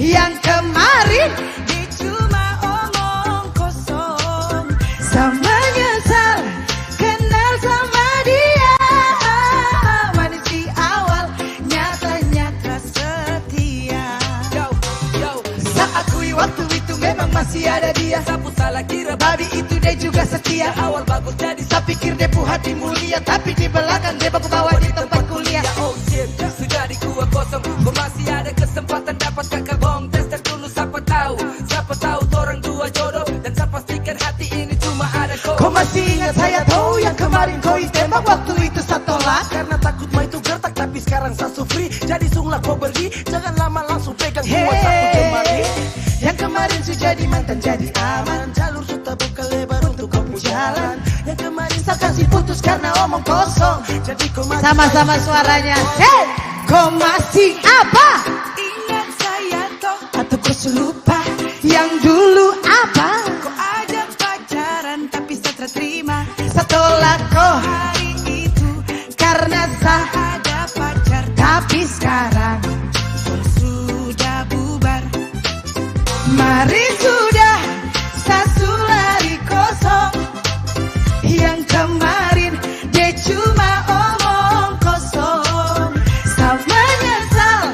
Yang kemarin dia cuma omong kosong. Saya menyesal kenal sama dia. Manis di awal nyata-nyata setia. Saya akui waktu itu memang masih ada dia. Sapu salah kira babi itu dia juga setia. Awal bagus jadi saya pikir dia hati mulia. Tapi di belakang dia baku bawa di tempat kuliah. Oh shit, sudah di gua kosong. Kau masih ada kesempatan dapat kakak bong. Tester dulu siapa tahu orang dua jodoh. Dan saya pastikan hati ini cuma ada kau. Kau masih ingat saya tahu yang kemarin kau tembak waktu itu saya tolak. Karena takut mah itu gertak tapi sekarang saya free. Jadi sunglah kau pergi, jangan lama langsung pegang gua satu jemari. Yang kemarin sudah jadi mantan jadi aman. Jalur sudah buka lebar untuk kau jalan. Yang kemarin saya kasih putus karena omong kosong. Jadi kau masih sama-sama suaranya. Hey, kau masih apa? Ingat saya toh atau kau selupa yang dulu apa? Kau ajak pacaran tapi saya terima. Saya tolak kau hari itu karena saya ada pacar. Tapi sekarang kau sudah bubar. Mari sudah sasulari kosong. Yang kemarin dia cuma omong kosong. Saya menyesal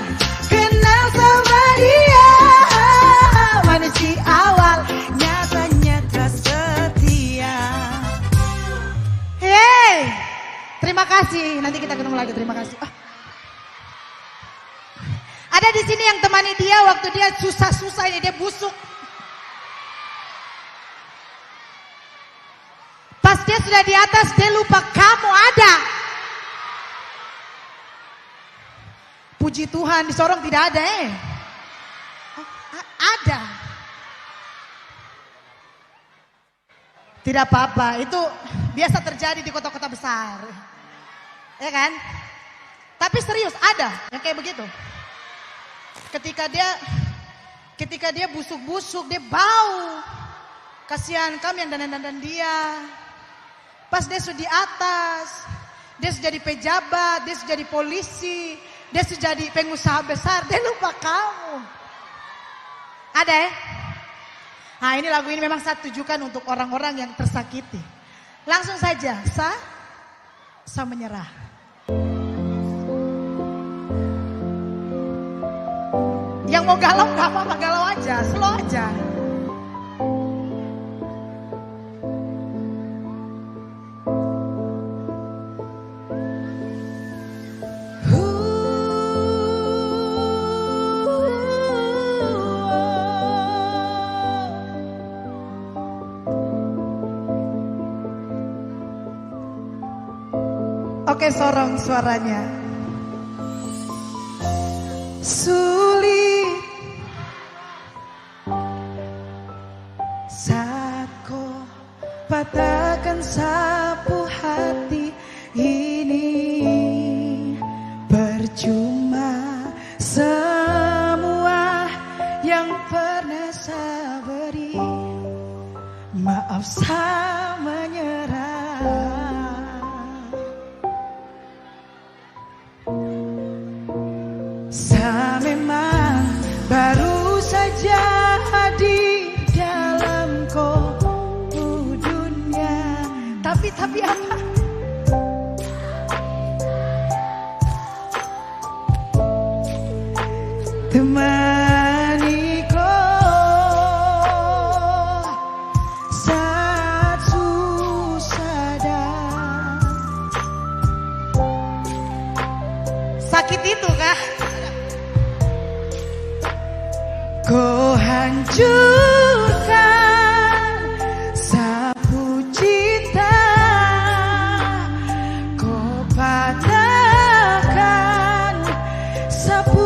kenal sama dia. Manis di awal nyata-nyata setia. Hey, terima kasih. Nanti kita ketemu lagi. Terima kasih. Ada di sini yang temani dia waktu dia susah-susah ini dia busuk. Pas dia sudah di atas dia lupa kamu ada. Puji Tuhan di Sorong tidak ada Ada. Tidak apa-apa, itu biasa terjadi di kota-kota besar. Ya kan? Tapi serius ada yang kayak begitu. Ketika dia busuk-busuk, dia bau. Kasihan kami yang dandan-dandan dia. Pas dia sudah di atas, dia sudah jadi pejabat, dia sudah jadi polisi, dia sudah jadi pengusaha besar, dia lupa kamu. Ada ya? Nah ini lagu ini memang saya tujukan untuk orang-orang yang tersakiti. Langsung saja, saya menyerah. Yang mau galau gak apa-apa, galau aja, slow aja. Oke, sorong suaranya. Sulit saat kau patahkan sapu hati ini, percuma semua yang pernah saya beri. Maaf saya menyerah. Saya memang baru saja di dalam kopu dunia. Tapi apa? Temaniku saat susah dan sakit itu kah? Kau hancurkan sapu cinta, kau patahkan sapu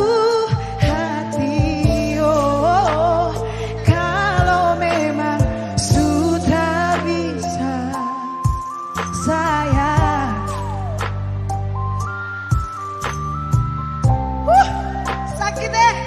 hati. Oh, kalau memang sudah bisa sayang. Sakit deh.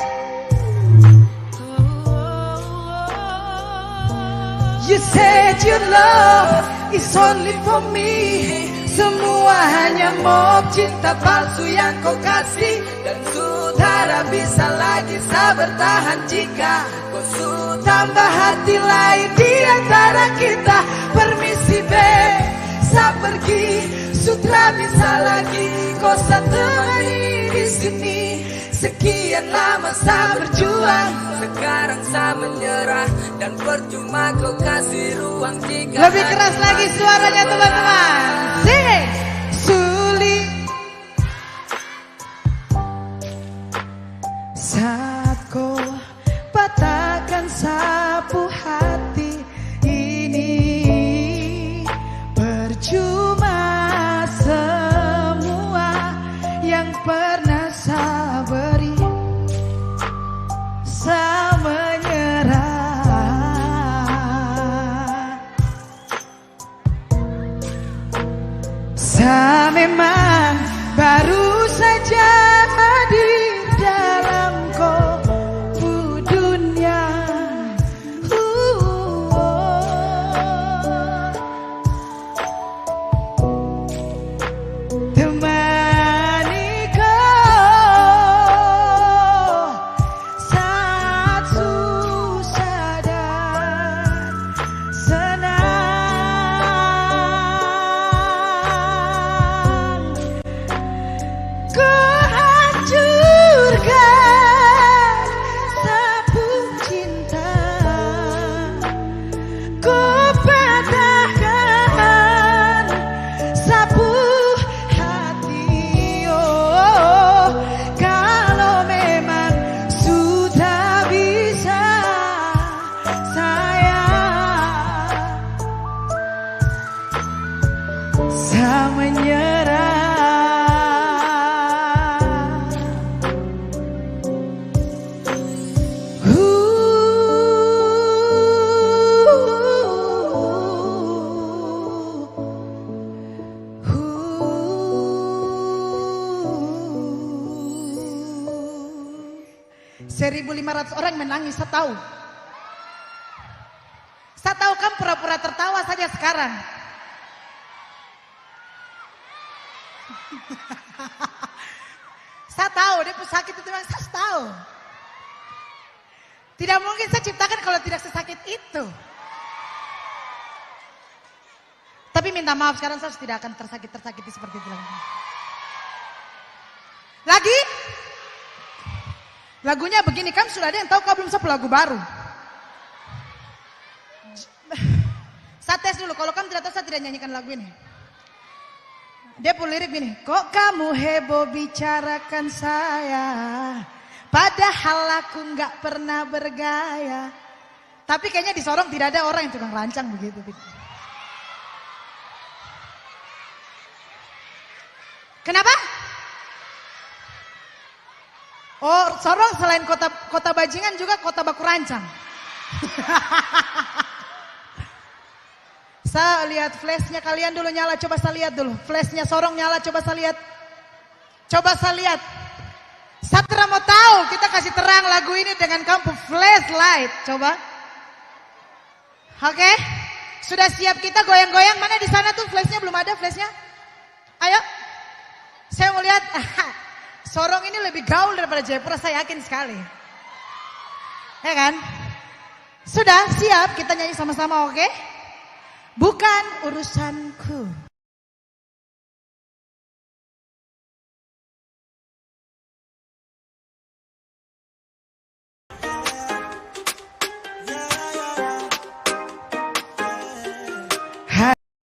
You said your love is only for me. Semua hanya mob cinta palsu yang kau kasih. Dan sudah tak bisa lagi saya bertahan jika kau sudah tambah hati lain di antara kita. Permisi babe, saya pergi. Sudah bisa lagi kau saya temani di sini. Sekian lama saya berjuang, sekarang saya menyerah dan percuma kau kasih ruang jika. Lebih keras lagi suaranya teman-teman. Sing. Sulit saat kau patahkan sapu hati ini, percuma semua yang pernah saya beri. Saya menyerah. Saya memang baru saja di dalam kopu dunia. Temaniku 1.500 orang menangis, saya tahu. Saya tahu kan pura-pura tertawa saja sekarang. Saya tahu dia sakit itu memang saya tahu. Tidak mungkin saya ciptakan kalau tidak sesakit itu. Tapi minta maaf sekarang saya tidak akan tersakiti seperti itu lagi. Lagi? Lagunya begini, kan sudah ada yang tahu kau belum satu lagu baru. Saya tes dulu, kalau kamu tidak tahu saya tidak nyanyikan lagu ini. Dia pun lirik gini, kok kamu heboh bicarakan saya, padahal aku nggak pernah bergaya. Tapi kayaknya di Sorong tidak ada orang yang tukang rancang begitu. Kenapa? Oh, Sorong selain kota bajingan juga kota baku rancang. Saya lihat flashnya kalian dulu nyala, coba saya lihat dulu. Flashnya Sorong nyala, coba saya lihat. Coba saya lihat. Satra mau tahu, kita kasih terang lagu ini dengan kampung flashlight. Coba. Oke, sudah siap kita goyang-goyang. Mana di sana tuh flashnya, belum ada flashnya? Ayo. Saya mau lihat. Sorong ini lebih gaul daripada Jayapura, saya yakin sekali. Ya kan? Sudah siap, kita nyanyi sama-sama, oke? Bukan urusanku.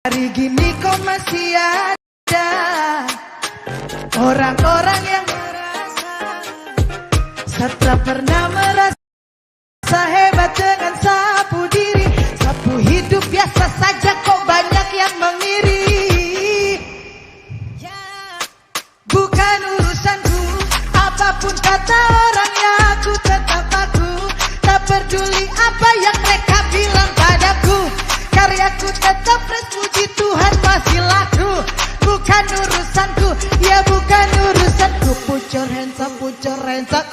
Hari gini kok masih ada orang-orang yang merasa setelah pernah merasa hebat dengan sapu diri. Sapu hidup biasa saja kok banyak yang mengiri. Bukan urusanku, apapun kata orang ya aku tetap aku. Tak peduli apa yang mereka bilang padaku. Karyaku tetap fresh, puji Tuhan masih laku. Bukan urusanku, ya bukan urusanku. Put your hands up, put your hands up.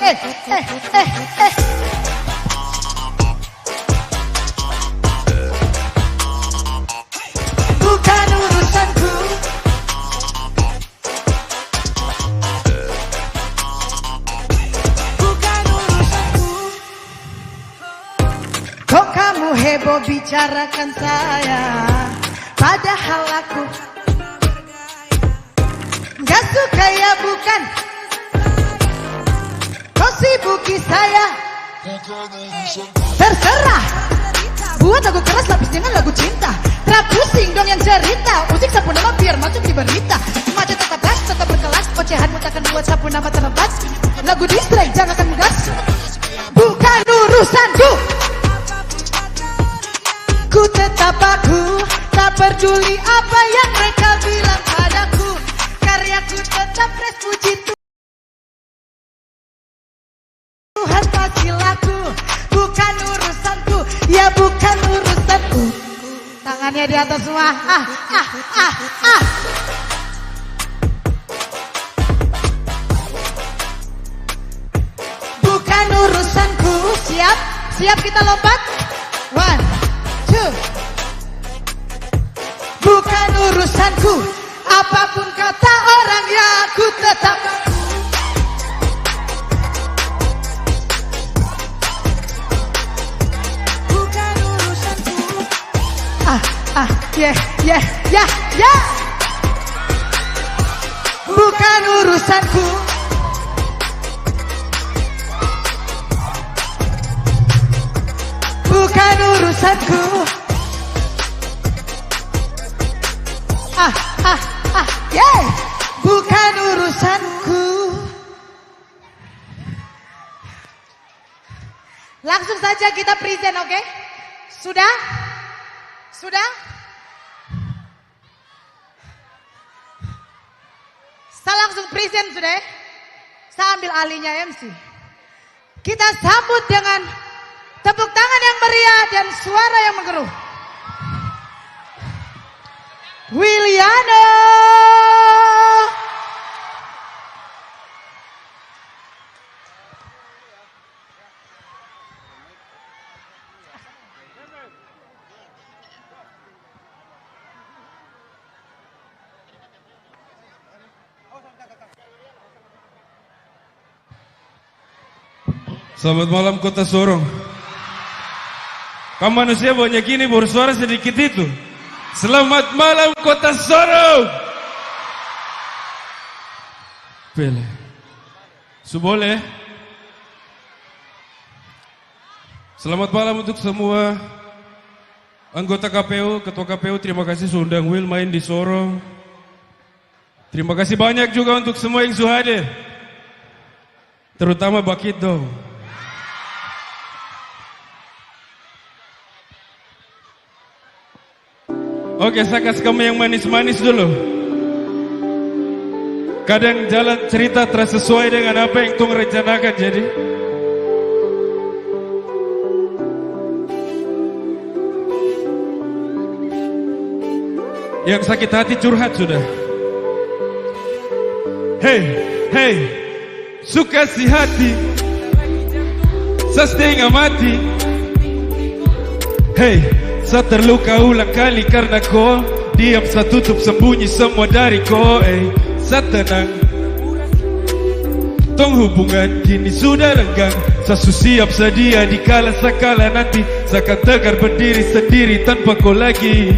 Bukan urusanku. Bukan urusanku. Kok kamu heboh bicarakan saya, padahal aku gak suka ya bukan. Kau sibuki saya, terserah. Buat lagu keras lapis dengan lagu cinta. Trap pusing dong yang cerita. Musik sapu nama biar masuk di berita. Macet tetap gas, tetap berkelas. Ocehanmu takkan buat sapu nama terlepas. Lagu distrack jangan akan gas. Bukan urusanku. Ku tetap aku, tak peduli apa yang mereka bilang padaku. Karyaku tetap fresh, puji Tuhan masih laku. Bukan urusanku, ya bukan urusanku. Tangannya di atas semua. Bukan urusanku. Siap? Siap kita lompat? 1, 2. Bukan urusanku, apapun kata orang ya aku tetap. Bukan urusanku. Yeah. Bukan urusanku. Bukan urusanku. Yeah. Bukan urusanku. Langsung saja kita present, oke? Sudah? Sudah? Saya langsung present sudah. Saya ambil alihnya MC. Kita sambut dengan tepuk tangan yang meriah dan suara yang menggeruh. Wiliano. Selamat malam Kota Sorong. Kamu manusia banyak ini bersuara sedikit itu. Selamat malam Kota Sorong. Pele. Boleh. Selamat malam untuk semua anggota KPU, Ketua KPU. Terima kasih sudah undang Will main di Sorong. Terima kasih banyak juga untuk semua yang sudah hadir. Terutama Bakit dong. Oke, saya kasih kamu yang manis-manis dulu. Kadang jalan cerita terasa sesuai dengan apa yang Tung rencanakan jadi. Yang sakit hati curhat sudah. Hey, suka si hati, saya setengah mati. Hey, saya terluka ulang kali karena kau diam, saya tutup sembunyi semua dari kau. Saya tenang, tong hubungan kini sudah renggang. Saya siap sedia dikala sakala nanti. Saya akan tegar berdiri sendiri tanpa kau lagi.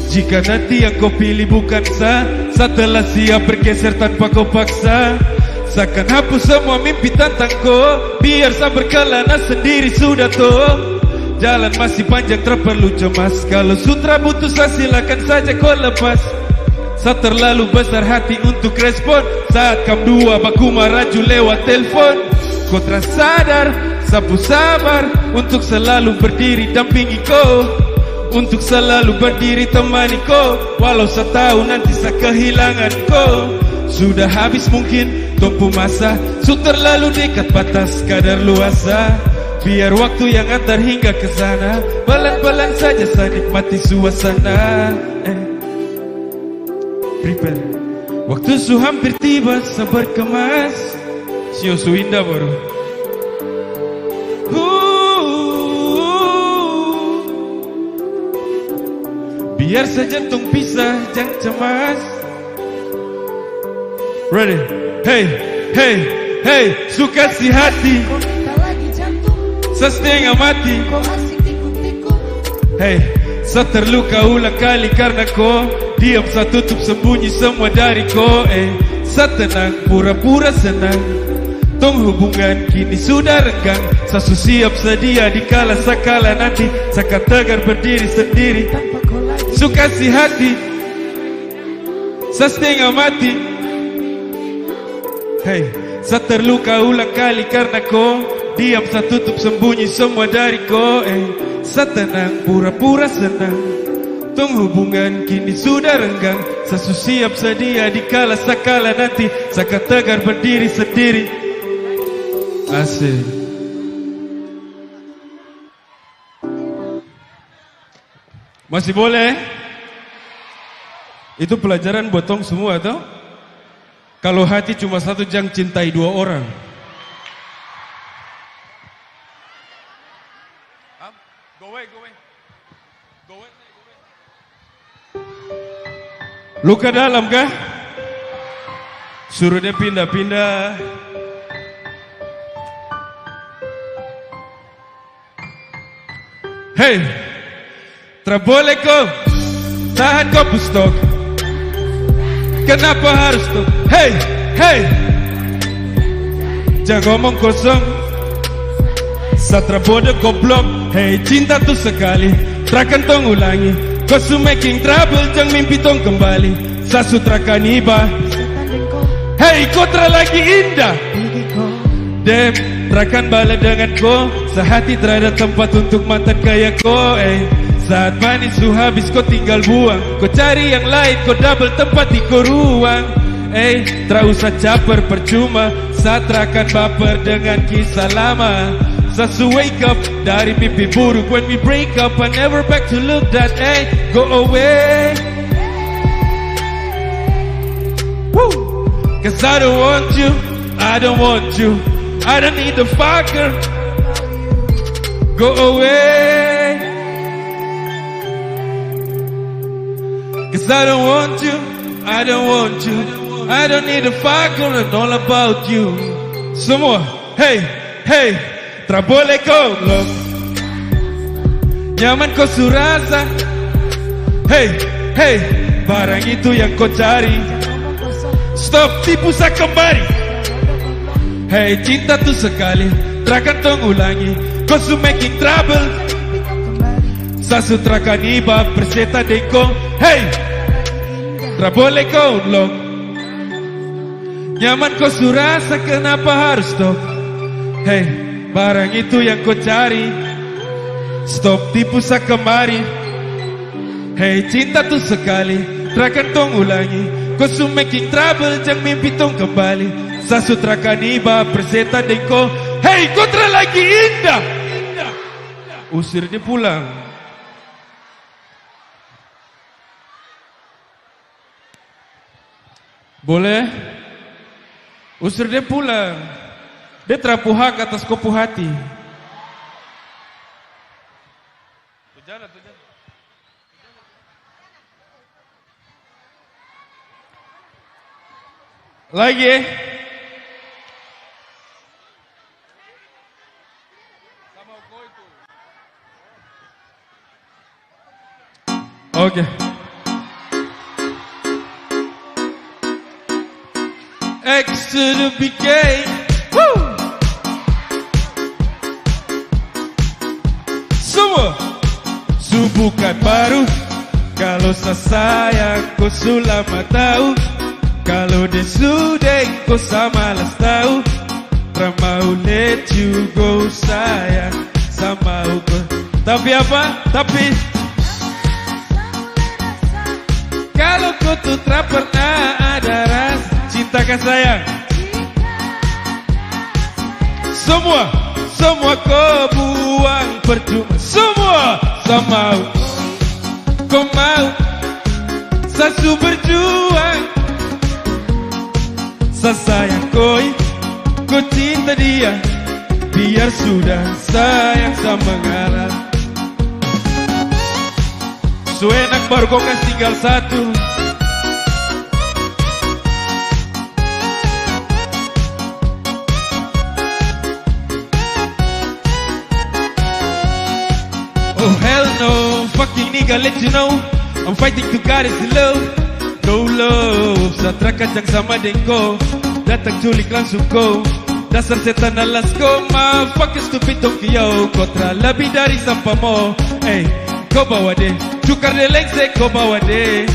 Jika nanti yang kau pilih bukan saya telah siap bergeser tanpa kau paksa. Saya akan hapus semua mimpi tentang kau, biar saya berkelana sendiri sudah toh. Jalan masih panjang terperlu cemas. Kalau sutra butuh saya silakan saja kau lepas. Saya terlalu besar hati untuk respon saat kamu dua baku maraju lewat telepon. Kau terasa sadar, saya pun sabar untuk selalu berdiri dampingi kau, untuk selalu berdiri temani kau. Walau saya tahu nanti saya kehilangan kau. Sudah habis mungkin tumpu masa, su terlalu dekat batas kadar luasa. Biar waktu yang antar hingga ke sana, pelan-pelan saja saya nikmati suasana. Prepare. Waktu su hampir tiba, sabar kemas. Sio su indah baru. Biar sejantung pisah, jangan cemas. Ready? Hey, suka si hati, saya setengah mati. Hey, saya terluka ulang kali karena kau diam, saya tutup sembunyi semua dari kau. Saya tenang, pura-pura senang. Tong hubungan kini sudah renggang. Saya siap sedia dikala sakala nanti. Saya akan tegar berdiri sendiri. Suka si hati, saya setengah mati. Hey, saya terluka ulang kali karena kau diam, saya tutup sembunyi semua dari kau. Saya tenang, pura-pura senang. Tong hubungan kini sudah renggang. Saya siap sedia dikala sakala nanti. Saya akan tegar berdiri sendiri. Asik. Masih boleh? Itu pelajaran buat tong semua toh? Kalau hati cuma satu, jangan cintai dua orang. Luka dalam kah? Suruh dia pindah-pindah. Hey, tak boleh kau tahan kau pustok. Kenapa harus tuh? Hey, jangan ngomong kosong. Satra bodoh goblok. Hey, cinta tuh sekali, trakan tong ulangi. Kau su making trouble, jangan mimpi tong kembali. Sa sutra kaniba. Hey, kau lagi indah. Dem, trakan bala dengan kau. Sehati terada tempat untuk mantan kayak kau. Saat manis su habis kau tinggal buang. Kau cari yang lain, kau double tempat di kau ruang. Tak usah caper percuma. Saat trakan baper dengan kisah lama. Sasu wake up dari mimpi buruk. When we break up, I never back to look that. Go away. Woo. Cause I don't want you, I don't want you. I don't need a fucker. Go away. Cause I don't want you, I don't want you. I don't need a fucker and all about you. Semua, hey, tak boleh kau lock. Nyaman kau surasa. Hey, hey, barang itu yang kau cari. Stop, tipu saya kembali. Hey, cinta tuh sekali, takkan tong ulangi. Kau su making trouble. Sasutrakan iba perseta deko. Hey, tak boleh kau lock. Nyaman kau surasa, kenapa harus stop? Hey, barang itu yang kau cari. Stop, tipu saya kembali. Hey, cinta tuh sekali, takkan tong ulangi. Kau su making trouble, jangan mimpi tong kembali. Sasutrakan iba perseta deko. Hey, kontra lagi indah. Usir dia pulang. Boleh? Usir dia pulang. Dia terapu hak atas kopu hati. Lagi. Oke. X to the BK. Woo! Semua subukan baru. Kalau saya sayang, kau sulama tahu. Kalau dia sudah, kau sama las tahu. Ramau let you go sayang, sama kau. Tapi apa? Tapi kalau kau tuh tak pernah ada rasa cintakan sayang. Semua kau buang percuma. Semua sama kau mau. Sasu berjuang. Saya sayang kau cinta dia. Biar sudah sayang sama ngalah. So enak baru kau kasih tinggal satu. Oh hell no, fucking nigga let you know I'm fighting to God is love. No love, satra kacang sama dengko. Datang culik langsung kau. Dasar setan alas kau. Motherfucker stupid Tokyo. Kau terlebih dari sampah mo. Hey, kau bawa deh. Cukar deh lengse kau bawa deh.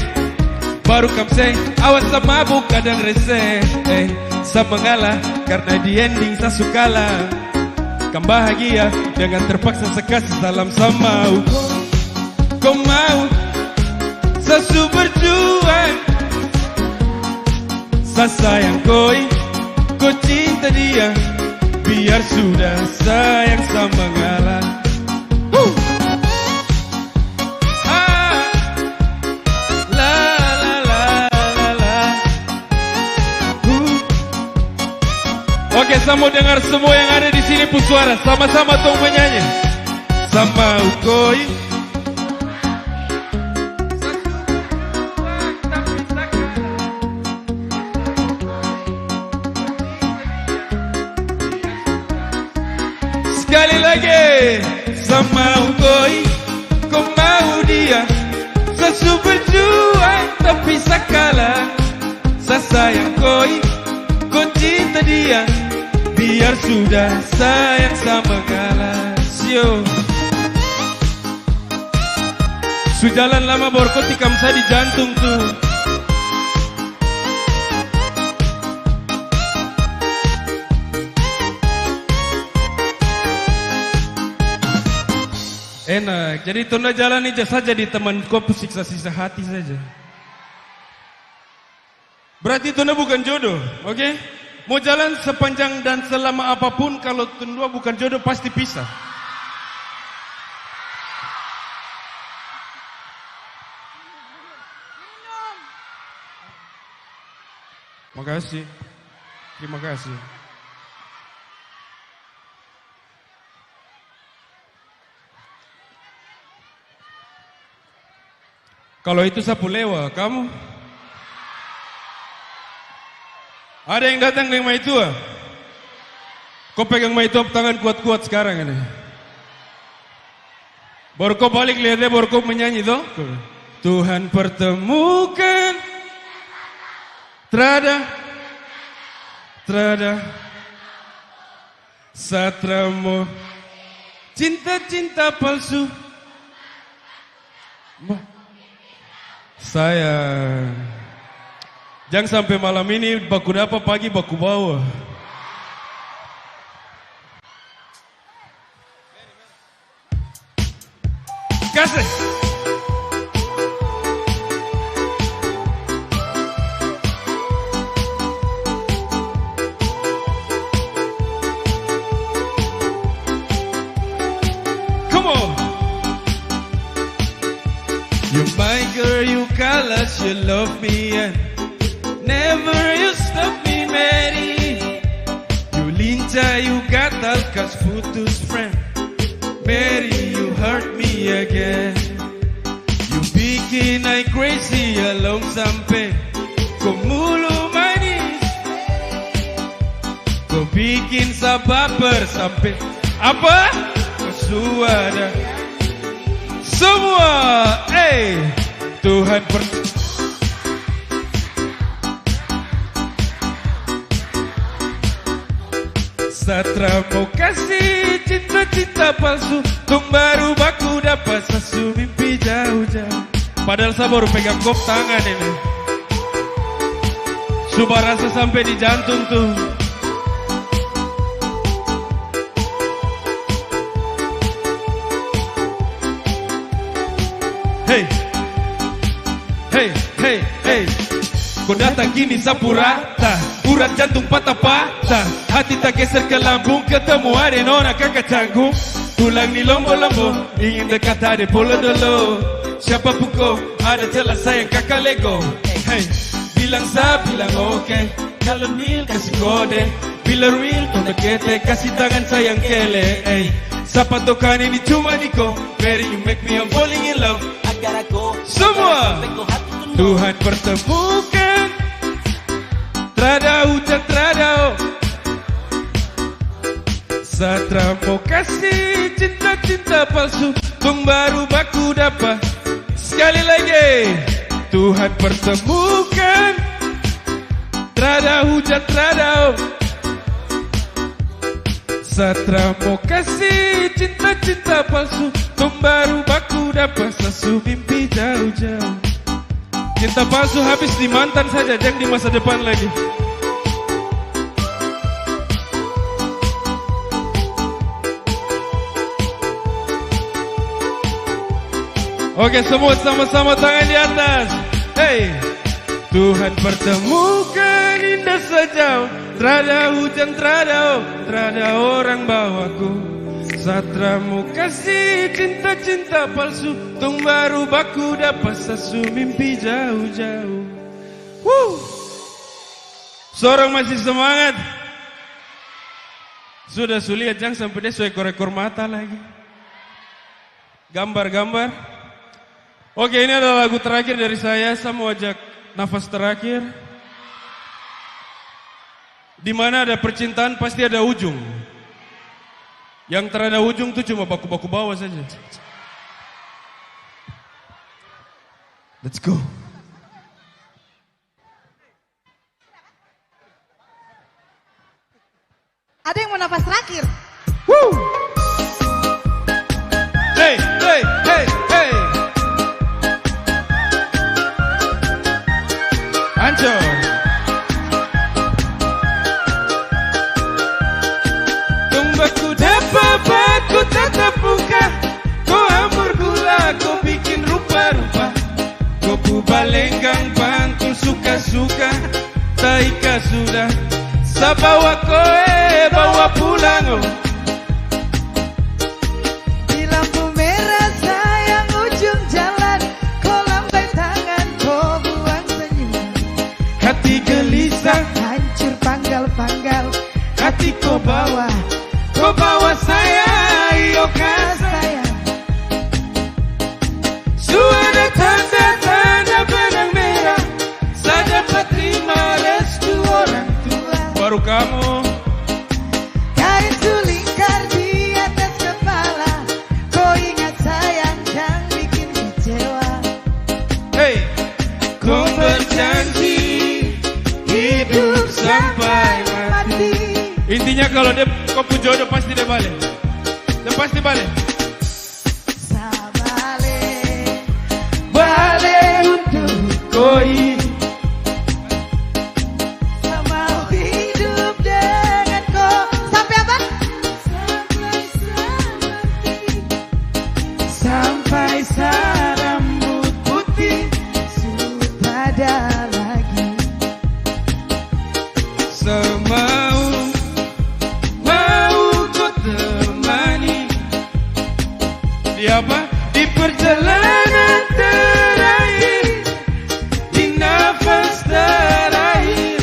Baru kamse, awas sama mabuk kadang rese. Hey, saya mengalah karena di ending saya sukalah. Kan bahagia dengan terpaksa sekasih salam sama kau mau. Sasu berjuang. Saya sayang kau cinta dia. Biar sudah sayang sama ngalah. Oke, saya mau dengar semua yang ada di sini pun suara. Sama-sama tong menyanyi. Sama ukoi. Sekali lagi. Sama ukoi. Kau mau dia. Sasu berjuang tapi sakalah. Saya sayang kau cinta dia. Biar sudah sayang sama galasio. Sujalan lama borko tikam saya di jantung tuh. Enak, jadi tunda jalan aja saja di teman kau siksa-siksa hati saja. Berarti tunda bukan jodoh, oke? Mau jalan sepanjang dan selama apapun, kalau tundua bukan jodoh pasti pisah. Makasih. Terima kasih. Kalau itu sapu lewa, kamu? Ada yang datang ke rumah itu? Kau pegang mic top tangan kuat-kuat sekarang ini. Baru kau balik lihat dia, baru kau menyanyi toh. Tuhan pertemukan Trada Satramo cinta-cinta palsu. Sayang, jangan sampai malam ini baku dapat, pagi baku bawa. Kasih. Come on. You my girl, you colors, you love me and never you stop me, Mary. You lincah, you gatal, cause putus friend. Mary, you hurt me again. You bikin I crazy along sampai kau mulu manis. Kau bikin saya baper sampai apa? Kau suara semua, Tuhan Satra mau kasih cinta-cinta palsu, tung baru baku dapat sesu mimpi jauh-jauh. Padahal saya baru pegang kop tangan ini, coba rasa sampai di jantung tuh. Hey, hey, hey, hey. Kau datang gini sapu rata, urat jantung patah-patah, hati tak geser ke lambung, ketemu ada nona kakak canggung. Tulang ni lombo-lombo, ingin dekat ada pula dulu. Siapa pukul, ada jelas sayang kakak Lego. Hey, bilang sa, bilang oke, kalau nil kasih kode, bila real kau dekete, kasih tangan sayang kele. Hey, siapa tokan ini cuma niko, Mary you make me I'm falling in love. Semua Tuhan pertemukan, trada hujan trada Satra mau kasih cinta-cinta palsu, tung baru baku dapat. Sekali lagi, Tuhan pertemukan, trada hujan trada Satra mau kasih cinta-cinta palsu, tung baru baku dapat sesu mimpi jauh-jauh. Cinta palsu habis di mantan saja, jangan di masa depan lagi. Oke, semua sama-sama tangan di atas. Hey, Tuhan pertemukan indah sejauh, trada hujan trada orang bawaku. Satra mau kasih cinta-cinta palsu, tung baru baku dapat sesu mimpi jauh-jauh. Seorang masih semangat. Sudah sulihat, jangan sampai dia ekor-ekor mata lagi. Gambar-gambar. Oke, ini adalah lagu terakhir dari saya mau ajak nafas terakhir. Di mana ada percintaan pasti ada ujung. Yang terada ujung tuh cuma baku-baku bawah saja. Let's go. Ada yang mau nafas terakhir? Woo! Hey, hey, hey, hey. Hancur. Tumbaku dapat baku tetap buka. Kau hamur gula, kau bikin rupa-rupa. Kau kubalenggang pantul suka-suka. Taika sudah, sa bawa koe, bawa pulang oh. Di lampu merah sayang ujung jalan, kau lambai tangan, kau buang senyum. Hati gelisah, hancur panggal-panggal, hati kau bawa saya, yoka sayang. Suara tanda-tanda benang merah, saya dapat terima restu orang tua. Baru kamu kain Intinya kalau dia kopu jodoh pasti dia balik. Dia pasti balik. Balik untuk koi. Sama hidup dengan kau. Sampai apa? Sampai rambut putih sudah ada lagi. Semau mau ku temani. Di apa? Di perjalanan terakhir, di nafas terakhir,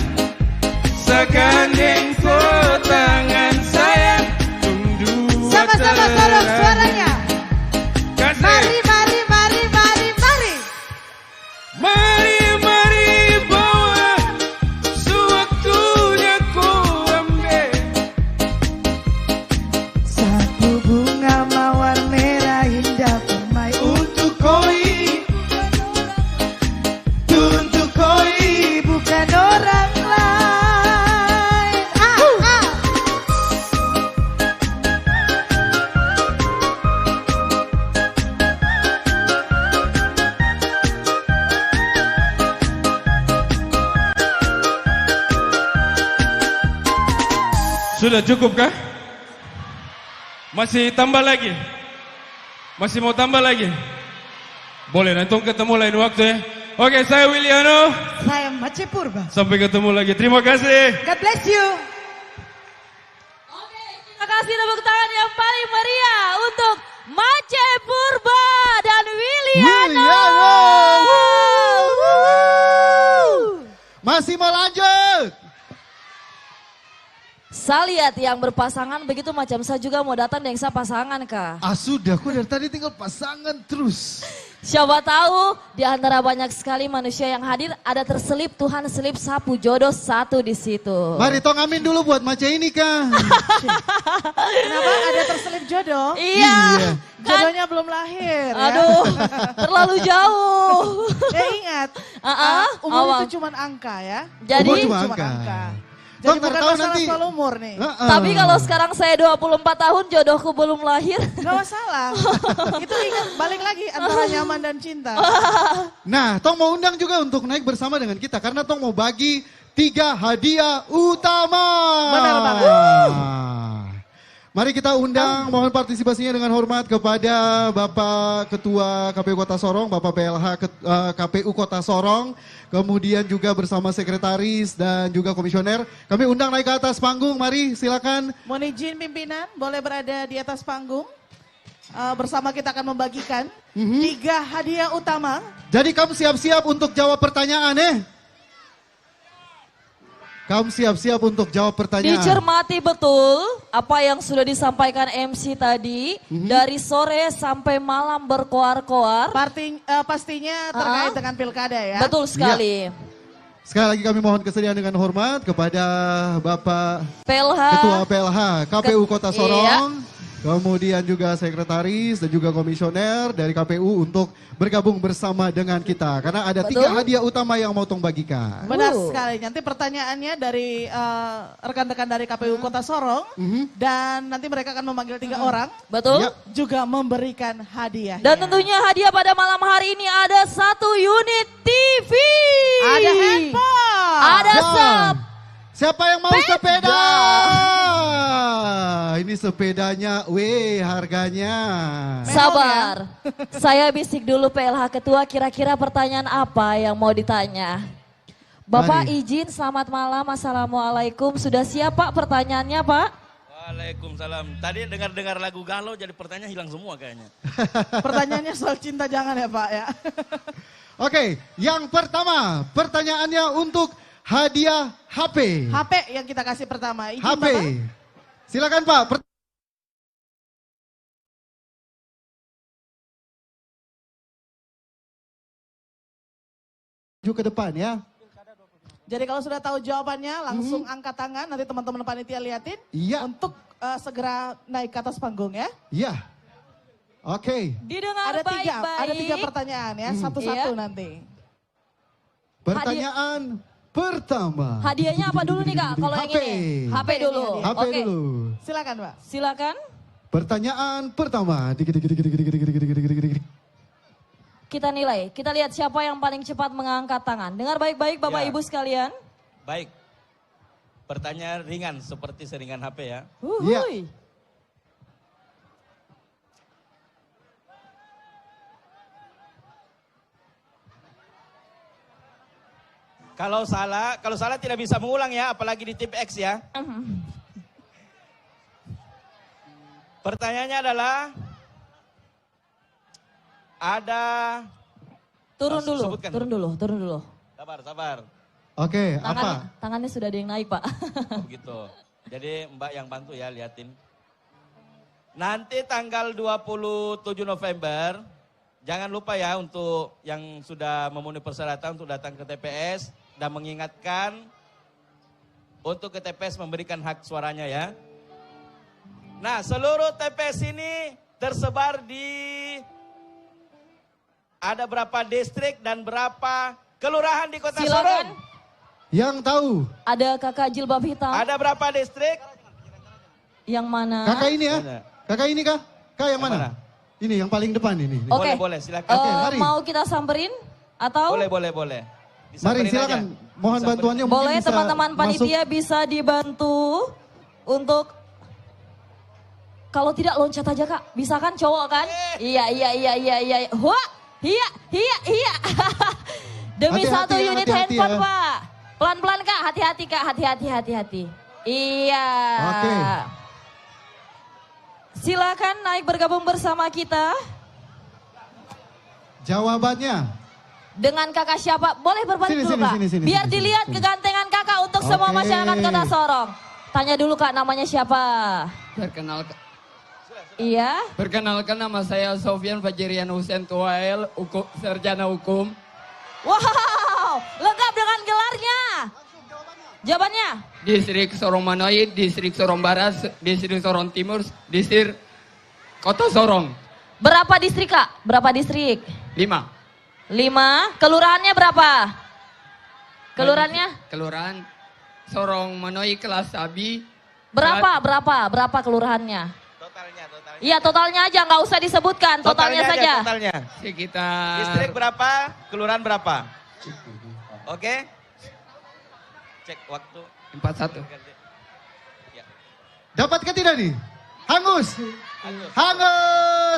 segandeng kau tangan sayang, tunggu. Sama-sama tolong suaranya. Kasih. Mari, mari, mari, mari, mari. Mari, mari bawa, sewaktunya ku ambil. Satu bunga mawar merah indah permai untuk koi. Untuk koi bukan orang lain. Sudah cukup kah? Masih tambah lagi? Masih mau tambah lagi? Boleh, nanti ketemu lain waktu ya. Oke, saya Wiliano. Saya Mace Purba. Sampai ketemu lagi. Terima kasih. God bless you. Terima kasih tepuk tangan yang paling meriah untuk Mace Purba dan Wiliano. Masih mau lanjut? Saya lihat yang berpasangan begitu macam saya juga mau datang dengan saya pasangan kah? Ah sudah, aku dari tadi tinggal pasangan terus. Siapa tahu di antara banyak sekali manusia yang hadir ada terselip Tuhan selip sapu jodoh satu di situ. Mari tong amin dulu buat Mace ini kah? Kenapa ada terselip jodoh? Iya. Jodohnya belum lahir. Aduh, terlalu jauh. Ingat, umur awal. itu cuma angka ya. Jadi Umur cuma angka. Jadi Bang, bukan tahu masalah nanti. soal umur nih. Tapi kalau sekarang saya 24 tahun jodohku belum lahir. Gak masalah. Itu ingat balik lagi antara nyaman dan cinta. Nah, Tong mau undang juga untuk naik bersama dengan kita karena Tong mau bagi 3 hadiah utama. Benar banget. Mari kita undang, mohon partisipasinya dengan hormat kepada Bapak Ketua KPU Kota Sorong, Bapak PLH KPU Kota Sorong, kemudian juga bersama sekretaris dan juga komisioner. Kami undang naik ke atas panggung, mari silakan. Mohon izin pimpinan, boleh berada di atas panggung. Bersama kita akan membagikan 3 hadiah utama. Jadi kamu siap-siap untuk jawab pertanyaan Kamu siap-siap untuk jawab pertanyaan. Dicermati betul apa yang sudah disampaikan MC tadi. Dari sore sampai malam berkoar-koar. Pastinya terkait dengan pilkada ya. Betul sekali. Sekali lagi kami mohon kesediaan dengan hormat kepada Bapak PLH. Ketua PLH KPU Kota Sorong. Iya. Kemudian juga sekretaris dan juga komisioner dari KPU untuk bergabung bersama dengan kita. Karena ada 3 hadiah utama yang mau Tong bagikan. Benar sekali. Nanti pertanyaannya dari rekan-rekan dari KPU Kota Sorong. Dan nanti mereka akan memanggil 3 orang. Betul. Juga memberikan hadiah. Dan tentunya hadiah pada malam hari ini ada 1 unit TV. Ada handphone. Ada Siapa yang mau sepeda? Ini sepedanya, harganya. Sabar. Saya bisik dulu PLH Ketua, kira-kira pertanyaan apa yang mau ditanya? Bapak izin, selamat malam, Assalamualaikum. Sudah siap Pak pertanyaannya Pak? Waalaikumsalam. Tadi dengar-dengar lagu galau jadi pertanyaan hilang semua kayaknya. Pertanyaannya soal cinta jangan ya Pak ya. Oke, yang pertama pertanyaannya untuk hadiah HP. HP yang kita kasih pertama. Izin HP. Bapak. Silakan Pak. Maju ke depan ya. Jadi kalau sudah tahu jawabannya langsung angkat tangan. Nanti teman-teman panitia liatin. Iya. Untuk segera naik ke atas panggung ya. Iya. Oke. Didengar Ada 3 baik-baik. pertanyaan ya. Satu-satu nanti. Pertanyaan pertama. Hadiahnya apa dulu nih Kak? Kalau yang ini? HP dulu. HP Oke. dulu. Silakan Pak. Silakan. Pertanyaan pertama. Kita nilai. Kita lihat siapa yang paling cepat mengangkat tangan. Dengar baik-baik Bapak Ya. Ibu sekalian. Baik. Pertanyaan ringan seperti seringan HP ya. Uhuy. Kalau salah tidak bisa mengulang ya, apalagi di tip X ya. Pertanyaannya adalah ada Turun dulu, sebutkan. turun dulu. Sabar. Oke, apa? Tangannya sudah ada yang naik Pak. Oh, begitu. Jadi Mbak yang bantu ya liatin. Nanti tanggal 27 November, jangan lupa ya untuk yang sudah memenuhi persyaratan untuk datang ke TPS dan mengingatkan untuk ke TPS memberikan hak suaranya ya. Nah, seluruh TPS ini tersebar di ada berapa distrik dan berapa kelurahan di Kota Silakan. Sorong? Yang tahu. Ada kakak jilbab hitam. Ada berapa distrik? Yang mana? Kakak ini ya? Kakak ini kah? Kak yang mana? Ini yang paling depan ini. Oke. Boleh, silakan. mari. Mau kita samperin atau? Boleh. Mari Disamperin silakan. aja. Mohon bantuannya mungkin Boleh bisa teman-teman masuk. panitia bisa dibantu untuk kalau tidak loncat aja Kak. Bisa kan cowok kan? Iya. Wah, iya. Demi Hati-hati satu ya, unit hati-hati handphone ya. Pak. Pelan-pelan Kak, hati-hati Kak, hati-hati. Iya. Oke. Silakan naik bergabung bersama kita. Jawabannya. Dengan kakak siapa? Boleh berbalik Sini, dulu sini, Kak. sini, Biar sini. dilihat kegantengan kakak untuk semua Oke. masyarakat Kota Sorong. Tanya dulu Kak, namanya siapa? Perkenalkan nama saya Sofian Fajrian Hussein Tuael, sarjana hukum. Wow, lengkap dengan gelarnya. Jawabannya? Distrik Sorong Manoid, Distrik Sorong Barat, Distrik Sorong Timur, Distrik Kota Sorong. Berapa distrik Kak? Berapa distrik? 5. 5. Kelurahannya berapa? Kelurahannya? Kelurahan Sorong Manoid Kelas Sabi. Berapa kelurahannya? Iya totalnya aja, nggak usah disebutkan, totalnya saja. Totalnya. Sekitar. Distrik berapa? Kelurahan berapa? Oke. Cek waktu. 41. Dapatkah tidak nih? Hangus.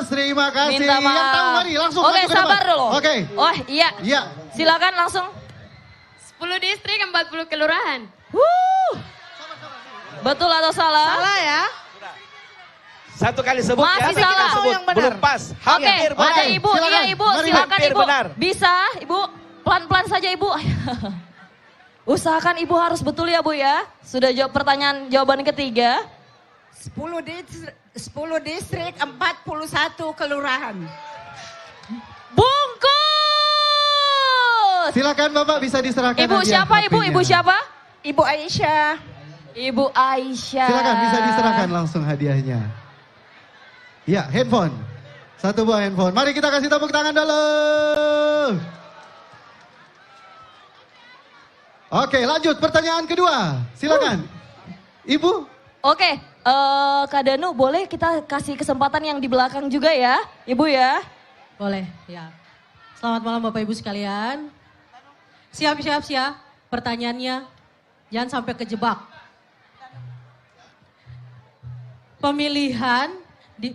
Terima kasih. Minta maaf. Yang tahu mari langsung Oke, maju ke sabar depan. dulu. Oke. Oh iya. Iya. Silakan langsung. 10 distrik 40 kelurahan. Betul atau salah? Salah ya. Satu kali sebut Masih ya. salah. Sebut. Yang benar. Belum pas. Oke, Hampir ada benar. ibu, Silakan. iya ibu, Mari, silakan hampir ibu. benar. Bisa ibu, pelan-pelan saja ibu. Usahakan ibu harus betul ya bu ya. Sudah jawab pertanyaan jawaban ketiga. 10 distrik 41 kelurahan. Bungkus. Silakan Bapak bisa diserahkan. Ibu hadiah siapa ibu? HP-nya. Ibu siapa? Ibu Aisyah. Ibu Aisyah. Silakan bisa diserahkan langsung hadiahnya. Ya, handphone. Satu buah handphone. Mari kita kasih tepuk tangan dulu. Oke, lanjut pertanyaan kedua. Silakan. Ibu. Oke, Kak Danu boleh kita kasih kesempatan yang di belakang juga ya, Ibu ya? Boleh, ya. Selamat malam Bapak Ibu sekalian. Siap. Pertanyaannya, jangan sampai kejebak.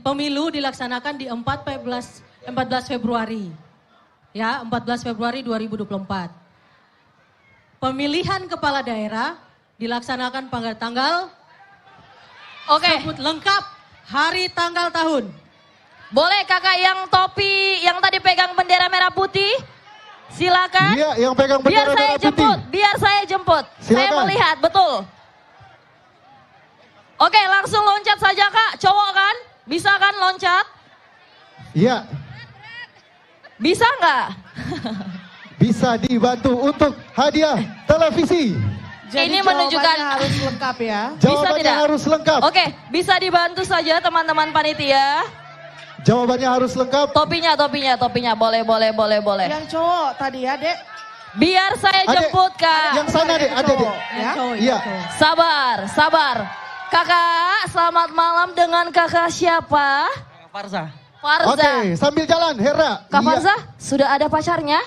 Pemilu dilaksanakan di 14 Februari. Ya, 14 Februari 2024. Pemilihan kepala daerah dilaksanakan pada tanggal. Oke. Sebut lengkap hari, tanggal, tahun. Boleh kakak yang topi, yang tadi pegang bendera merah putih? Silakan. Iya, yang pegang bendera merah putih. Biar saya jemput. Saya Silakan. melihat, betul. Oke, langsung loncat saja kak. Cowok kan? Bisa kan loncat? Iya. Bisa nggak? Bisa dibantu untuk hadiah televisi. Jadi Ini menunjukkan harus lengkap ya. Bisa Jawabannya tidak? harus lengkap. Oke, bisa dibantu saja teman-teman panitia. Jawabannya harus lengkap. Topinya. Boleh. Yang cowok tadi ya, Dek. Biar saya Adek, jemput Kak. Yang sana deh, ada deh. Ya. Iya. Sabar, sabar. Kakak, selamat malam dengan kakak siapa? Farza. Farza. Oke, sambil jalan, Hera. Kak Iya. Farza, sudah ada pacarnya?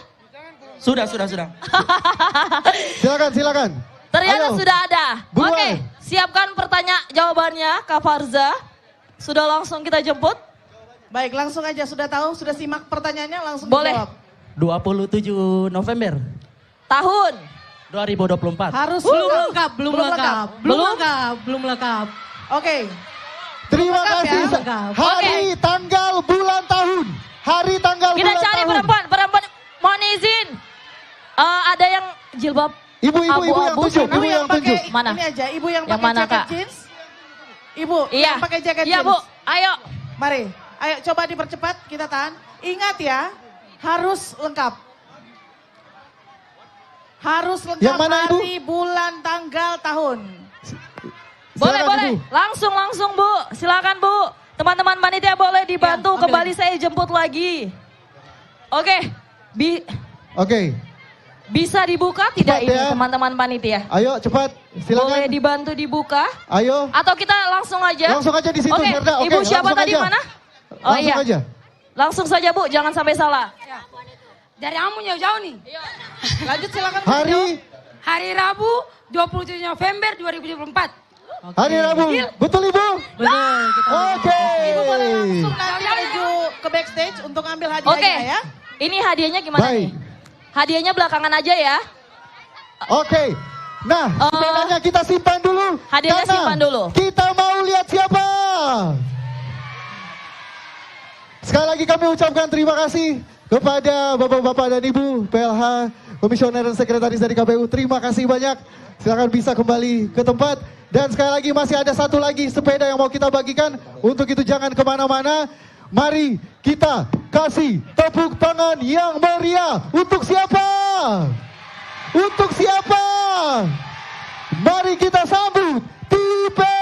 Sudah. Silakan. Ternyata Ayo. sudah ada. Buruan. Oke, siapkan pertanyaan jawabannya Kak Farza. Sudah langsung kita jemput? Baik, langsung aja. Sudah tahu, sudah simak pertanyaannya, langsung Boleh. dijawab. 27 November Tahun? 2024. Harus Belum lengkap. Oke. Terima Lengkap kasih. ya? Hari, tanggal, bulan, tahun. Hari, tanggal, Kita bulan, cari tahun. perempuan. Mohon izin. Ada yang jilbab Ibu yang abu-abu tunjuk. sana. Ibu yang tunjuk. Mana? Ini aja, ibu yang Yang pakai mana, jaket Kak? jeans. Ibu, Iya. yang pakai jaket Iya, jeans. Bu. Ayo. Mari, ayo coba dipercepat, kita tahan. Ingat ya, harus lengkap. Harus lengkap Yang mana, Ibu? hari, bulan, tanggal, tahun. Boleh, Silakan, boleh. Ibu. Langsung Bu. Silakan Bu. Teman-teman panitia boleh dibantu Ya, ambil kembali saya jemput lagi. Oke. Oke, Bisa dibuka tidak Cepat ini ya. teman-teman panitia? ayo cepat. Boleh Silakan. dibantu dibuka? Ayo. Atau kita langsung aja? Langsung aja di situ, Oke, Herda. Oke, Ibu siapa langsung tadi aja. mana? Oh Langsung iya. aja. Langsung saja Bu, jangan sampai salah. Dari kamu jauh-jauh nih. Lanjut silakan. Hari Rabu 27 November 2024. Hari Rabu. Betul Ibu? Betul. Oke. Ibu boleh langsung nanti menuju ke backstage untuk ambil hadiahnya Oke. ya. Ini hadiahnya gimana Baik. nih? Hadiahnya belakangan aja ya. Oke. Nah, sepedanya kita simpan dulu. Hadiahnya karena simpan dulu. Kita mau lihat siapa. Sekali lagi kami ucapkan terima kasih kepada Bapak-Bapak dan Ibu PLH, Komisioner dan Sekretaris dari KPU. Terima kasih banyak. Silakan bisa kembali ke tempat. Dan sekali lagi masih ada satu lagi sepeda yang mau kita bagikan. Untuk itu jangan kemana-mana. Mari kita kasih tepuk tangan yang meriah. Untuk siapa? Untuk siapa? Mari kita sambut Tipe.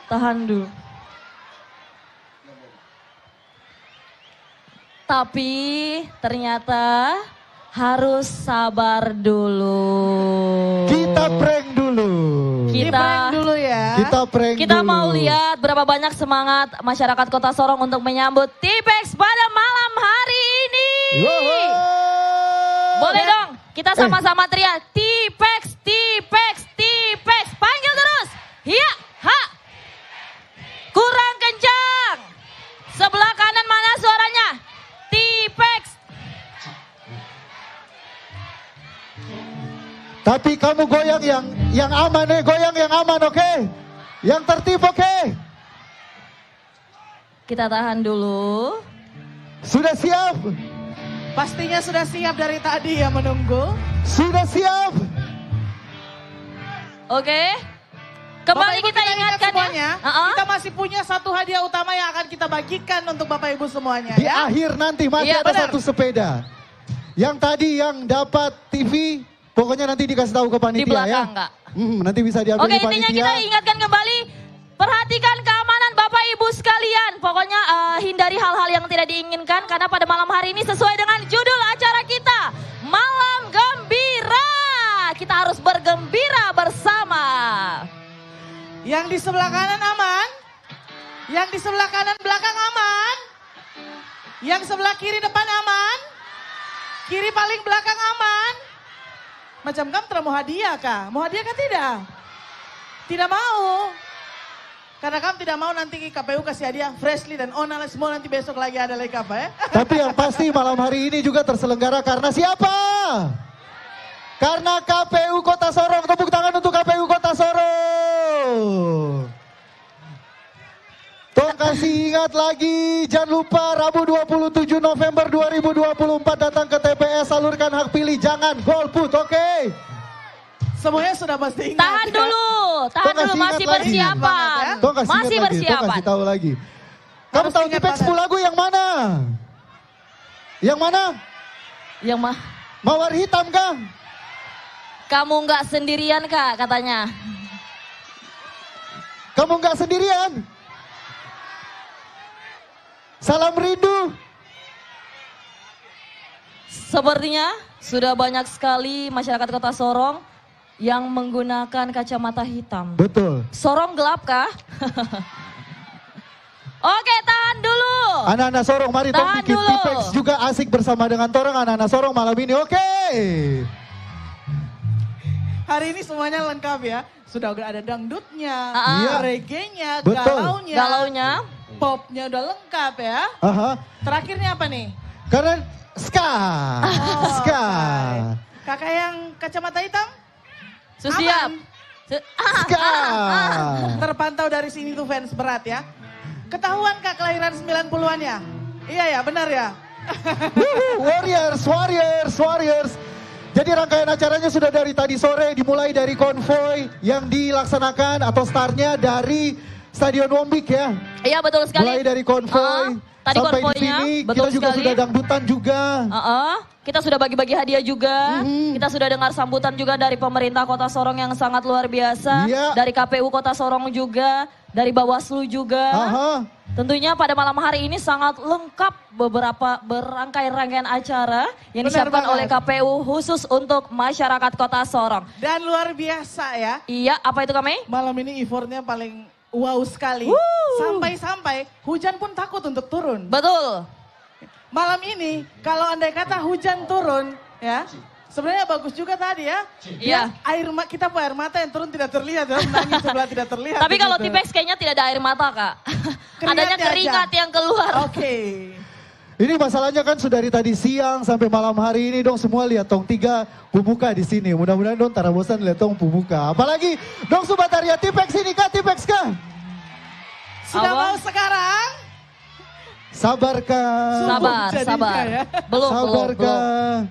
Tahan dulu. Tapi ternyata harus sabar dulu. Kita prank dulu. Kita dulu ya. Kita mau lihat berapa banyak semangat masyarakat Kota Sorong untuk menyambut Tipex pada malam hari ini. Boleh dong, kita sama-sama teriak Tipex, Tipex, Tipex. Panggil terus. Iya, ha. Kurang kencang. Sebelah kanan mana suaranya? Tipex. Tapi kamu goyang yang aman goyang yang aman, oke? Yang tertib, oke? Kita tahan dulu. Sudah siap? Pastinya sudah siap dari tadi ya menunggu. Sudah siap? Oke. Kembali Bapak, Ibu, kita ingatkan semuanya, ya. kita masih punya satu hadiah utama yang akan kita bagikan untuk Bapak Ibu semuanya. Di ya. akhir nanti masih Iya, ada benar. satu sepeda. Yang tadi yang dapat TV, pokoknya nanti dikasih tahu ke panitia Di belakang, ya. Kak. Nanti bisa diambil Oke, di intinya panitia. kita ingatkan kembali, perhatikan keamanan Bapak Ibu sekalian. Pokoknya hindari hal-hal yang tidak diinginkan karena pada malam hari ini sesuai dengan judul acara kita, Malam Gembira. Kita harus bergembira bersama. Yang di sebelah kanan aman? Yang di sebelah kanan belakang aman? Yang sebelah kiri depan aman? Kiri paling belakang aman? Macam kamu mau hadiah kah? Mau hadiah kah tidak? Tidak mau. Karena kamu tidak mau nanti KPU kasih hadiah Freshly dan Onal semua nanti besok lagi ada lagi apa ya? Tapi yang pasti malam hari ini juga terselenggara karena siapa? Karena KPU Kota Sorong. Tepuk tangan untuk KPU Kota Sorong. Tolong kasih ingat lagi, jangan lupa Rabu 27 November 2024 datang ke TPS, salurkan hak pilih, jangan golput, oke? Semuanya sudah pasti ingat. Tahan dulu, masih persiapan. Tolong kasih Masih ingat lagi, tolong persiapan. kasih tahu lagi. Kamu tahu Tipex lagu yang mana? Yang mana? Yang mah? Mawar hitam, Kang. Kamu nggak sendirian Kak katanya. Kamu nggak sendirian. Salam rindu. Sepertinya sudah banyak sekali masyarakat Kota Sorong yang menggunakan kacamata hitam. Betul. Sorong gelap kah? Oke, tahan dulu. Anak-anak Sorong, mari tong Tahan bikin dulu. Tipex juga asik bersama dengan torang anak-anak Sorong malam ini. Oke. Hari ini semuanya lengkap ya. Sudah ada dangdutnya, Iya. reggae-nya, Betul. galaunya, popnya udah lengkap ya. Aha. Terakhirnya apa nih? Karena ska. Oh, Ska. Kakak yang kacamata hitam? Susiap. Aman. Ska. Terpantau dari sini tuh fans berat ya. Ketahuan Kak kelahiran 90-an ya? Iya ya, benar ya? Warriors. Jadi rangkaian acaranya sudah dari tadi sore, dimulai dari konvoy yang dilaksanakan atau startnya dari Stadion Wombik ya. Iya betul sekali. Mulai dari konvoy tadi sampai di konvoynya, sini betul kita juga sekali. sudah dangdutan juga. Kita sudah bagi-bagi hadiah juga. Kita sudah dengar sambutan juga dari pemerintah Kota Sorong yang sangat luar biasa. Iya. Dari KPU Kota Sorong juga, dari Bawaslu juga. Tentunya pada malam hari ini sangat lengkap beberapa berangkai-rangkaian acara yang Benar disiapkan banget. oleh KPU khusus untuk masyarakat Kota Sorong. Dan luar biasa ya. Iya, apa itu kami? Malam ini effortnya paling wow sekali. Sampai-sampai hujan pun takut untuk turun. Betul. Malam ini kalau andai kata hujan turun ya. Sebenarnya bagus juga tadi ya. Iya. Kita air mata yang turun tidak terlihat ya. Menangis sebelah tidak terlihat. Tapi kalau gitu. Tipex kayaknya tidak ada air mata, Kak. Adanya Keringatnya keringat aja. yang keluar. Oke. Ini masalahnya kan sudah dari tadi siang sampai malam hari ini dong semua lihat tong 3 pumuka di sini. Mudah-mudahan dong tara bosan lihat tong pumuka. Apalagi dong Sobat Arya Tipex ini kah Tipex kah? Sudah mau sekarang? Sabarkah? Sabar. Belum. Sabarkah?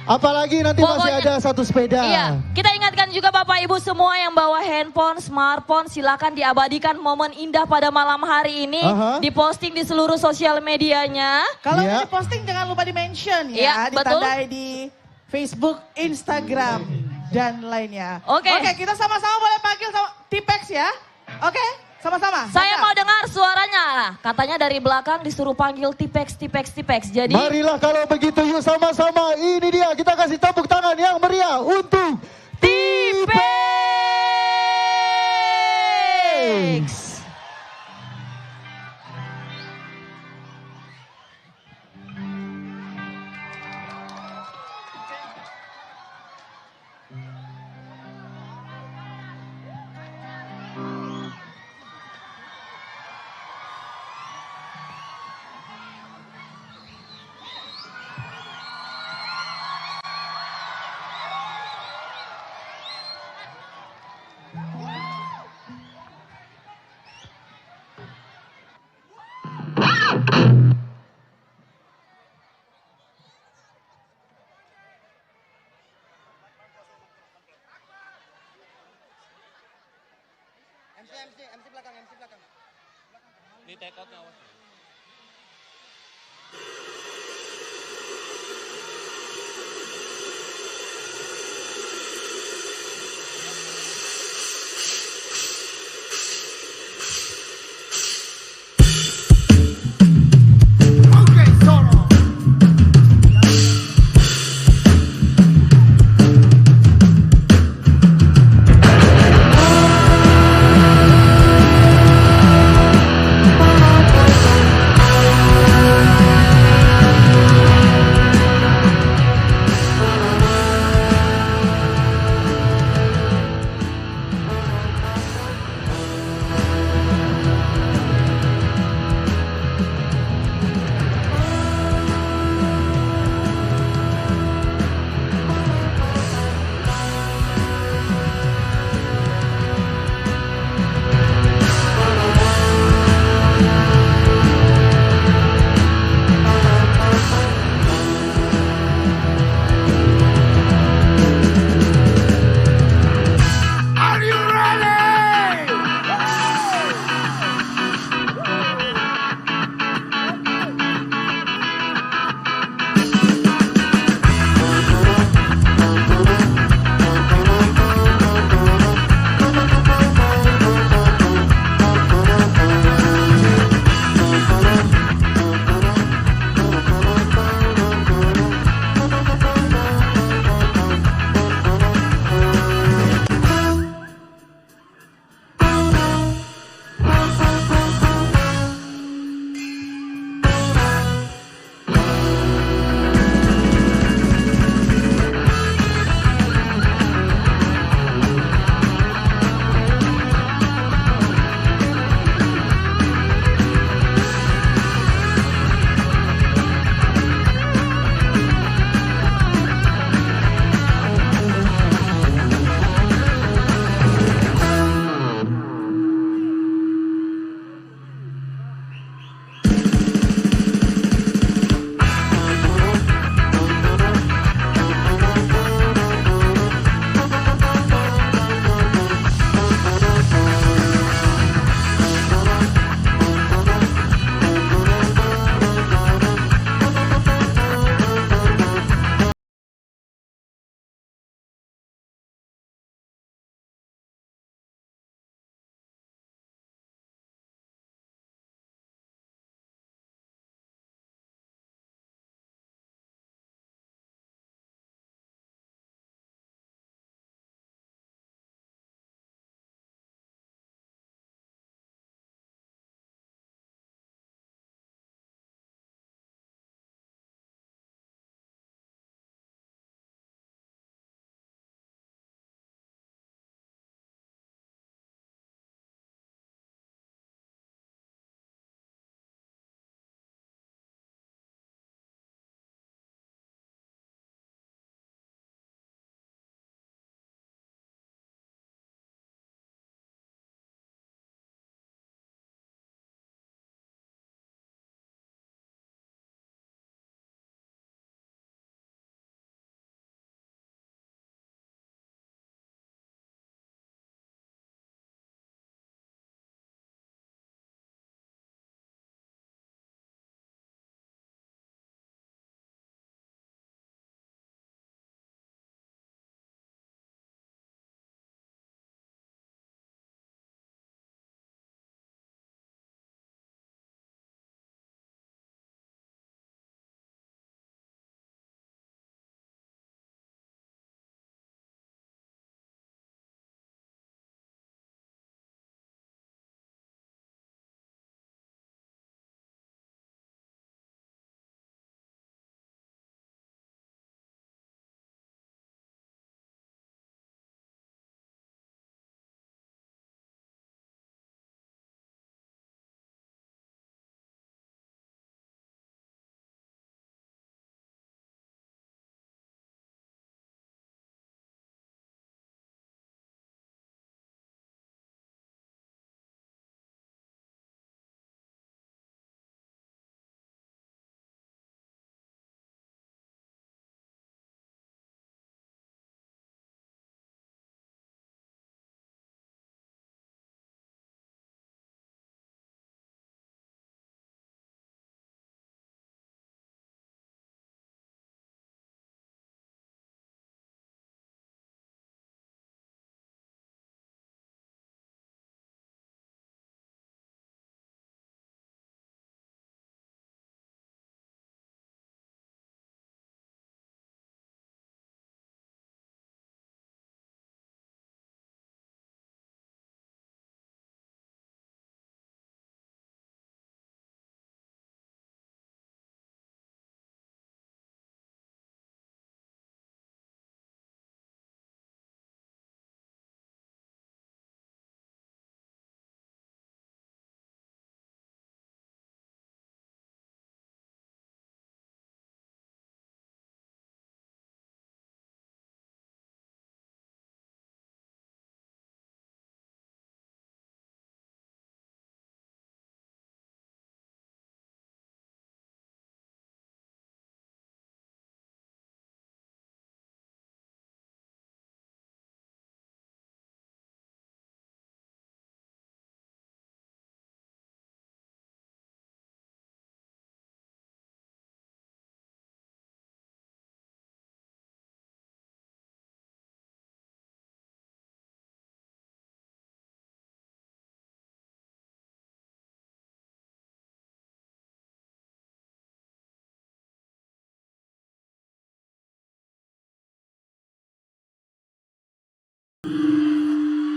Apalagi nanti masih ada satu sepeda. Iya, kita ingatkan juga Bapak Ibu semua yang bawa handphone, smartphone, silakan diabadikan momen indah pada malam hari ini. Diposting di seluruh sosial medianya. Kalau mau diposting jangan lupa di-mention Iya, ya. betul. Ditandai di Facebook, Instagram, dan lainnya. Oke. Kita sama-sama boleh panggil sama Tipex ya. Oke, sama-sama. Saya mau dengar suaranya. Katanya dari belakang disuruh panggil Tipex. Jadi Marilah kalau begitu yuk sama-sama. Ini dia kita kasih tepuk tangan yang meriah untuk Tipex. MC belakang. Ini take out-nya awas.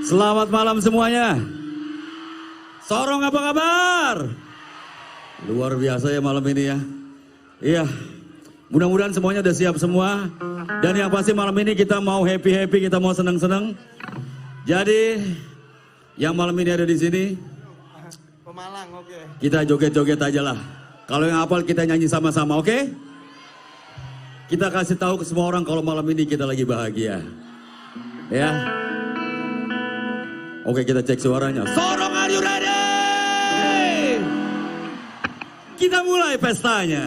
Selamat malam semuanya. Sorong apa kabar? Luar biasa ya malam ini ya. Iya, mudah-mudahan semuanya udah siap semua. Dan yang pasti malam ini kita mau happy-happy, kita mau seneng-seneng. Jadi, yang malam ini ada di sini, Pemalang, oke. kita joget-joget aja lah. Kalau yang hafal kita nyanyi sama-sama, oke? Kita kasih tahu ke semua orang kalau malam ini kita lagi bahagia. Ya. Oke, kita cek suaranya. Sorong, are you ready? Kita mulai pestanya.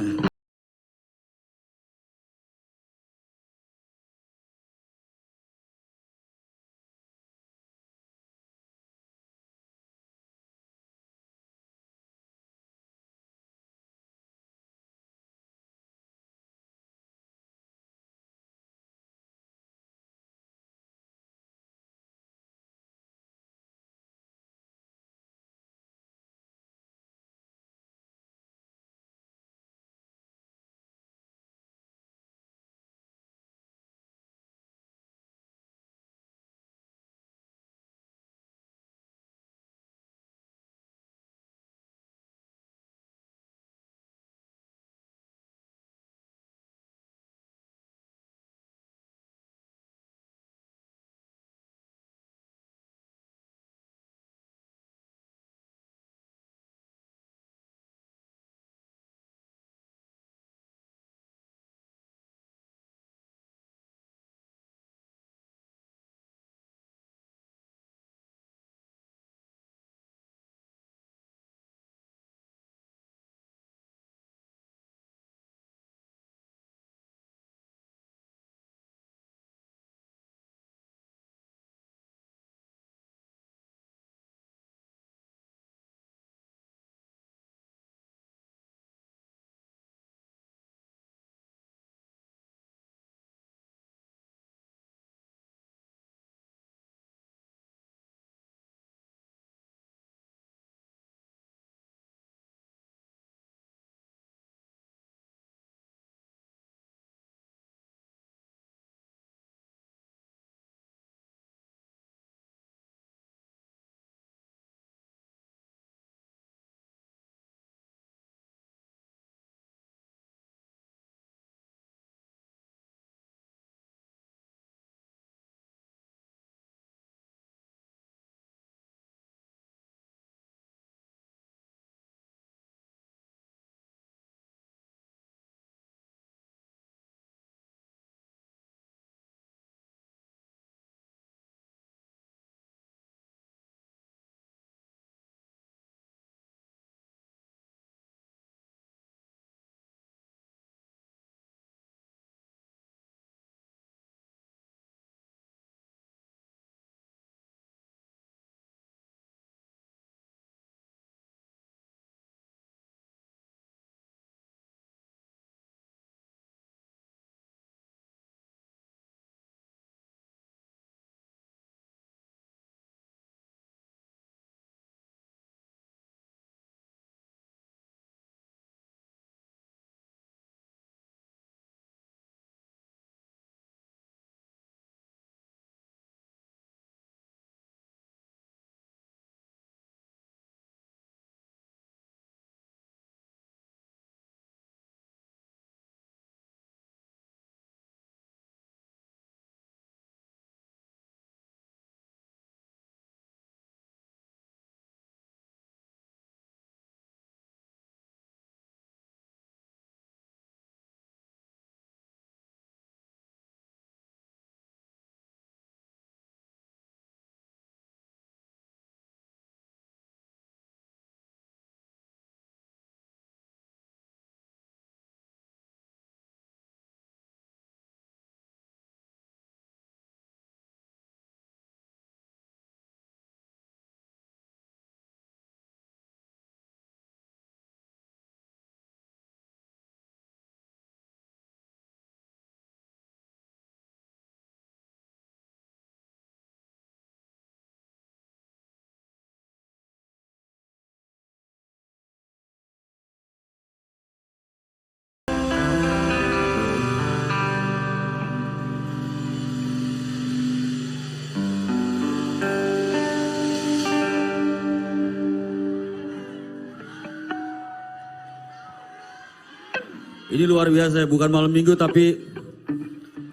Ini luar biasa ya, bukan malam minggu tapi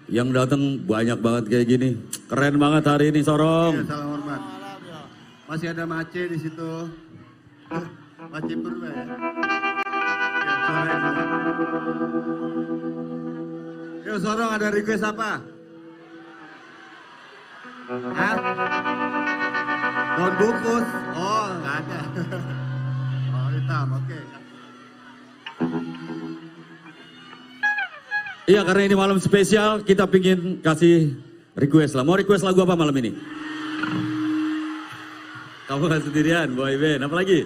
yang datang banyak banget kayak gini. Keren banget hari ini Sorong. Iya, salam hormat. Masih ada Mace di situ. Mace Purba ya. Yo Sorong, ada request apa? Hah? Daun bungkus? Oh, nggak ada. Oh, hitam, oke. Iya, karena ini malam spesial, kita pingin kasih request lah. Mau request lagu apa malam ini? Kamu gak sendirian, boy band. Apa lagi?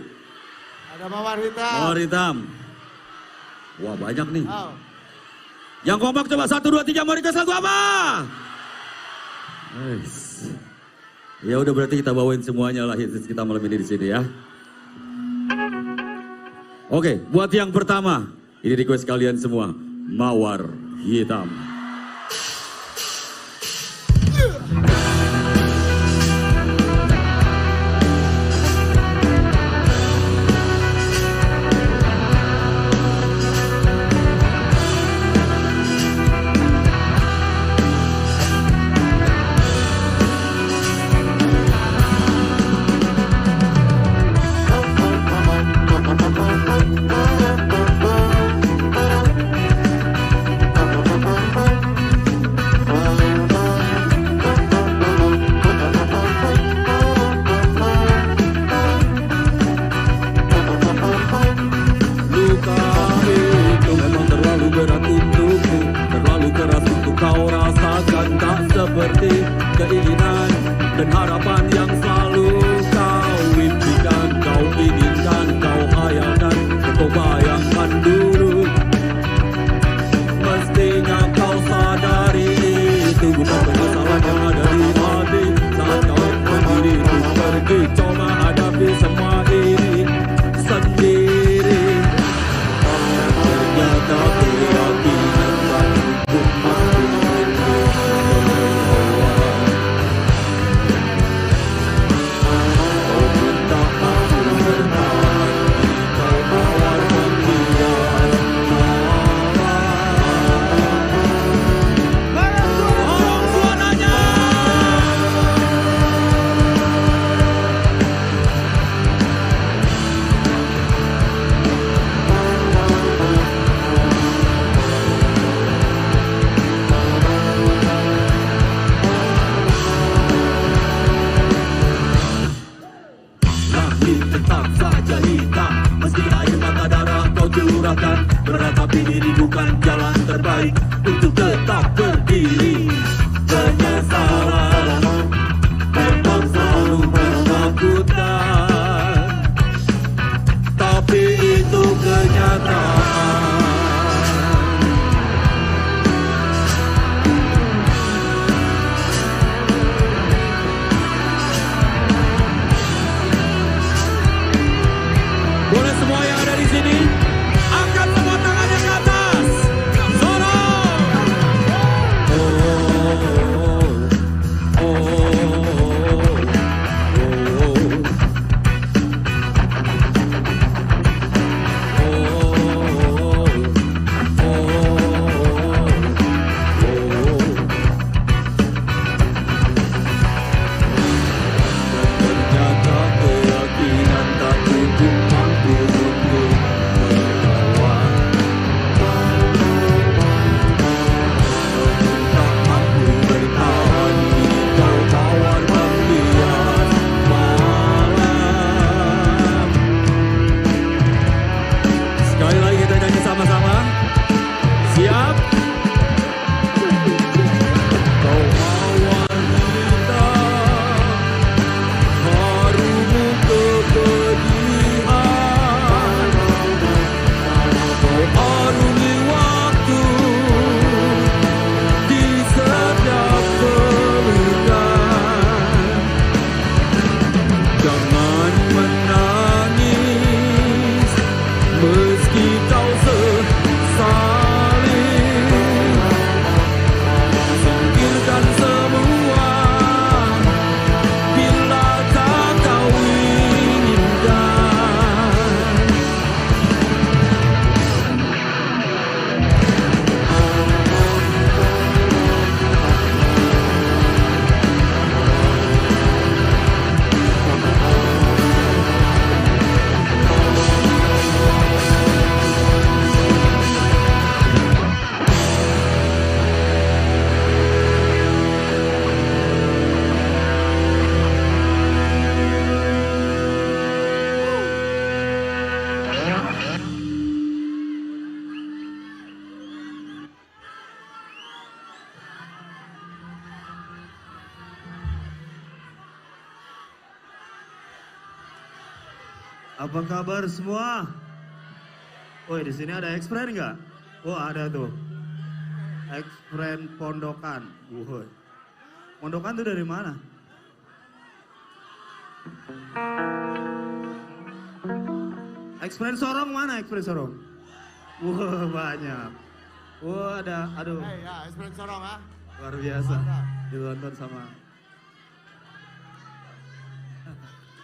Ada Mawar Hitam. Mawar Hitam. Wah, banyak nih. Oh. Yang kompak coba 1, 2, 3, mau request lagu apa? Nice. Ya udah berarti kita bawain semuanya lah hits kita malam ini di sini ya. Oke, buat yang pertama, ini request kalian semua, Mawar Hitam. Oh Apa kabar semua? Woi, di sini ada ex-friend nggak? Oh, ada tuh. Ex-friend Pondokan. Woi. Pondokan tuh dari mana? Ex-friend Sorong mana? Ex-friend Sorong? Wah, banyak. Wah, ada, aduh. Ya, ex-friend Sorong ah. Luar biasa. Ditonton sama.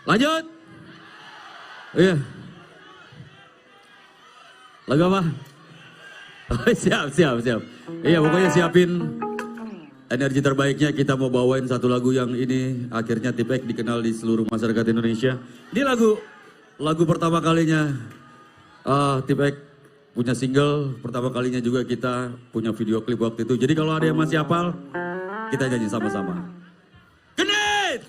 Lanjut. Iya. Lagu apa? Oh, siap. Iya, pokoknya siapin energi terbaiknya. Kita mau bawain satu lagu yang ini akhirnya Tipek dikenal di seluruh masyarakat Indonesia. Ini lagu pertama kalinya Tipek punya single, pertama kalinya juga kita punya video klip waktu itu. Jadi kalau ada yang masih hafal, kita nyanyi sama-sama. Genit!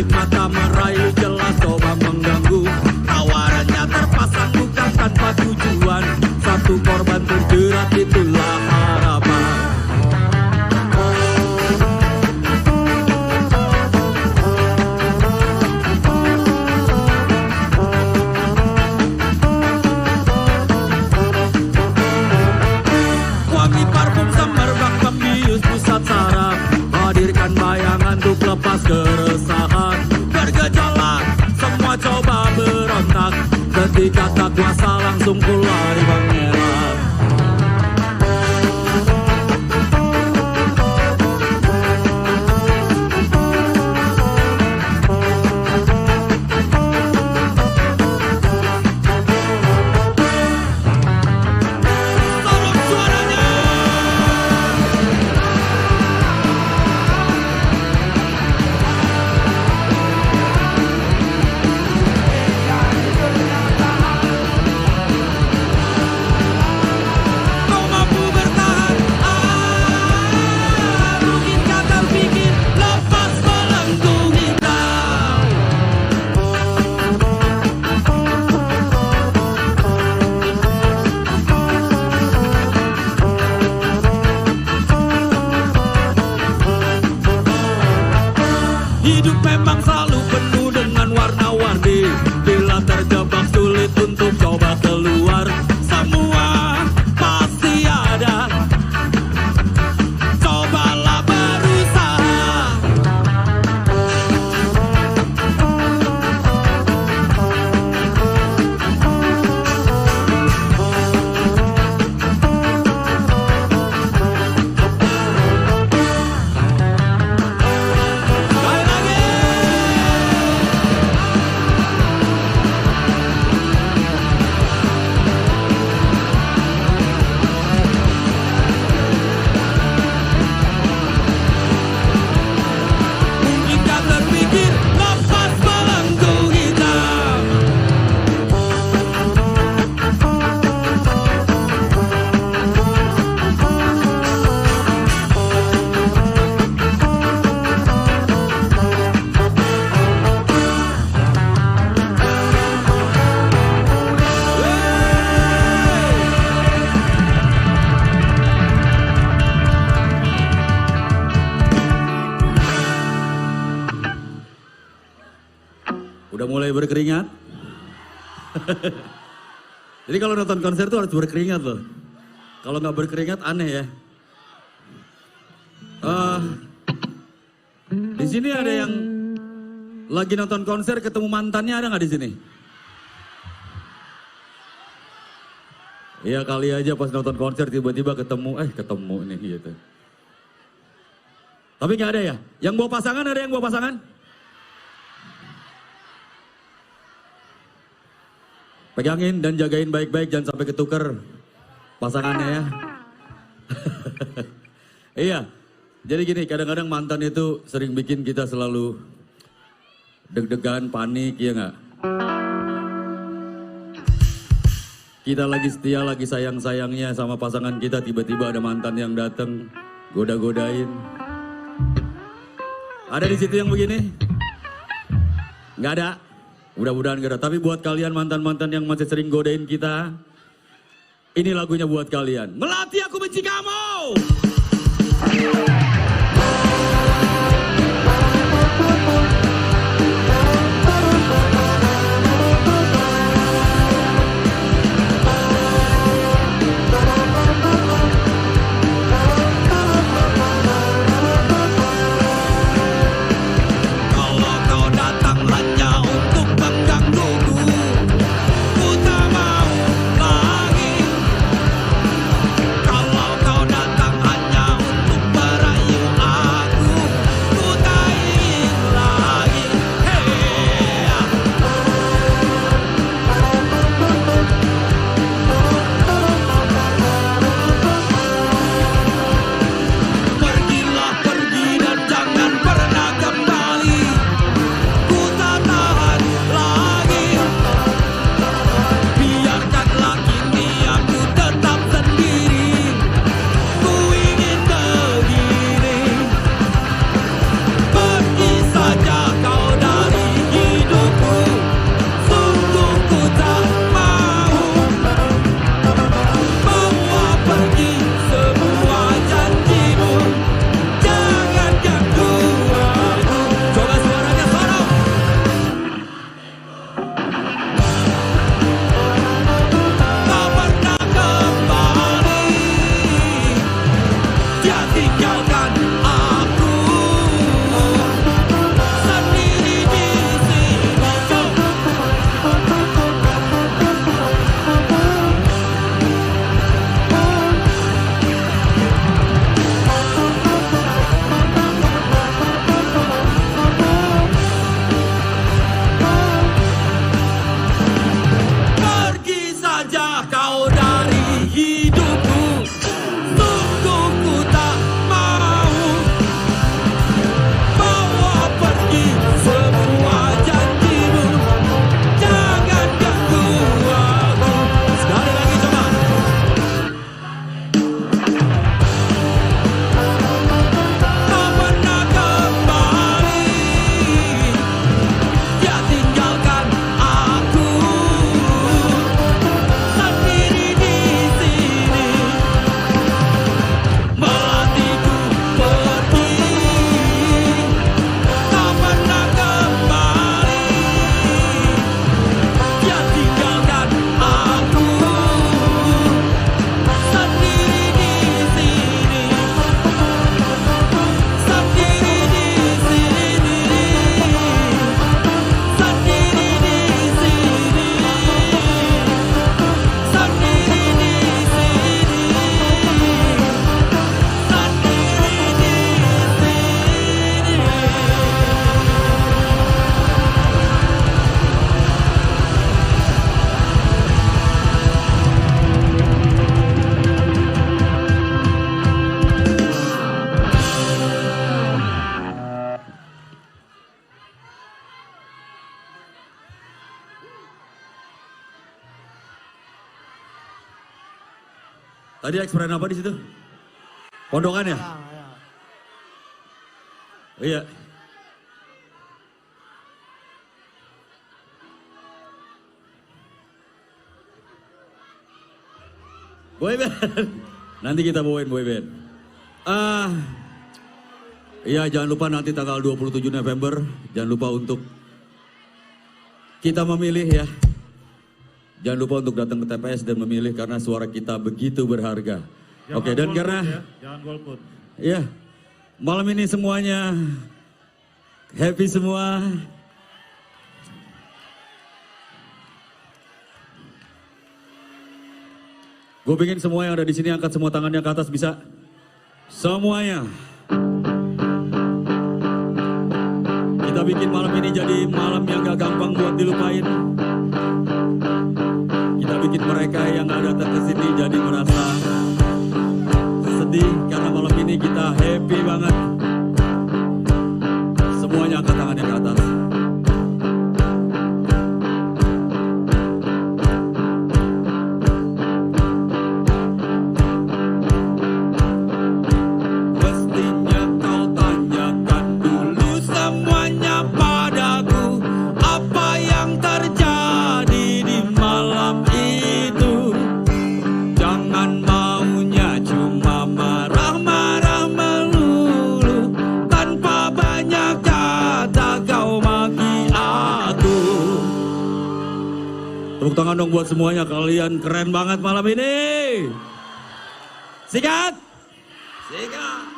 Mata merayu jelas coba mengganggu. Tawarannya terpasang bukan tanpa tujuan. Satu korban terjerat itulah harapan. Wangi parfum semerbak membius pusat saraf. Hadirkan bayangan untuk lepas keresahan. Bergejolak, semua coba berontak. Ketika tak kuasa langsung keluar mengelak. Hidup memang selalu penuh dengan warna-warni. Bila terjebak sulit untuk coba keluar. Semua pasti ada. Cobalah berusaha. Udah mulai berkeringat? Jadi kalau nonton konser tuh harus berkeringat loh. Kalau nggak berkeringat aneh ya. Di sini ada yang lagi nonton konser ketemu mantannya, ada nggak di sini? Iya kali aja pas nonton konser tiba-tiba ketemu nih gitu. Tapi nggak ada ya? Yang bawa pasangan ada yang bawa pasangan? Pegangin dan jagain baik-baik, jangan sampai ketuker pasangannya ya. Iya, Jadi gini, kadang-kadang mantan itu sering bikin kita selalu deg-degan, panik, ya nggak? Kita lagi setia, lagi sayang-sayangnya sama pasangan kita, tiba-tiba ada mantan yang datang, goda-godain. Ada di situ yang begini? Nggak ada? Mudah-mudahan nggak ada. Tapi buat kalian mantan-mantan yang masih sering godain kita, ini lagunya buat kalian. Melati aku benci kamu! Kalau kau datang hanya untuk menggangguku, ku tak mau lagi. Kalau kau datang hanya untuk merayu aku, ku tak ingin lagi. Pergilah pergi dan jangan pernah kembali. Ku tak tahan lagi. Biarkanlah kini aku tetap sendiri. Ku ingin begini. Pergi saja kau dari hidupku. Sungguh ku tak mau. Bawa pergi semua janjimu. Jangan ganggu aku. Coba suaranya sorong. Tak pernah kembali. Dia tinggalkan aku sendiri di sini. Pergi saja kau dari hidupku. Sungguh ku tak mau. Bawa pergi semua janjimu. Jangan ganggu aku. Sekali lagi coba. Tak pernah kembali. Dia tinggalkan aku sendiri di sini. Melatiku pergi, tak pernah kembali. Dia tinggalkan aku sendiri di sini. Sendiri di sini. Sendiri di sini. Sendiri di Tadi eksperen apa di situ? Pondokan ya? Iya. Boyband. Nanti kita bawain boyband. Iya, jangan lupa nanti tanggal 27 November, jangan lupa untuk kita memilih ya. Jangan lupa untuk datang ke TPS dan memilih karena suara kita begitu berharga. Oke, dan karena Jangan golput. ya, malam ini semuanya happy semua. Gue pengen semua yang ada di sini angkat semua tangannya ke atas, bisa? Semuanya. Kita bikin malam ini jadi malam yang gak gampang buat dilupain. Kita bikin mereka yang gak datang ke sini jadi merasa sedih. hati karena malam ini kita happy banget. Semuanya angkat tangannya ke atas. Mestinya kau tanyakan dulu semuanya padaku, apa yang terjadi di malam itu. Jangan maunya cuma marah-marah melulu, tanpa banyak kata kau maki aku. Tepuk tangan dong buat semuanya, kalian keren banget malam ini. Sikat! Sikat!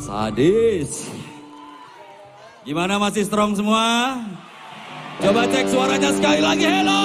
Sadis. Gimana, masih strong semua? Coba cek suaranya sekali lagi. Hello.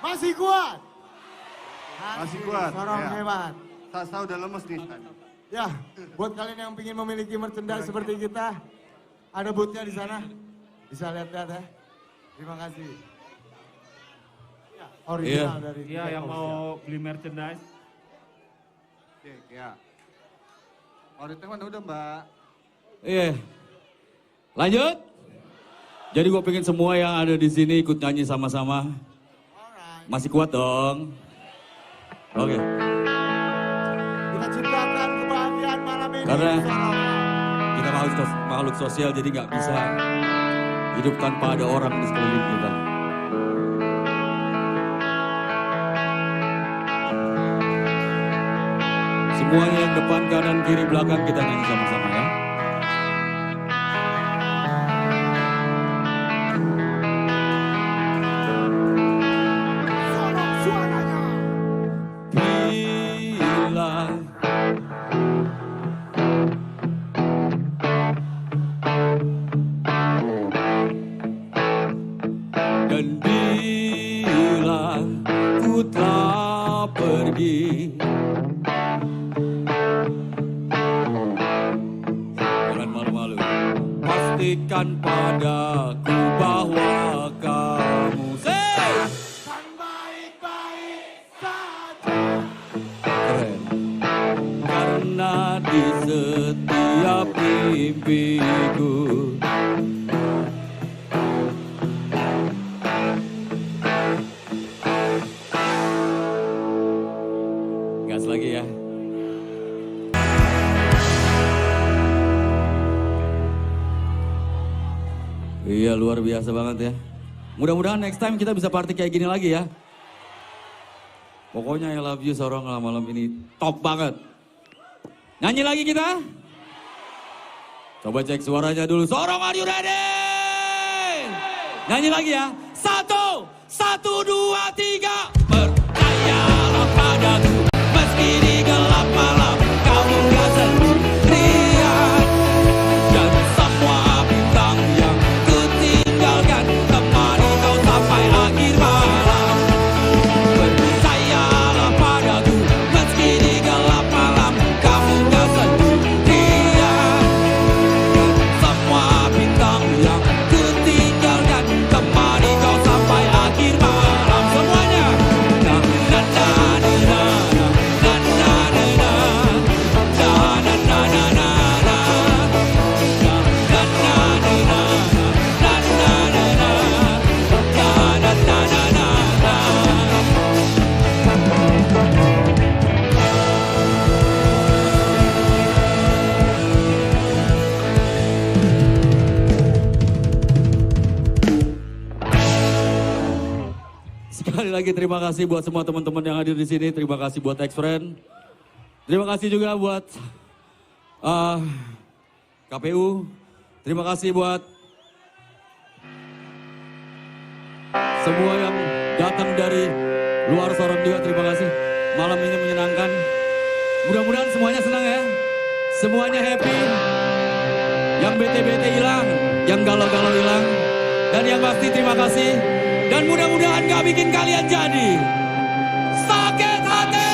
Masih kuat? Masih kuat. Sorong ya. hebat. Saya udah lemes nih. Ya, buat kalian yang ingin memiliki merchandise seperti kita, ada boothnya di sana. Bisa lihat-lihat ya. Terima kasih. Ya, original dari Iya, yang mau beli merchandise. Oke, ya. Orangnya mana udah, Mbak? Iya. Lanjut. Jadi gue pengen semua yang ada di sini ikut nyanyi sama-sama. Masih kuat dong. Oke. Kita ciptakan kebahagiaan malam ini. Karena kita makhluk sosial jadi nggak bisa hidup tanpa ada orang di sekeliling kita. Semuanya yang depan, kanan, kiri, belakang kita nyanyi sama-sama ya. Bila dan bila ku telah pergi, jangan malu-malu, pastikan padaku bahwa kamu keren. Karena di setiap mimpiku gas lagi ya. Iya, luar biasa banget ya. Mudah-mudahan next time kita bisa party kayak gini lagi ya. Pokoknya I love you Sorong malam ini top banget. Nyanyi lagi kita? Coba cek suaranya dulu. Sorong, are you ready? Nyanyi lagi ya. 1, 2, 3. Percayalah padaku, meski di gelap malam kamu gak sendirian. Dan semua bintang yang kutinggalkan temani kau sampai akhir malam. Percayalah padaku, meski di gelap malam kamu gak sendirian. Dan semua bintang yang kutinggalkan temani kau sampai akhir malam. Semuanya. Na na na na na na na na na na na na na na. Sekali lagi terima kasih buat semua teman-teman yang hadir di sini. Terima kasih buat ex-friend. Terima kasih juga buat KPU. Terima kasih buat semua yang datang dari luar Sorong juga. Terima kasih. Malam ini menyenangkan. Mudah-mudahan semuanya senang ya. Semuanya happy. Yang bete-bete hilang, yang galau-galau hilang. Dan yang pasti terima kasih. Dan mudah-mudahan gak bikin kalian jadi sakit hati.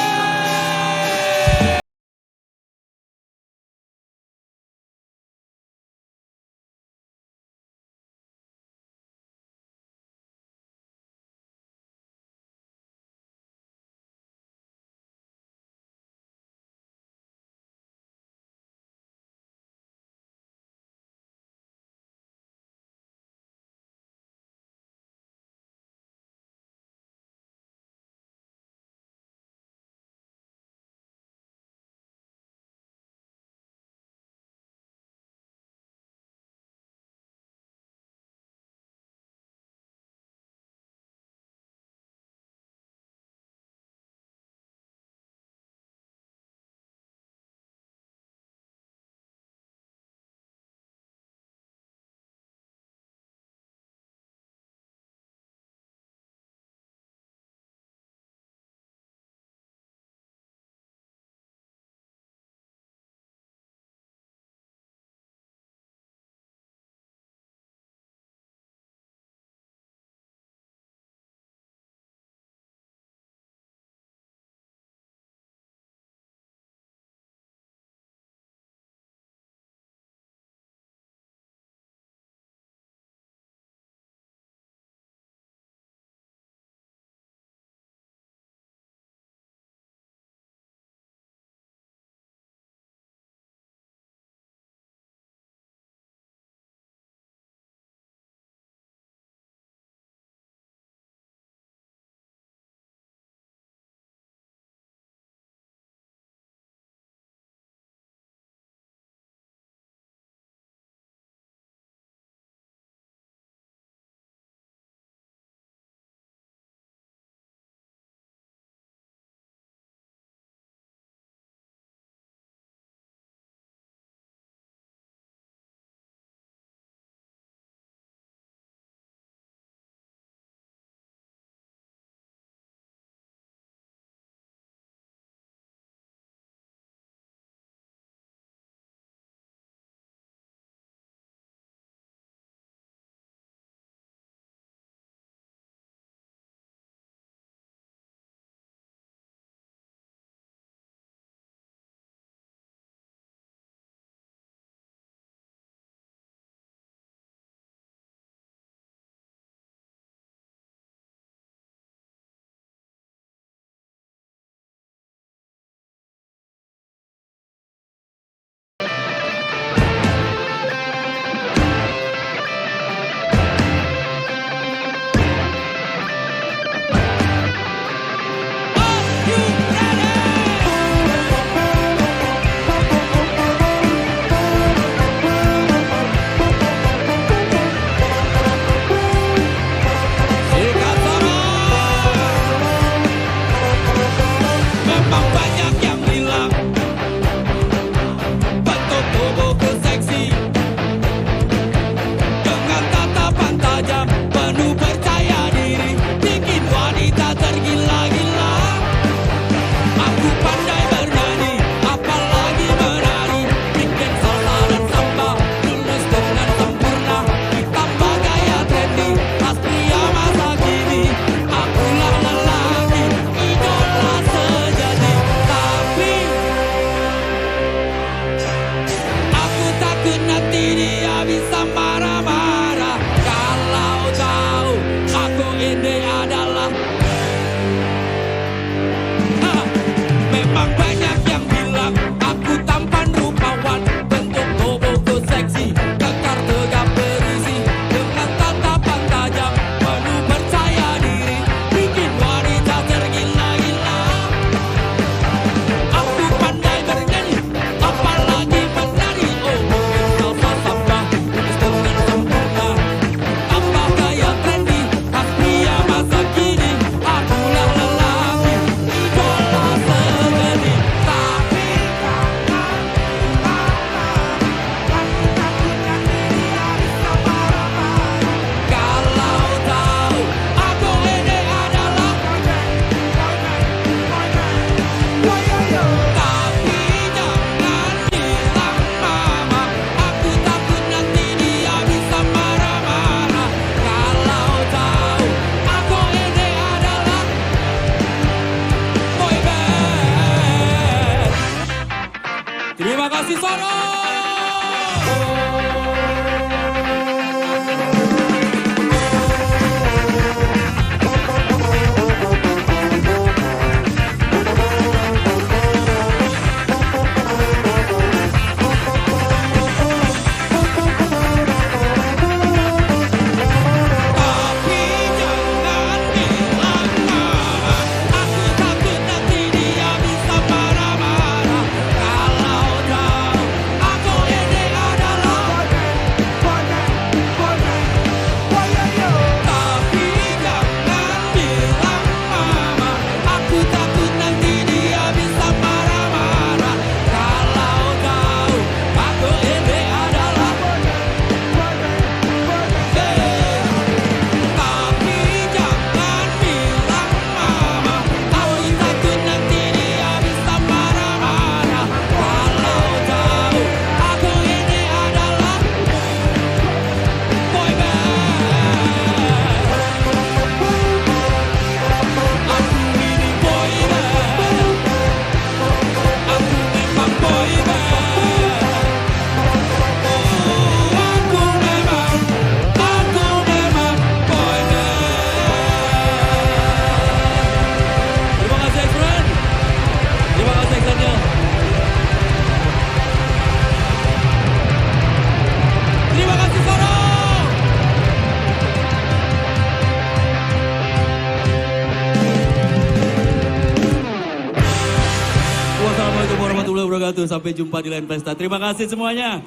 wabarakatuh. Sampai jumpa di lain pesta. Terima kasih semuanya.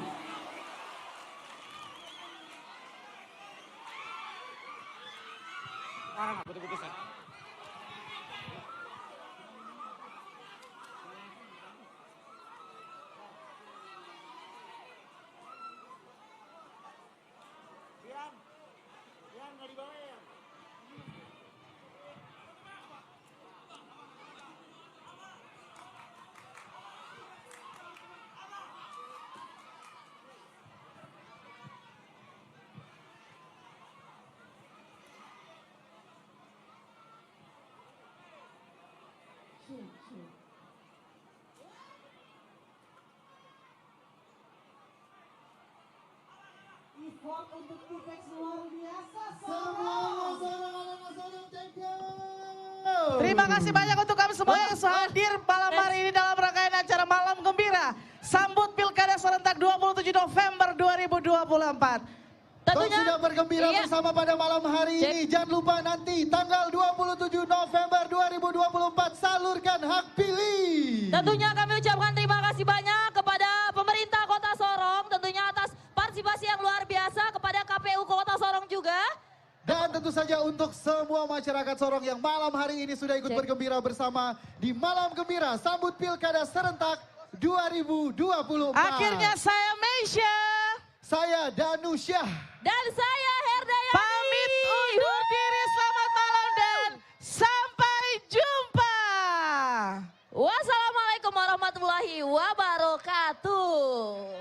Effort untuk Tipex luar biasa. Terima kasih banyak untuk kami semua yang hadir malam hari ini dalam rangkaian acara Malam Gembira. Sambut Pilkada Serentak 27 November 2024. Tentunya sudah bergembira bersama pada malam hari ini. Jangan lupa nanti tanggal 27 November 2024 salurkan hak pilih. Tentunya kami ucapkan terima kasih banyak kepada pemerintah Kota Sorong tentunya atas partisipasi yang luar biasa, kepada KPU Kota Sorong juga. Dan tentu saja untuk semua masyarakat Sorong yang malam hari ini sudah ikut bergembira bersama di Malam Gembira Sambut Pilkada Serentak 2024. Akhirnya saya Meisha. Saya Danusyah. Dan saya Herdayani. Pamit undur diri, selamat malam dan sampai jumpa. Wassalamualaikum warahmatullahi wabarakatuh.